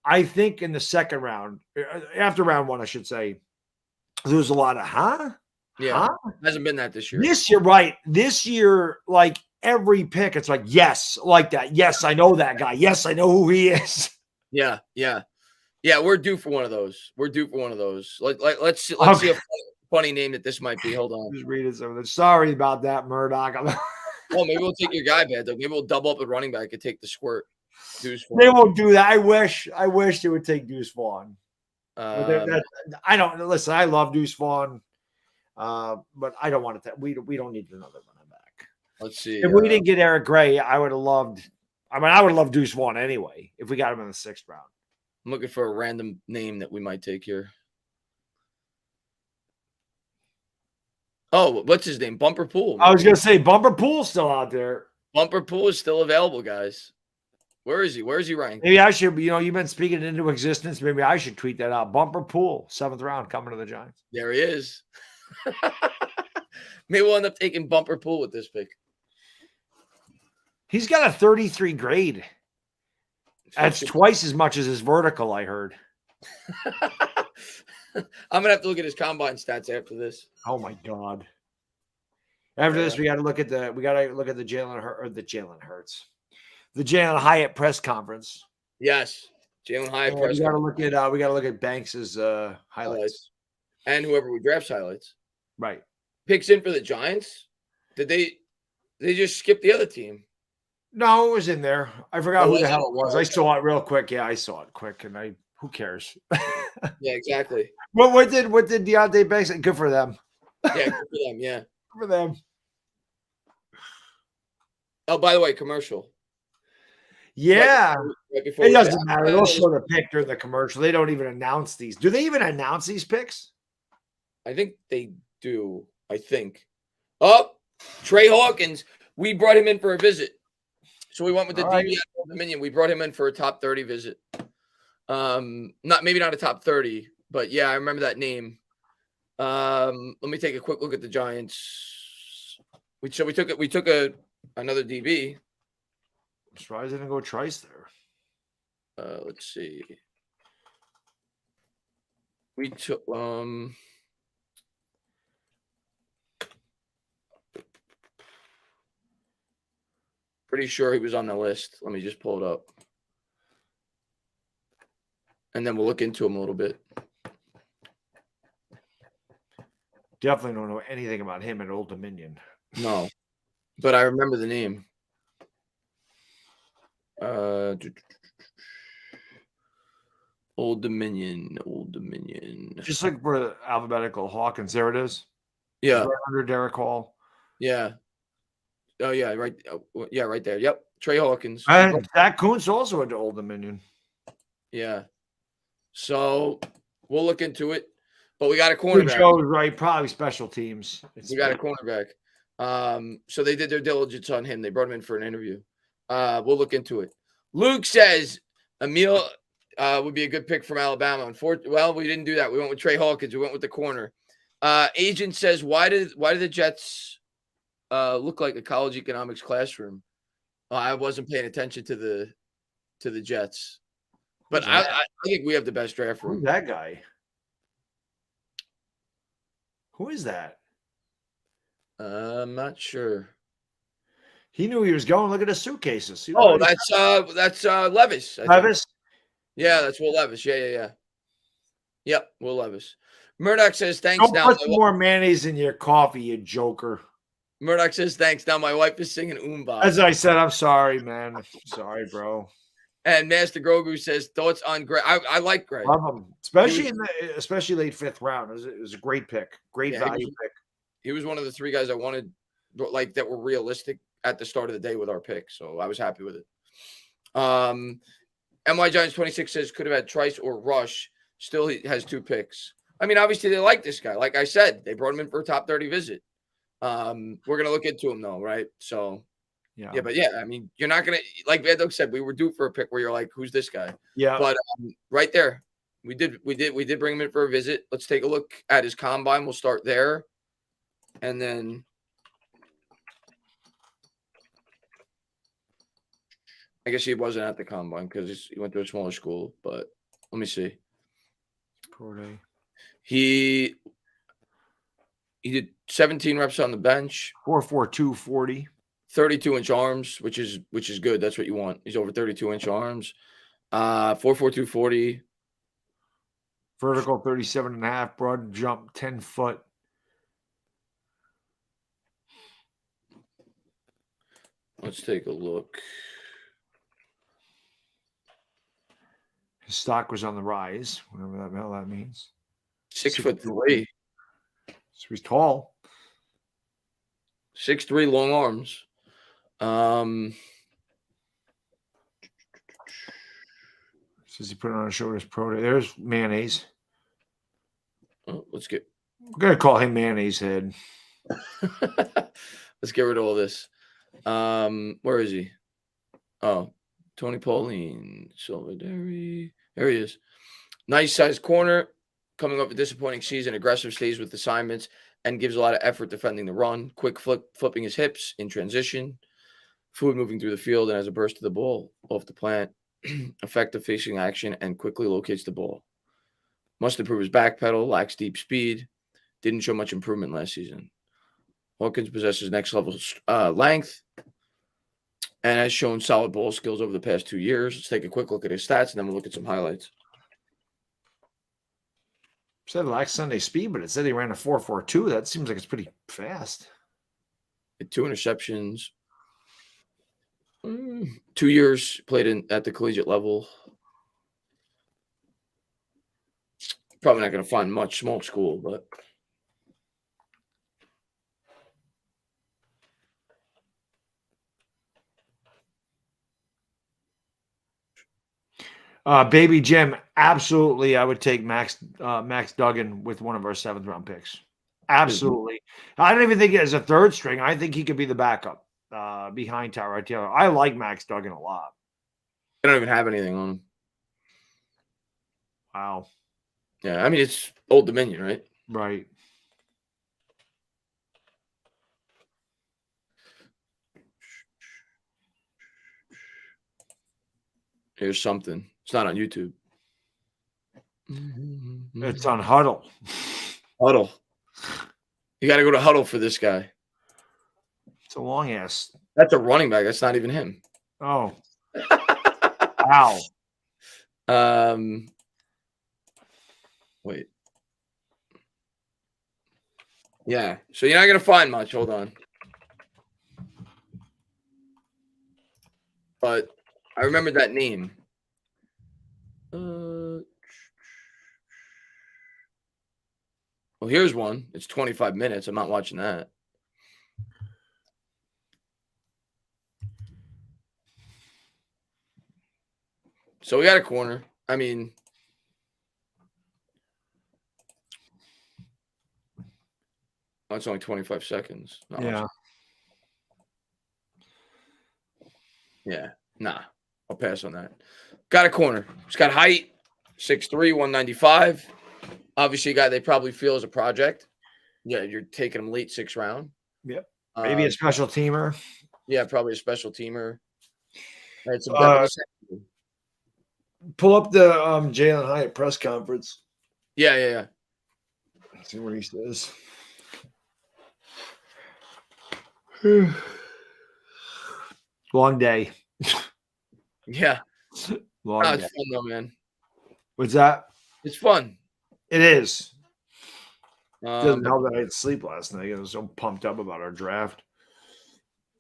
I think in the 2nd round, after round 1, I should say, there was a lot of Yeah, hasn't been that this year. This year, right? This year, like every pick, it's like yes, like that. Yes, I know that guy. Yes, I know who he is. Yeah. We're due for one of those. Let's see a funny name that this might be. Hold on. Just read it. Something. Sorry about that, Murdoch. Well, maybe we'll take your guy, man. Maybe we'll double up at running back and take the squirt. They won't do that. I wish they would take Deuce Vaughn. I don't listen. I love Deuce Vaughn, but I don't want it. We don't need another running back. Let's see. If we didn't get Eric Gray, I would have loved. I mean, I would love Deuce Vaughn anyway if we got him in the 6th round. I'm looking for a random name that we might take here. Oh, what's his name? Bumper Pool. I was gonna say Bumper Pool's still out there. Bumper Pool is still available, guys. Where is he? Where is he ranked? Maybe I should. You've been speaking into existence. Maybe I should tweet that out. Bumper Pool, 7th round, coming to the Giants. There he is. Maybe we'll end up taking Bumper Pool with this pick. He's got a 33 grade. That's twice as much as his vertical, I heard. I'm gonna have to look at his combine stats after this. Oh my god! After this, we got to look at the Jalen Hurts, the Jalen Hyatt press conference. Yes, Jalen Hyatt press. We got to look at Banks's highlights and whoever we draft's highlights. Right. Picks in for the Giants. Did they just skip the other team? No, it was in there. I forgot who the hell it was. I saw it real quick. Yeah, I saw it quick, and who cares? Yeah, exactly. What did Deontay Banks say? Good for them. Yeah, good for them. Yeah, good for them. Oh, by the way, commercial. Yeah, right it doesn't matter. They'll show the pick during the commercial. They don't even announce these. Do they even announce these picks? I think they do. I think. Oh, Trey Hawkins. We brought him in for a visit. So we went with the DB at Old Dominion. We brought him in for a top 30 visit. Maybe not a top 30, but yeah, I remember that name. Let me take a quick look at the Giants. We took another DB. I'm surprised they didn't go Trice there. Let's see. We took pretty sure he was on the list. Let me just pull it up. And then we'll look into him a little bit. Definitely don't know anything about him at Old Dominion. No, but I remember the name. Old Dominion. Just look for the alphabetical Hawkins. There it is. Yeah. Right under Derek Hall. Yeah. Oh, yeah, right. Yeah, right there. Yep. Trey Hawkins. And Zach Kuntz also went to Old Dominion. Yeah. So we'll look into it. But we got a cornerback. Joe's right, probably special teams. We got a cornerback. So they did their diligence on him. They brought him in for an interview. We'll look into it. Luke says Emil would be a good pick from Alabama. Well, we didn't do that. We went with Trey Hawkins. We went with the corner. Agent says, why did the Jets look like a college economics classroom? I wasn't paying attention to the Jets. But I think we have the best draft room. Who's that guy? Who is that? I'm not sure. He knew he was going. Look at his suitcases. He Oh, already- that's Levis. I think. Levis. Yeah, that's Will Levis. Yeah. Yep, Will Levis. Murdoch says thanks. Don't Now, put some more mayonnaise in your coffee, you joker. Murdoch says thanks. Now my wife is singing Oomba. As I said, I'm sorry, man. Sorry, bro. And Master Grogu says thoughts on Greg. I like Greg. Love him, especially especially late 5th round. It was a great pick, great Yeah, value pick. He was one of the 3 guys I wanted, like that were realistic at the start of the day with our pick. So I was happy with it. MY Giants 26 says could have had Trice or Rush. Still, he has 2 picks. I mean, obviously they like this guy. Like I said, they brought him in for a top 30 visit. We're gonna look into him though, right? So yeah, but I mean, you're not gonna, like Van Doak said, we were due for a pick where you're like, who's this guy? Yeah. But right there, we did bring him in for a visit. Let's take a look at his combine. We'll start there, and then I guess he wasn't at the combine because he went to a smaller school. But let me see. Pro day. He did 17 reps on the bench. 4.42 40. 32-inch arms, which is good. That's what you want. He's over 32-inch arms. 4.42 40. Vertical 37.5. Broad jump 10 foot. Let's take a look. His stock was on the rise, whatever the hell that means. 6'3". So he's tall. 6'3", long arms. Says he put it on his shoulders pro day. There's mayonnaise. Oh, let's get. I'm gonna call him mayonnaise head. Let's get rid of all this. Where is he? Oh, Tony Pauline, Silverdary. There he is. Nice sized corner, coming off a disappointing season. Aggressive, stays with assignments, and gives a lot of effort defending the run. Quick flipping his hips in transition. Fluid moving through the field and has a burst to the ball off the plant. Effective facing action and quickly locates the ball. Must improve his back pedal. Lacks deep speed. Didn't show much improvement last season. Hawkins possesses next level length and has shown solid ball skills over the past 2 years. Let's take a quick look at his stats and then we'll look at some highlights. Said lacks Sunday speed, but it said he ran a 4.42. That seems like it's pretty fast. 2 interceptions. 2 years played at the collegiate level. Probably not going to find much small school, but Baby Jim, absolutely. I would take Max Duggan with one of our 7th round picks. Absolutely. I don't even think as a 3rd string. I think he could be the backup behind Tyrod Taylor. I like Max Duggan a lot. I don't even have anything on him. Wow. Yeah, I mean, it's Old Dominion, right? Right. Here's something. It's not on YouTube. It's on Huddle. Huddle. You got to go to Huddle for this guy. It's a long ass. That's a running back. That's not even him. Oh. Wow. Wait. Yeah. So you're not going to find much. Hold on. But I remember that name. Well, here's one. It's 25 minutes. I'm not watching that. So we got a corner. I mean, oh, it's only 25 seconds. Not Yeah. much. Yeah. Nah. I'll pass on that. Got a corner. He's got height, 6'3", 195. Obviously, a guy they probably feel is a project. Yeah, you're taking him late 6th round. Yep. Maybe a special teamer. Yeah, probably a special teamer. Right, some depth in the secondary. Pull up the Jalen Hyatt press conference. Yeah. Let's see what he says. Long day. Yeah. Long No, it's day. fun though, man. What's that? It's fun. It is. Doesn't Um, help that I didn't sleep last night. I was so pumped up about our draft.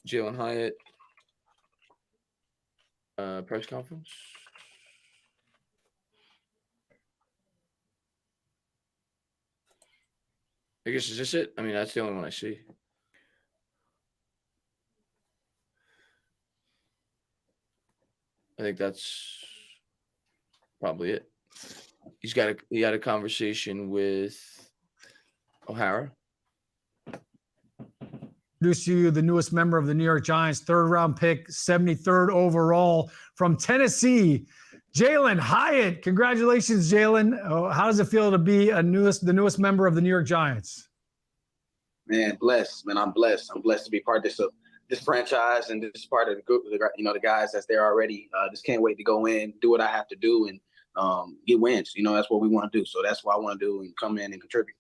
Jalen Hyatt press conference. I guess is this it? I mean, that's the only one I see. I think that's probably it. He had a conversation with O'Hara. Introduce you the newest member of the New York Giants, third-round pick, 73rd overall from Tennessee, Jalen Hyatt. Congratulations, Jalen. How does it feel to be the newest member of the New York Giants? Man, blessed. Man, I'm blessed. I'm blessed to be part of this franchise and this part of the group. The guys that's there already. Just can't wait to go in, do what I have to do, and get wins. That's what we want to do. So that's what I want to do and come in and contribute.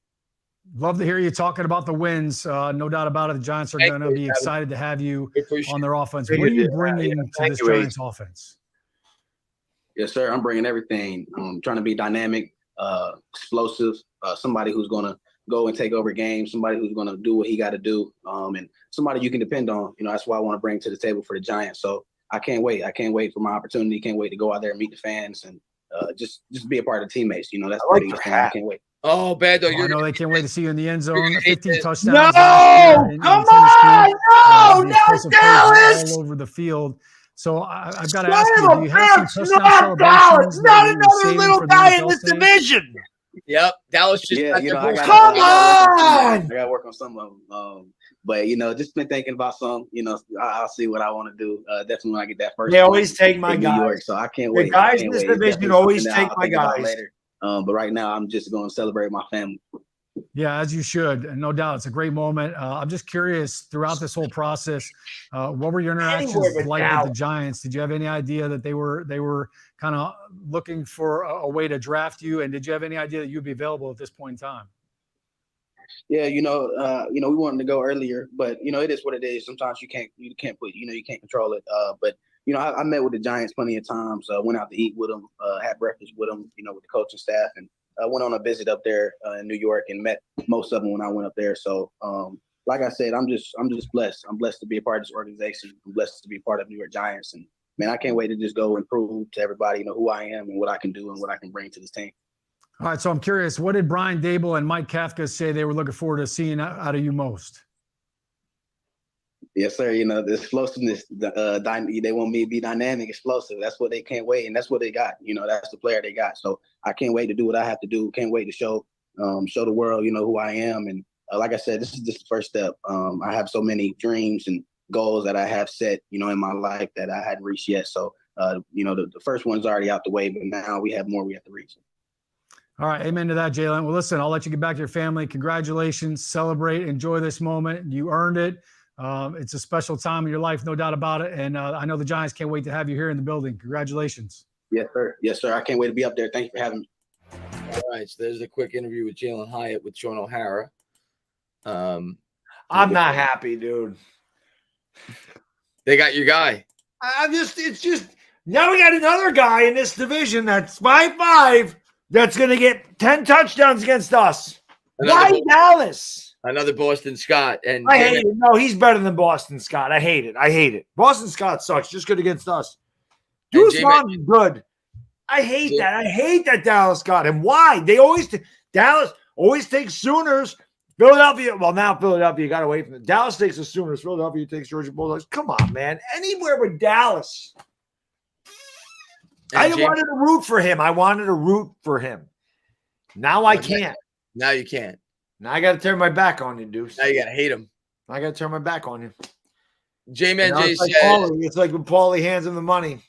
Love to hear you talking about the wins. No doubt about it. The Giants are going to be excited to have you on their offense. What are you bringing to this Giants offense? Yes, sir. I'm bringing everything. I'm trying to be dynamic, explosive, somebody who's going to go and take over games, somebody who's going to do what he got to do, and somebody you can depend on. That's what I want to bring to the table for the Giants. So I can't wait. I can't wait for my opportunity. Can't wait to go out there and meet the fans and just be a part of the teammates. That's I like the your thing. hat. I can't wait. Oh, bad though. I know they can't wait to see you in the end zone. 15 touchdowns. No, last year in come Tennessee. on, The no, explosive plays Dallas. all over the field. So I've got to Son ask of you, a do you have some bitch, touchdown not Dallas, celebrations not that you're another saving little for the guy in NFL this stage? division. Yep, Dallas just Yeah, got their I first- got Come I on. got to work on some of them. But just been thinking about some. I'll see what I want to do. Definitely when I get that first. They one always take my in New York, guys. so I can't The wait. guys I in can't this wait. It's division definitely always something that take I'll my think about guys. later. But right now, I'm just going to celebrate my family. Yeah, as you should. And no doubt, it's a great moment. I'm just curious, throughout this whole process, what were your interactions Anywhere but like with the Dallas. Giants? Did you have any idea that they were kind of looking for a way to draft you? And did you have any idea that you'd be available at this point in time? Yeah, we wanted to go earlier, but it is what it is. Sometimes you can't put, you can't control it. But I met with the Giants plenty of times. Went out to eat with them, had breakfast with them, with the coaching staff, and went on a visit up there in New York and met most of them when I went up there. So, like I said, I'm just blessed. I'm blessed to be a part of this organization. I'm blessed to be a part of New York Giants, and man, I can't wait to just go and prove to everybody, who I am and what I can do and what I can bring to this team. All right, so I'm curious, what did Brian Dable and Mike Kafka say they were looking forward to seeing out of you most? Yes, sir. The explosiveness, they want me to be dynamic, explosive. That's what they can't wait, and that's what they got. That's the player they got. So I can't wait to do what I have to do. Can't wait to show the world, who I am. And like I said, this is just the first step. I have so many dreams and goals that I have set, in my life that I hadn't reached yet. So, the first one's already out the way, but now we have more we have to reach. All right, amen to that, Jalen. Well, listen, I'll let you get back to your family. Congratulations, celebrate, enjoy this moment. You earned it. It's a special time in your life, no doubt about it. And I know the Giants can't wait to have you here in the building. Congratulations. Yes, sir. Yes, sir. I can't wait to be up there. Thank you for having me. All right, so there's a quick interview with Jalen Hyatt with Sean O'Hara. I'm not happy, dude. They got your guy. It's just now we got another guy in this division that's 5'5" that's going to get 10 touchdowns against us. Why Dallas? Another Boston Scott. And I hate it. No, he's better than Boston Scott. I hate it. I hate it. Boston Scott sucks. Just good against us. Deuce Vaughn's good. I hate that. I hate that Dallas got him. Why? Dallas always takes Sooners. Philadelphia, well, now Philadelphia got away from it. Dallas takes the Sooners. Philadelphia takes Georgia Bulldogs. Come on, man. Anywhere but Dallas. I wanted to root for him. I wanted to root for him. Now I can't. Now you can't. Now I got to turn my back on you, Deuce. Now you got to hate him. I got to turn my back on you. J-Man J said. It's like when Paulie hands him the money.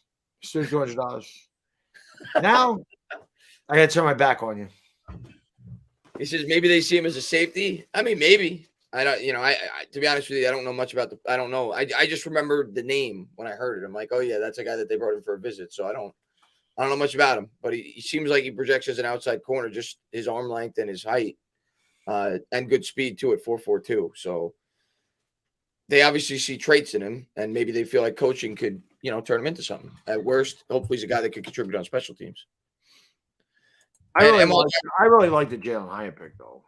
Still $200. Now I got to turn my back on you. He says maybe they see him as a safety. I mean, maybe. I don't, I to be honest with you, I don't know much about I don't know. I just remember the name when I heard it. I'm like, oh yeah, that's a guy that they brought in for a visit. So I don't know much about him, but he seems like he projects as an outside corner, just his arm length and his height, and good speed too at 4.42. So they obviously see traits in him, and maybe they feel like coaching could, turn him into something. At worst, hopefully he's a guy that could contribute on special teams. I really like the Jalen Hyatt pick though.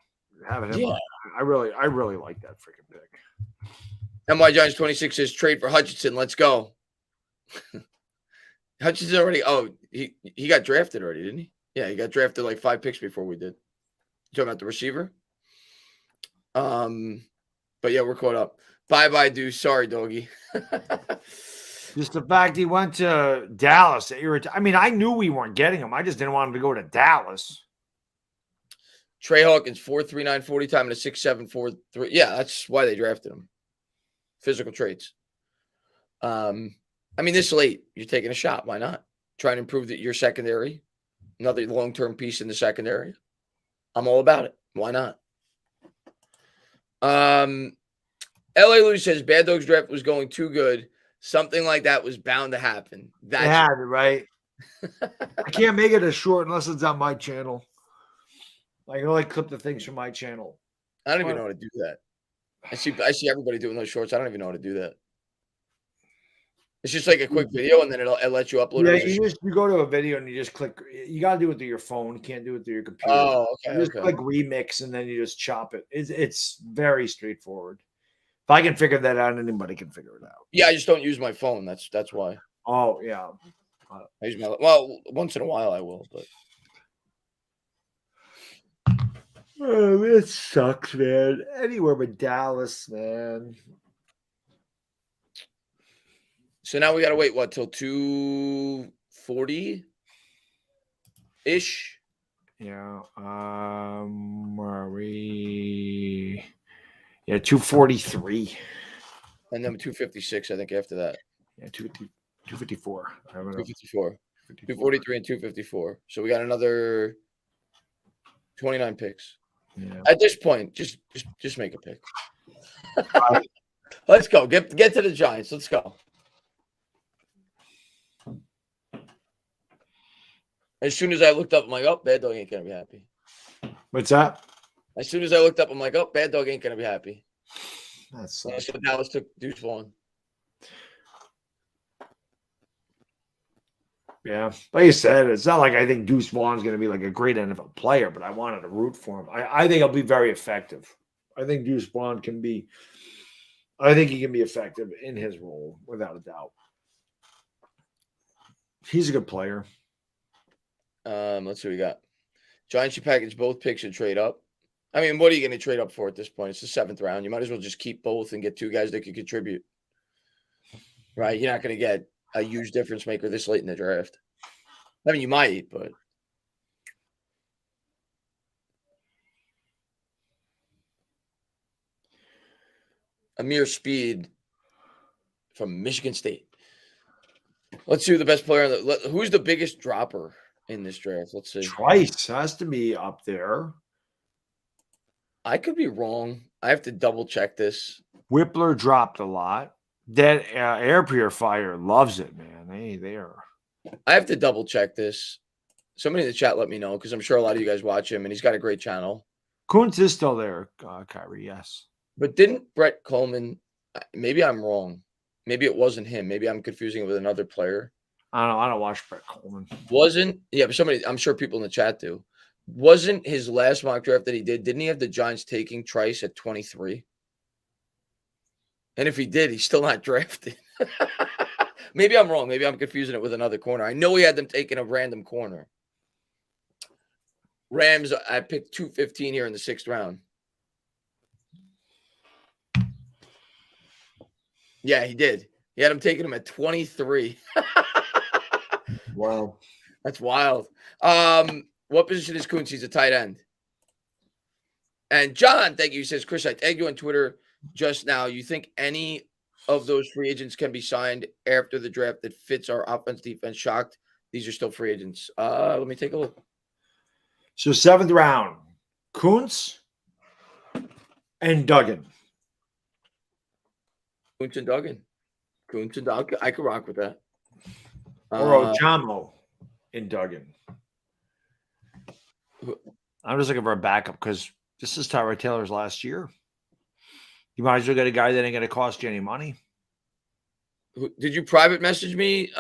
Having him, Yeah. I really like that freaking pick. NY Giants 26 says trade for Hutchinson. Let's go. Hutchinson already. Oh, he got drafted already, didn't he? Yeah, he got drafted like 5 picks before we did. You talking about the receiver? But yeah, we're caught up. Bye, Deuce. Sorry, doggy. Just the fact he went to Dallas. I mean, I knew we weren't getting him. I just didn't want him to go to Dallas. Trey Hawkins, 4.39 40 time and a 6.7 4.3. Yeah, that's why they drafted him. Physical traits. I mean, this late, you're taking a shot. Why not? Trying to improve your secondary. Another long-term piece in the secondary. I'm all about it. Why not? LA Lou says Bad Dogs draft was going too good. Something like that was bound to happen. Yeah, right. I can't make it as short unless it's on my channel. I can only clip the things from my channel. I don't even know how to do that. I see everybody doing those shorts. I don't even know how to do that. It's just like a quick video, and then it'll let you upload it. Yeah, you go to a video and you just click. You got to do it through your phone. You can't do it through your computer. Oh, okay. You just click remix, and then you just chop it. It's very straightforward. If I can figure that out, anybody can figure it out. Yeah, I just don't use my phone. That's why. Oh yeah. I use once in a while I will, but. Oh, it sucks, man. Anywhere but Dallas, man. So now we got to wait, till 2:40 ish? Yeah. Where are we? Yeah, 2:43. And then 2:56, I think, after that. Yeah, 2:54. 2:54. 2:43 and 2:54. So we got another 29 picks. Yeah. At this point, just make a pick. Let's go. Get to the Giants. Let's go. As soon as I looked up, I'm like, oh, Bad Dog ain't gonna be happy. What's that? As soon as I looked up, I'm like, oh, Bad Dog ain't gonna be happy. That's so Dallas took Deuce Vaughn. Yeah, like you said, it's not like I think Deuce Vaughn's going to be like a great NFL player, but I wanted to root for him. I think he'll be very effective. I think Deuce Vaughn can be. I think he can be effective in his role without a doubt. He's a good player. Let's see what we got. Giants, you package both picks and trade up. I mean, what are you going to trade up for at this point? It's the 7th round. You might as well just keep both and get 2 guys that could contribute. Right? You're not going to get a huge difference maker this late in the draft. I mean, you might, but Amir Speed from Michigan State. Let's see who the best player. Who's the biggest dropper in this draft? Let's see. Trice has to be up there. I could be wrong. I have to double check this. Whippler dropped a lot. That air purifier loves it, man. They are. I have to double check this. Somebody in the chat let me know because I'm sure a lot of you guys watch him and he's got a great channel. Kuntz is still there, Kyrie. Yes. But didn't Brett Coleman? Maybe I'm wrong. Maybe it wasn't him. Maybe I'm confusing it with another player. I don't watch Brett Coleman. But somebody, I'm sure people in the chat do. Wasn't his last mock draft that he did? Didn't he have the Giants taking Trice at 23? And if he did, he's still not drafted. Maybe I'm wrong. Maybe I'm confusing it with another corner. I know he had them taking a random corner. Rams, I picked 215 here in the 6th round. Yeah, he did. He had him taking him at 23. Wow. That's wild. What position is Kuntz? He's a tight end. And John, thank you. He says, Chris, I tagged you on Twitter just now. You think any of those free agents can be signed after the draft that fits our offense, defense? Shocked. These are still free agents. Let me take a look. So 7th round, Kuntz and Duggan. Kuntz and Duggan. I could rock with that. Or Ojamo and Duggan. I'm just looking for a backup because this is Tyrod Taylor's last year. You might as well get a guy that ain't going to cost you any money. Did you private message me,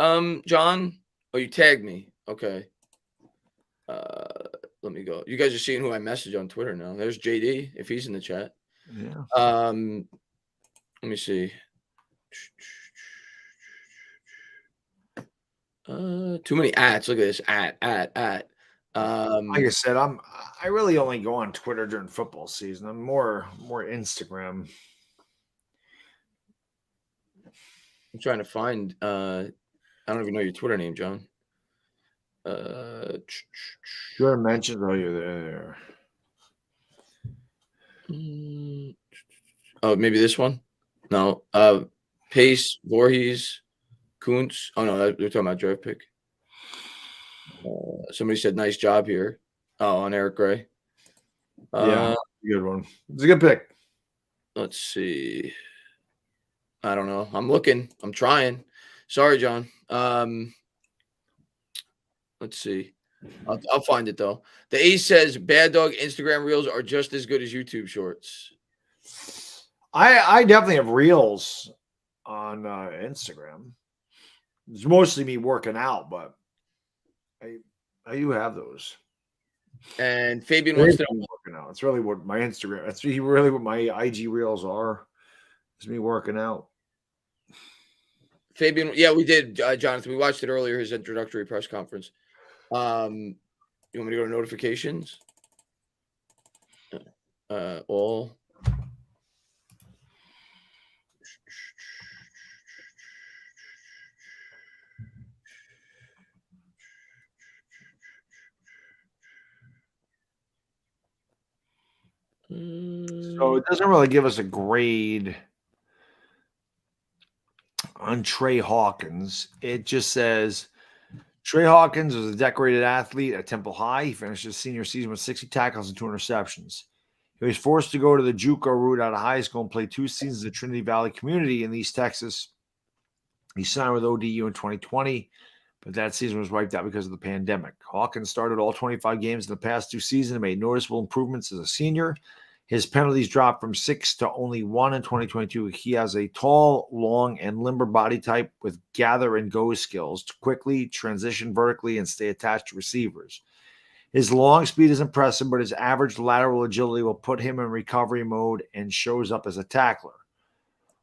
John? Oh, you tagged me. Okay. Let me go. You guys are seeing who I messaged on Twitter now. There's JD, if he's in the chat. Yeah. Let me see. Too many ats. Look at this. At. Like I said, I really only go on Twitter during football season. I'm more Instagram. I'm trying to find. I don't even know your Twitter name, John. Sure mentioned. Oh, you're there. Oh, maybe this one. No. Pace, Voorhees, Kuntz. Oh no, they're talking about draft pick. Somebody said nice job here. Oh, on Eric Gray. Yeah, good one. It's a good pick. Let's see. I don't know. I'm looking. I'm trying. Sorry, John. Let's see. I'll find it though. The Ace says Bad Dog Instagram Reels are just as good as YouTube Shorts. I definitely have Reels on Instagram. It's mostly me working out, but I do have those. And Fabian wants to know. Working out. It's really what my Instagram. That's really what my IG Reels are. It's me working out. Fabian, yeah, we did, Jonathan. We watched it earlier, his introductory press conference. You want me to go to notifications? All. So it doesn't really give us a grade on Trey Hawkins. It just says Trey Hawkins was a decorated athlete at Temple High. He finished his senior season with 60 tackles and 2 interceptions. He was forced to go to the JUCO route out of high school and play 2 seasons at Trinity Valley Community in East Texas. He signed with ODU in 2020, but that season was wiped out because of the pandemic. Hawkins started all 25 games in the past 2 seasons and made noticeable improvements as a senior. His penalties dropped from 6 to only 1 in 2022. He has a tall, long, and limber body type with gather and go skills to quickly transition vertically and stay attached to receivers. His long speed is impressive, but his average lateral agility will put him in recovery mode and shows up as a tackler.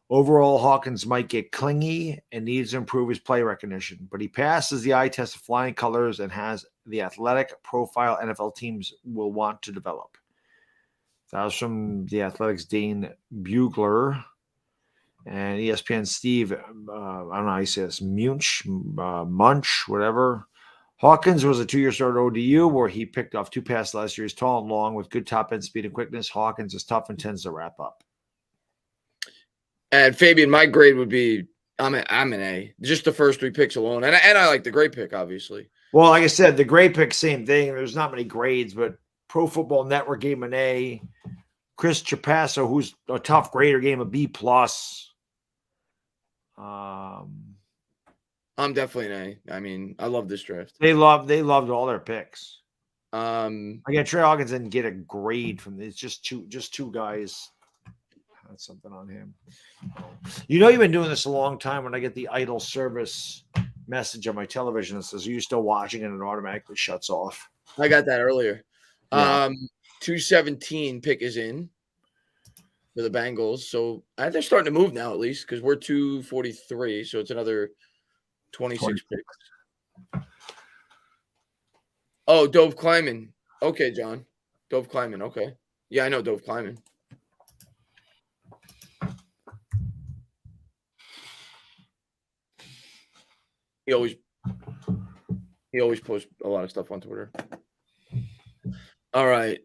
Overall, Hawkins might get clingy and needs to improve his play recognition, but he passes the eye test of flying colors and has the athletic profile NFL teams will want to develop. That was from the Athletics' Dane Bugler and ESPN Steve, I don't know how you say this, Munch, whatever. Hawkins was a 2-year starter at ODU where he picked off 2 passes last year. He's tall and long with good top end speed and quickness. Hawkins is tough and tends to wrap up. And Fabian, my grade would be I'm an A. Just the first 3 picks alone, and I like the great pick, obviously. Well, like I said, the grade pick, same thing. There's not many grades, but Pro Football Network gave him an A. Chris Trapasso, who's a tough grader, gave him a B+. I'm definitely an A. I mean, I love this draft. They loved all their picks. Again, Trey Hawkins didn't get a grade from it's just two guys. That's something on him. You know, you've been doing this a long time. When I get the idle service message on my television that says, "Are you still watching?" and it automatically shuts off. I got that earlier. Yeah. 217 pick is in for the Bengals. So they're starting to move now, at least, because we're 243. So it's another 26 picks. Oh, Dove Kleiman. Okay, John. Dove Kleiman. Okay. Yeah, I know Dove Kleiman. He always posts a lot of stuff on Twitter. All right.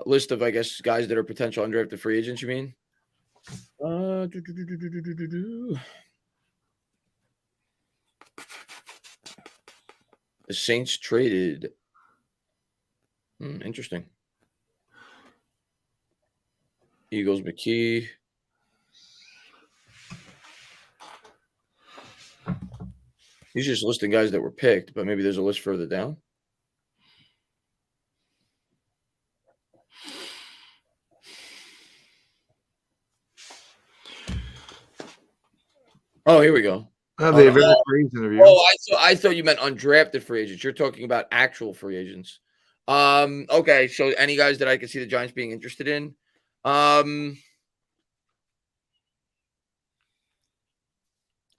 List of, I guess, guys that are potential undrafted free agents, you mean? The Saints traded. Interesting. Eagles McKee. He's just listing guys that were picked, but maybe there's a list further down. Oh, here we go. Oh, Oh, the no. Evander Freeze interview. Oh, I thought you meant undrafted free agents. You're talking about actual free agents. Okay. So any guys that I could see the Giants being interested in? I'm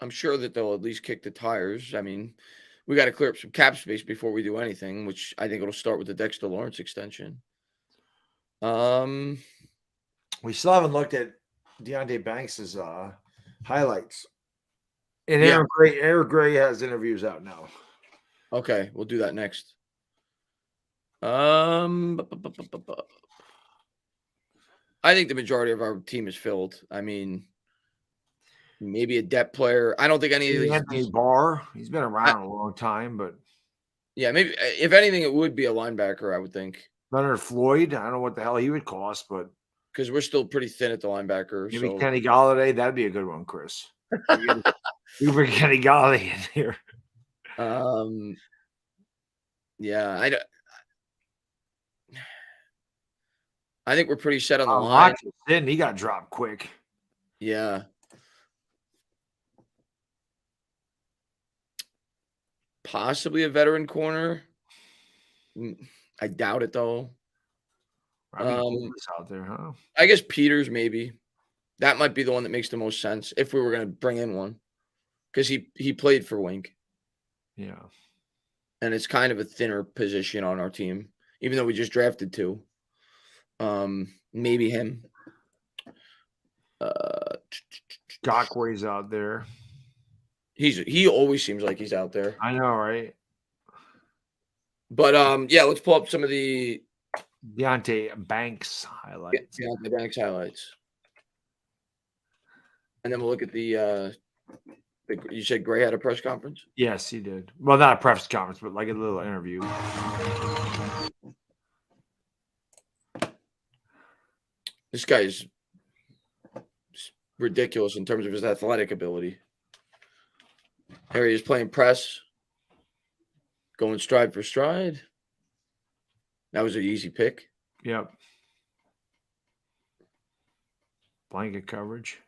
sure that they'll at least kick the tires. I mean, we got to clear up some cap space before we do anything, which I think it'll start with the Dexter Lawrence extension. We still haven't looked at Deontay Banks's highlights. And Yeah. Aaron Gray has interviews out now. Okay, we'll do that next. I think the majority of our team is filled. I mean, maybe a depth player. I don't think any of Anthony these. Barr. He's been around a long time, but Yeah, maybe if anything, it would be a linebacker. I would think Leonard Floyd. I don't know what the hell he would cost, but because we're still pretty thin at the linebacker. maybe So Kenny Galladay. That'd be a good one, Chris. You bring Kenny Galladay in here. Yeah, I think we're pretty set on the line. Watkins didn't. He got dropped quick. Yeah. Possibly a veteran corner. I doubt it though. Out there, huh? I guess Peters maybe. That might be the one that makes the most sense if we were going to bring in one, because he played for Wink, Yeah. and it's kind of a thinner position on our team, even though we just drafted two. Maybe him. Gockway's out there. He always seems like he's out there. I know, right? But yeah, let's pull up some of the Deontay Banks highlights. Deontay Banks highlights, and then we'll look at the you said Gray had a press conference? Yes, he did. Well, not a press conference, but like a little interview. This guy's ridiculous in terms of his athletic ability. Here he is playing press, going stride for stride. That was an easy pick. Yep. Blanket coverage.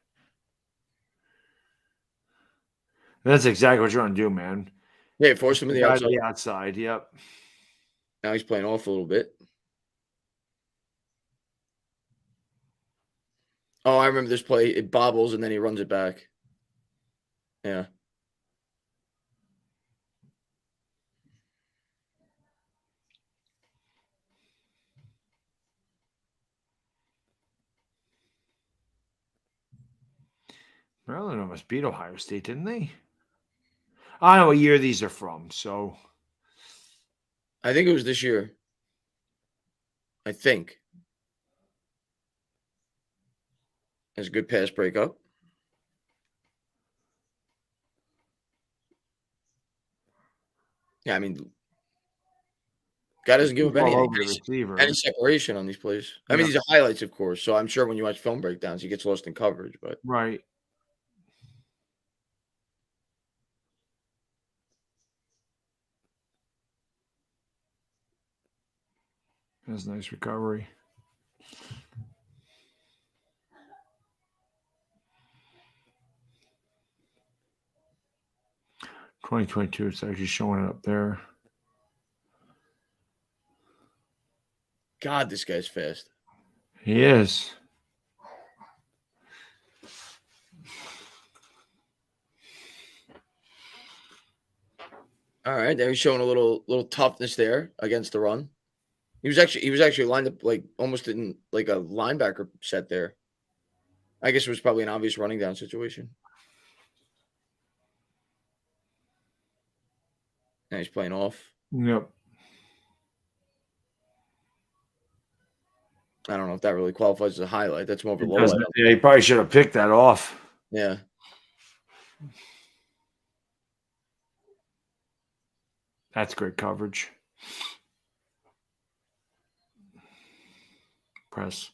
That's exactly what you want to do, man. Yeah, force him in the outside. The outside, yep. Now he's playing off a little bit. Oh, I remember this play. It bobbles and then he runs it back. Yeah. Maryland almost beat Ohio State, didn't they? I don't know what year these are from, so I think it was this year. I think. That's a good pass breakup. Yeah, I mean, guy doesn't give up any separation on these plays. I mean, these are highlights, of course. So I'm sure when you watch film breakdowns, he gets lost in coverage. But right. That's a nice recovery. (2022) it's actually showing it up there. God, this guy's fast. He is. All right, there he's showing a little toughness there against the run. He was actually lined up like almost in like a linebacker set there. I guess it was probably an obvious running down situation. Now he's playing off. Yep. I don't know if that really qualifies as a highlight. That's more of a low light. Yeah, he probably should have picked that off. Yeah. That's great coverage. Press.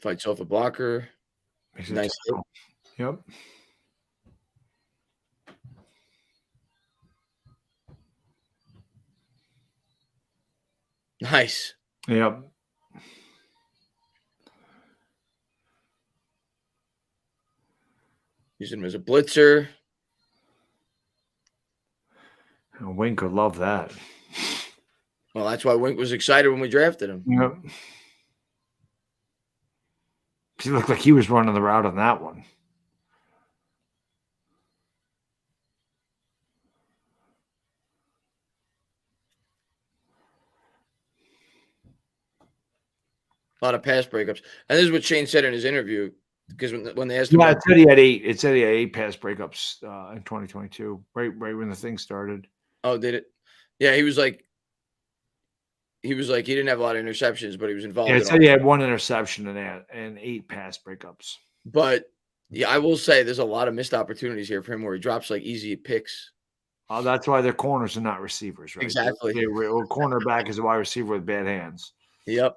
Fights off a blocker. Nice hit. Yep. Nice. Yep. Using him as a blitzer. Wink would love that. Well, that's why Wink was excited when we drafted him. Yep. He looked like he was running the route on that one. A lot of pass breakups. And this is what Shane said in his interview, because when they asked him, Yeah, it said he had 8. It said he had 8 pass breakups in 2022, right when the thing started. oh, did it? Yeah, he was like he didn't have a lot of interceptions, but he was involved. Yeah, in it all. said he had 1 interception and 8 pass breakups. But yeah, I will say there's a lot of missed opportunities here for him where he drops like easy picks. Oh, that's why they're corners and not receivers, right? Exactly. A cornerback is a wide receiver with bad hands. Yep.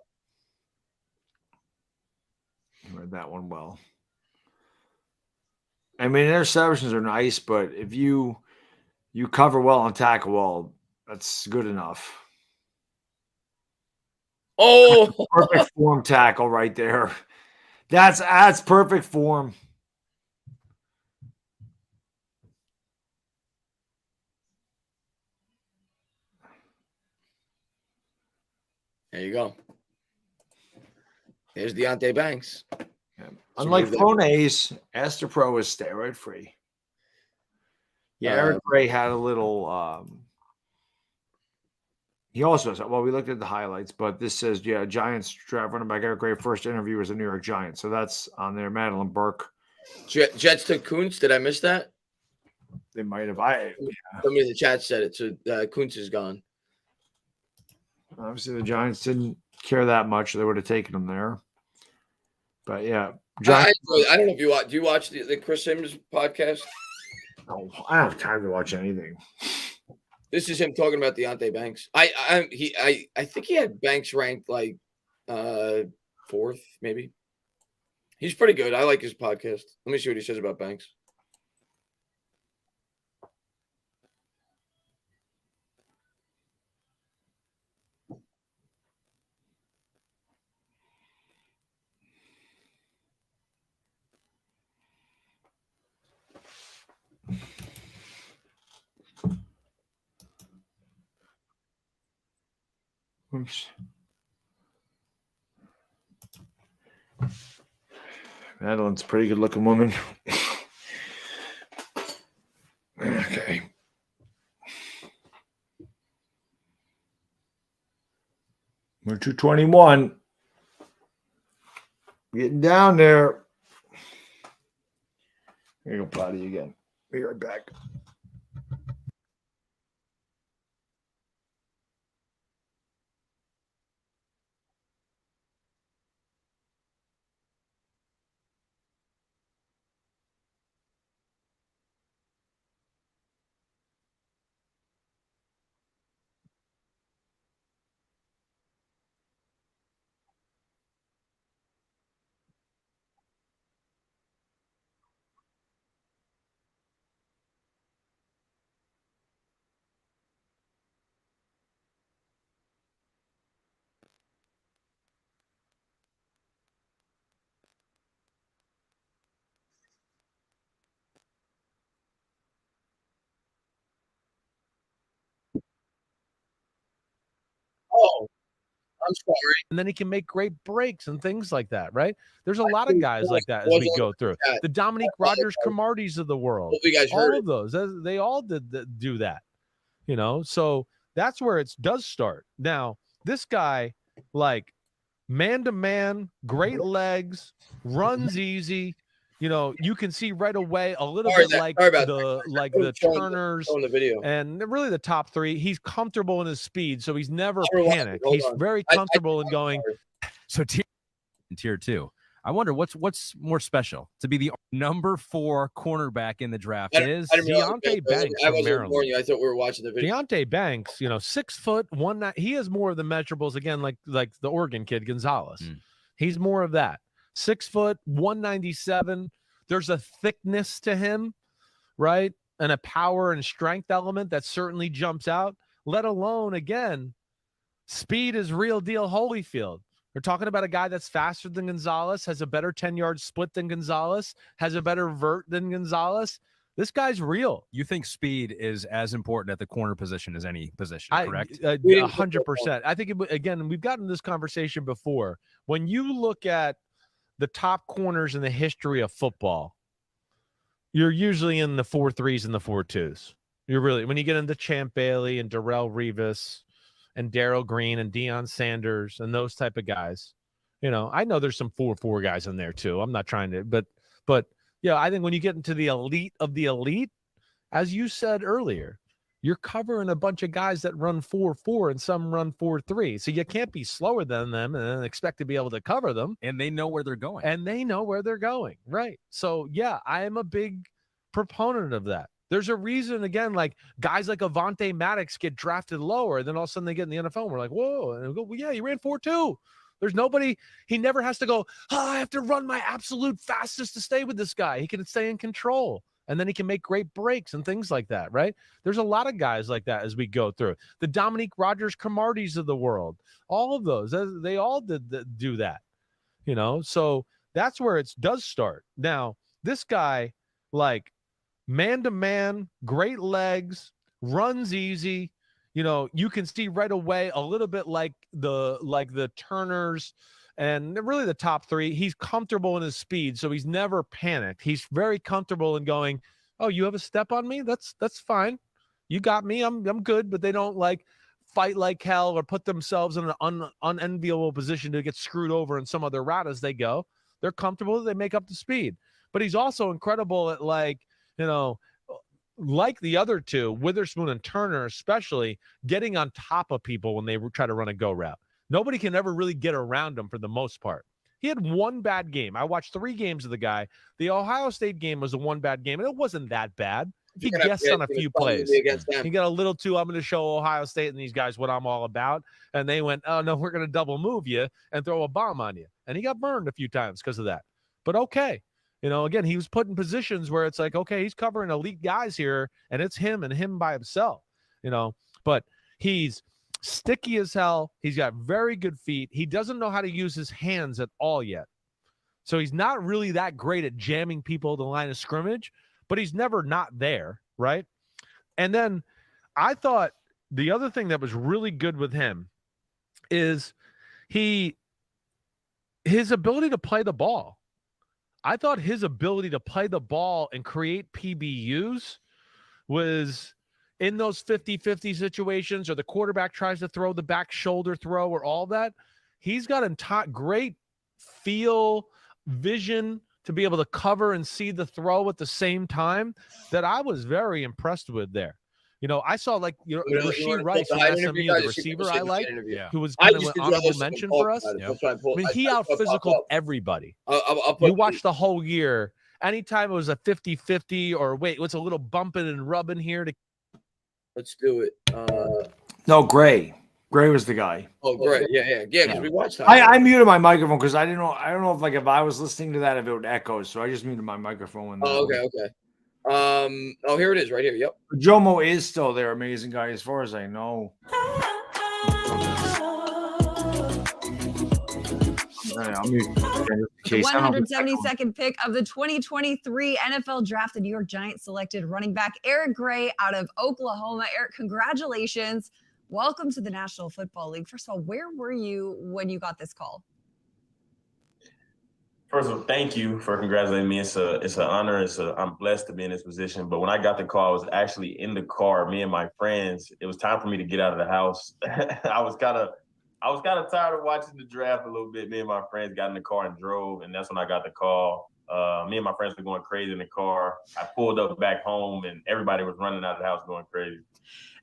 You read that one well. I mean, interceptions are nice, but if you cover well and tackle well, that's good enough. Oh, perfect form tackle right there. That's perfect form. There you go. There's Deonte Banks. Yeah. Unlike Flonase, Aster Pro is steroid free. Yeah, Eric Gray had a little. He also said, well, we looked at the highlights, but this says, yeah, Giants draft running back Eric Gray first interview was the New York Giants. So that's on there. Madeline Burke. Jets took Kuntz. Did I miss that? They might have. Somebody in the chat said it. So Kuntz is gone. Obviously, the Giants didn't care that much. They would have taken him there. But yeah, I don't know if you watch. Do you watch the Chris Sims podcast? No, I don't have time to watch anything. This is him talking about Deonte Banks. I think he had Banks ranked like 4th, maybe. He's pretty good. I like his podcast. Let me see what he says about Banks. Oops. Madeline's a pretty good looking woman. Okay. We're 221. Getting down there. Here you go, Potty again. Be right back. Oh, I'm sorry. And then he can make great breaks and things like that, right? There's a lot of guys like that as we go through. The Dominique Rogers Cromarties of the world. All of those. They all do that. You know, so that's where it does start. Now, this guy, like man-to-man, great legs, runs easy. You know, you can see right away a little bit like the Turners and really the top 3. He's comfortable in his speed, so he's never panicked. He's very comfortable in going. So tier 2. I wonder what's more special to be the number 4 cornerback in the draft is Deonte Banks from Maryland. I thought we were watching the video. Deonte Banks, 6 foot 1. He has more of the measurables again, like the Oregon kid Gonzalez. He's more of that. 6 foot 197. There's a thickness to him, right? And a power and strength element that certainly jumps out. Let alone again, speed is real deal Holyfield. They're talking about a guy that's faster than Gonzalez, has a better 10-yard split than Gonzalez, has a better vert than Gonzalez. This guy's real. You think speed is as important at the corner position as any position, correct? 100%. I think, again, we've gotten this conversation before. When you look at the top corners in the history of football, you're usually in the 4.3s and the 4.2s. You're really, when you get into Champ Bailey and Darrelle Revis and Darrell Green and Deion Sanders and those type of guys, I know there's some 4.4 guys in there too. I'm not trying to, but yeah, I think when you get into the elite of the elite, as you said earlier, you're covering a bunch of guys that run 4.4 and some run 4.3. So you can't be slower than them and then expect to be able to cover them. And they know where they're going. Right. So yeah, I am a big proponent of that. There's a reason, again, like guys like Avonte Maddox get drafted lower, and then all of a sudden they get in the NFL and we're like, whoa, and we go, well, yeah, he ran 4.2. There's nobody, he never has to go, I have to run my absolute fastest to stay with this guy. He can stay in control, and then he can make great breaks and things like that, right? There's a lot of guys like that as we go through. The Dominique Rodgers-Cromarties of the world, all of those, they all do that, So that's where it does start. Now, this guy, like, man-to-man, great legs, runs easy. You can see right away a little bit like the Turners and really the top three. He's comfortable in his speed, so he's never panicked. He's very comfortable in going, oh, you have a step on me? That's fine. You got me. I'm good. But they don't like fight like hell or put themselves in an unenviable position to get screwed over in some other route as they go. They're comfortable. They make up the speed. But he's also incredible at like the other two, Witherspoon and Turner especially, getting on top of people when they try to run a go route. Nobody can ever really get around him for the most part. He had one bad game. I watched 3 games of the guy. The Ohio State game was the one bad game, and it wasn't that bad. He guessed on a few plays. He got a little too, I'm going to show Ohio State and these guys what I'm all about. And they went, oh, no, we're going to double move you and throw a bomb on you. And he got burned a few times because of that. But okay. Again, he was put in positions where it's like, okay, he's covering elite guys here, and it's him and him by himself, but he's sticky as hell. He's got very good feet. He doesn't know how to use his hands at all yet. So he's not really that great at jamming people to the line of scrimmage, but he's never not there, right? And then I thought the other thing that was really good with him is his ability to play the ball. I thought his ability to play the ball and create PBUs was in those 50-50 situations, or the quarterback tries to throw the back shoulder throw or all that. He's got great feel, vision to be able to cover and see the throw at the same time that I was very impressed with there. I saw Rashee Rice from SMU, the receiver I like, who was kind of an honorable mention for us. I mean, he out-physicaled everybody. You watch the whole year. Anytime it was a 50-50 or what's a little bumping and rubbing here to. Let's do it. No, Gray. Gray was the guy. Oh, Gray. Yeah. Because we watched that. I muted my microphone because I don't know if I was listening to that, if it would echo. So I just muted my microphone. Okay. Oh, here it is, right here. Yep. Jomo is still there. Amazing guy, as far as I know. The 172nd pick of the 2023 NFL Draft, the New York Giants selected running back Eric Gray out of Oklahoma. Eric, congratulations. Welcome to the National Football League. First of all, where were you when you got this call? First of all, thank you for congratulating me. It's an honor. I'm blessed to be in this position. But when I got the call, I was actually in the car, me and my friends. It was time for me to get out of the house. I was kind of tired of watching the draft a little bit. Me and my friends got in the car and drove, and that's when I got the call. Me and my friends were going crazy in the car. I pulled up back home, and everybody was running out of the house going crazy.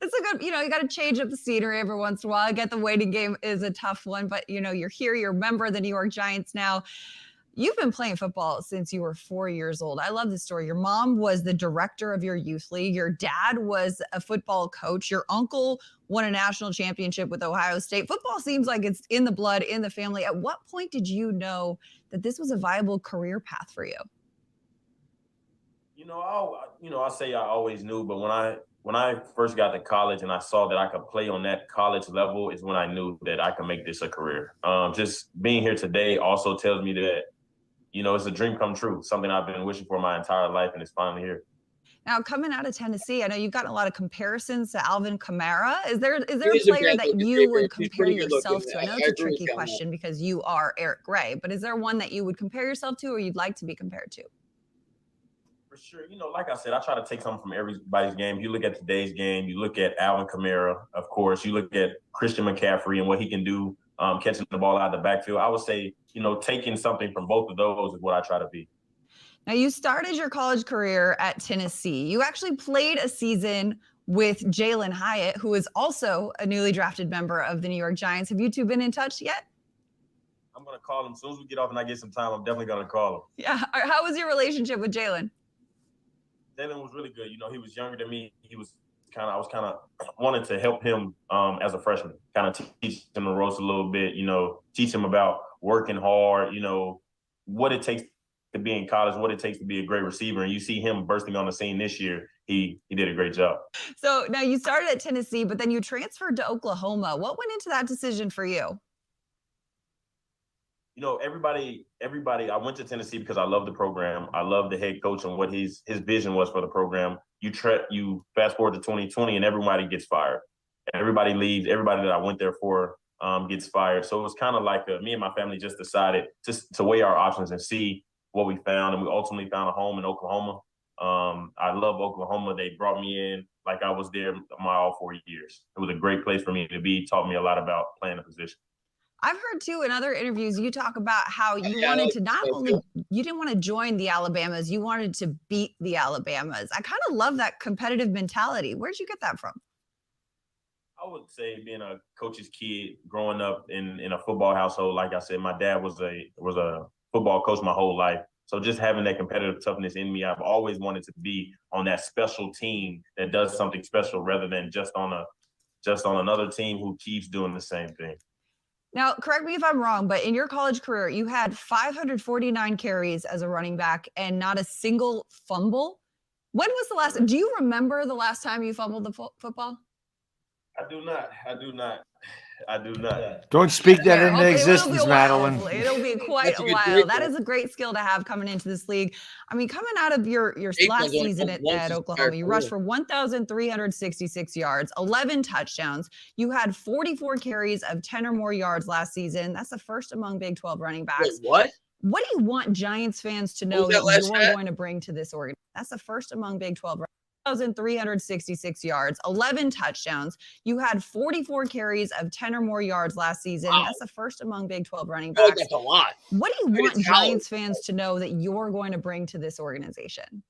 It's a good, you got to change up the scenery every once in a while. I get the waiting game is a tough one, but, you're here. You're a member of the New York Giants now. You've been playing football since you were 4 years old. I love this story. Your mom was the director of your youth league. Your dad was a football coach. Your uncle won a national championship with Ohio State. Football seems like it's in the blood, in the family. At what point did you know that this was a viable career path for you? I say I always knew, but when when I first got to college and I saw that I could play on that college level is when I knew that I could make this a career. Just being here today also tells me that, you know, it's a dream come true, something I've been wishing for my entire life, and it's finally here. Now, coming out of Tennessee, I know you've gotten a lot of comparisons to Alvin Kamara. Is there a player that you would compare yourself to? I know it's a tricky question because you are Eric Gray, but is there one that you would compare yourself to or you'd like to be compared to? For sure. You know, like I said, I try to take something from everybody's game. You look at today's game, you look at Alvin Kamara, of course, you look at Christian McCaffrey and what he can do catching the ball out of the backfield. I would say, you know, taking something from both of those is what I try to be. Now, you started your college career at Tennessee. You actually played a season with Jalin Hyatt, who is also a newly drafted member of the New York Giants. Have you two been in touch yet? I'm going to call him. As soon as we get off and I get some time, I'm definitely going to call him. Yeah. How was your relationship with Jalin? Jalin was really good. You know, he was younger than me. I was kind of wanting to help him as a freshman, kind of teach him the ropes a little bit, you know, teach him about working hard, you know, what it takes to be in college, what it takes to be a great receiver. And you see him bursting on the scene this year. He did a great job. So now you started at Tennessee, but then you transferred to Oklahoma. What went into that decision for you? You know, everybody, I went to Tennessee because I love the program. I love the head coach and what his vision was for the program. You fast forward to 2020 and everybody gets fired. Everybody leaves. Everybody that I went there for gets fired. So it was kind of like me and my family just decided to weigh our options and see what we found, and we ultimately found a home in Oklahoma. I love Oklahoma. They brought me in like I was there all 4 years. It was a great place for me to be. Taught me a lot about playing the position. I've heard too in other interviews you talk about how you wanted to you didn't want to join the Alabamas, you wanted to beat the Alabamas. I kind of love that competitive mentality. Where'd you get that from? I would say being a coach's kid, growing up in a football household, like I said, my dad was a football coach my whole life. So just having that competitive toughness in me, I've always wanted to be on that special team that does something special rather than just on another team who keeps doing the same thing. Now, correct me if I'm wrong, but in your college career, you had 549 carries as a running back and not a single fumble. When was the last? Do you remember the last time you fumbled the football? I do not. Don't speak that into existence, Madeline. It'll be quite a while. That is a great skill to have coming into this league. I mean, coming out of your last season at Oklahoma, you rushed for 1,366 yards, 11 touchdowns. You had 44 carries of 10 or more yards last season. That's the first among Big 12 running backs. Wait, what? What do you want Giants fans to know that you're going to bring to this organization? That's the first among Big 12 1,366 yards, 11 touchdowns. You had 44 carries of 10 or more yards last season. Wow. That's the first among Big 12 running backs. That's a lot. What do you want Giants fans to know that you're going to bring to this organization?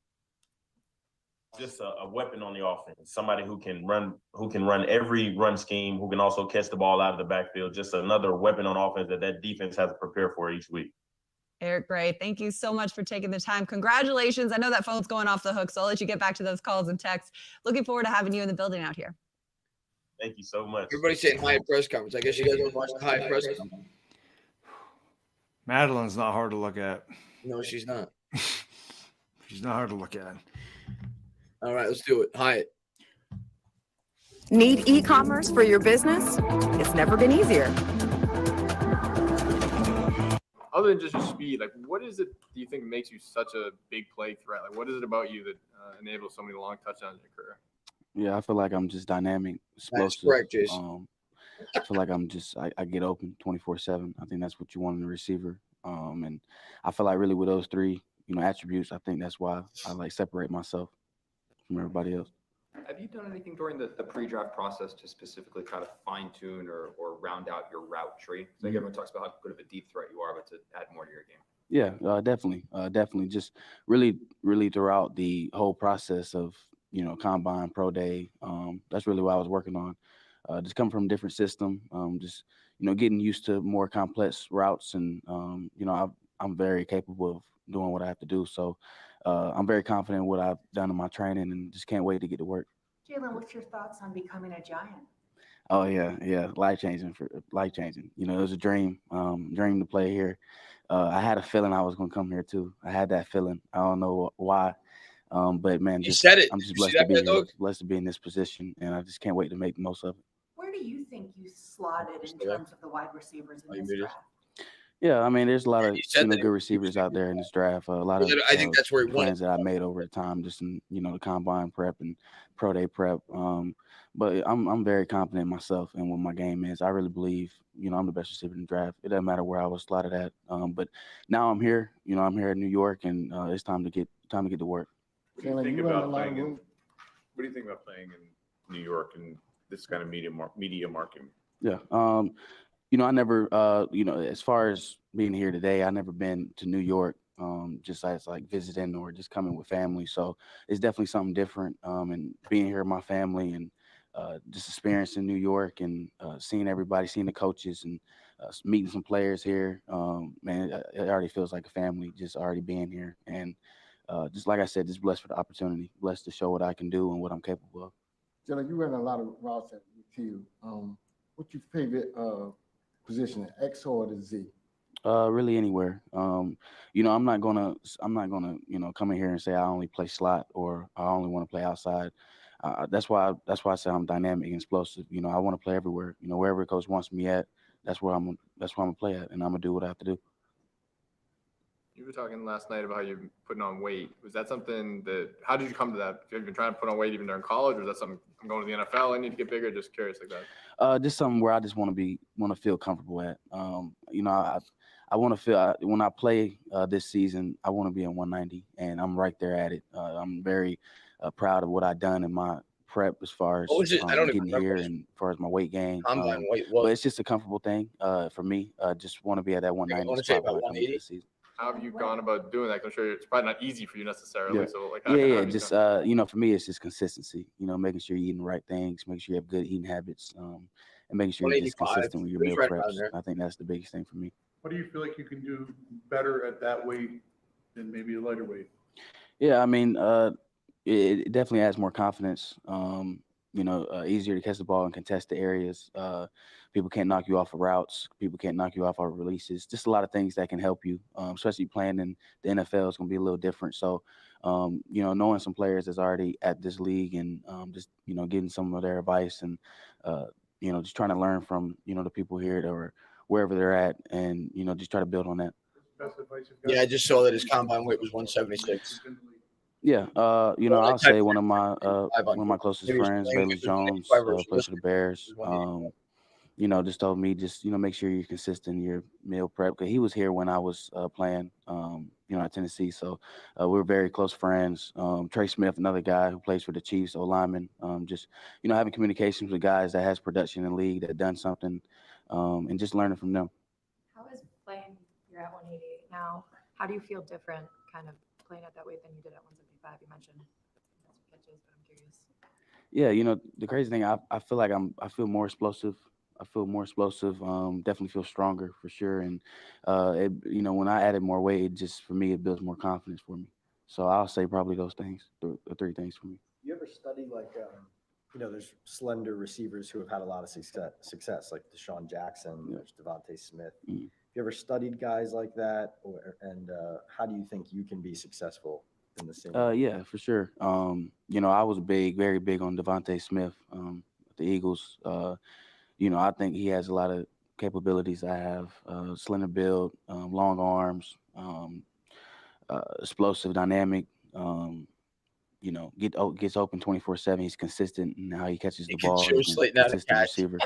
Just a weapon on the offense, somebody who can run every run scheme, who can also catch the ball out of the backfield. Just another weapon on offense that defense has to prepare for each week. Eric Gray, thank you so much for taking the time. Congratulations. I know that phone's going off the hook, so I'll let you get back to those calls and texts. Looking forward to having you in the building out here. Thank you so much. Everybody's saying Hyatt press conference. I guess you guys don't watch the Hyatt press conference. Madeline's not hard to look at. No, she's not. She's not hard to look at. All right, let's do it. Hyatt. Need e-commerce for your business? It's never been easier. Other than just your speed, like what is it do you think makes you such a big play threat? Like what is it about you that enables so many long touchdowns in your career? Yeah, I feel like I'm just dynamic, explosive. That's correct, Jason. I feel like I get open 24/7. I think that's what you want in a receiver. And I feel like really with those three, attributes, I think that's why I like separate myself from everybody else. Have you done anything during the pre-draft process to specifically try to fine-tune or round out your route tree? So everyone talks about how good of a deep threat you are, but to add more to your game. Yeah, definitely. Just really throughout the whole process of, combine, pro day. That's really what I was working on. Just coming from a different system, getting used to more complex routes. And, I'm very capable of doing what I have to do. So I'm very confident in what I've done in my training and just can't wait to get to work. Jalin, what's your thoughts on becoming a Giant? Oh yeah, life changing. It was a dream to play here. I had a feeling I was going to come here too. I had that feeling. I don't know why. But man, You just said it. I'm just You see blessed to that, be Red here, Dog? blessed to be in this position, and I just can't wait to make the most of it. Where do you think you slotted in terms of the wide receivers in this draft? Yeah, I mean, there's a lot of said that good receivers out there in this draft. A lot of I think that's where he plans that I made over the time, just in the combine prep and pro day prep. But I'm very confident in myself and what my game is. I really believe I'm the best receiver in the draft. It doesn't matter where I was slotted at. But now I'm here. I'm here in New York, and it's time to get to work. What do you think about playing in? What do you think about playing in New York and this kind of media marketing? Yeah. I never, as far as being here today, I never been to New York, just as like visiting or just coming with family. So it's definitely something different. And being here with my family and just experiencing New York and seeing everybody, seeing the coaches and meeting some players here, man, it already feels like a family just already being here. And just like I said, just blessed for the opportunity, blessed to show what I can do and what I'm capable of. Jenna, you ran a lot of routes at UT. What's your favorite position, X or the Z? Really anywhere. I'm not gonna come in here and say I only play slot or I only want to play outside. That's why I say I'm dynamic and explosive. I want to play everywhere. Wherever coach wants me at, that's where I'm gonna play at, and I'm gonna do what I have to do. You were talking last night about you putting on weight. Was that something how did you come to that? Have you been trying to put on weight even during college, or is that something I'm going to the NFL, I need to get bigger? Just curious like that. Just something where I just want to feel comfortable at. I want to feel when I play this season, I want to be at 190, and I'm right there at it. I'm very proud of what I've done in my prep as far as I don't even getting here remember. and as far as my weight gain. Combine weight. But it's just a comfortable thing for me. Just want to be at that 190 want to say spot about when I come into 180? this season. How have you gone about doing that? 'Cause I'm sure it's probably not easy for you necessarily. Yeah. So like, Just for me, it's just consistency. Making sure you're eating the right things, making sure you have good eating habits, and making sure you're just 185. consistent with your He's meal right around preps. there. I think that's the biggest thing for me. What do you feel like you can do better at that weight than maybe a lighter weight? Yeah, I mean, it definitely adds more confidence. Easier to catch the ball and contest the areas. People can't knock you off of routes. People can't knock you off of releases. Just a lot of things that can help you, especially playing in the NFL is going to be a little different. So, knowing some players that's already at this league and just, getting some of their advice and, just trying to learn from, the people here or wherever they're at and, just try to build on that. Best advice you've got? Yeah, I just saw that his combine weight was 176. Yeah, I'll say one of my closest friends, Bayless Jones, plays for the Bears. Just told me make sure you're consistent in your meal prep because he was here when I was playing, at Tennessee. So we're very close friends. Trey Smith, another guy who plays for the Chiefs, O-lineman. Having communications with guys that has production in the league that done something, and just learning from them. How is playing? You're at 188 now. How do you feel different, kind of playing at that weight than you did at 175? You mentioned catches, but I'm curious. Yeah, the crazy thing, I feel like I feel more explosive. Definitely feel stronger for sure. And when I added more weight, for me, it builds more confidence for me. So I'll say probably those things, the three things for me. You ever study there's slender receivers who have had a lot of success like Deshaun Jackson, there's Devontae Smith. Mm-hmm. Have you ever studied guys like that, and how do you think you can be successful in the same? Yeah, for sure. I was very big on Devontae Smith, the Eagles. I think he has a lot of capabilities I have, slender build, long arms, explosive, dynamic, gets open 24/7. He's consistent in how he catches the ball. He's a consistent receiver,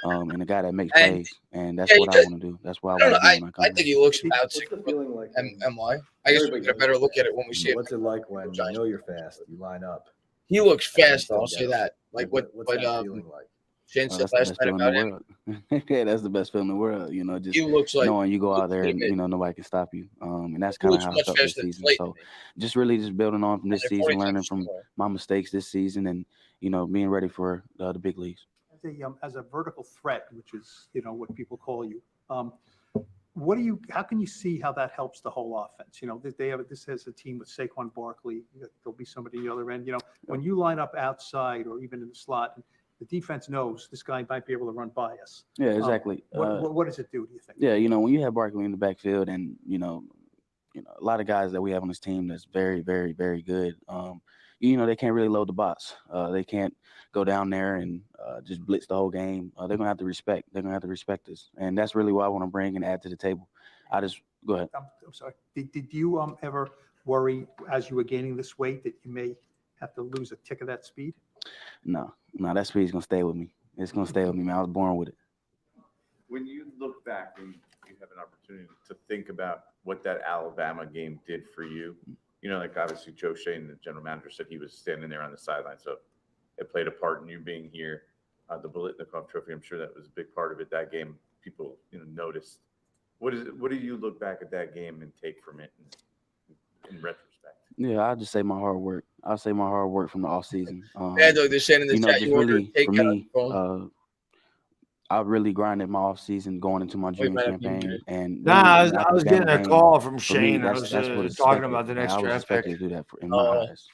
and a guy that makes plays. And that's what I want to do. That's what I want to do when I come I think he looks about What's the feeling like? MY. I guess we get a better look at it when we see it. What's it like when you know you're fast, you line up? He looks fast, I'll say that. Like what's that feeling like? Jen Oh, said that's the last best night feeling about in him. the world. Yeah, that's the best feeling in the world. Just He looks like knowing you go out there and legitimate. nobody can stop you. And that's He kind of looks how I much felt this faster than season. Slayton. So just building on from this They're season, 40 learning times from slower. my mistakes this season, and being ready for the big leagues. As a vertical threat, which is what people call you. How can you see how that helps the whole offense? This has a team with Saquon Barkley. There'll be somebody on the other end. When you line up outside or even in the slot, the defense knows this guy might be able to run by us. Yeah, exactly. What does it do you think? Yeah, when you have Barkley in the backfield and, a lot of guys that we have on this team that's very, very, very good. They can't really load the box. They can't go down there and just blitz the whole game. They're gonna have to respect. They're gonna have to respect us, and that's really what I want to bring and add to the table. Go ahead. I'm sorry. Did you ever worry as you were gaining this weight that you may have to lose a tick of that speed? No, that speed's gonna stay with me. It's gonna stay with me, man. I was born with it. When you look back and you have an opportunity to think about what that Alabama game did for you, like obviously Joe Shane, the general manager, said he was standing there on the sideline, so it played a part in you being here. The Biletnikoff Trophy, I'm sure that was a big part of it. That game, people noticed. What do you look back at that game and take from it in retrospect? Yeah, I'll just say my hard work. I'll say my hard work from the off season. They're saying in the chat you want to take for me, I really grinded my off season going into my junior campaign. And I was getting a call from Shane. I was talking about the next I was draft pick. expected to do that in my eyes.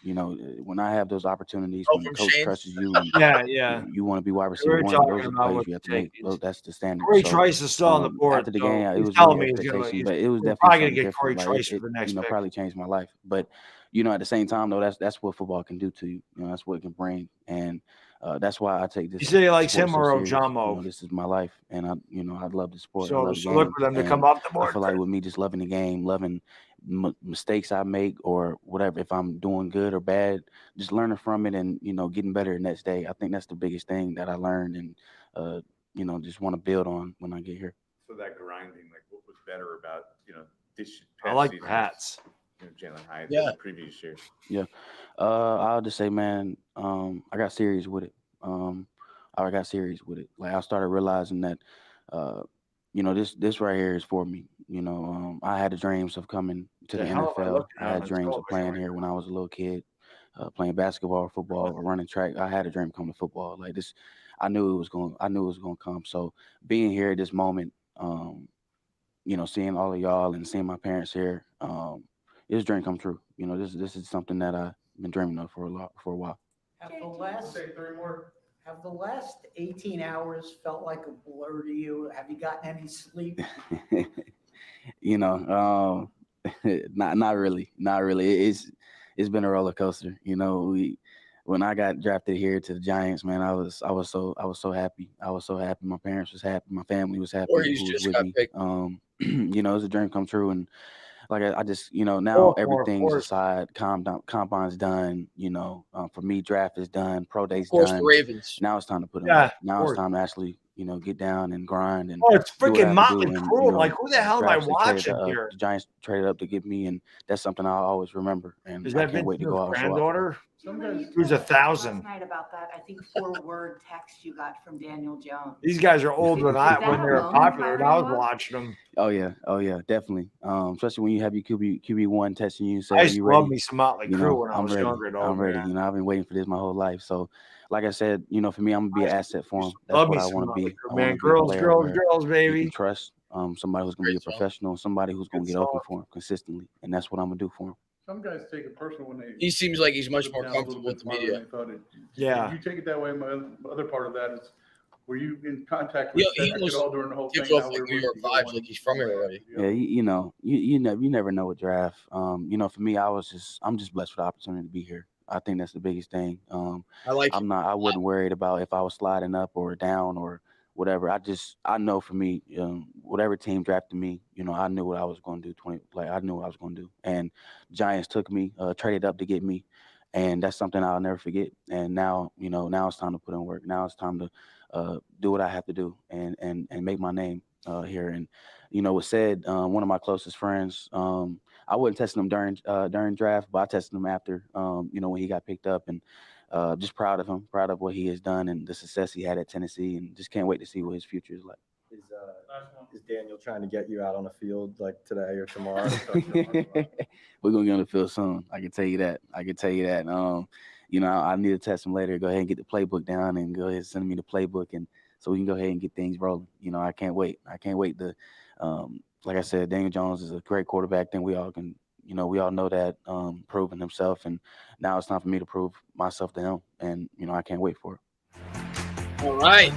When I have those opportunities, when the coach trusts you, and you want to be wide receiver one. Those are plays you have to make. That's the standard. Corey Trice is still on the board. After the game, it was telling really me expectation, but it was probably definitely going to get different. Corey Like, Trice for the next pick. probably changed my life. But at the same time, though, that's what football can do to you. That's what it can bring, and that's why I take this. You say he likes sport him so or serious. Ojamo? This is my life, and I love the sport. So I love the look game, for them to and come up the board. I feel like with me just loving the game, loving mistakes I make or whatever, if I'm doing good or bad, just learning from it and getting better the next day. I think that's the biggest thing that I learned, and just want to build on when I get here. So that grinding, like what was better about this? I like season the hats. Jalen Hyatt, the previous year. Yeah. I'll just say, man, I got serious with it. I got serious with it. Like I started realizing that, this right here is for me. I had the dreams of coming to the NFL. I had dreams of playing here when I was a little kid, playing basketball, football, or running track. I had a dream coming to football. Like this, I knew it was going to come. So being here at this moment, seeing all of y'all and seeing my parents here, it's a dream come true. This is something that I've been dreaming of for a while. Have the last 18 hours felt like a blur to you? Have you gotten any sleep? Not really. It's been a roller coaster. When I got drafted here to the Giants, man, I was so happy. I was so happy. My parents was happy. My family was happy. Or he's just got picked. It's a dream come true, and like I just now everything's aside. Combine's done. For me, draft is done. Pro day's Of course, done. the Ravens. Now it's time to put in. Yeah, work. Now it's time to actually get down and grind and. Oh, it's do what I freaking have to Motley do, and, Crue. Like, who the hell am I Giants traded watching here? The Giants traded up to get me, and that's something I'll always remember. And Is I that can't wait to go out and show out. granddaughter? Sometimes Who's 1,000? Last night about that, I think 4-word text you got from Daniel Jones. These guys are old when that they were a moment popular, and I was for you? watching them. Oh yeah, definitely. Especially when you have your QB1 texting you, I saying used you to ready. love me some Motley Crue when I I'm was ready. younger. I'm ready. Man. I've been waiting for this my whole life. So, like I said, for me, I'm gonna be an asset for him. That's Love what me I some want to Motley be. Crue, I man. wanna be a Girls, player girls, where girls, you baby. can trust somebody who's gonna be a professional, somebody who's gonna get open for him consistently, and that's what I'm gonna do for him. Some guys take it personal when they. He seems like he's much put more down a little comfortable with bit the farther media. than they thought it. Yeah. You take it that way. My other part of that is, were you in contact with He Cedric at all during the whole gives thing? off like New York vibes, like he's from here already. Yeah, you never know with draft. For me, I'm just blessed for the opportunity to be here. I think that's the biggest thing. I wasn't worried about if I was sliding up or down or whatever. I know for me, whatever team drafted me, I knew what I was going to do. I knew what I was going to do. And Giants took me, traded up to get me, and that's something I'll never forget. And now, now it's time to put in work. Now it's time to do what I have to do and make my name here. And was said, one of my closest friends, I wasn't testing him during draft, but I tested him after, when he got picked up, and just proud of him, proud of what he has done and the success he had at Tennessee, and just can't wait to see what his future is like. Is Daniel trying to get you out on the field like today or tomorrow? We're gonna get on the field soon. I can tell you that. I need to test him later. Go ahead and get the playbook down and go ahead and send me the playbook, and so we can go ahead and get things rolling. I can't wait. I can't wait to. Like I said, Daniel Jones is a great quarterback. Then we all know that, proving himself, and now it's time for me to prove myself to him, and I can't wait for it. All right.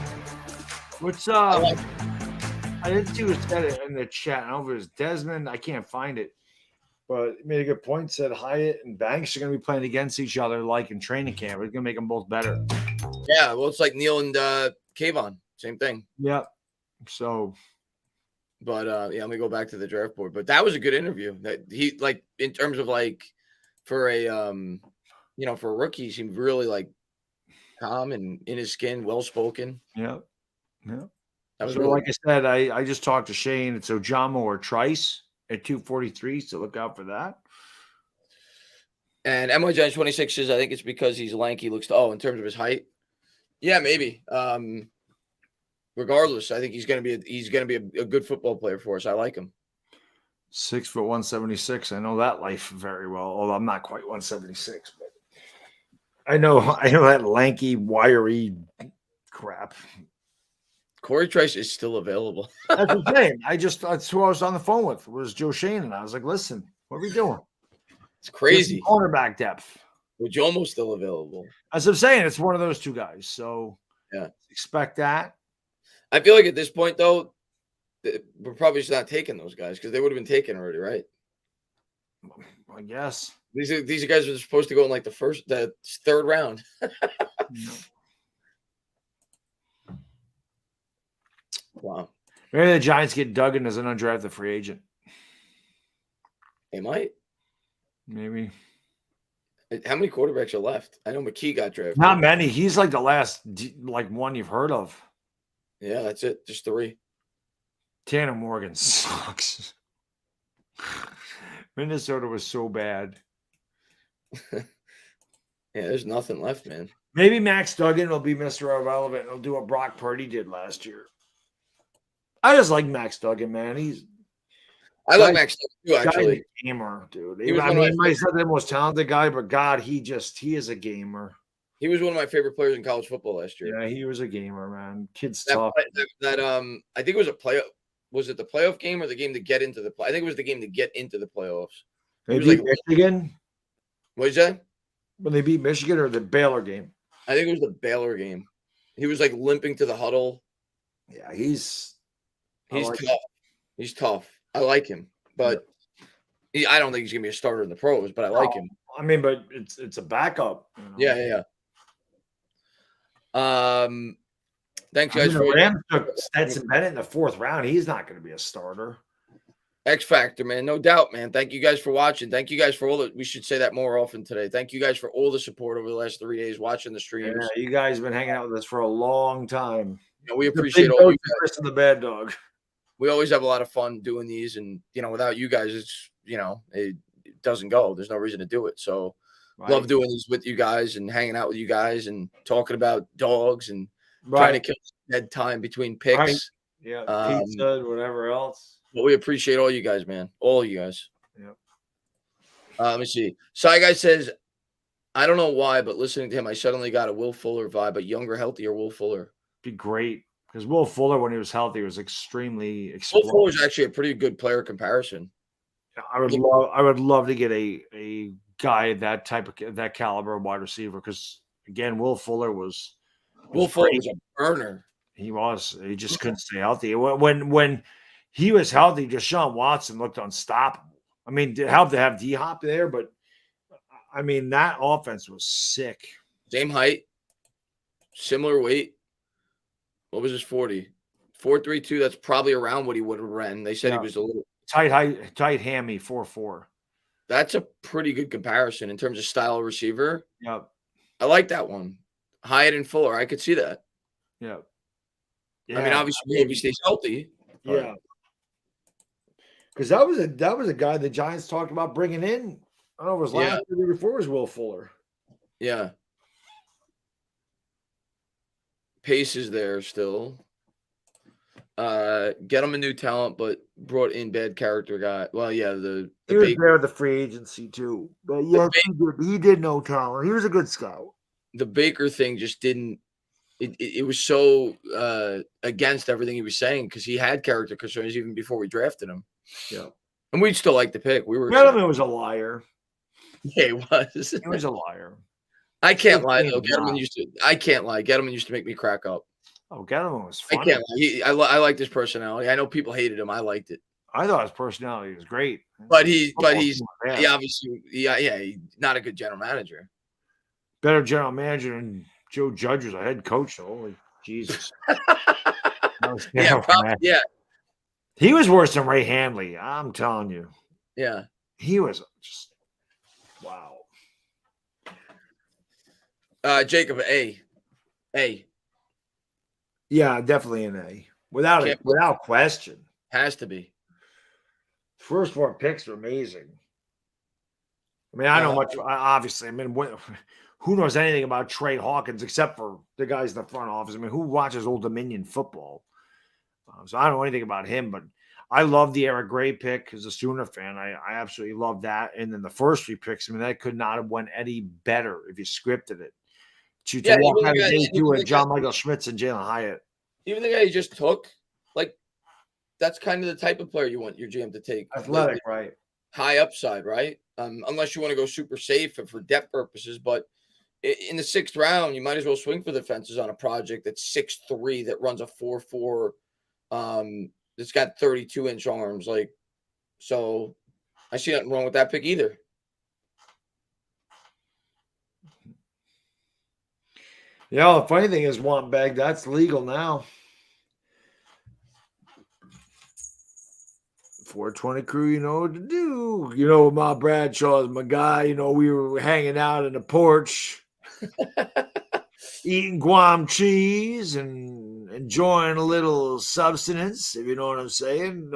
What's up? I didn't see who said it in the chat. I don't know if it was Desmond. I can't find it. But he made a good point. Said Hyatt and Banks are going to be playing against each other like in training camp. It's going to make them both better. Yeah, well, it's like Neil and Kayvon. Same thing. Yeah. So. But yeah, let me go back to the draft board. But that was a good interview. That he like in terms of like for a for a rookie, he seemed really like calm and in his skin, well spoken. Yeah. Yeah. That was So, really like I said, I just talked to Shane. It's Ojamo or Trice at 243, so look out for that. And MY Giants 26 says, I think it's because he's lanky, looks in terms of his height. Yeah, maybe. Regardless, I think he's gonna be a good football player for us. I like him. 6 foot 176. I know that life very well, although I'm not quite 176, but I know that lanky, wiry crap. Corey Trice is still available. That's the thing. That's who I was on the phone with, was Joe Shane, and I was like, listen, what are we doing? It's crazy. Cornerback depth. Ujomo's still available. As I'm saying, it's one of those two guys. So yeah, expect that. I feel like at this point, though, we're probably just not taking those guys because they would have been taken already, right? I guess. These are guys that are supposed to go in like the third round. Wow. Maybe the Giants get Duggan as an undrafted free agent. They might. Maybe. How many quarterbacks are left? I know McKee got drafted. Not many. He's like the last one you've heard of. Yeah, that's it. Just 3. Tanner Morgan sucks. Minnesota was so bad. Yeah, there's nothing left, man. Maybe Max Duggan will be Mr. Irrelevant and he'll do what Brock Purdy did last year. I just like Max Duggan, man. I like Max Duggan too, actually. A gamer, dude. He's not the most talented guy, but God, he is a gamer. He was one of my favorite players in college football last year. Yeah, he was a gamer, man. Kid's that, tough. I think it was a playoff. Was it the playoff game or the game to get into the play? I think it was the game to get into the playoffs. They beat Michigan. What is that? When they beat Michigan or the Baylor game? I think it was the Baylor game. He was like limping to the huddle. Yeah, he's tough. He's tough. I like him, but I don't think he's gonna be a starter in the pros. But I like him. I mean, but it's a backup. You know? Yeah. Thanks, guys. The Rams took Stetson Bennett in the 4th round. He's not going to be a starter. X Factor, man. No doubt, man. Thank you guys for watching. Thank you guys for all we should say that more often today. Thank you guys for all the support over the last 3 days watching the streams. Yeah, you guys have been hanging out with us for a long time. Yeah, we appreciate all you guys. Chris and the Bad Dog. We always have a lot of fun doing these, and without you guys, it's it doesn't go. There's no reason to do it. So love doing these with you guys and hanging out with you guys and talking about dogs and trying to kill dead time between picks. Right. Yeah, pizza, whatever else. But we appreciate all you guys, man. All you guys. Yep. Let me see. Shy Guy says, I don't know why, but listening to him, I suddenly got a Will Fuller vibe, a younger, healthier Will Fuller. Be great. Because Will Fuller, when he was healthy, was extremely explosive. Will Fuller's actually a pretty good player comparison. I would love to get a guy that caliber of wide receiver. Because again, Will Fuller was a burner. He was. He just couldn't stay healthy. When he was healthy, Deshaun Watson looked unstoppable. I mean, it helped to have D-Hop there, but I mean, that offense was sick. Same height, similar weight. What was his 40? 4.32. That's probably around what he would have ran. They said he was a little tight hammy 4.4. That's a pretty good comparison in terms of style of receiver. Yep. I like that one. Hyatt and Fuller. I could see that. Yeah. I mean, obviously, if he stays healthy. Yeah. Because that was a guy the Giants talked about bringing in. I don't know if it was last year before it was Will Fuller. Yeah. Pace is there still. Get him a new talent, but brought in bad character guy. Well, yeah, the he was there with the free agency too. But yeah, he did know talent. He was a good scout. The Baker thing just didn't. It was so against everything he was saying because he had character concerns even before we drafted him. Yeah, and we'd still like the pick. We were. Gettleman was a liar. Yeah, he was. He was a liar. I can't lie though. Gettleman used to. I can't lie. Gettleman used to make me crack up. Oh, Gettleman was funny. I can't lie. I like his personality. I know people hated him. I liked it. I thought his personality was great. But he's obviously not a good general manager. Better general manager than Joe Judge was a head coach. Holy Jesus. Yeah. He was worse than Ray Handley. I'm telling you. Yeah. He was just wow. Jacob, A. Yeah, definitely an A. Without question. Has to be. First 4 picks are amazing. I mean, I know much. Obviously, I mean, who knows anything about Trey Hawkins except for the guys in the front office? I mean, who watches Old Dominion football? So I don't know anything about him, but I love the Eric Gray pick as a Sooner fan. I absolutely love that. And then the first 3 picks, I mean, that could not have went any better if you scripted it. To walk out of day 2 with John Michael Schmitz and Jalen Hyatt. Even the guy you just took, like, that's kind of the type of player you want your GM to take. Athletic, like, right? High upside, right? Unless you want to go super safe and for depth purposes. But in the 6th round, you might as well swing for the fences on a project that's 6'3", that runs a 4.4, that's got 32-inch arms. Like, so I see nothing wrong with that pick either. Yeah, the funny thing is, want bag, that's legal now. 420 crew, you know what to do. You know, my Bradshaw is my guy. You know, we were hanging out in the porch, eating Guam cheese and enjoying a little substance, if you know what I'm saying.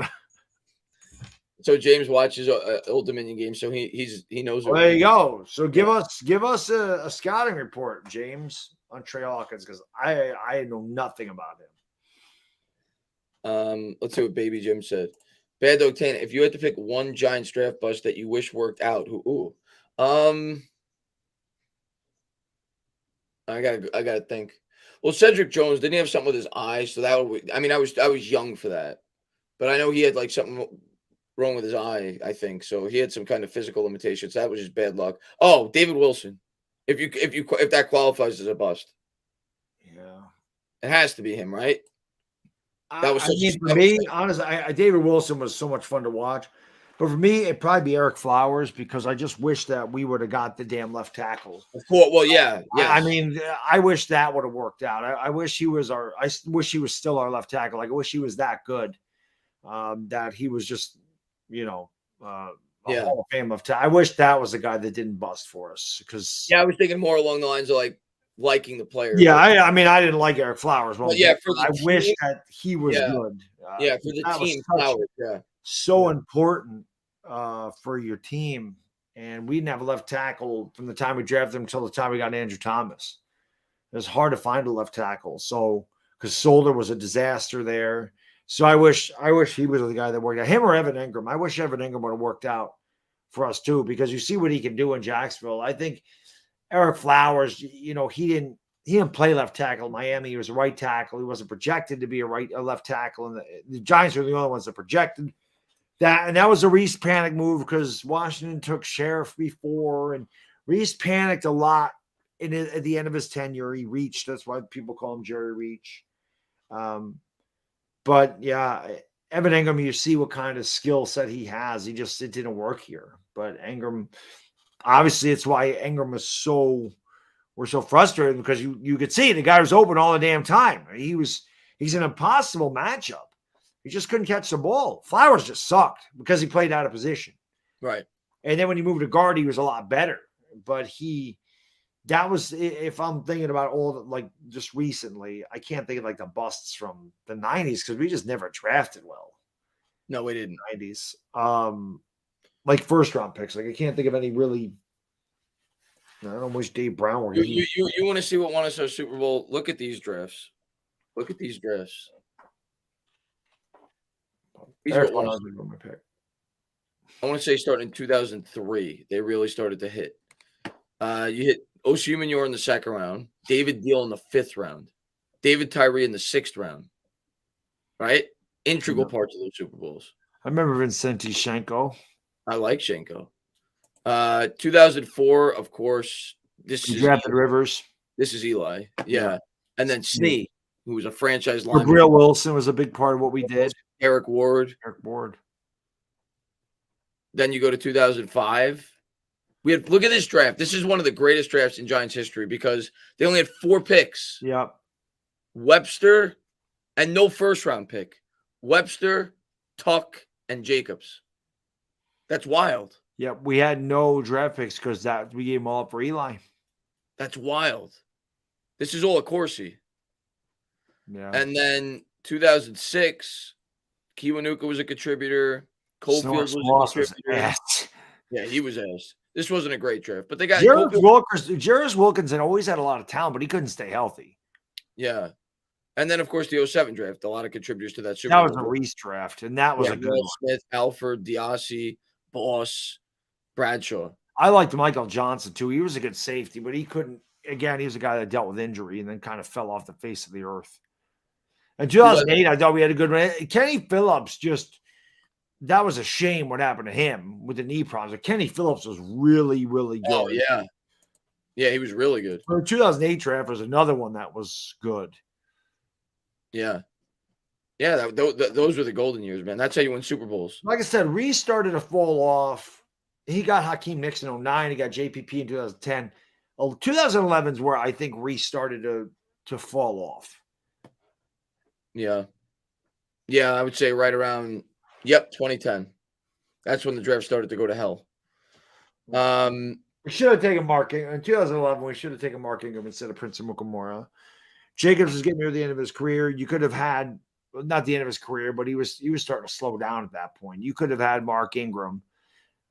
So James watches Old Dominion games, so he knows. Well, there you go. So give us a scouting report, James, on Trey Hawkins, because I know nothing about him. Let's see what Baby Jim said. Bad Dog Tana, if you had to pick one Giants draft bust that you wish worked out, I gotta think. Well, Cedric Jones, didn't he have something with his eyes? So that would, I mean, I was young for that, but I know he had like something wrong with his eye, I think. So he had some kind of physical limitations. That was just bad luck. Oh, David Wilson. If that qualifies as a bust. Yeah. It has to be him, right? That was for me, honestly, David Wilson was so much fun to watch. But for me, it'd probably be Eric Flowers, because I just wish that we would have got the damn left tackle. Well, yeah. I mean, I wish that would have worked out. I wish he was still our left tackle. Like, I wish he was that good. That he was just, Hall of Fame left tackle. I wish that was the guy that didn't bust for us, because I was thinking more along the lines of like liking the player. Yeah, I mean, I didn't like Eric Flowers. Well, I wish that he was good. For the team, Flowers, so important for your team. And we didn't have a left tackle from the time we drafted him until the time we got Andrew Thomas. It was hard to find a left tackle. So, because Solder was a disaster there. So I wish he was the guy that worked out. Him or Evan Ingram. I wish Evan Ingram would have worked out for us too, because you see what he can do in Jacksonville. I think Eric Flowers, he didn't play left tackle in Miami. He was a right tackle. He wasn't projected to be a left tackle. And the Giants were the only ones that projected that. And that was a Reese panic move, because Washington took Sheriff before, and Reese panicked a lot at the end of his tenure. He reached. That's why people call him Jerry Reach. But yeah, Evan Ingram, you see what kind of skill set he has. It didn't work here. But Ingram, obviously, it's why Ingram is we're so frustrated, because you could see the guy was open all the damn time. He's an impossible matchup. He just couldn't catch the ball. Flowers just sucked because he played out of position. Right. And then when he moved to guard, he was a lot better. But that was, if I'm thinking about just recently, I can't think of like the busts from the 90s, because we just never drafted well. No, we didn't. 90s. Like first round picks. Like, I can't think of any really. I don't wish Dave Brown were here. You want to see what won us our Super Bowl? Look at these drafts. Look at these drafts. I want to say starting in 2003, they really started to hit. You hit Osi Umenyiora in the 2nd round, David Deal in the 5th round, David Tyree in the 6th round. Right? Integral parts of those Super Bowls. I remember Vincenti Shenko. I like Shenko. 2004, of course. This is drafted Rivers. This is Eli. Yeah. And then Snee, who was a franchise lineman. Gabriel Wilson was a big part of what we did. Eric Ward. Then you go to 2005. Look at this draft. This is one of the greatest drafts in Giants history because they only had 4 picks. Yep. Webster and no first-round pick. Webster, Tuck, and Jacobs. That's wild. Yep. We had no draft picks because we gave them all up for Eli. That's wild. This is all a Corsi. Yeah. And then 2006, Kiwanuka was a contributor. Cofield was a contributor. Yeah, he was ass. This wasn't a great draft, but they got Jarvis Wilkinson always had a lot of talent, but he couldn't stay healthy. Yeah. And then, of course, the 07 draft, a lot of contributors to that Super That Bowl. was a Reese draft, and that was a good Will one. Smith, Alford, Diassi, Boss, Bradshaw. I liked Michael Johnson, too. He was a good safety, but he couldn't. Again, he was a guy that dealt with injury and then kind of fell off the face of the earth. In 2008, I thought we had a good run. Kenny Phillips that was a shame what happened to him with the knee problems. But Kenny Phillips was really, really good. Oh, yeah. Yeah, he was really good. The 2008 draft was another one that was good. Yeah. Yeah, those were the golden years, man. That's how you win Super Bowls. Like I said, Reese started to fall off. He got Hakeem Nicks in 2009. He got JPP in 2010. 2011 is where I think Reese started to fall off. Yeah. Yeah, I would say right around, 2010. That's when the draft started to go to hell. We should have taken Mark Ingram. In 2011, we should have taken Mark Ingram instead of Prince Amukamara. Jacobs was getting near the end of his career. You could have had, not the end of his career, but he was starting to slow down at that point. You could have had Mark Ingram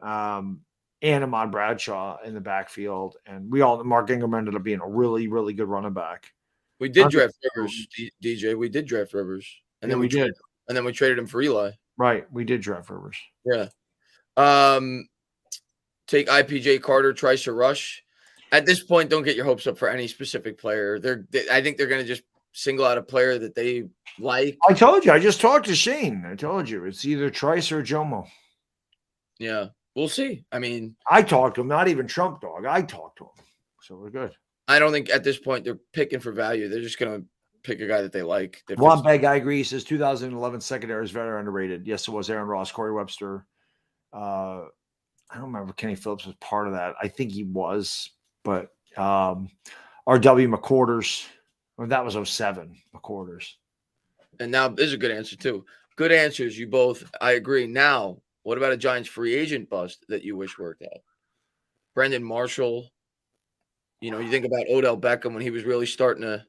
and Ahmad Bradshaw in the backfield. And Mark Ingram ended up being a really, really good running back. We did draft Rivers, DJ. We did draft Rivers. And then we did. And then we traded him for Eli. Right. We did draft Rivers. Yeah. Take IPJ Carter, Trice, or Rush. At this point, don't get your hopes up for any specific player. I think they're going to just single out a player that they like. I told you. I just talked to Shane. I told you. It's either Trice or Jomo. Yeah. We'll see. I mean, I talked to him, not even Trump Dog. I talked to him. So we're good. I don't think at this point they're picking for value. They're just going to pick a guy that they like. One big guy agrees. He says 2011 secondary is very underrated. Yes, it was Aaron Ross, Corey Webster. I don't remember if Kenny Phillips was part of that. I think he was, but R.W. McQuarters. Well, that was 07, McQuarters. And now this is a good answer too. Good answers. You both, I agree. Now, what about a Giants free agent bust that you wish worked out? Brandon Marshall. You think about Odell Beckham when he was really starting to,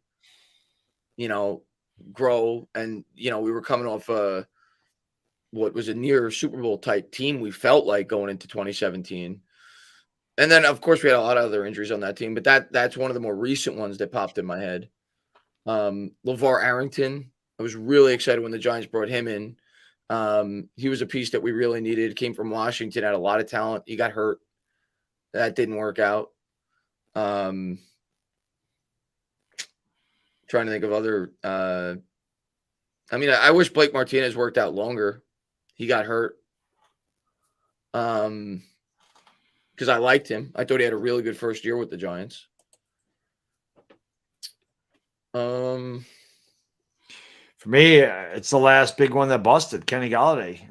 grow. And, we were coming off what was a near Super Bowl type team, we felt like, going into 2017. And then, of course, we had a lot of other injuries on that team, but that's one of the more recent ones that popped in my head. LeVar Arrington, I was really excited when the Giants brought him in. He was a piece that we really needed. Came from Washington, had a lot of talent. He got hurt. That didn't work out. Trying to think of other. I wish Blake Martinez worked out longer. He got hurt. Because I liked him. I thought he had a really good first year with the Giants. For me, it's the last big one that busted, Kenny Golladay.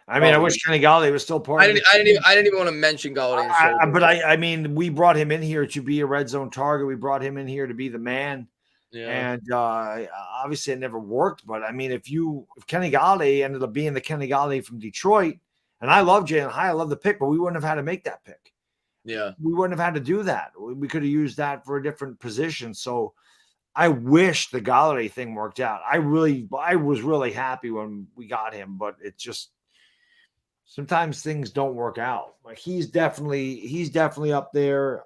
I wish Kenny Golladay was still part of it. I didn't even want to mention Golladay. But we brought him in here to be a red zone target. We brought him in here to be the man. Yeah. And obviously it never worked. But if Kenny Golladay ended up being the Kenny Golladay from Detroit, and I love Jalen High, I love the pick, but we wouldn't have had to make that pick. Yeah. We wouldn't have had to do that. We could have used that for a different position. So I wish the Golladay thing worked out. I was really happy when we got him, but it just sometimes things don't work out. Like he's definitely up there.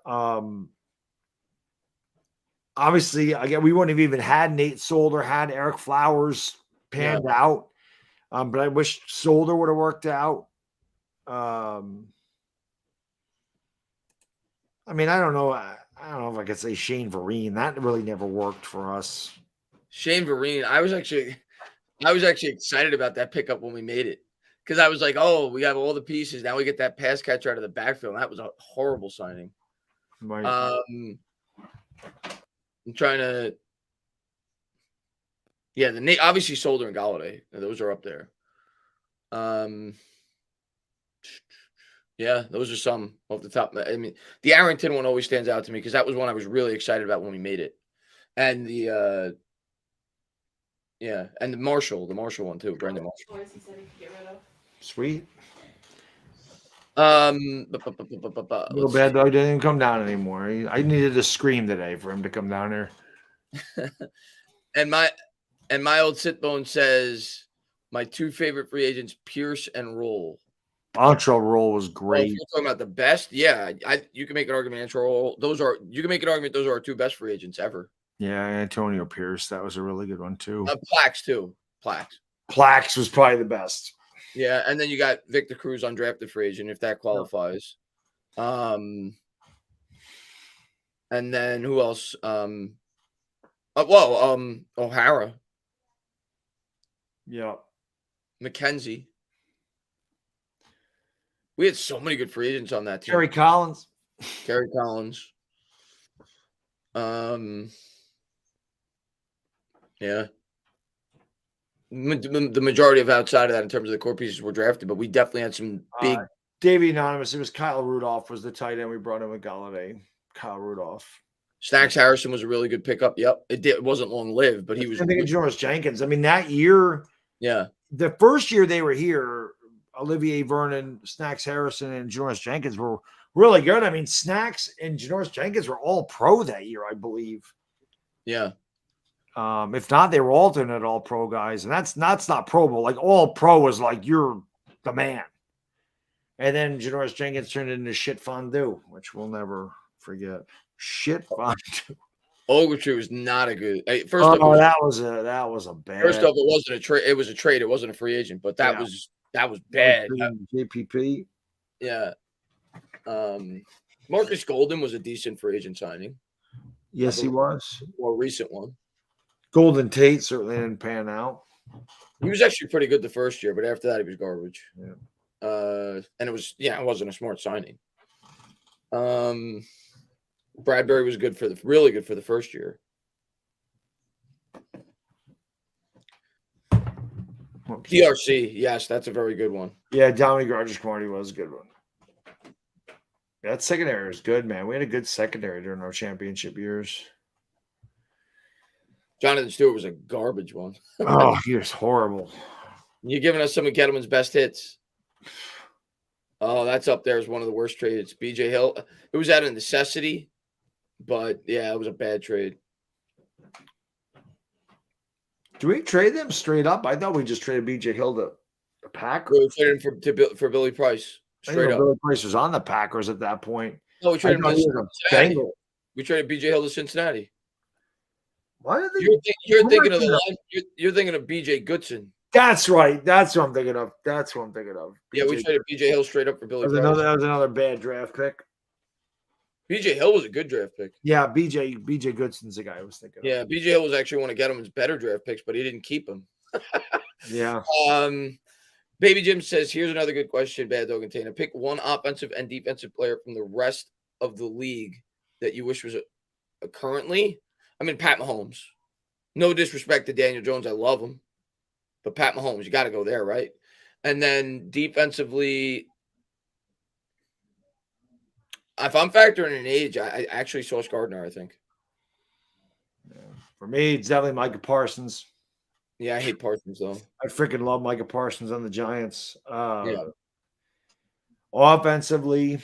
Obviously, again, we wouldn't have even had Nate Solder, had Eric Flowers panned out. But I wish Solder would have worked out. I don't know. I don't know if I could say Shane Vereen. That really never worked for us. Shane Vereen, I was actually excited about that pickup when we made it. Because I was like, oh, we have all the pieces. Now we get that pass catcher out of the backfield. And that was a horrible signing. Right. I'm trying to. Yeah, obviously Solder and Golladay. Those are up there. Yeah, those are some off the top. I mean, the Arrington one always stands out to me because that was one I was really excited about when we made it, and the and the Marshall one too, Brandon Marshall. Sweet. Little Bad Dog didn't even come down anymore. I needed to scream today for him to come down here. And my old sit bone says my two favorite free agents, Pierce and Roll. Antrel Roll was Well, great. if you're talking about the best, yeah, you can make an argument. Antrel Roll, you can make an argument. Those are our two best free agents ever. Yeah, Antonio Pierce, that was a really good one too. Plax too. Plax was probably the best. Yeah, and then you got Victor Cruz, undrafted free agent, if that qualifies. And then who else? O'Hara. Yeah. McKenzie. We had so many good free agents on that team. Kerry Collins. Yeah. The majority of outside of that in terms of the core pieces were drafted, but we definitely had some big. Davey Anonymous. It was Kyle Rudolph was the tight end we brought in with Galladay. Kyle Rudolph. Snacks Harrison was a really good pickup. Yep. It wasn't long lived, but he was. I think of Jonas Jenkins. I mean, that year. Yeah. The first year they were here, Olivier Vernon, Snacks Harrison, and Jonas Jenkins were really good. I mean, Snacks and Jonas Jenkins were all pro that year, I believe. Yeah. If not, they were alternate all pro guys. And that's not pro bowl. Like all pro was like, you're the man. And then Janoris Jenkins turned into shit fondue, which we'll never forget. Shit fondue. Ogletree was not a good. First off, that was a bad. First off, it wasn't a trade. It was a trade. It wasn't a free agent, but that was bad. JPP. Yeah. Marcus Golden was a decent free agent signing. Yes, he was. More recent one. Golden Tate certainly didn't pan out. He was actually pretty good the first year, but after that, he was garbage. Yeah. And it wasn't a smart signing. Bradbury was really good for the first year. PRC, yes, that's a very good one. Yeah, Dominic Rogers-Cromartie was a good one. That secondary was good, man. We had a good secondary during our championship years. Jonathan Stewart was a garbage one. Oh, he was horrible. You're giving us some of Gettleman's best hits. Oh, that's up there as one of the worst trades. BJ Hill. It was out of necessity, but yeah, it was a bad trade. Do we trade them straight up? I thought we just traded BJ Hill to the Packers. We traded him for Billy Price. Straight up. Billy Price was on the Packers at that point. No, we traded him to Cincinnati. We traded BJ Hill to Cincinnati. Why did you're thinking of the line? You're thinking of BJ Goodson. That's right. That's what I'm thinking of. Yeah, we traded BJ Hill straight up for Billy Price. That was another bad draft pick. BJ Hill was a good draft pick. Yeah, BJ Goodson's the guy I was thinking of. Yeah, BJ Hill was actually one of Gettleman's better draft picks, but he didn't keep him. Yeah. Baby Jim says, here's another good question, Bad Dog and Tana. Pick one offensive and defensive player from the rest of the league that you wish was a currently. I mean, Pat Mahomes. No disrespect to Daniel Jones. I love him. But Pat Mahomes, you got to go there, right? And then defensively, if I'm factoring in age, I actually Sauce Gardner, I think. Yeah. For me, it's definitely Micah Parsons. Yeah, I hate Parsons, though. I freaking love Micah Parsons on the Giants. Yeah. Offensively,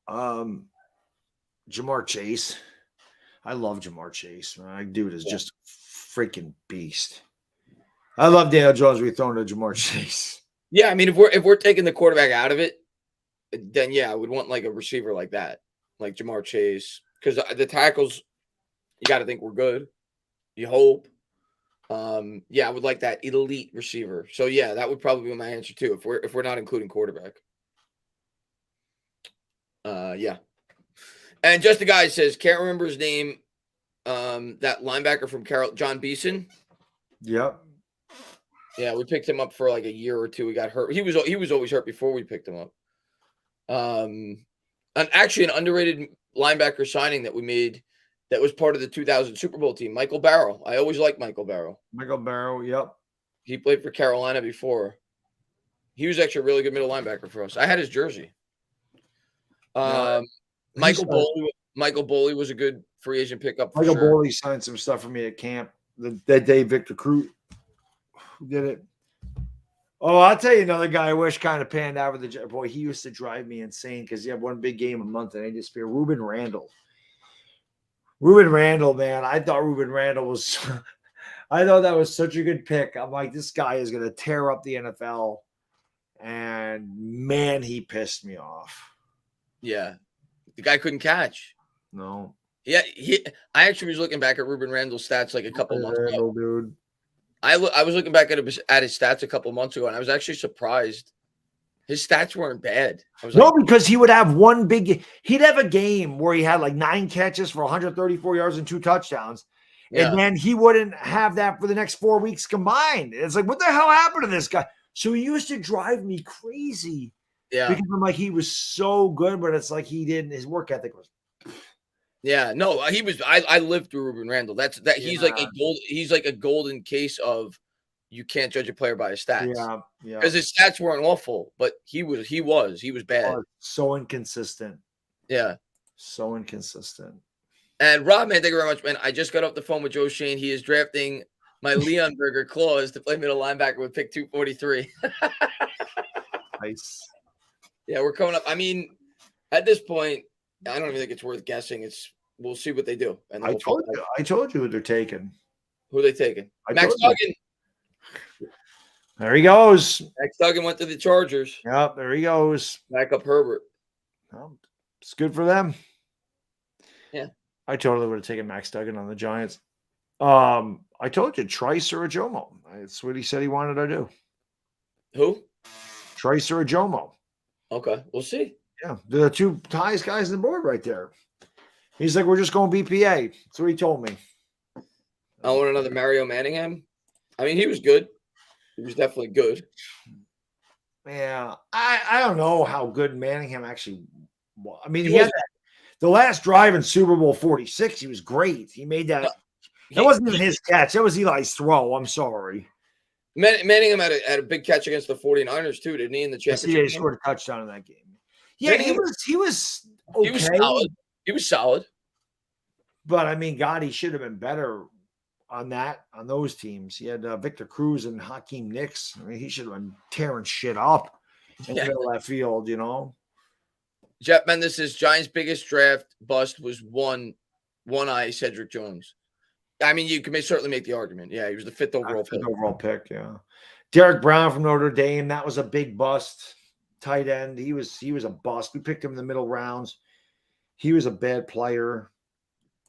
Jamar Chase. I love Jamar Chase. Man. That dude is just a freaking beast. I love Daniel Jones rethrowing to Jamar Chase. Yeah, I mean, if we're taking the quarterback out of it, then yeah, I would want like a receiver like that, like Jamar Chase, because the tackles, you got to think we're good. You hope. Yeah, I would like that elite receiver. So yeah, that would probably be my answer too. If we're not including quarterback. Yeah. And just the guy says, can't remember his name. That linebacker from John Beeson. Yep. Yeah, we picked him up for like a year or two. He got hurt. He was always hurt before we picked him up. And actually an underrated linebacker signing that we made that was part of the 2000 Super Bowl team, Michael Barrow. I always liked Michael Barrow. Michael Barrow, yep. He played for Carolina before. He was actually a really good middle linebacker for us. I had his jersey. Michael Boley was a good free agent pickup. For Michael sure. Boley signed some stuff for me at camp. That day, Victor Cruz did it. Oh, I'll tell you another guy I wish kind of panned out with the boy. He used to drive me insane because you have one big game a month and I just feel Ruben Randall. Ruben Randall, man. I thought Ruben Randall was I thought that was such a good pick. I'm like, this guy is gonna tear up the NFL. And man, he pissed me off. Yeah. The guy couldn't catch. No. Yeah, I actually was looking back at Ruben Randall's stats like a couple months ago. Dude. I was looking back at his stats a couple months ago, and I was actually surprised. His stats weren't bad. Because he would have one big. He'd have a game where he had like 9 catches for 134 yards and 2 touchdowns, and then he wouldn't have that for the next 4 weeks combined. It's like, what the hell happened to this guy? So he used to drive me crazy. Yeah, because I'm like, he was so good, but it's like he didn't. His work ethic was. Yeah, no, he was. I lived through Ruben Randall. He's like a gold. He's like a golden case of you can't judge a player by his stats. Yeah. Because his stats weren't awful, but he was bad. So inconsistent. Yeah, so inconsistent. And Rob, man, thank you very much, man. I just got off the phone with Joe Shane. He is drafting my Leon Berger clause to play middle linebacker with pick 243. Nice. Yeah, we're coming up. I mean, at this point, I don't even think it's worth guessing. We'll see what they do. And I told you who they're taking. Who are they taking? Max Duggan. There he goes. Max Duggan went to the Chargers. Yep, there he goes. Back up Herbert. Well, it's good for them. Yeah. I totally would have taken Max Duggan on the Giants. I told you, Trice or Ajomo. That's what he said he wanted to do. Who? Trice or Ajomo. Okay, we'll see. Yeah, the 2 highest guys on the board right there. He's like, we're just going BPA. That's what he told me. I want another Mario Manningham. I mean, he was good. He was definitely good. Yeah, I don't know how good Manningham actually was. I mean, he had the last drive in Super Bowl 46. He was great. He made that. That wasn't even his catch. That was Eli's throw. I'm sorry. Manningham had a big catch against the 49ers too, didn't he, in the championship? Yeah, he scored a touchdown in that game. Yeah, he was okay. He was solid. He was solid. But I mean, God, he should have been better on those teams. He had Victor Cruz and Hakeem Nicks. I mean, he should have been tearing shit up in the middle of that field, you know. Jeff Mendes says Giants' biggest draft bust was one eye Cedric Jones. I mean, you can certainly make the argument. Yeah, he was the 5th overall pick. Yeah. Derek Brown from Notre Dame. That was a big bust. Tight end. He was a bust. We picked him in the middle rounds. He was a bad player.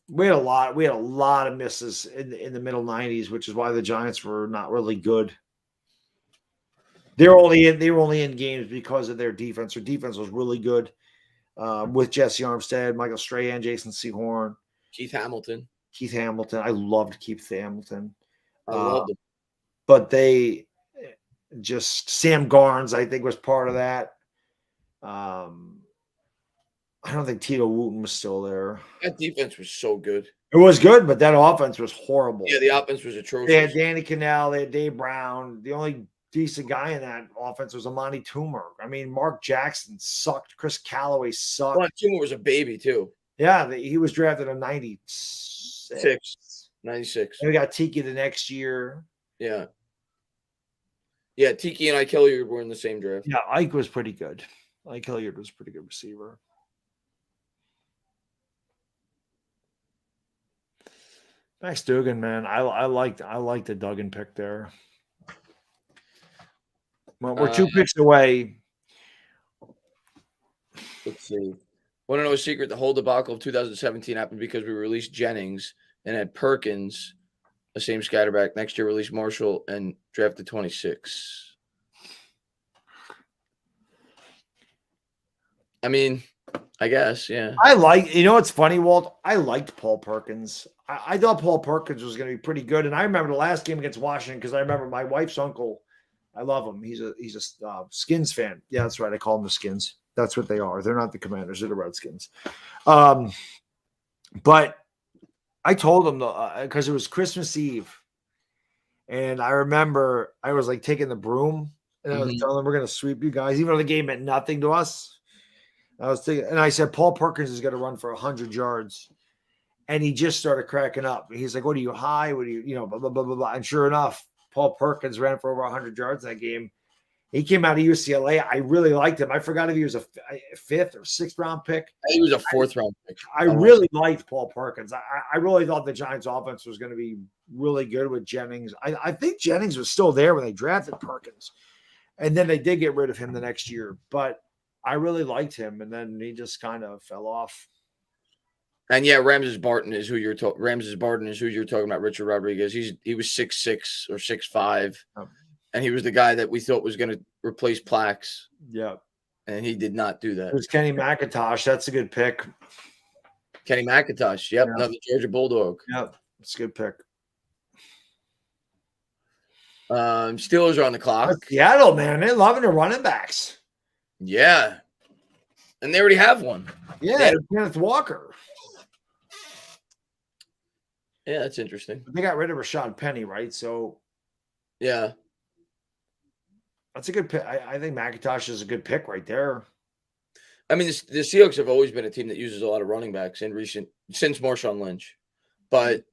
We had a lot of misses in the middle 90s, which is why the Giants were not really good. They were only in games because of their defense. Their defense was really good with Jesse Armstead, Michael Strahan, Jason Sehorn, Keith Hamilton. I loved Keith Hamilton. I loved him. But they just Sam Garnes, I think, was part of that. I don't think Tito Wooten was still there. That defense was so good. It was good, but that offense was horrible. Yeah, the offense was atrocious. They had Danny Cannell, they had Dave Brown. The only decent guy in that offense was Amani Toomer. I mean, Mark Jackson sucked. Chris Callaway sucked. Well, Toomer was a baby, too. Yeah, he was drafted in 96. And we got Tiki the next year. Yeah. Yeah, Tiki and Ike Hilliard were in the same draft. Yeah, Ike was pretty good. Ike Hilliard was a pretty good receiver. Max Duggan, man. I liked the Duggan pick there. Well, we're 2 picks away. Let's see. Want to know a secret? The whole debacle of 2017 happened because we released Jennings and had Perkins, the same scatterback. Next year, released Marshall and drafted 26. I mean, I guess, yeah. What's funny, Walt? I liked Paul Perkins. I thought Paul Perkins was going to be pretty good. And I remember the last game against Washington because I remember my wife's uncle. I love him. He's a Skins fan. Yeah, that's right. I call them the Skins. That's what they are. They're not the Commanders. They're the Redskins. But I told him because it was Christmas Eve. And I remember I was like taking the broom And I was telling them we're going to sweep you guys, even though the game meant nothing to us. I was thinking, and I said, Paul Perkins is going to run for 100 yards. And he just started cracking up. He's like, what are you high? What are you, blah, blah, blah, blah, blah. And sure enough, Paul Perkins ran for over 100 yards that game. He came out of UCLA. I really liked him. I forgot if he was a 5th or 6th round pick. He was a 4th round pick. I really liked Paul Perkins. I really thought the Giants offense was going to be really good with Jennings. I think Jennings was still there when they drafted Perkins. And then they did get rid of him the next year. But I really liked him. And then he just kind of fell off. And yeah, Ramses Barton is who you're talking about. Richard Rodriguez. He was 6'6" or 6'5", and he was the guy that we thought was going to replace Plax. Yeah, and he did not do that. It was Kenny McIntosh. That's a good pick. Kenny McIntosh. Yep, another Georgia Bulldog. Yep, it's a good pick. Steelers are on the clock. Seattle, man, they're loving their running backs. Yeah, and they already have one. Yeah, Kenneth Walker. Yeah, that's interesting. They got rid of Rashad Penny, right? So, yeah, that's a good pick. I think McIntosh is a good pick right there. I mean, the Seahawks have always been a team that uses a lot of running backs since Marshawn Lynch, but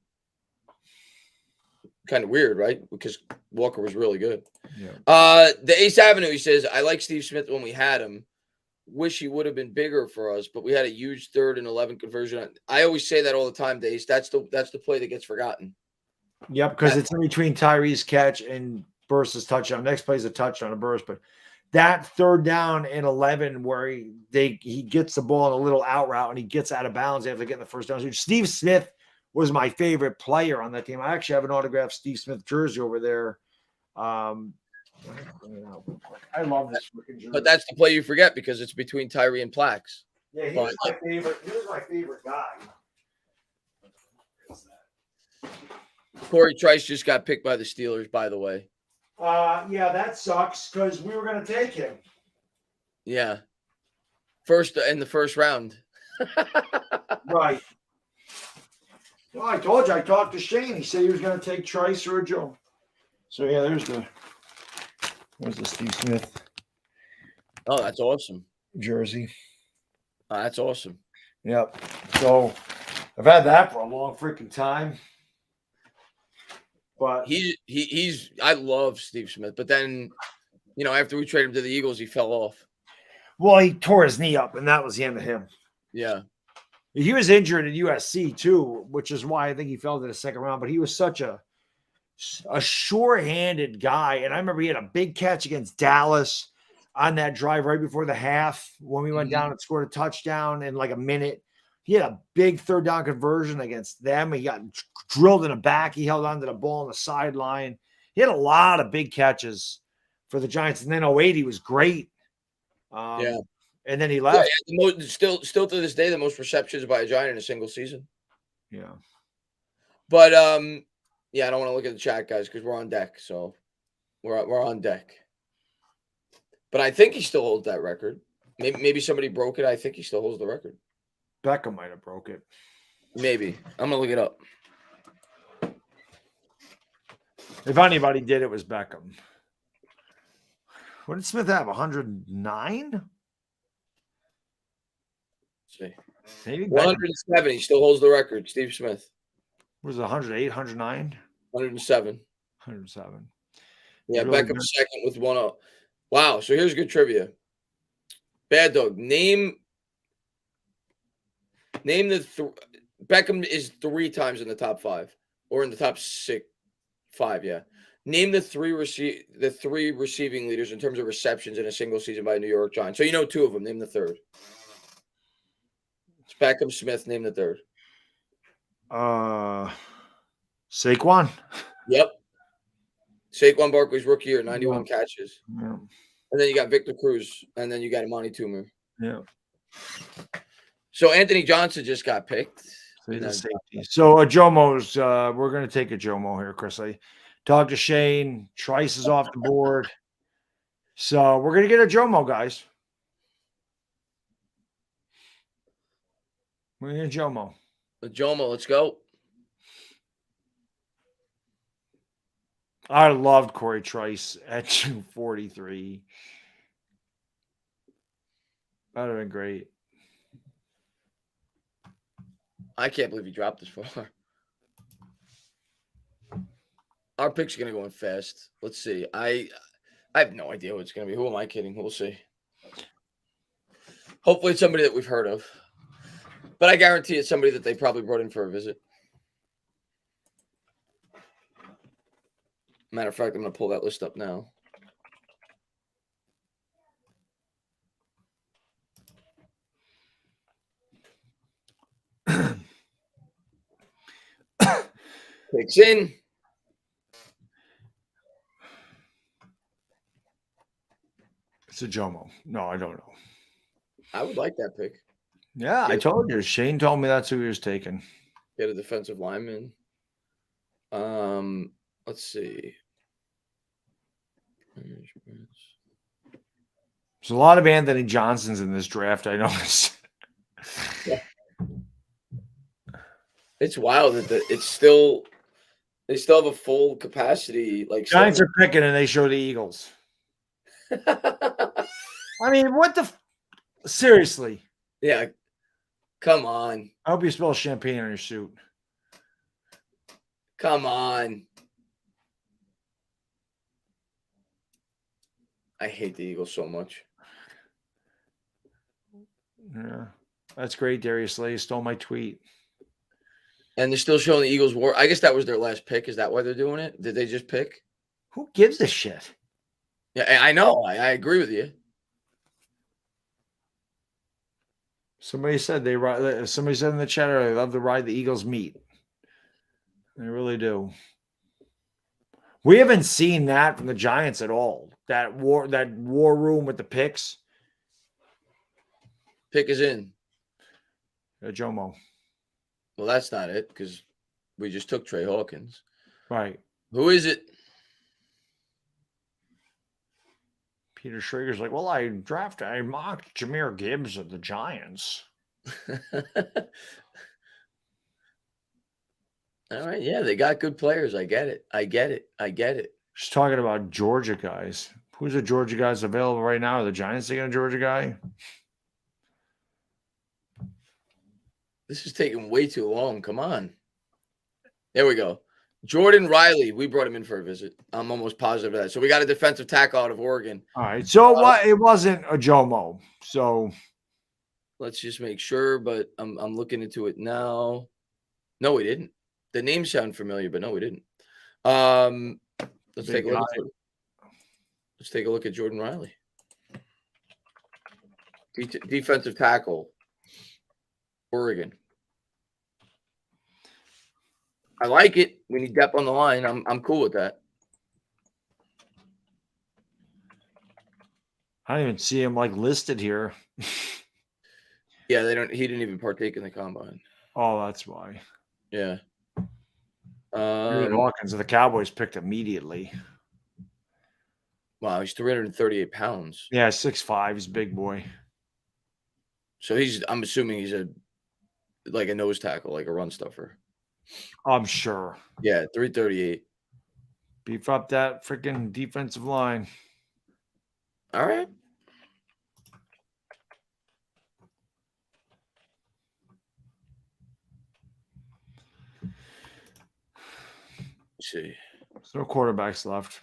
kind of weird, right? Because Walker was really good. Yeah. The Ace Avenue, he says, I like Steve Smith when we had him. Wish he would have been bigger for us, but we had a huge 3rd and 11 conversion. I always say that all the time, Dace. That's the play that gets forgotten. Yeah, because it's in between Tyree's catch and Burst's touchdown. Next play is a touchdown, a Burst, but that 3rd down and 11 where he gets the ball in a little out route and he gets out of bounds after getting the first down. So Steve Smith was my favorite player on that team. I actually have an autographed Steve Smith jersey over there. I love this freaking jersey. But that's the play you forget because it's between Tyree and Plax. Yeah, he was my favorite. He was my favorite guy. Corey Trice just got picked by the Steelers, by the way. Yeah, that sucks because we were going to take him. Yeah. First in the first round. Right. Well, I told you, I talked to Shane. He said he was going to take Trice or Joe. So, yeah, there's the Steve Smith. Oh, that's awesome. Jersey. That's awesome. Yep. So, I've had that for a long freaking time. But he's I love Steve Smith. But then, after we traded him to the Eagles, he fell off. Well, he tore his knee up, and that was the end of him. Yeah. He was injured at USC, too, which is why I think he fell to the 2nd round. But he was such a sure-handed guy. And I remember he had a big catch against Dallas on that drive right before the half when we went down and scored a touchdown in like a minute. He had a big 3rd down conversion against them. He got drilled in the back. He held onto the ball on the sideline. He had a lot of big catches for the Giants. And then 08, he was great. Yeah. And then he left. Yeah, still to this day, the most receptions by a Giant in a single season. Yeah. But yeah, I don't want to look at the chat, guys, because we're on deck. So we're on deck. But I think he still holds that record. Maybe somebody broke it. I think he still holds the record. Beckham might have broke it. Maybe. I'm gonna look it up. If anybody did, it was Beckham. What did Smith have? 109? See. Maybe 107. He still holds the record. Steve Smith. Was it 108, 109? 107. 107. Yeah, Really Beckham good. second with 1-0. Wow. So here's good trivia. Bad Dog. Name Beckham is 3 times in the top 5 or in the top 5. Yeah. Name the three receiving leaders in terms of receptions in a single season by a New York Giants. So 2 of them. Name the third. It's Beckham, Smith. Name the third. Saquon. Yep. Saquon Barkley's rookie year, 91 catches. Yeah. And then you got Victor Cruz, and then you got Imani Toomer. Yeah. So Anthony Johnson just got picked. So Ajomo's, we're going to take Ajomo here, Chris. I talked to Shane. Trice is off the board. So we're going to get Ajomo, guys. We're going to get Ajomo. Ajomo, let's go. I loved Corey Trice at 243. That would have been great. I can't believe he dropped this far. Our picks are going to go in fast. Let's see. I have no idea what it's going to be. Who am I kidding? We'll see. Hopefully it's somebody that we've heard of. But I guarantee it's somebody that they probably brought in for a visit. Matter of fact, I'm going to pull that list up now. Picks in. It's a Jomo. No, I don't know. I would like that pick. Yeah, I told you. Shane told me that's who he was taking. Get a defensive lineman. Let's see. There's a lot of Anthony Johnsons in this draft, I noticed. Yeah. It's wild that they still have a full capacity. Like Giants are picking and they show the Eagles. I mean, what the seriously? Yeah. Come on. I hope you spill champagne on your suit. Come on. I hate the Eagles so much. Yeah. That's great. Darius Slay stole my tweet. And they're still showing the Eagles war. I guess that was their last pick. Is that why they're doing it? Did they just pick? Who gives a shit? Yeah, I know. I agree with you. Somebody said they ride. Somebody said in the chat earlier, they love to ride the Eagles meat. They really do. We haven't seen that from the Giants at all. That war room with the picks. Pick is in. Jomo. Well, that's not it because we just took Trey Hawkins. Right. Who is it? Peter Schrager's like, well, I mocked Jahmyr Gibbs of the Giants. All right. Yeah, they got good players. I get it. Just talking about Georgia guys. Who's the Georgia guys available right now? Are the Giants taking a Georgia guy? This is taking way too long. Come on. There we go. Jordan Riley. We brought him in for a visit. I'm almost positive of that. So we got a defensive tackle out of Oregon. All right. So it wasn't a Jomo. So let's just make sure. But I'm looking into it now. No, we didn't. The names sound familiar, but no, we didn't. Let's take a look. Let's take a look at Jordan Riley. Defensive tackle, Oregon. I like it. We need depth on the line. I'm cool with that. I don't even see him listed here. Yeah, he didn't even partake in the combine. Oh, that's why. Yeah. Hawkins of the Cowboys picked immediately. Wow, he's 338 pounds. Yeah, 6'5". He's a big boy. So I'm assuming he's a nose tackle, like a run stuffer. I'm sure. Yeah, 338. Beef up that freaking defensive line. All right. Let's see. There's no quarterbacks left.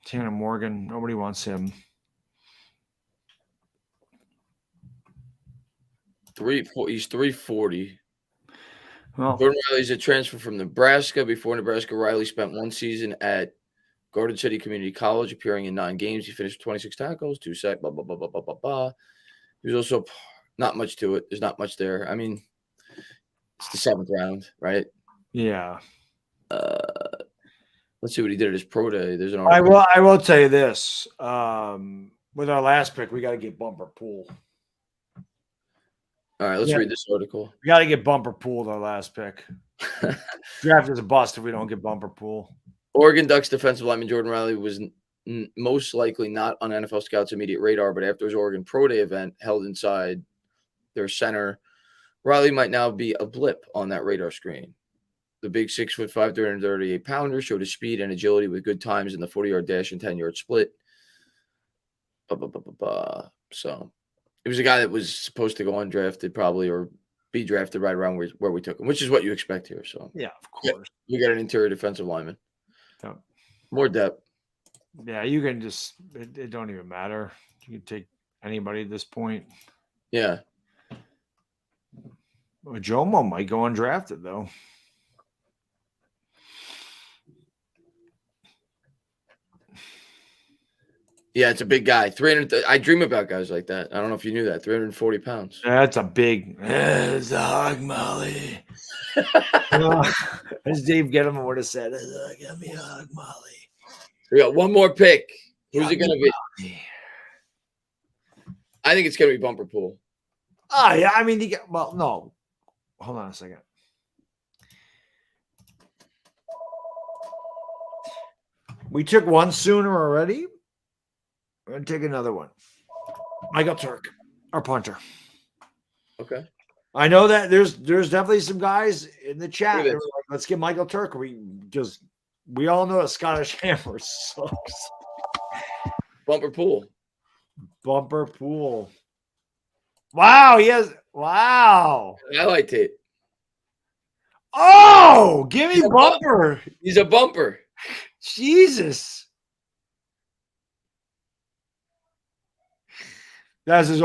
Tanner Morgan, nobody wants him. He's 340. Well, Jordan Riley's a transfer from Nebraska. Before Nebraska, Riley spent one season at Garden City Community College, appearing in 9 games. He finished 26 tackles, 2 sacks, blah, blah, blah, blah, blah, blah, blah. There's also not much to it. There's not much there. I mean, it's the 7th round, right? Yeah. Let's see what he did at his pro day. There's an article. I will tell you this. With our last pick, we got to get Bumper Pool. All right, let's read this article. We got to get Bumper Pool with our last pick. Draft is a bust if we don't get Bumper Pool. Oregon Ducks defensive lineman Jordan Riley was most likely not on NFL Scout's immediate radar, but after his Oregon Pro Day event held inside their center, Riley might now be a blip on that radar screen. The big 6'5", 338-pounder showed his speed and agility with good times in the 40-yard dash and 10-yard split. So it was a guy that was supposed to go undrafted probably or be drafted right around where we took him, which is what you expect here. So yeah, of course. You got an interior defensive lineman. Yeah. More depth. Yeah, you can just it don't even matter. You can take anybody at this point. Yeah. Well, Jomo might go undrafted though. Yeah, it's a big guy. 300. I dream about guys like that. I don't know if you knew that. 340 pounds. That's a big. It's a hog molly. As Dave Gettleman would have said, "Give me a hog molly." We got one more pick. Who's it going to be? I think it's going to be Bumper Pool. Oh yeah, I mean, no. Hold on a second. We took one sooner already. We're going to take another one. Michael Turk, our punter. Okay. I know that there's definitely some guys in the chat that were like, let's get Michael Turk. We all know that Scottish Hammer sucks. Bumper Pool. Bumper Pool. Wow, yes. Wow. I liked it. Oh, give me Bumper. He's a bumper. Jesus. That's his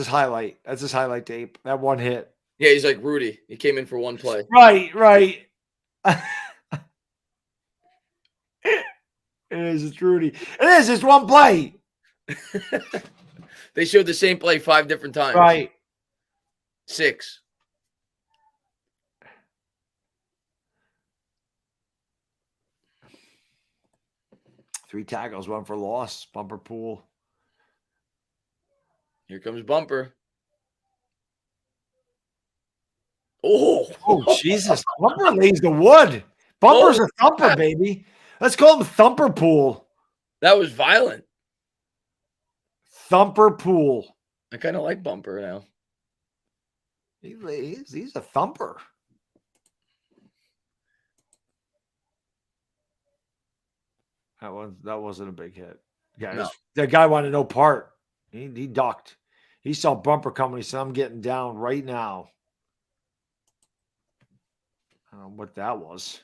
highlight. That's his highlight tape. That one hit. Yeah, he's like Rudy. He came in for one play. Right. It's Rudy. It is. It's one play. They showed the same play 5 different times. Right. 6. Three tackles, 1 for loss. Bumper Pool. Here comes Bumper. Oh, Jesus. Bumper lays the wood. Bumper's a thumper, baby. Let's call him Thumper Pool. That was violent. Thumper Pool. I kind of like Bumper now. He's a thumper. That wasn't a big hit. Yeah, No. That guy wanted no part. He ducked. He saw Bumper coming. He said, I'm getting down right now. I don't know what that was.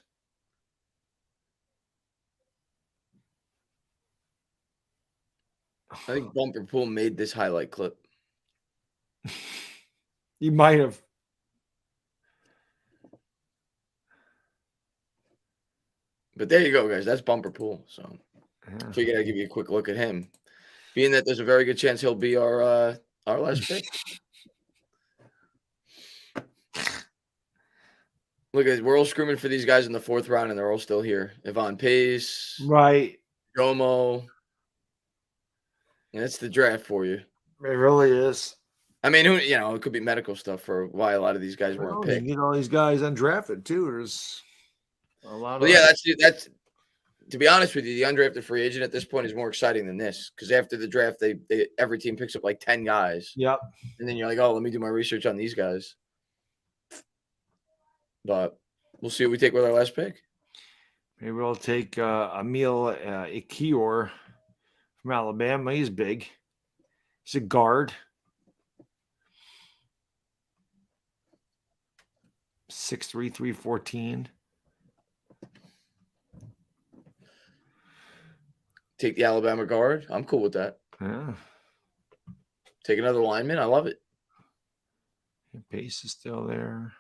I think Bumper Pool made this highlight clip. He might have. But there you go, guys. That's Bumper Pool. So I figured I'd give you a quick look at him. Being that there's a very good chance he'll be our last pick. Look at it. We're all screaming for these guys in the 4th round, and they're all still here. Ivan Pace. Right. Jomo. That's the draft for you. It really is. I mean, it could be medical stuff for why a lot of these guys weren't picked. You get all these guys undrafted, too. There's a lot of. Well, yeah, that's to be honest with you, the undrafted free agent at this point is more exciting than this because after the draft, every team picks up like 10 guys. Yep. And then you're like, oh, let me do my research on these guys. But we'll see what we take with our last pick. Maybe we'll take Emil Ikior from Alabama. He's big. He's a guard. 6'3", 314. Take the Alabama guard. I'm cool with that. Yeah. Take another lineman. I love it. Pace is still there.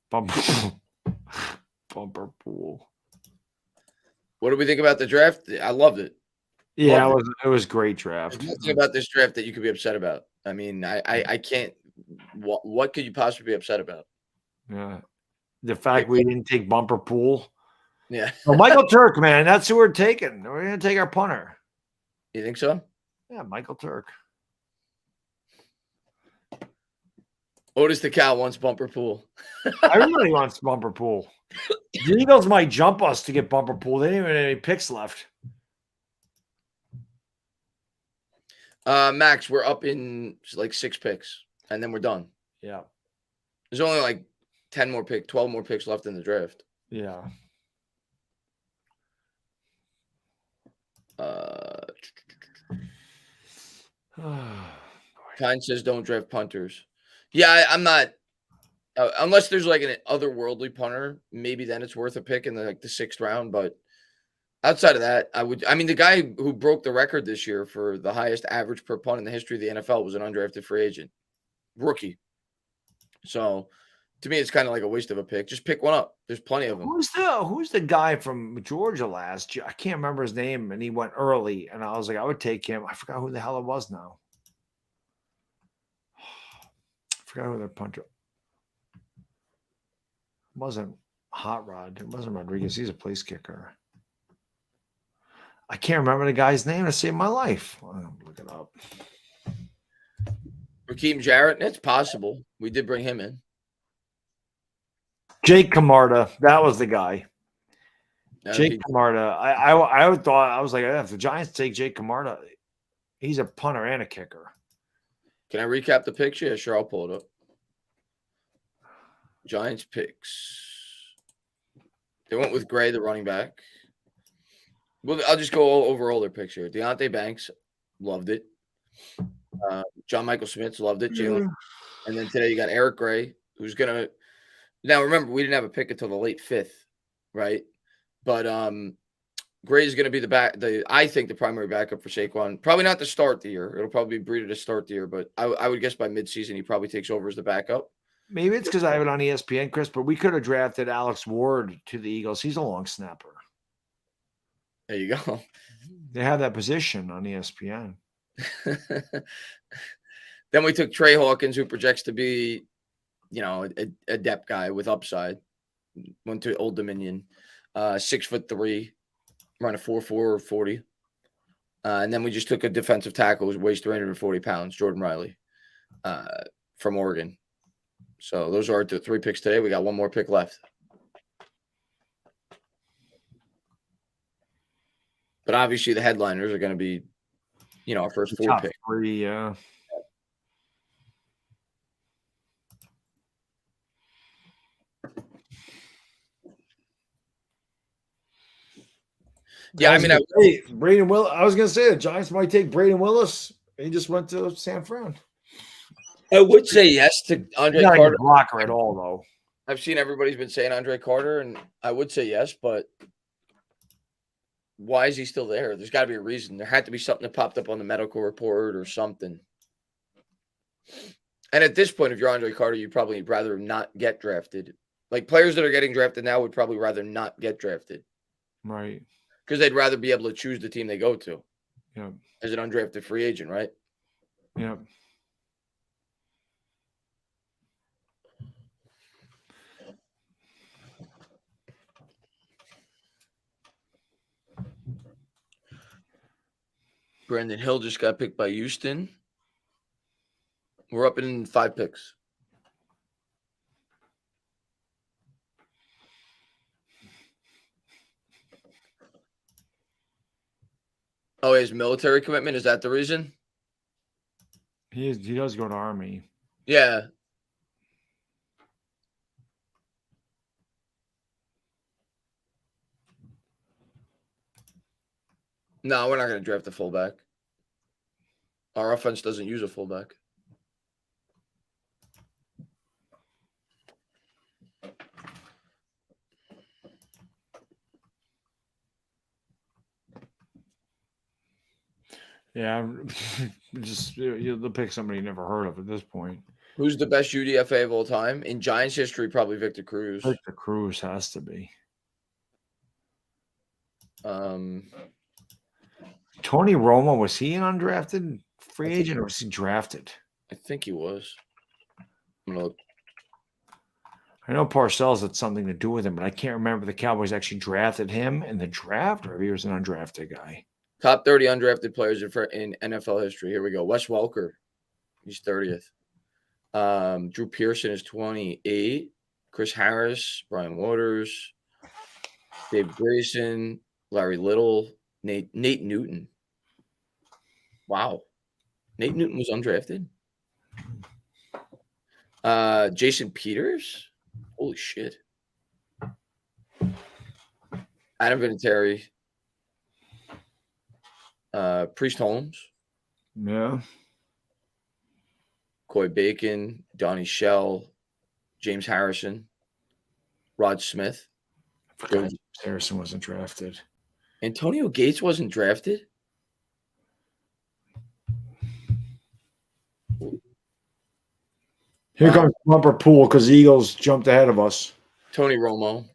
Bumper Pool. What do we think about the draft? I loved it. Yeah, it was great draft. There's nothing about this draft that you could be upset about. I mean, I can't. What could you possibly be upset about? Yeah, the fact we didn't take Bumper Pool. Yeah. Well, Michael Turk, man, that's who we're taking. We're gonna take our punter. You think so? Yeah, Michael Turk. Otis the Cow wants Bumper Pool. Everybody wants Bumper Pool. The Eagles might jump us to get Bumper Pool. They didn't even have any picks left. Max, we're up in like 6 picks, and then we're done. Yeah. There's only like 12 more picks left in the draft. Yeah. Tyne says don't draft punters. Yeah, I'm not. Unless there's like an otherworldly punter, maybe then it's worth a pick in the 6th round. But outside of that, I mean, the guy who broke the record this year for the highest average per punt in the history of the NFL was an undrafted free agent, rookie. So to me, it's kind of like a waste of a pick. Just pick one up. There's plenty of them. Who's the guy from Georgia last year? I can't remember his name, and he went early, and I was like, I would take him. I forgot who the hell it was now. I forgot who their punter. It wasn't Hot Rod. It wasn't Rodriguez. He's a place kicker. I can't remember the guy's name to save my life. I'll look it up. Raheem Jarrett. It's possible. We did bring him in. Jake Camarda. That was the guy. Jake Camarda. I thought, I was like, if the Giants take Jake Camarda, he's a punter and a kicker. Can I recap the picture? Yeah, sure. I'll pull it up. Giants picks. They went with Gray, the running back. Well, I'll just go over all their picks here. Deonte Banks, loved it. John Michael Smith, loved it. Jalen. And then today you got Eric Gray, who's going to – now, remember, we didn't have a pick until the late 5th, right? But Gray is going to be I think the primary backup for Saquon. Probably not to start the year. It'll probably be Breida to start the year, but I would guess by midseason he probably takes over as the backup. Maybe it's because I have it on ESPN, Chris, but we could have drafted Alex Ward to the Eagles. He's a long snapper. There you go. They have that position on ESPN. Then we took Trey Hawkins, who projects to be, a depth guy with upside. Went to Old Dominion, 6'3", run a 4.4 40. And then we just took a defensive tackle who weighs 340 pounds, Jordan Riley, from Oregon. So those are the 3 picks today. We got one more pick left. But obviously the headliners are going to be, our first 4 picks. 3, yeah. Yeah, I mean, Braden Willis. I was going to say the Giants might take Braden Willis. He just went to San Fran. I would say yes to Andre Not Carter. a blocker at all, though. I've seen everybody's been saying Andre Carter, and I would say yes, but why is he still there? There's got to be a reason. There had to be something that popped up on the medical report or something. And at this point, if you're Andre Carter, you'd probably rather not get drafted. Like players that are getting drafted now would probably rather not get drafted. Right. Because they'd rather be able to choose the team they go to. Yeah. As an undrafted free agent, right? Yeah. Brandon Hill just got picked by Houston. We're up in 5 picks. Oh, his military commitment? Is that the reason? He does go to Army. Yeah. No, we're not going to draft a fullback. Our offense doesn't use a fullback. Yeah, just they'll pick somebody you never heard of at this point. Who's the best UDFA of all time? In Giants history, probably Victor Cruz. Victor Cruz has to be. Tony Romo, was he an undrafted free agent or was he drafted? I think he was. I'm gonna look. I know Parcells had something to do with him, but I can't remember if the Cowboys actually drafted him in the draft or if he was an undrafted guy. Top 30 undrafted players in NFL history. Here we go. Wes Welker. He's 30th. Drew Pearson is 28. Chris Harris, Brian Waters, Dave Grayson, Larry Little, Nate Newton. Wow. Nate Newton was undrafted. Jason Peters. Holy shit. Adam Vinatieri. Priest Holmes. Yeah. Coy Bacon, Donnie Shell, James Harrison, Rod Smith. James Harrison wasn't drafted. Antonio Gates wasn't drafted? Here comes Bumper Pool because the Eagles jumped ahead of us. Tony Romo.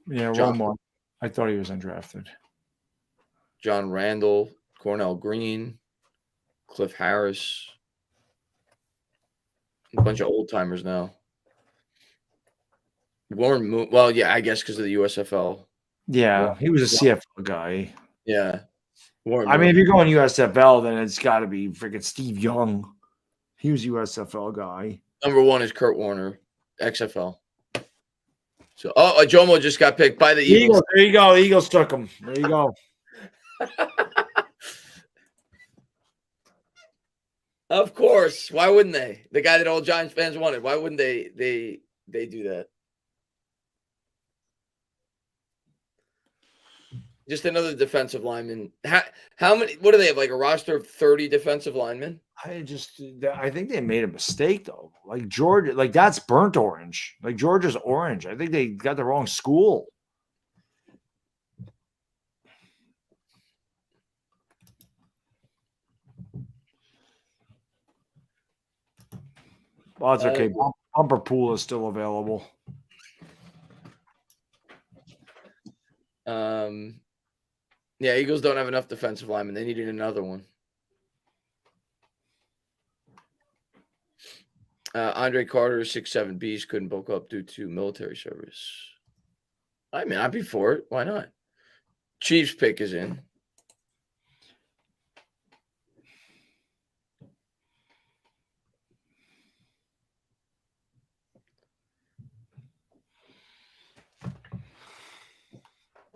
Yeah, Romo. I thought he was undrafted. John Randall, Cornell Green, Cliff Harris. A bunch of old timers now. Warren Moon. Well, yeah, I guess because of the USFL. Yeah, he was a CFL guy. Yeah. I mean, if you're going USFL, then it's got to be freaking Steve Young. He was USFL guy. Number 1 is Kurt Warner, XFL. So, Jomo just got picked by the Eagles. There you go. The Eagles took him. There you go. Of course. Why wouldn't they? The guy that all Giants fans wanted. Why wouldn't they do that? Just another defensive lineman. How many? What do they have? Like a roster of 30 defensive linemen? I think they made a mistake though. Like Georgia, like that's burnt orange. Like Georgia's orange. I think they got the wrong school. Well, it's okay. Bumper Pool is still available. Yeah, Eagles don't have enough defensive linemen. They needed another one. Andre Carter, 6'7" Beast, couldn't bulk up due to military service. I mean, I'd be for it. Why not? Chiefs pick is in.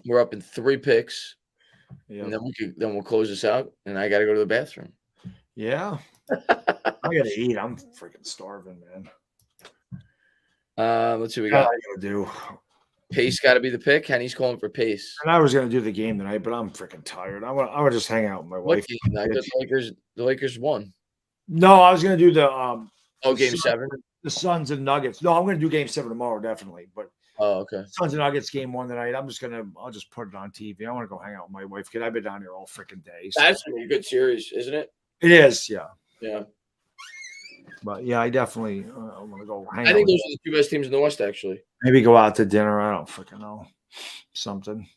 We're up in 3 picks. And then we'll close this out, and I got to go to the bathroom. Yeah. I got to eat. I'm freaking starving, man. Let's see what we got. I got to do. Pace got to be the pick. Henny's calling for Pace. And I was going to do the game tonight, but I'm freaking tired. I want to just hang out with my wife. The Lakers won. No, I was going to do the game 7. The Suns and Nuggets. No, I'm going to do game 7 tomorrow, definitely. But okay. Suns and Nuggets game 1 tonight. I'll just put it on TV. I want to go hang out with my wife because I've been down here all freaking day. So. That's a good series, isn't it? It is, yeah. Yeah. But yeah, I definitely want to go hang out. I think those are the 2 best teams in the West, actually. Maybe go out to dinner. I don't freaking know. Something.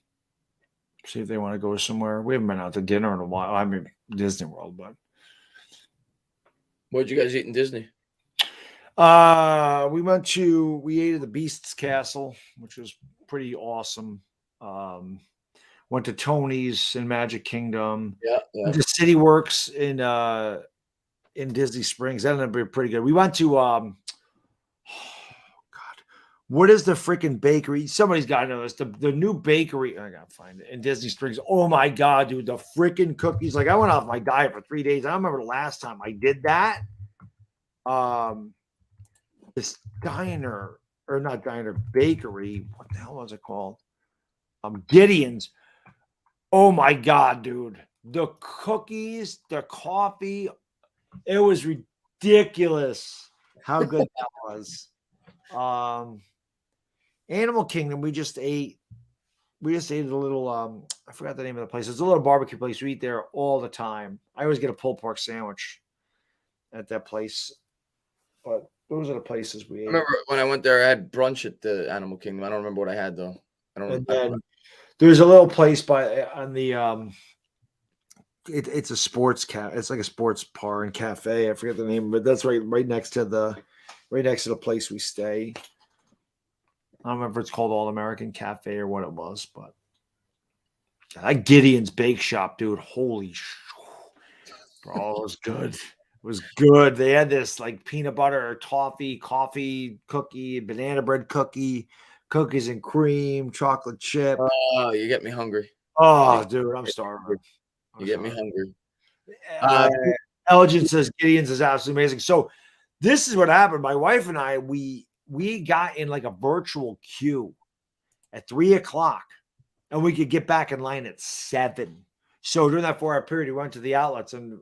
See if they want to go somewhere. We haven't been out to dinner in a while. I mean, Disney World, but. What did you guys eat in Disney? We ate at the Beast's Castle, which was pretty awesome. Went to Tony's in Magic Kingdom. Yeah. Went to City Works in Disney Springs. That ended up being pretty good. We went to what is the freaking bakery? Somebody's got to know this. The new bakery. I gotta find it in Disney Springs. Oh my god, dude, the freaking cookies! Like I went off my diet for 3 days. I remember the last time I did that. This bakery. What the hell was it called? Gideon's. Oh my god, dude. The cookies, the coffee, it was ridiculous how good that was. Animal Kingdom, we just ate a little I forgot the name of the place. It's a little barbecue place. We eat there all the time. I always get a pulled pork sandwich at that place. But those are the places we ate. I remember when I went there, I had brunch at the Animal Kingdom. I don't remember what I had though. I don't remember. There's a little place on the it's a sports it's like a sports bar and cafe. I forget the name, but that's right next to the place we stay. I don't remember if it's called All American Cafe or what it was, but that Gideon's Bake Shop, dude. Holy bro, it was good. It was good. They had this like peanut butter, toffee, coffee cookie, banana bread cookie, cookies and cream, chocolate chip. Oh, you get me hungry. Oh, dude, I'm starving. You get me hungry. Elgin says Gideon's is absolutely amazing. So this is what happened. My wife and I, we we got in like a virtual queue at 3:00, and we could get back in line at 7. So during that 4-hour period, we went to the outlets on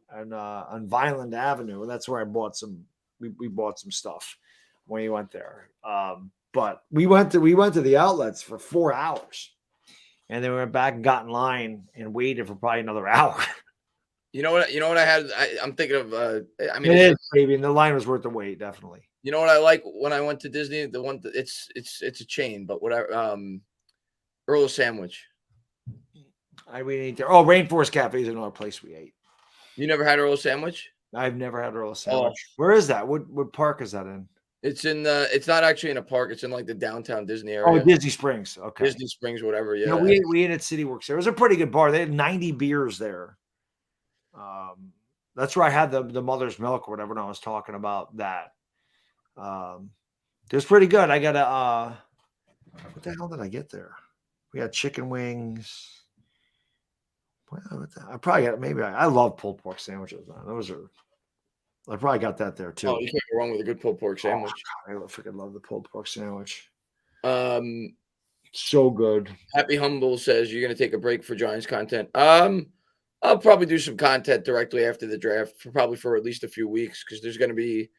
Vineland Avenue, and that's where I bought some. We bought some stuff when we went there. But we went to the outlets for 4 hours, and then we went back and got in line and waited for probably another hour. You know what I had? I'm thinking of. I mean, It is, baby, and the line was worth the wait, definitely. You know what I like when I went to Disney? The one it's a chain, but whatever. Earl Sandwich. We need to. Oh, Rainforest Cafe is another place we ate. You never had Earl Sandwich? I've never had Earl Sandwich. Where is that? What park is that in? It's in the. It's not actually in a park. It's in like the downtown Disney area. Oh, Disney Springs. Okay. Disney Springs, whatever. Yeah. We ate at City Works. There was a pretty good bar. They had 90 beers there. That's where I had the mother's milk or whatever. And I was talking about that. It was pretty good. I got a. What the hell did I get there? We had chicken wings. I probably got maybe. I love pulled pork sandwiches. Man. Those are. I probably got that there too. Oh, you can't go wrong with a good pulled pork sandwich. I freaking love the pulled pork sandwich. So good. Happy Humble says you're gonna take a break for Giants content. I'll probably do some content directly after the draft, probably for at least a few weeks, because there's gonna be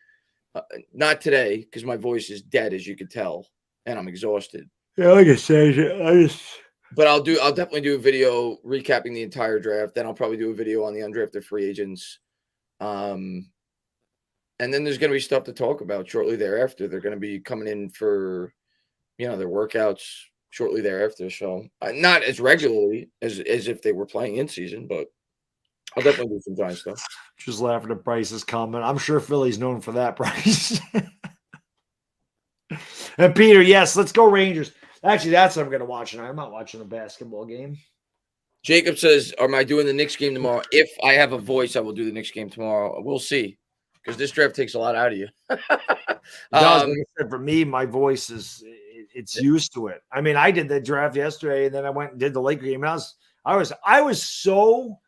not today because my voice is dead, as you can tell, and I'm exhausted. Yeah, like I said, But I'll definitely do a video recapping the entire draft. Then I'll probably do a video on the undrafted free agents. And then there's going to be stuff to talk about shortly thereafter. They're going to be coming in for, their workouts shortly thereafter. So not as regularly as if they were playing in season, but I'll definitely do some Giants stuff. Just laughing at Bryce's comment. I'm sure Philly's known for that, Bryce. And Peter, yes, let's go Rangers. Actually, that's what I'm going to watch tonight. I'm not watching a basketball game. Jacob says, am I doing the Knicks game tomorrow? If I have a voice, I will do the Knicks game tomorrow. We'll see. Because this draft takes a lot out of you. Like I said, for me, my voice it's used to it. I mean, I did the draft yesterday, and then I went and did the Laker game. And I was so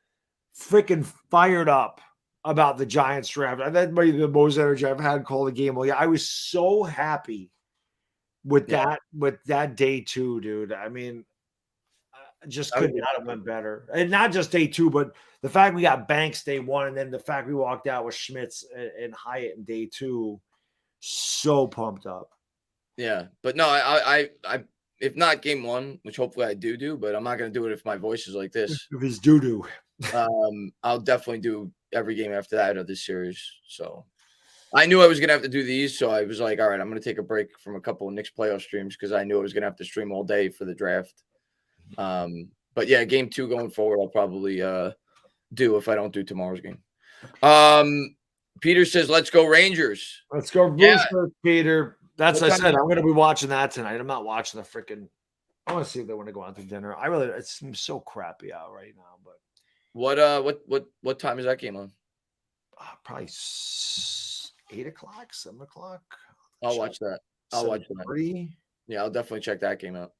freaking fired up about the Giants draft. That might be the most energy I've had call the game. Well, yeah, I was so happy with that day 2, dude. I mean, I just could not have went better. And not just day 2, but the fact we got Banks day 1, and then the fact we walked out with Schmitz and Hyatt in day 2, so pumped up. Yeah, but no, I if not game 1, which hopefully I do, but I'm not going to do it if my voice is like this. If it's doo-doo. I'll definitely do every game after that of this series. So I knew I was going to have to do these, so I was like, all right, I'm going to take a break from a couple of Knicks playoff streams because I knew I was going to have to stream all day for the draft. But yeah, game 2 going forward, I'll probably do if I don't do tomorrow's game. Peter says, let's go Rangers. Let's go Roosters, Peter. That's what I said. I'm going to be watching that tonight. I'm not watching the freaking. I want to see if they want to go out to dinner. It seems so crappy out right now. But what time is that game on? Probably 8 o'clock, 7 o'clock. I'll watch that. I'll watch that. 3. Yeah, I'll definitely check that game out.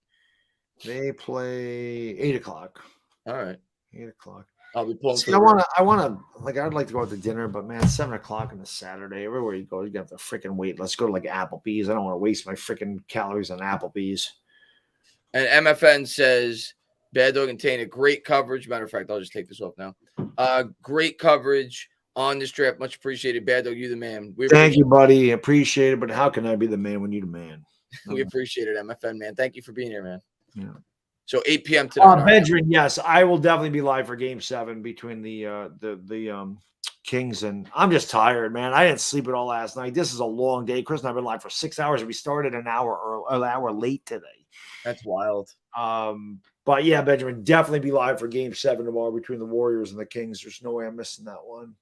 They play 8 o'clock. All right, 8 o'clock. I'll be pulling. See, I want to, I'd like to go out to dinner, but man, 7 o'clock on a Saturday. Everywhere you go, you got to freaking wait. Let's go to like Applebee's. I don't want to waste my freaking calories on Applebee's. And MFN says, Bad Dog and Tana, great coverage. Matter of fact, I'll just take this off now. Great coverage on this draft. Much appreciated. Bad Dog, you the man. Thank you, buddy. Appreciate it. But how can I be the man when you're the man? We appreciate it, MFN, man. Thank you for being here, man. Yeah. So 8 p.m. tonight. Benjamin, yes, I will definitely be live for Game 7 between the Kings and. I'm just tired, man. I didn't sleep at all last night. This is a long day. Chris and I've been live for 6 hours. We started an hour late today. That's wild. But yeah, Benjamin, definitely be live for Game 7 tomorrow between the Warriors and the Kings. There's no way I'm missing that one.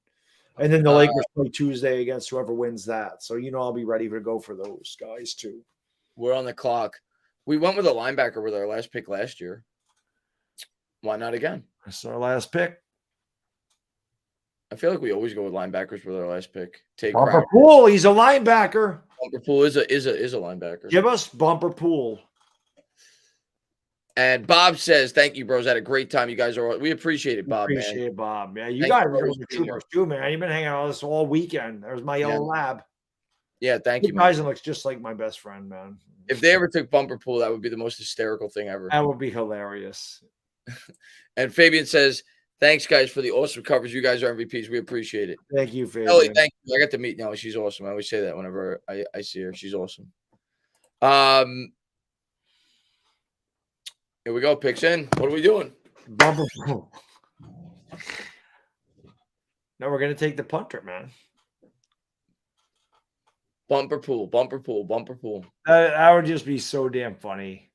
And then the Lakers play Tuesday against whoever wins that. So I'll be ready to go for those guys too. We're on the clock. We went with a linebacker with our last pick last year. Why not again? That's our last pick. I feel like we always go with linebackers with our last pick. Take Bumper Pool. He's a linebacker. Bumper Pool is a linebacker. Give us Bumper Pool. And Bob says, "Thank you, bros. Had a great time. You guys are. We appreciate it, Bob. Appreciate man. it, Bob. Yeah, you guys are the troopers too, man. You've been hanging out with us all weekend. There's my yellow lab. Yeah, thank you, Nick man. Eisen looks just like my best friend, man. If they ever took bumper pool, that would be the most hysterical thing ever. That would be hilarious. And Fabian says, thanks, guys, for the awesome coverage. You guys are MVPs. We appreciate it. Thank you, Fabian. Ellie, thank you. I got to meet Nelly. She's awesome. I always say that whenever I see her. She's awesome. Here we go. Picks in. What are we doing? Bumper pool. Now we're going to take the punter, man. Bumper pool, bumper pool, bumper pool. That would just be so damn funny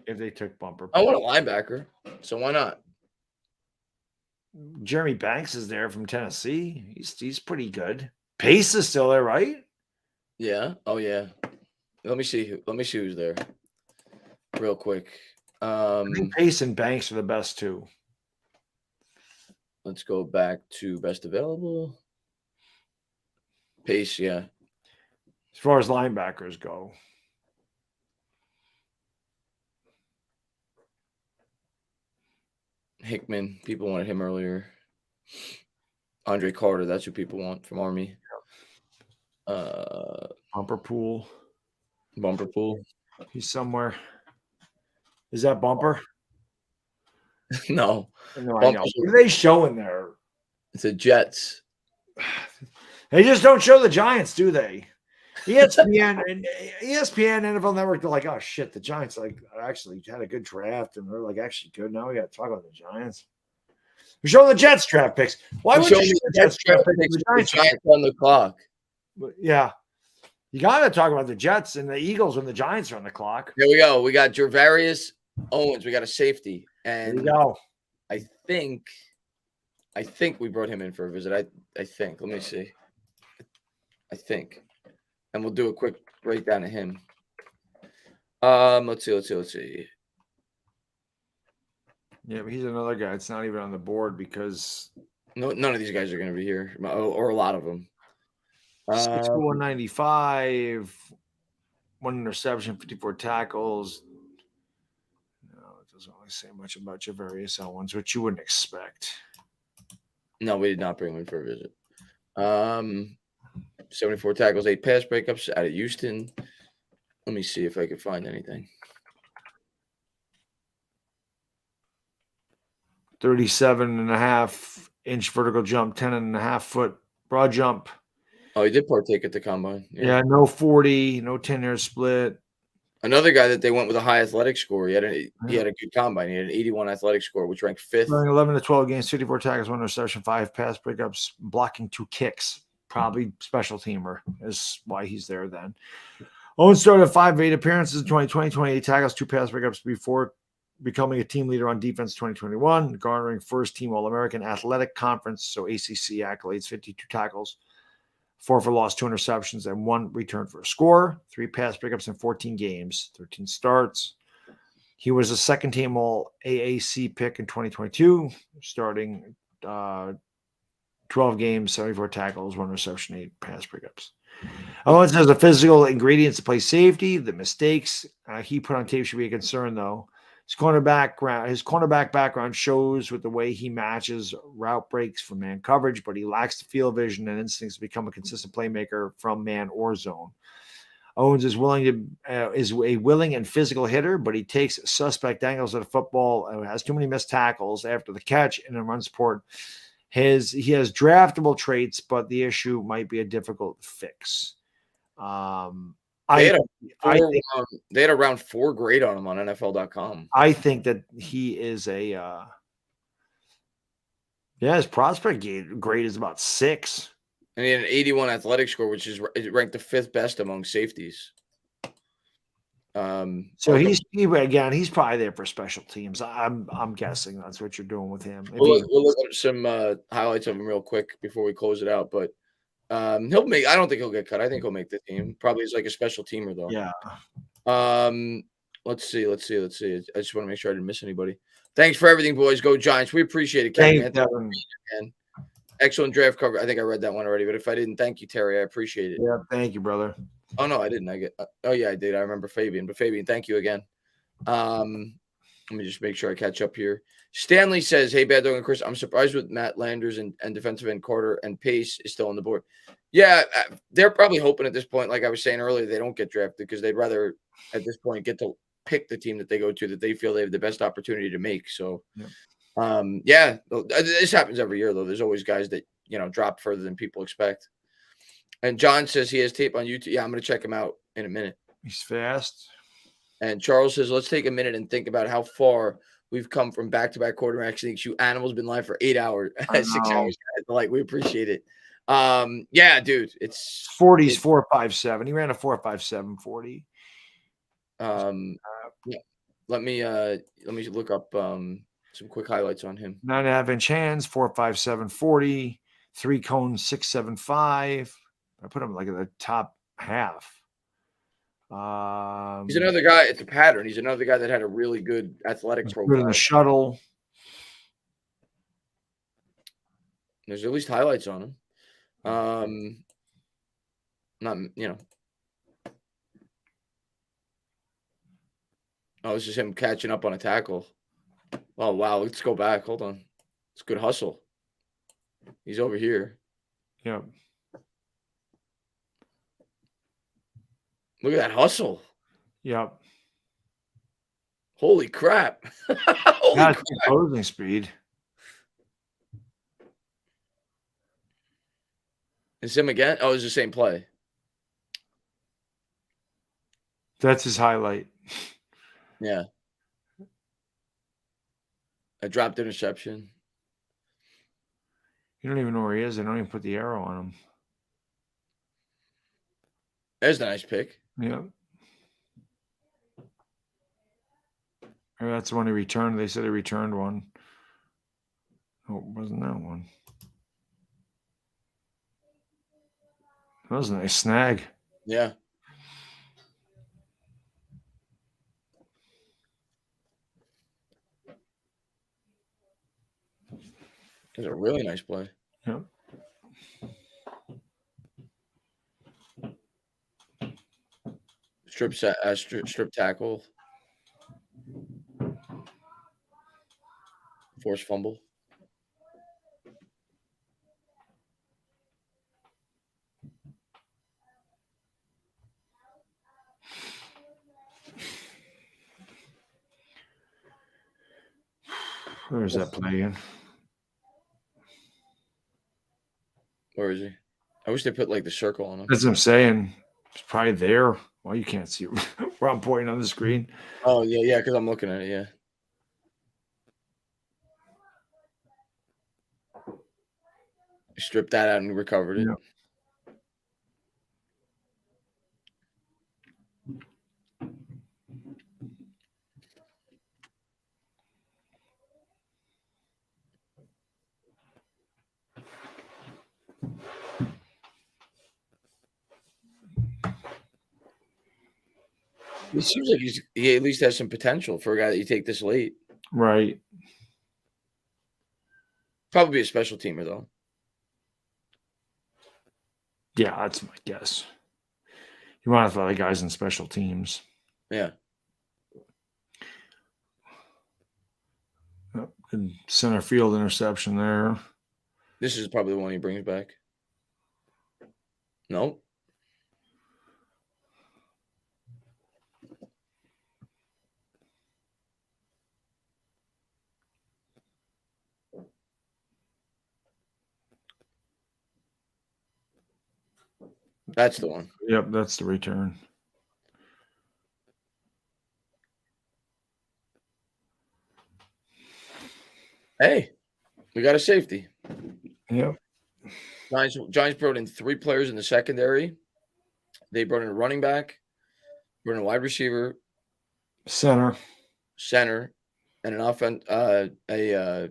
if they took bumper pool. I want a linebacker, so why not? Jeremy Banks is there from Tennessee. He's pretty good. Pace is still there, right? Yeah. Oh yeah. Let me see who's there. Real quick. I think Pace and Banks are the best two. Let's go back to best available. Pace, yeah. As far as linebackers go. Hickman, people wanted him earlier. Andre Carter, that's who people want from Army. Bumper pool. Bumper pool. He's somewhere. Is that Bumper? No. No, I know. What are they showing there? It's the Jets. They just don't show the Giants, do they? ESPN and NFL Network, they're like, oh shit, the Giants like actually had a good draft, and they're like actually good. Now we got to talk about the Giants. We're showing the Jets draft picks. Why would you show the Jets draft picks? The Giants on the clock. Yeah, you got to talk about the Jets and the Eagles when the Giants are on the clock. Here we go. We got Gervarius Owens. We got a safety, and there you go. I think we brought him in for a visit. I think. Let me see. I think. And we'll do a quick breakdown of him. Let's see. Yeah, but he's another guy. It's not even on the board because none of these guys are going to be here, or a lot of them. 195, 1 interception, 54 tackles. No, it doesn't really say much about Gervarius Owens, which you wouldn't expect. No, we did not bring him in for a visit. 74 tackles, 8 pass breakups out of Houston. Let me see if I can find anything. 37.5-inch vertical jump, 10.5-foot broad jump. Oh, he did partake at the combine. Yeah, no 40, no 10-yard split. Another guy that they went with a high athletic score. He had a good combine. He had an 81 athletic score, which ranked 5th. 11 to 12 games, 54 tackles, 1 interception, 5 pass breakups, blocking 2 kicks. Probably special teamer is why he's there then. Owens started 5 of 8 appearances in 2020, 28 tackles, 2 pass breakups before becoming a team leader on defense 2021, garnering first team All-American Athletic Conference, so ACC accolades, 52 tackles, 4 for loss, 2 interceptions, and 1 return for a score, 3 pass breakups in 14 games, 13 starts. He was a second team All-AAC pick in 2022, starting 12 games, 74 tackles, 1 reception, 8 pass breakups. Owens has the physical ingredients to play safety. The mistakes he put on tape should be a concern, though. His cornerback background shows with the way he matches route breaks from man coverage, but he lacks the field vision and instincts to become a consistent playmaker from man or zone. Owens is is a willing and physical hitter, but he takes suspect angles at a football and has too many missed tackles after the catch and in run support. He has draftable traits, but the issue might be a difficult fix. They had a round 4 grade on him on NFL.com. I think that he is his prospect grade is about 6. And he had an 81 athletic score, which is ranked the 5th best among safeties. So he's probably there for special teams. I'm guessing that's what you're doing with him. We'll look at some highlights of him real quick before we close it out. But I don't think he'll get cut. I think he'll make the team. Probably as like a special teamer though. Yeah. Let's see. I just want to make sure I didn't miss anybody. Thanks for everything, boys. Go Giants. We appreciate it, Kevin. Man. Excellent draft cover. I think I read that one already, but if I didn't, thank you, Terry. I appreciate it. Yeah, thank you, brother. Oh no, I didn't. Oh yeah, I did. I remember Fabian. But Fabian, thank you again. Let me just make sure I catch up here. Stanley says, "Hey, Bad Dog and Chris, I'm surprised with Matt Landers and defensive end Carter and Pace is still on the board." Yeah, they're probably hoping at this point, like I was saying earlier, they don't get drafted because they'd rather at this point get to pick the team that they go to that they feel they have the best opportunity to make. So, yeah, this happens every year though. There's always guys that drop further than people expect. And John says he has tape on YouTube. Yeah, I'm going to check him out in a minute. He's fast. And Charles says, let's take a minute and think about how far we've come from back-to-back quarterback sneaks. You animals been live for 8 hours, 6 hours. Like, we appreciate it. Yeah, dude, it's 40s 4.57. He ran a 4.57 40. Yeah. Let me look up some quick highlights on him. 9.5-inch hands, 4.57 40, 3 cones 6.75. I put him like at the top half. He's another guy. It's a pattern. He's another guy that had a really good athletic profile. Good in the shuttle. There's at least highlights on him. Not Oh, it's just him catching up on a tackle. Oh wow, let's go back. Hold on. It's good hustle. He's over here. Yeah. Look at that hustle. Yep. Holy crap. Holy That's crap. closing speed. It's him again? Oh, it's the same play. That's his highlight. Yeah. A dropped interception. You don't even know where he is. They don't even put the arrow on him. There's a nice pick. Yeah. Or that's the one he returned. They said he returned one. Oh, it wasn't that one. That was a nice snag. Yeah. It was a really nice play. Yeah. Strip tackle. Forced fumble. Where's that play in? Where is he? I wish they put like the circle on him. That's what I'm saying. It's probably there. Well, you can't see where I'm pointing on the screen. Oh, yeah, because I'm looking at it, yeah. Stripped that out and recovered it. Yeah. It seems like he at least has some potential for a guy that you take this late. Right. Probably a special teamer, though. Yeah, that's my guess. You want to have a lot of guys in special teams. Yeah. Good center field interception there. This is probably the one he brings back. No. That's the one. Yep, that's the return. Hey, we got a safety. Yep. Giants brought in 3 players in the secondary. They brought in a running back, brought in a wide receiver, center, and an a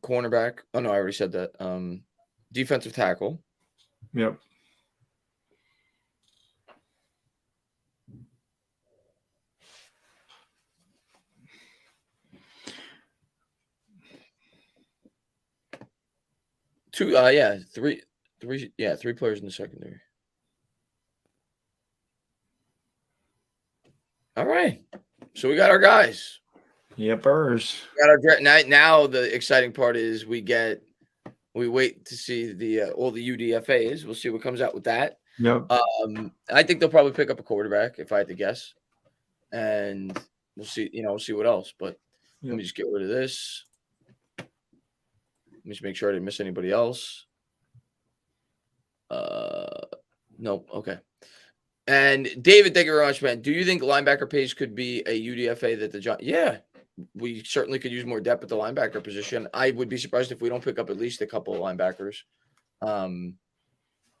cornerback. Oh no, I already said that. Defensive tackle. Yep. Three players in the secondary. All right. So we got our guys. Yepers. Got our draft. Now the exciting part is we wait to see the all the UDFAs. We'll see what comes out with that. Yep. I think they'll probably pick up a quarterback if I had to guess, and we'll see. See what else. But let me just get rid of this. Let me just make sure I didn't miss anybody else. Nope. Okay. And David, thank you very much, man. Do you think linebacker page could be a UDFA that the Giants? Yeah, we certainly could use more depth at the linebacker position. I would be surprised if we don't pick up at least a couple of linebackers.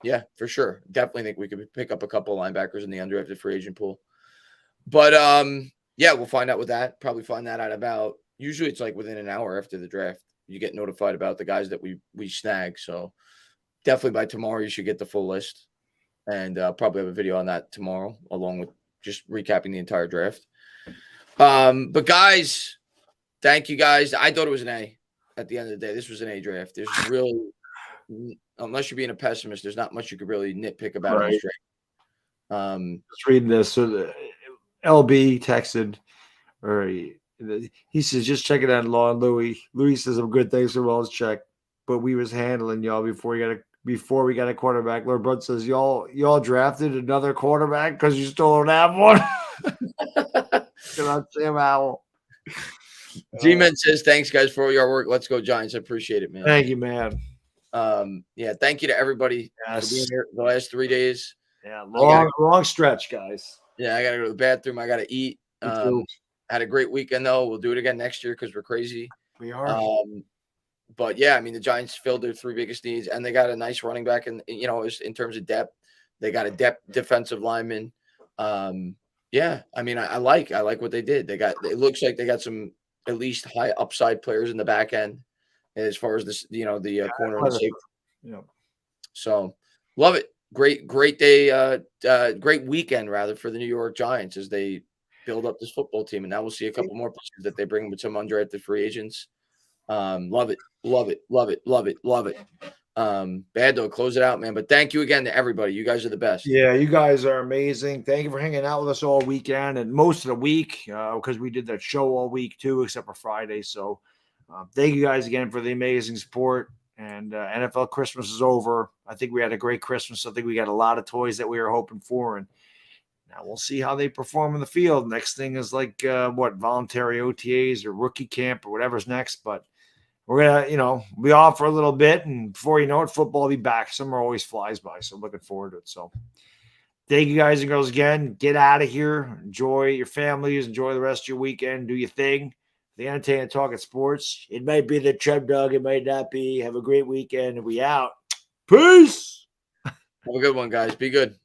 Yeah, for sure. Definitely think we could pick up a couple of linebackers in the undrafted free agent pool. But yeah, we'll find out with that. Probably find that out about. Usually, it's like within an hour after the draft. You get notified about the guys that we snag. So definitely by tomorrow, you should get the full list. And probably have a video on that tomorrow, along with just recapping the entire draft. But guys, thank you guys. I thought it was an A at the end of the day. This was an A draft. There's really, unless you're being a pessimist, there's not much you could really nitpick about this draft. Just reading this. So the LB texted, or he says, just checking out Law and Louis. Louis says some good things for Wells check, but we was handling y'all before we got a quarterback. Lord Brun says, y'all drafted another quarterback because you still don't have one. Good on Sam Howell. G-Man says, thanks, guys, for all your work. Let's go, Giants. I appreciate it, man. Thank you, man. Yeah, thank you to everybody for being here the last 3 days. Yeah, long stretch, guys. Yeah, I got to go to the bathroom. I got to eat. Had a great weekend, though. We'll do it again next year because we're crazy. We are. But yeah, I mean, the Giants filled their 3 biggest needs, and they got a nice running back. And in terms of depth, they got a depth defensive lineman. Yeah, I mean, I like what they did. It looks like they got some at least high upside players in the back end as far as this, the corner and safety. Yeah. So love it. Great day. Great weekend rather for the New York Giants as they build up this football team, and now we'll see a couple more pieces that they bring with some undrafted free agents. Love it. Bando, close it out, man. But thank you again to everybody. You guys are the best. Yeah, you guys are amazing. Thank you for hanging out with us all weekend and most of the week because we did that show all week too, except for Friday. So thank you guys again for the amazing support. And NFL Christmas is over. I think we had a great Christmas. I think we got a lot of toys that we were hoping for. And now we'll see how they perform in the field. Next thing is like voluntary OTAs or rookie camp or whatever's next. But we're going to, be off for a little bit. And before you know it, football will be back. Summer always flies by. So looking forward to it. So thank you guys and girls again. Get out of here. Enjoy your families. Enjoy the rest of your weekend. Do your thing. The Entertainment Talking Sports. It might be the Chub Dog. It might not be. Have a great weekend. And we out. Peace. Have a good one, guys. Be good.